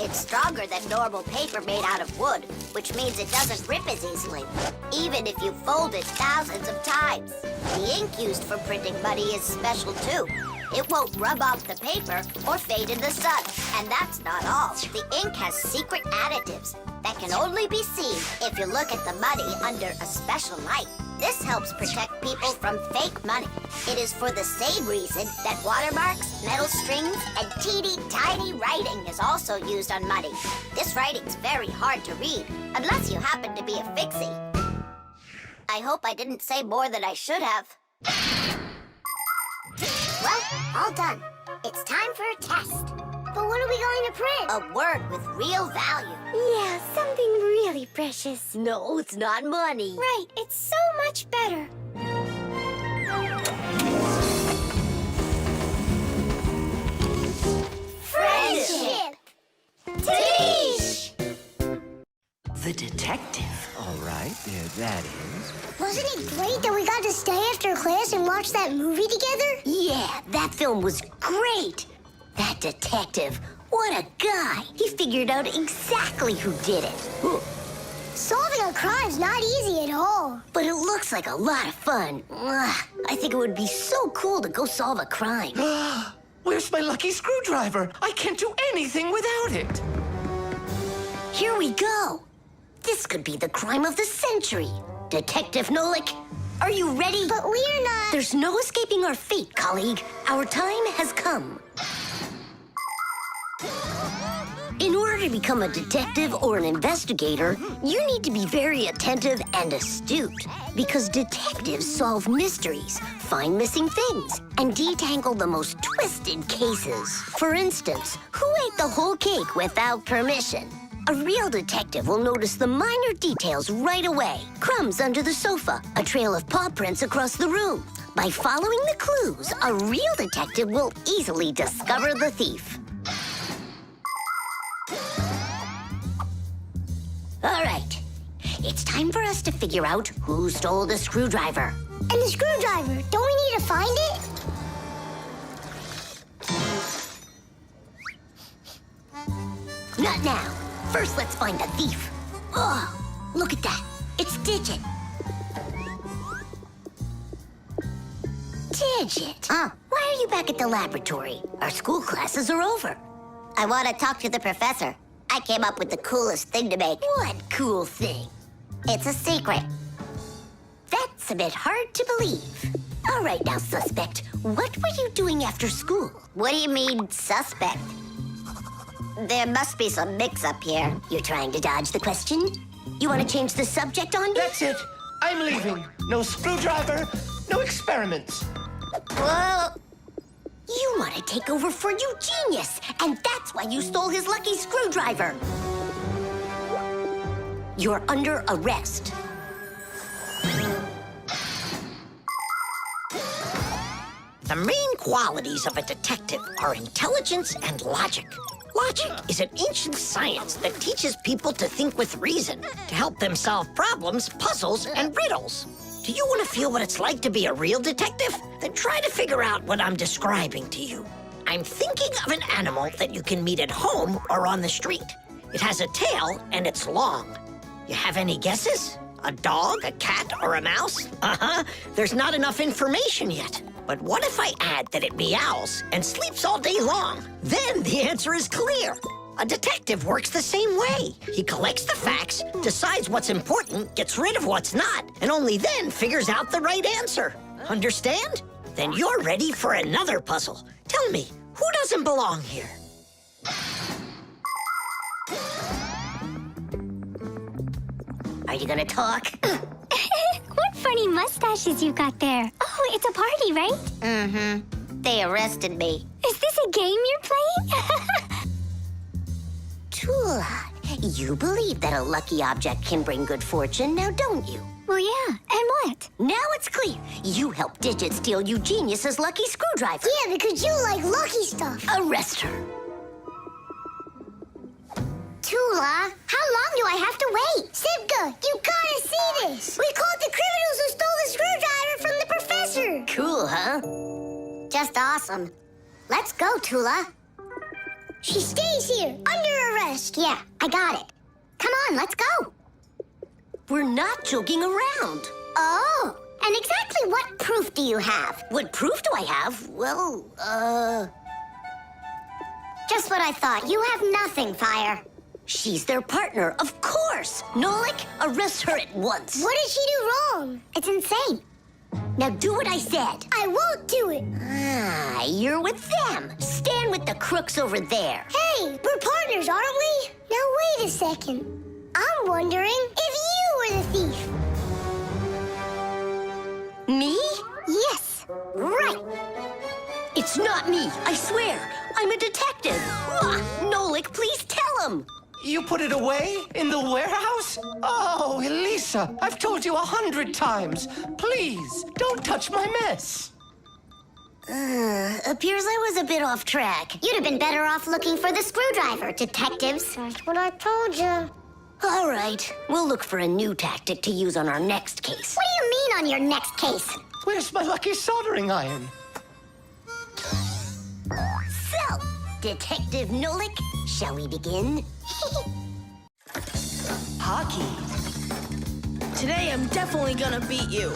S11: It's stronger than normal paper made out of wood, which means it doesn't rip as easily, even if you fold it thousands of times. The ink used for printing money is special too. It won't rub off the paper or fade in the sun. And that's not all. The ink has secret additives that can only be seen if you look at the money under a special light. This helps protect people from fake money. It is for the same reason that watermarks, metal strings, and teeny tiny writing is also used on money. This writing's very hard to read, unless you happen to be a Fixie. I hope I didn't say more than I should have.
S2: Well, all done. It's time for a test. But what are we going to print?
S11: A word with real value.
S12: Yeah, something really precious.
S6: No, it's not money.
S12: Right, it's so much better.
S2: Friendship! Tish!
S18: The detective. All right, there that is.
S2: Wasn't it great that we got to stay after class and watch that movie together?
S6: Yeah, that film was great. That detective, what a guy. He figured out exactly who did it.
S2: Solving a crime's not easy at all.
S6: But it looks like a lot of fun. I think it would be so cool to go solve a crime.
S18: Where's my lucky screwdriver? I can't do anything without it.
S6: Here we go. This could be the crime of the century. Detective Nolik, are you ready?
S2: But we're not...
S6: There's no escaping our fate, colleague. Our time has come. In order to become a detective or an investigator, you need to be very attentive and astute, because detectives solve mysteries, find missing things, and detangle the most twisted cases. For instance, who ate the whole cake without permission? A real detective will notice the minor details right away. Crumbs under the sofa, a trail of paw prints across the room. By following the clues, a real detective will easily discover the thief. All right, it's time for us to figure out who stole the screwdriver.
S2: And the screwdriver, don't we need to find it?
S6: Not now. First, let's find the thief. Oh, look at that. It's Digit. Digit? Why are you back at the laboratory? Our school classes are over.
S11: I want to talk to the professor. I came up with the coolest thing to make.
S6: What cool thing?
S11: It's a secret.
S6: That's a bit hard to believe. All right now, suspect. What were you doing after school?
S11: What do you mean, suspect? There must be some mix-up here.
S6: You're trying to dodge the question? You want to change the subject on me?
S18: That's it. I'm leaving. No screwdriver, no experiments.
S11: Well...
S6: You want to take over for Eugenius, and that's why you stole his lucky screwdriver. You're under arrest.
S7: The main qualities of a detective are intelligence and logic. Logic is an ancient science that teaches people to think with reason, to help them solve problems, puzzles, and riddles. Do you want to feel what it's like to be a real detective? Then try to figure out what I'm describing to you. I'm thinking of an animal that you can meet at home or on the street. It has a tail and it's long. You have any guesses? A dog, a cat, or a mouse? There's not enough information yet. But what if I add that it meows and sleeps all day long? Then the answer is clear. A detective works the same way. He collects the facts, decides what's important, gets rid of what's not, and only then figures out the right answer. Understand? Then you're ready for another puzzle. Tell me, who doesn't belong here?
S6: Are you gonna talk?
S12: What funny mustaches you got there. Oh, it's a party, right?
S11: Mm-hmm. They arrested me.
S12: Is this a game you're playing?
S6: Tula, you believe that a lucky object can bring good fortune, now don't you?
S2: Well, yeah. And what?
S6: Now it's clear. You helped Digit steal Eugenius's lucky screwdriver.
S2: Yeah, because you like lucky stuff.
S6: Arrest her.
S2: Tula, how long do I have to wait? Simka, you gotta see this. We caught the criminals who stole the screwdriver from the professor.
S6: Cool, huh?
S2: Just awesome. Let's go, Tula. She stays here, under arrest. Yeah, I got it. Come on, let's go.
S6: We're not joking around.
S2: Oh, and exactly what proof do you have?
S6: What proof do I have? Well,
S2: Just what I thought. You have nothing, Fire.
S6: she's their partner, of course. Nolik, arrest her at once.
S2: What did she do wrong? It's insane.
S6: Now do what I said.
S2: I won't do it.
S6: Ah, you're with them. Stand with the crooks over there.
S2: Hey, we're partners, aren't we? Now, wait a second. I'm wondering if you were the thief.
S6: Me?
S2: Yes, right.
S6: It's not me, I swear. I'm a detective. Nolik, please tell him.
S15: You put it away? In the warehouse? Oh, Elisa, I've told you 100 times. Please, don't touch my mess.
S6: Appears I was a bit off track.
S2: You'd have been better off looking for the screwdriver, detectives. That's what I told you.
S6: All right, we'll look for a new tactic to use on our next case.
S2: What do you mean on your next case?
S15: Where's my lucky soldering iron?
S6: So, Detective Nolik, shall we begin?
S14: Hockey.
S13: Today I'm definitely gonna beat you.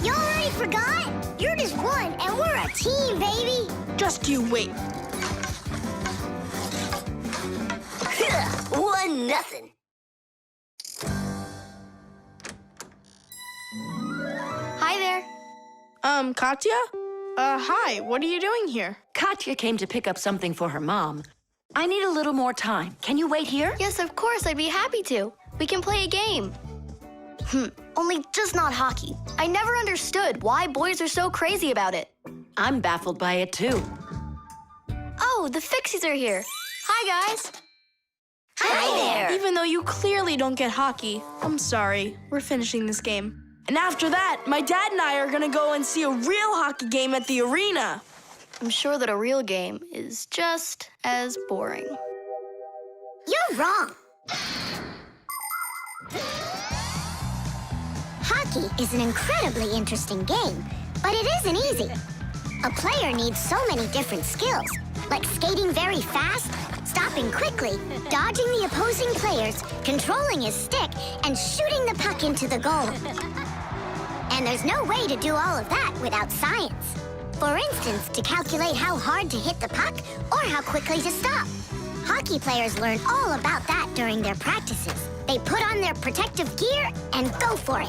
S2: You already forgot? You're just one, and we're a team, baby.
S13: Just you wait.
S6: 1-0.
S13: Hi there. Katya? Hi, what are you doing here?
S14: Katya came to pick up something for her mom. I need a little more time. Can you wait here?
S19: Yes, of course, I'd be happy to. We can play a game. Only just not hockey. I never understood why boys are so crazy about it.
S14: I'm baffled by it too.
S19: Oh, the Fixies are here. Hi, guys.
S6: Hi there.
S13: Even though you clearly don't get hockey, I'm sorry. We're finishing this game. And after that, my dad and I are gonna go and see a real hockey game at the arena.
S19: I'm sure that a real game is just as boring.
S2: You're wrong. Hockey is an incredibly interesting game, but it isn't easy. A player needs so many different skills, like skating very fast, stopping quickly, dodging the opposing players, controlling his stick, and shooting the puck into the goal. And there's no way to do all of that without science. For instance, to calculate how hard to hit the puck or how quickly to stop. Hockey players learn all about that during their practices. They put on their protective gear and go for it.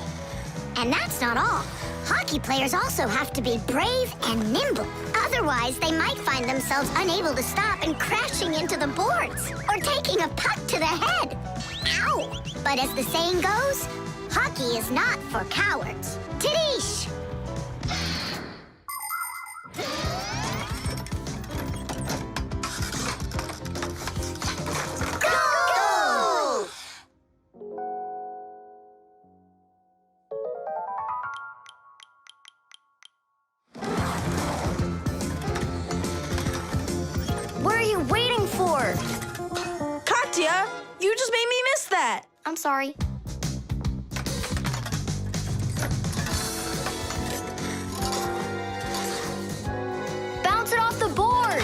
S2: And that's not all. Hockey players also have to be brave and nimble. Otherwise, they might find themselves unable to stop and crashing into the boards or taking a puck to the head. Ow! But as the saying goes, hockey is not for cowards. Tidish! Goal!
S19: What are you waiting for?
S13: Katya, you just made me miss that.
S19: I'm sorry. Bounce it off the board!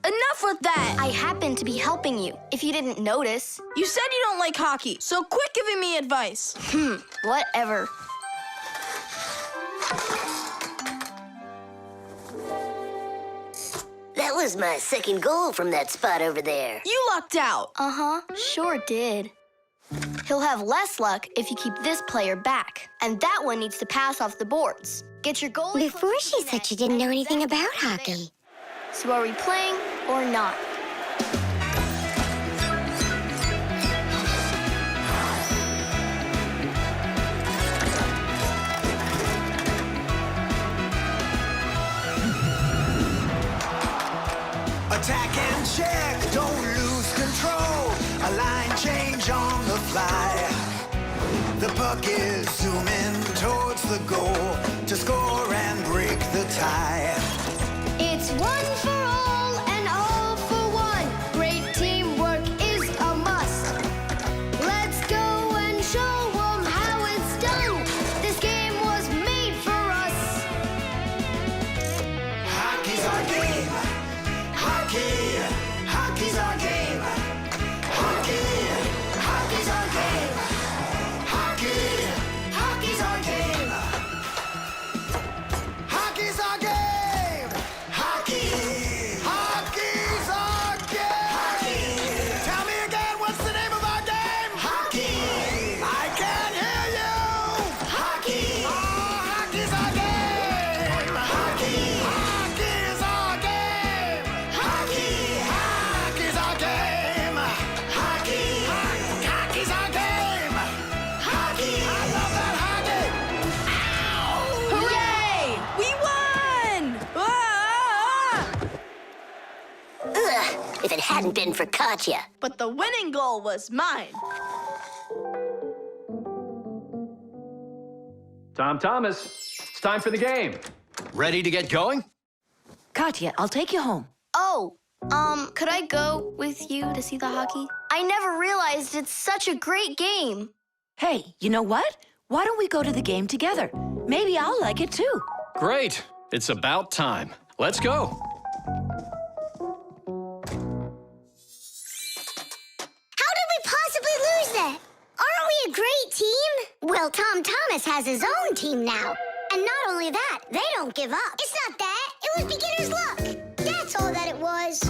S13: Enough with that.
S19: I happen to be helping you, if you didn't notice.
S13: You said you don't like hockey, so quit giving me advice.
S19: Whatever.
S6: That was my second goal from that spot over there.
S13: You lucked out.
S19: Uh-huh, sure did. He'll have less luck if you keep this player back. And that one needs to pass off the boards. Get your goal.
S2: Before she said she didn't know anything about hockey.
S19: So are we playing or not?
S8: Attack and check, don't lose control. A line change on the fly.
S17: gears, zoom in towards the goal to score and break the tie.
S19: It's one for all and all for one. Great teamwork is a must. Let's go and show 'em how it's done. This game was made for us.
S17: Hockey's our game. Hockey, hockey's our game. Hockey, hockey's our game. Hockey, hockey's our game. Hockey's our game. Hockey, hockey's our game. Hockey. Tell me again, what's the name of our game? Hockey. I can't hear you. Hockey. Oh, hockey's our game. Hockey. Hockey's our game. Hockey. Hockey's our game. Hockey. Hockey's our game. Hockey. I love that hockey. Ow!
S13: Hooray! We won! Ah!
S11: Ugh, if it hadn't been for Katya.
S13: But the winning goal was mine.
S20: Tom Thomas, it's time for the game.
S4: Ready to get going?
S1: Katya, I'll take you home.
S19: Oh, could I go with you to see the hockey? I never realized it's such a great game.
S1: Hey, you know what? Why don't we go to the game together? Maybe I'll like it too.
S4: Great. It's about time. Let's go.
S2: How did we possibly lose that? Aren't we a great team? Well, Tom Thomas has his own team now. And not only that, they don't give up. It's not that. It was beginner's luck. That's all that it was.